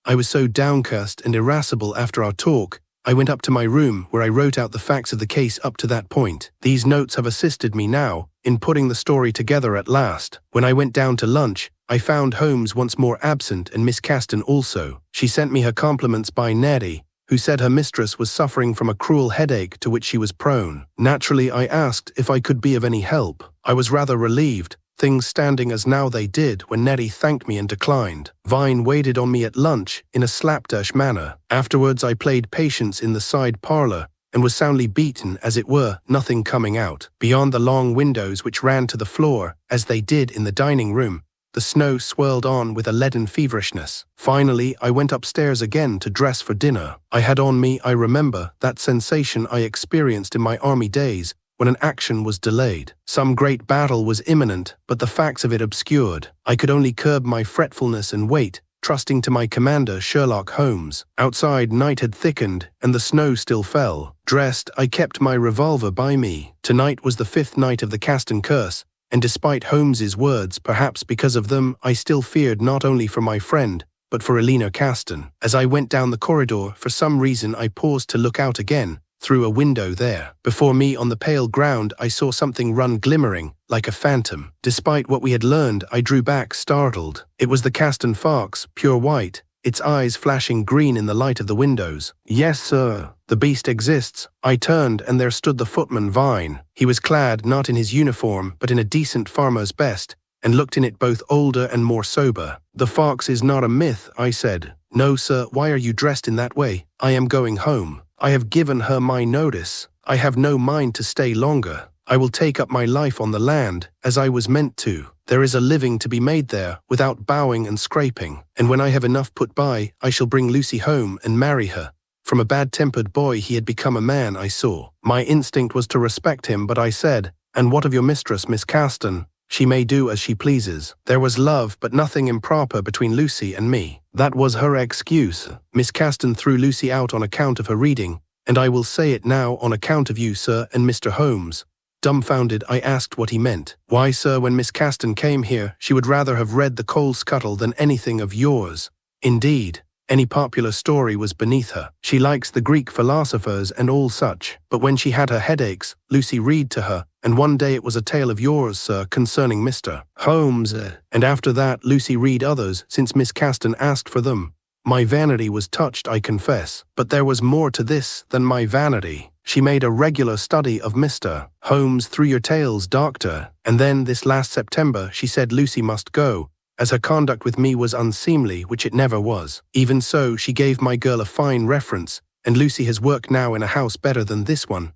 I was so downcast and irascible after our talk, I went up to my room where I wrote out the facts of the case up to that point. These notes have assisted me now in putting the story together at last. When I went down to lunch, I found Holmes once more absent and Miss Caston also. She sent me her compliments by Neddy, who said her mistress was suffering from a cruel headache to which she was prone. Naturally, I asked if I could be of any help. I was rather relieved, things standing as now they did, when Nettie thanked me and declined. Vine waited on me at lunch in a slapdash manner. Afterwards I played patience in the side parlour, and was soundly beaten, as it were, nothing coming out. Beyond the long windows which ran to the floor, as they did in the dining room, the snow swirled on with a leaden feverishness. Finally, I went upstairs again to dress for dinner. I had on me, I remember, that sensation I experienced in my army days, when an action was delayed. Some great battle was imminent, but the facts of it obscured. I could only curb my fretfulness and wait, trusting to my commander, Sherlock Holmes. Outside, night had thickened, and the snow still fell. Dressed, I kept my revolver by me. Tonight was the 5th night of the Caston curse, and despite Holmes's words, perhaps because of them, I still feared not only for my friend, but for Eleemosynary. As I went down the corridor, for some reason I paused to look out again, through a window there. Before me on the pale ground I saw something run glimmering, like a phantom. Despite what we had learned, I drew back, startled. It was the Caston fox, pure white, its eyes flashing green in the light of the windows. "Yes, sir, the beast exists." I turned, and there stood the footman Vine. He was clad not in his uniform, but in a decent farmer's best, and looked in it both older and more sober. "The fox is not a myth," I said. "No, sir, why are you dressed in that way?" "I am going home. I have given her my notice. I have no mind to stay longer. I will take up my life on the land, as I was meant to. There is a living to be made there, without bowing and scraping, and when I have enough put by, I shall bring Lucy home and marry her." From a bad-tempered boy he had become a man, I saw. My instinct was to respect him, but I said, "And what of your mistress, Miss Caston? She may do as she pleases." There was love, but nothing improper between Lucy and me. That was her excuse. Miss Caston threw Lucy out on account of her reading, and I will say it now on account of you, sir, and Mr. Holmes. Dumbfounded, I asked what he meant. "Why, sir, when Miss Caston came here, she would rather have read the Coal Scuttle than anything of yours. Indeed, any popular story was beneath her. She likes the Greek philosophers and all such. But when she had her headaches, Lucy read to her, and one day it was a tale of yours, sir, concerning Mr. Holmes, and after that Lucy read others, since Miss Caston asked for them. My vanity was touched, I confess, but there was more to this than my vanity. She made a regular study of Mr. Holmes through your tales, doctor, and then this last September she said Lucy must go, as her conduct with me was unseemly, which it never was. Even so, she gave my girl a fine reference, and Lucy has work now in a house better than this one."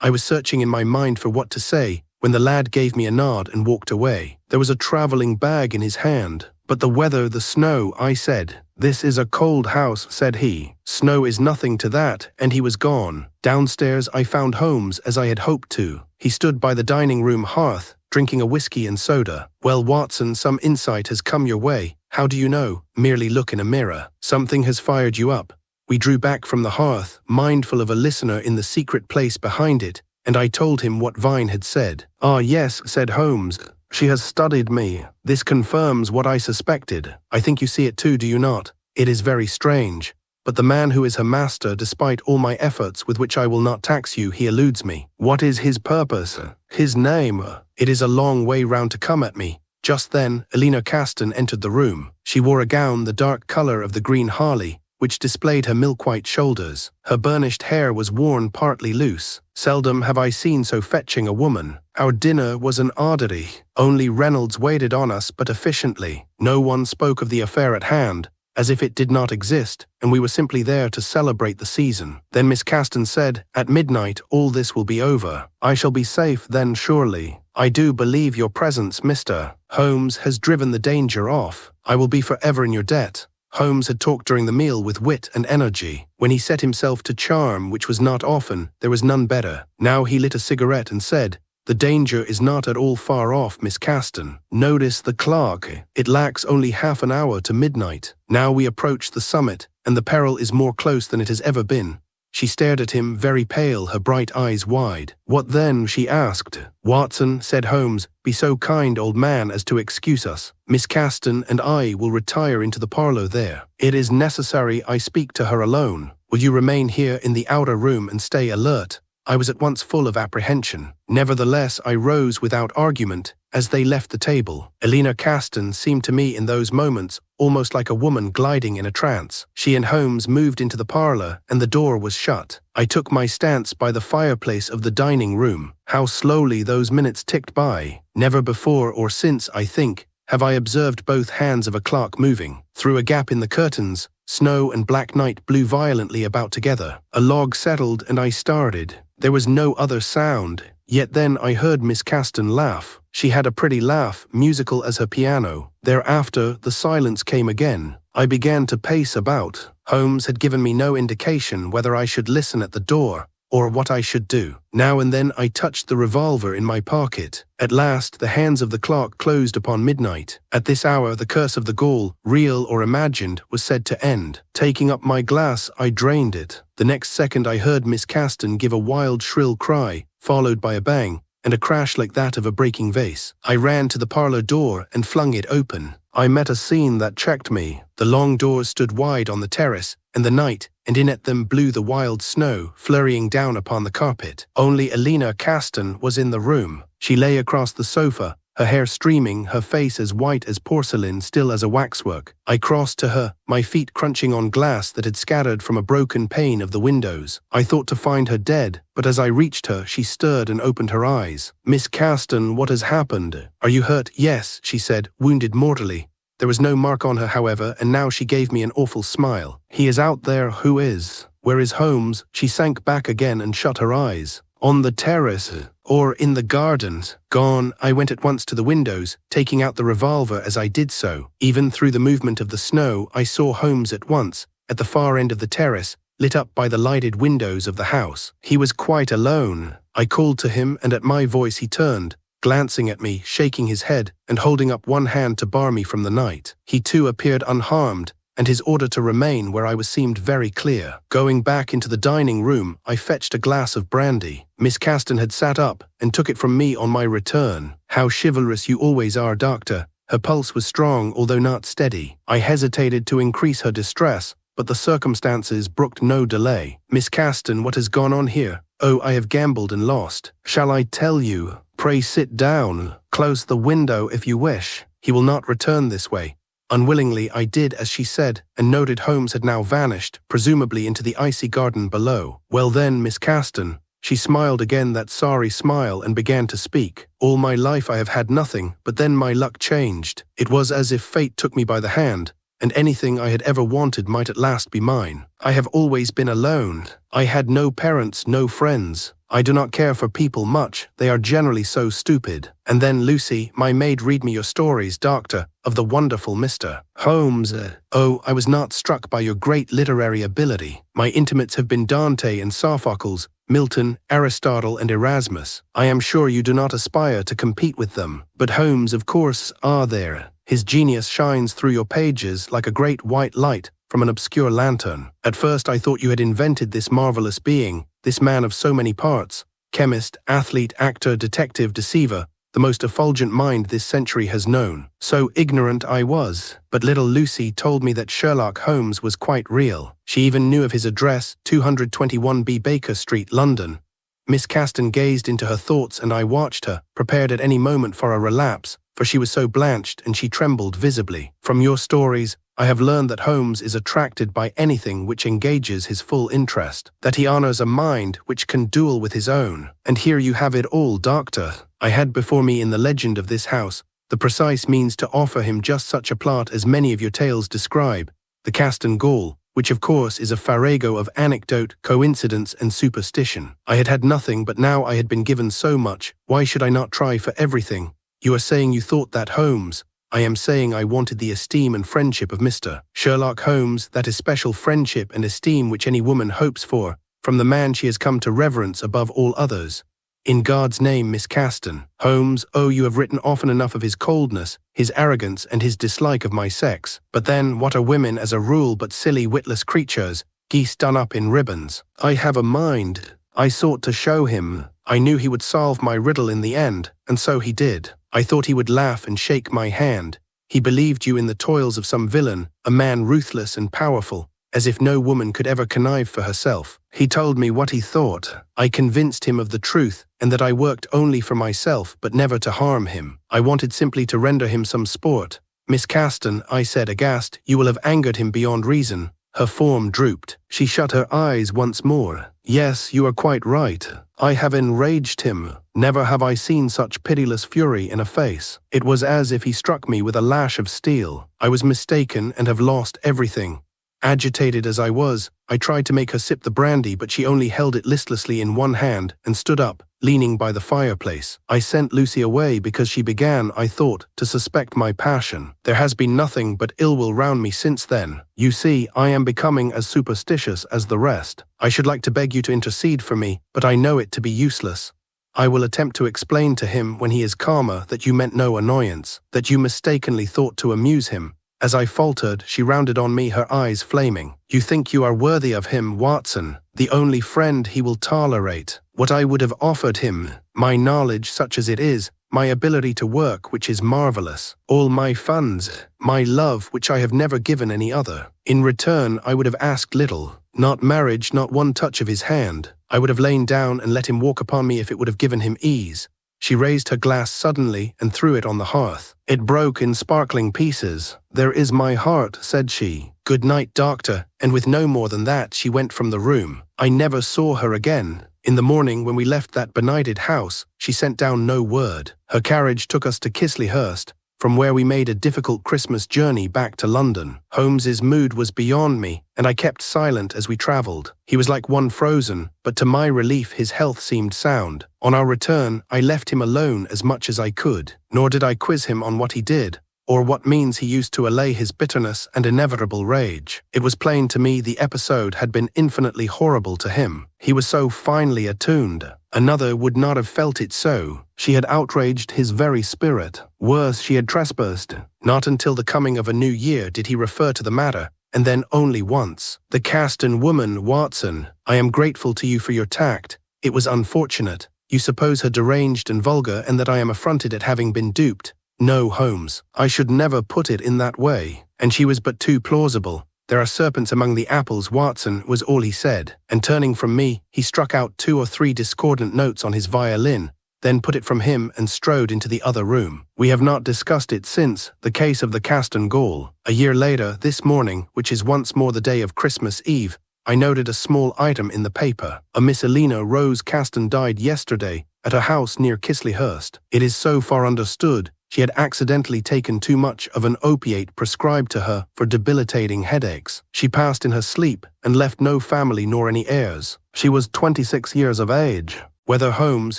I was searching in my mind for what to say, when the lad gave me a nod and walked away. There was a travelling bag in his hand. "But the weather, the snow," I said. "This is a cold house," said he. "Snow is nothing to that," and he was gone. Downstairs I found Holmes, as I had hoped to. He stood by the dining-room hearth, drinking a whiskey and soda. "Well, Watson, some insight has come your way." "How do you know?" "Merely look in a mirror. Something has fired you up." We drew back from the hearth, mindful of a listener in the secret place behind it, and I told him what Vine had said. "Ah, yes," said Holmes. "She has studied me. This confirms what I suspected. I think you see it too, do you not? It is very strange. But the man who is her master, despite all my efforts with which I will not tax you, he eludes me. What is his purpose? His name? It is a long way round to come at me." Just then, Eleanor Caston entered the room. She wore a gown the dark colour of the green Harley, which displayed her milk-white shoulders. Her burnished hair was worn partly loose. Seldom have I seen so fetching a woman. Our dinner was an oddity. Only Reynolds waited on us, but efficiently. No one spoke of the affair at hand, as if it did not exist, and we were simply there to celebrate the season. Then Miss Caston said, "At midnight all this will be over. I shall be safe then, surely. I do believe your presence, Mr. Holmes, has driven the danger off. I will be forever in your debt." Holmes had talked during the meal with wit and energy. When he set himself to charm, which was not often, there was none better. Now he lit a cigarette and said, "The danger is not at all far off, Miss Caston. Notice the clock. It lacks only half an hour to midnight. Now we approach the summit, and the peril is more close than it has ever been." She stared at him, very pale, her bright eyes wide. "What then?" she asked. "Watson," said Holmes, "be so kind, old man, as to excuse us. Miss Caston and I will retire into the parlour there. It is necessary I speak to her alone. Will you remain here in the outer room and stay alert?" I was at once full of apprehension. Nevertheless, I rose without argument as they left the table. Eleanor Caston seemed to me in those moments almost like a woman gliding in a trance. She and Holmes moved into the parlour, and the door was shut. I took my stance by the fireplace of the dining room. How slowly those minutes ticked by. Never before or since, I think, have I observed both hands of a clock moving. Through a gap in the curtains, snow and black night blew violently about together. A log settled, and I started. There was no other sound, yet then I heard Miss Caston laugh. She had a pretty laugh, musical as her piano. Thereafter, the silence came again. I began to pace about. Holmes had given me no indication whether I should listen at the door, or what I should do. Now and then I touched the revolver in my pocket. At last, the hands of the clock closed upon midnight. At this hour, the curse of the Gaul, real or imagined, was said to end. Taking up my glass, I drained it. The next second I heard Miss Caston give a wild, shrill cry, followed by a bang, and a crash like that of a breaking vase. I ran to the parlor door and flung it open. I met a scene that checked me. The long doors stood wide on the terrace, and the night, and in at them blew the wild snow, flurrying down upon the carpet. Only Elena Caston was in the room. She lay across the sofa, her hair streaming, her face as white as porcelain, still as a waxwork. I crossed to her, my feet crunching on glass that had scattered from a broken pane of the windows. I thought to find her dead, but as I reached her, she stirred and opened her eyes. "Miss Caston, what has happened? Are you hurt?" "Yes," she said, wounded mortally. There was no mark on her, however, and now she gave me an awful smile. "He is out there." "Who is? Where is Holmes?" She sank back again and shut her eyes. "On the terrace, or in the gardens." "Gone." I went at once to the windows, taking out the revolver as I did so. Even through the movement of the snow, I saw Holmes at once, at the far end of the terrace, lit up by the lighted windows of the house. He was quite alone. I called to him, and at my voice he turned, glancing at me, shaking his head, and holding up one hand to bar me from the night. He too appeared unharmed, and his order to remain where I was seemed very clear. Going back into the dining room, I fetched a glass of brandy. Miss Caston had sat up, and took it from me on my return. "How chivalrous you always are, Doctor." Her pulse was strong, although not steady. I hesitated to increase her distress, but the circumstances brooked no delay. "Miss Caston, what has gone on here?" "Oh, I have gambled and lost." "Shall I tell you?" "Pray sit down. Close the window if you wish. He will not return this way." Unwillingly, I did as she said, and noted Holmes had now vanished, presumably into the icy garden below. "Well then, Miss Caston." She smiled again, that sorry smile, and began to speak. "All my life I have had nothing, but then my luck changed. It was as if fate took me by the hand, and anything I had ever wanted might at last be mine. I have always been alone. I had no parents, no friends. I do not care for people much, they are generally so stupid. And then Lucy, my maid, read me your stories, Doctor, of the wonderful Mr. Holmes. Oh, I was not struck by your great literary ability. My intimates have been Dante and Sophocles, Milton, Aristotle and Erasmus. I am sure you do not aspire to compete with them. But Holmes, of course, are there. His genius shines through your pages like a great white light from an obscure lantern. At first I thought you had invented this marvelous being, this man of so many parts, chemist, athlete, actor, detective, deceiver, the most effulgent mind this century has known. So ignorant I was, but little Lucy told me that Sherlock Holmes was quite real. She even knew of his address, 221B Baker Street, London. Miss Caston gazed into her thoughts, and I watched her, prepared at any moment for a relapse, for she was so blanched and she trembled visibly. "From your stories, I have learned that Holmes is attracted by anything which engages his full interest, that he honors a mind which can duel with his own. And here you have it all, Doctor. I had before me in the legend of this house the precise means to offer him just such a plot as many of your tales describe, the Caston Gaol, which of course is a farrago of anecdote, coincidence and superstition. I had had nothing, but now I had been given so much. Why should I not try for everything? You are saying you thought that Holmes. I am saying I wanted the esteem and friendship of Mr. Sherlock Holmes, that especial friendship and esteem which any woman hopes for, from the man she has come to reverence above all others. In God's name, Miss Caston. Holmes, oh, you have written often enough of his coldness, his arrogance, and his dislike of my sex. But then, what are women as a rule but silly, witless creatures, geese done up in ribbons? I have a mind. I sought to show him. I knew he would solve my riddle in the end, and so he did. I thought he would laugh and shake my hand. He believed you in the toils of some villain, a man ruthless and powerful, as if no woman could ever connive for herself. He told me what he thought. I convinced him of the truth, and that I worked only for myself, but never to harm him. I wanted simply to render him some sport. Miss Caston, I said, aghast, you will have angered him beyond reason. Her form drooped. She shut her eyes once more. Yes, you are quite right. I have enraged him. Never have I seen such pitiless fury in a face. It was as if he struck me with a lash of steel. I was mistaken and have lost everything. Agitated as I was, I tried to make her sip the brandy, but she only held it listlessly in one hand and stood up, leaning by the fireplace. I sent Lucy away because she began, I thought, to suspect my passion. There has been nothing but ill will round me since then. You see, I am becoming as superstitious as the rest. I should like to beg you to intercede for me, but I know it to be useless. I will attempt to explain to him when he is calmer that you meant no annoyance, that you mistakenly thought to amuse him, As I faltered, she rounded on me, her eyes flaming. You think you are worthy of him, Watson, the only friend he will tolerate. What I would have offered him, my knowledge such as it is, my ability to work which is marvelous, all my funds, my love which I have never given any other. In return I would have asked little, not marriage, not one touch of his hand. I would have lain down and let him walk upon me if it would have given him ease. She raised her glass suddenly and threw it on the hearth. It broke in sparkling pieces. There is my heart, said she. Good night, doctor, and with no more than that she went from the room. I never saw her again. In the morning when we left that benighted house, she sent down no word. Her carriage took us to Chisleyhurst, from where we made a difficult Christmas journey back to London. Holmes's mood was beyond me, and I kept silent as we travelled. He was like one frozen, but to my relief his health seemed sound. On our return, I left him alone as much as I could, nor did I quiz him on what he did, or what means he used to allay his bitterness and inevitable rage. It was plain to me the episode had been infinitely horrible to him. He was so finely attuned. Another would not have felt it so. She had outraged his very spirit. Worse, she had trespassed. Not until the coming of a new year did he refer to the matter, and then only once. The Caston woman, Watson. I am grateful to you for your tact. It was unfortunate. You suppose her deranged and vulgar, and that I am affronted at having been duped. No, Holmes, I should never put it in that way. And she was but too plausible. There are serpents among the apples, Watson, was all he said, and turning from me, he struck out 2 or 3 discordant notes on his violin, then put it from him and strode into the other room. We have not discussed it since, the case of the Caston Gaul. A year later, this morning, which is once more the day of Christmas Eve, I noted a small item in the paper. A Miss Elena Rose Caston died yesterday at a house near Chisleyhurst. It is so far understood she had accidentally taken too much of an opiate prescribed to her for debilitating headaches. She passed in her sleep and left no family nor any heirs. She was 26 years of age. Whether Holmes,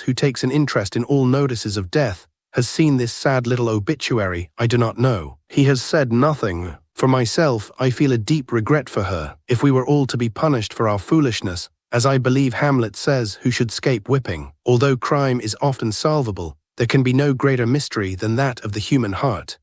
who takes an interest in all notices of death, has seen this sad little obituary, I do not know. He has said nothing. For myself, I feel a deep regret for her. If we were all to be punished for our foolishness, as I believe Hamlet says, who should escape whipping? Although crime is often solvable, there can be no greater mystery than that of the human heart.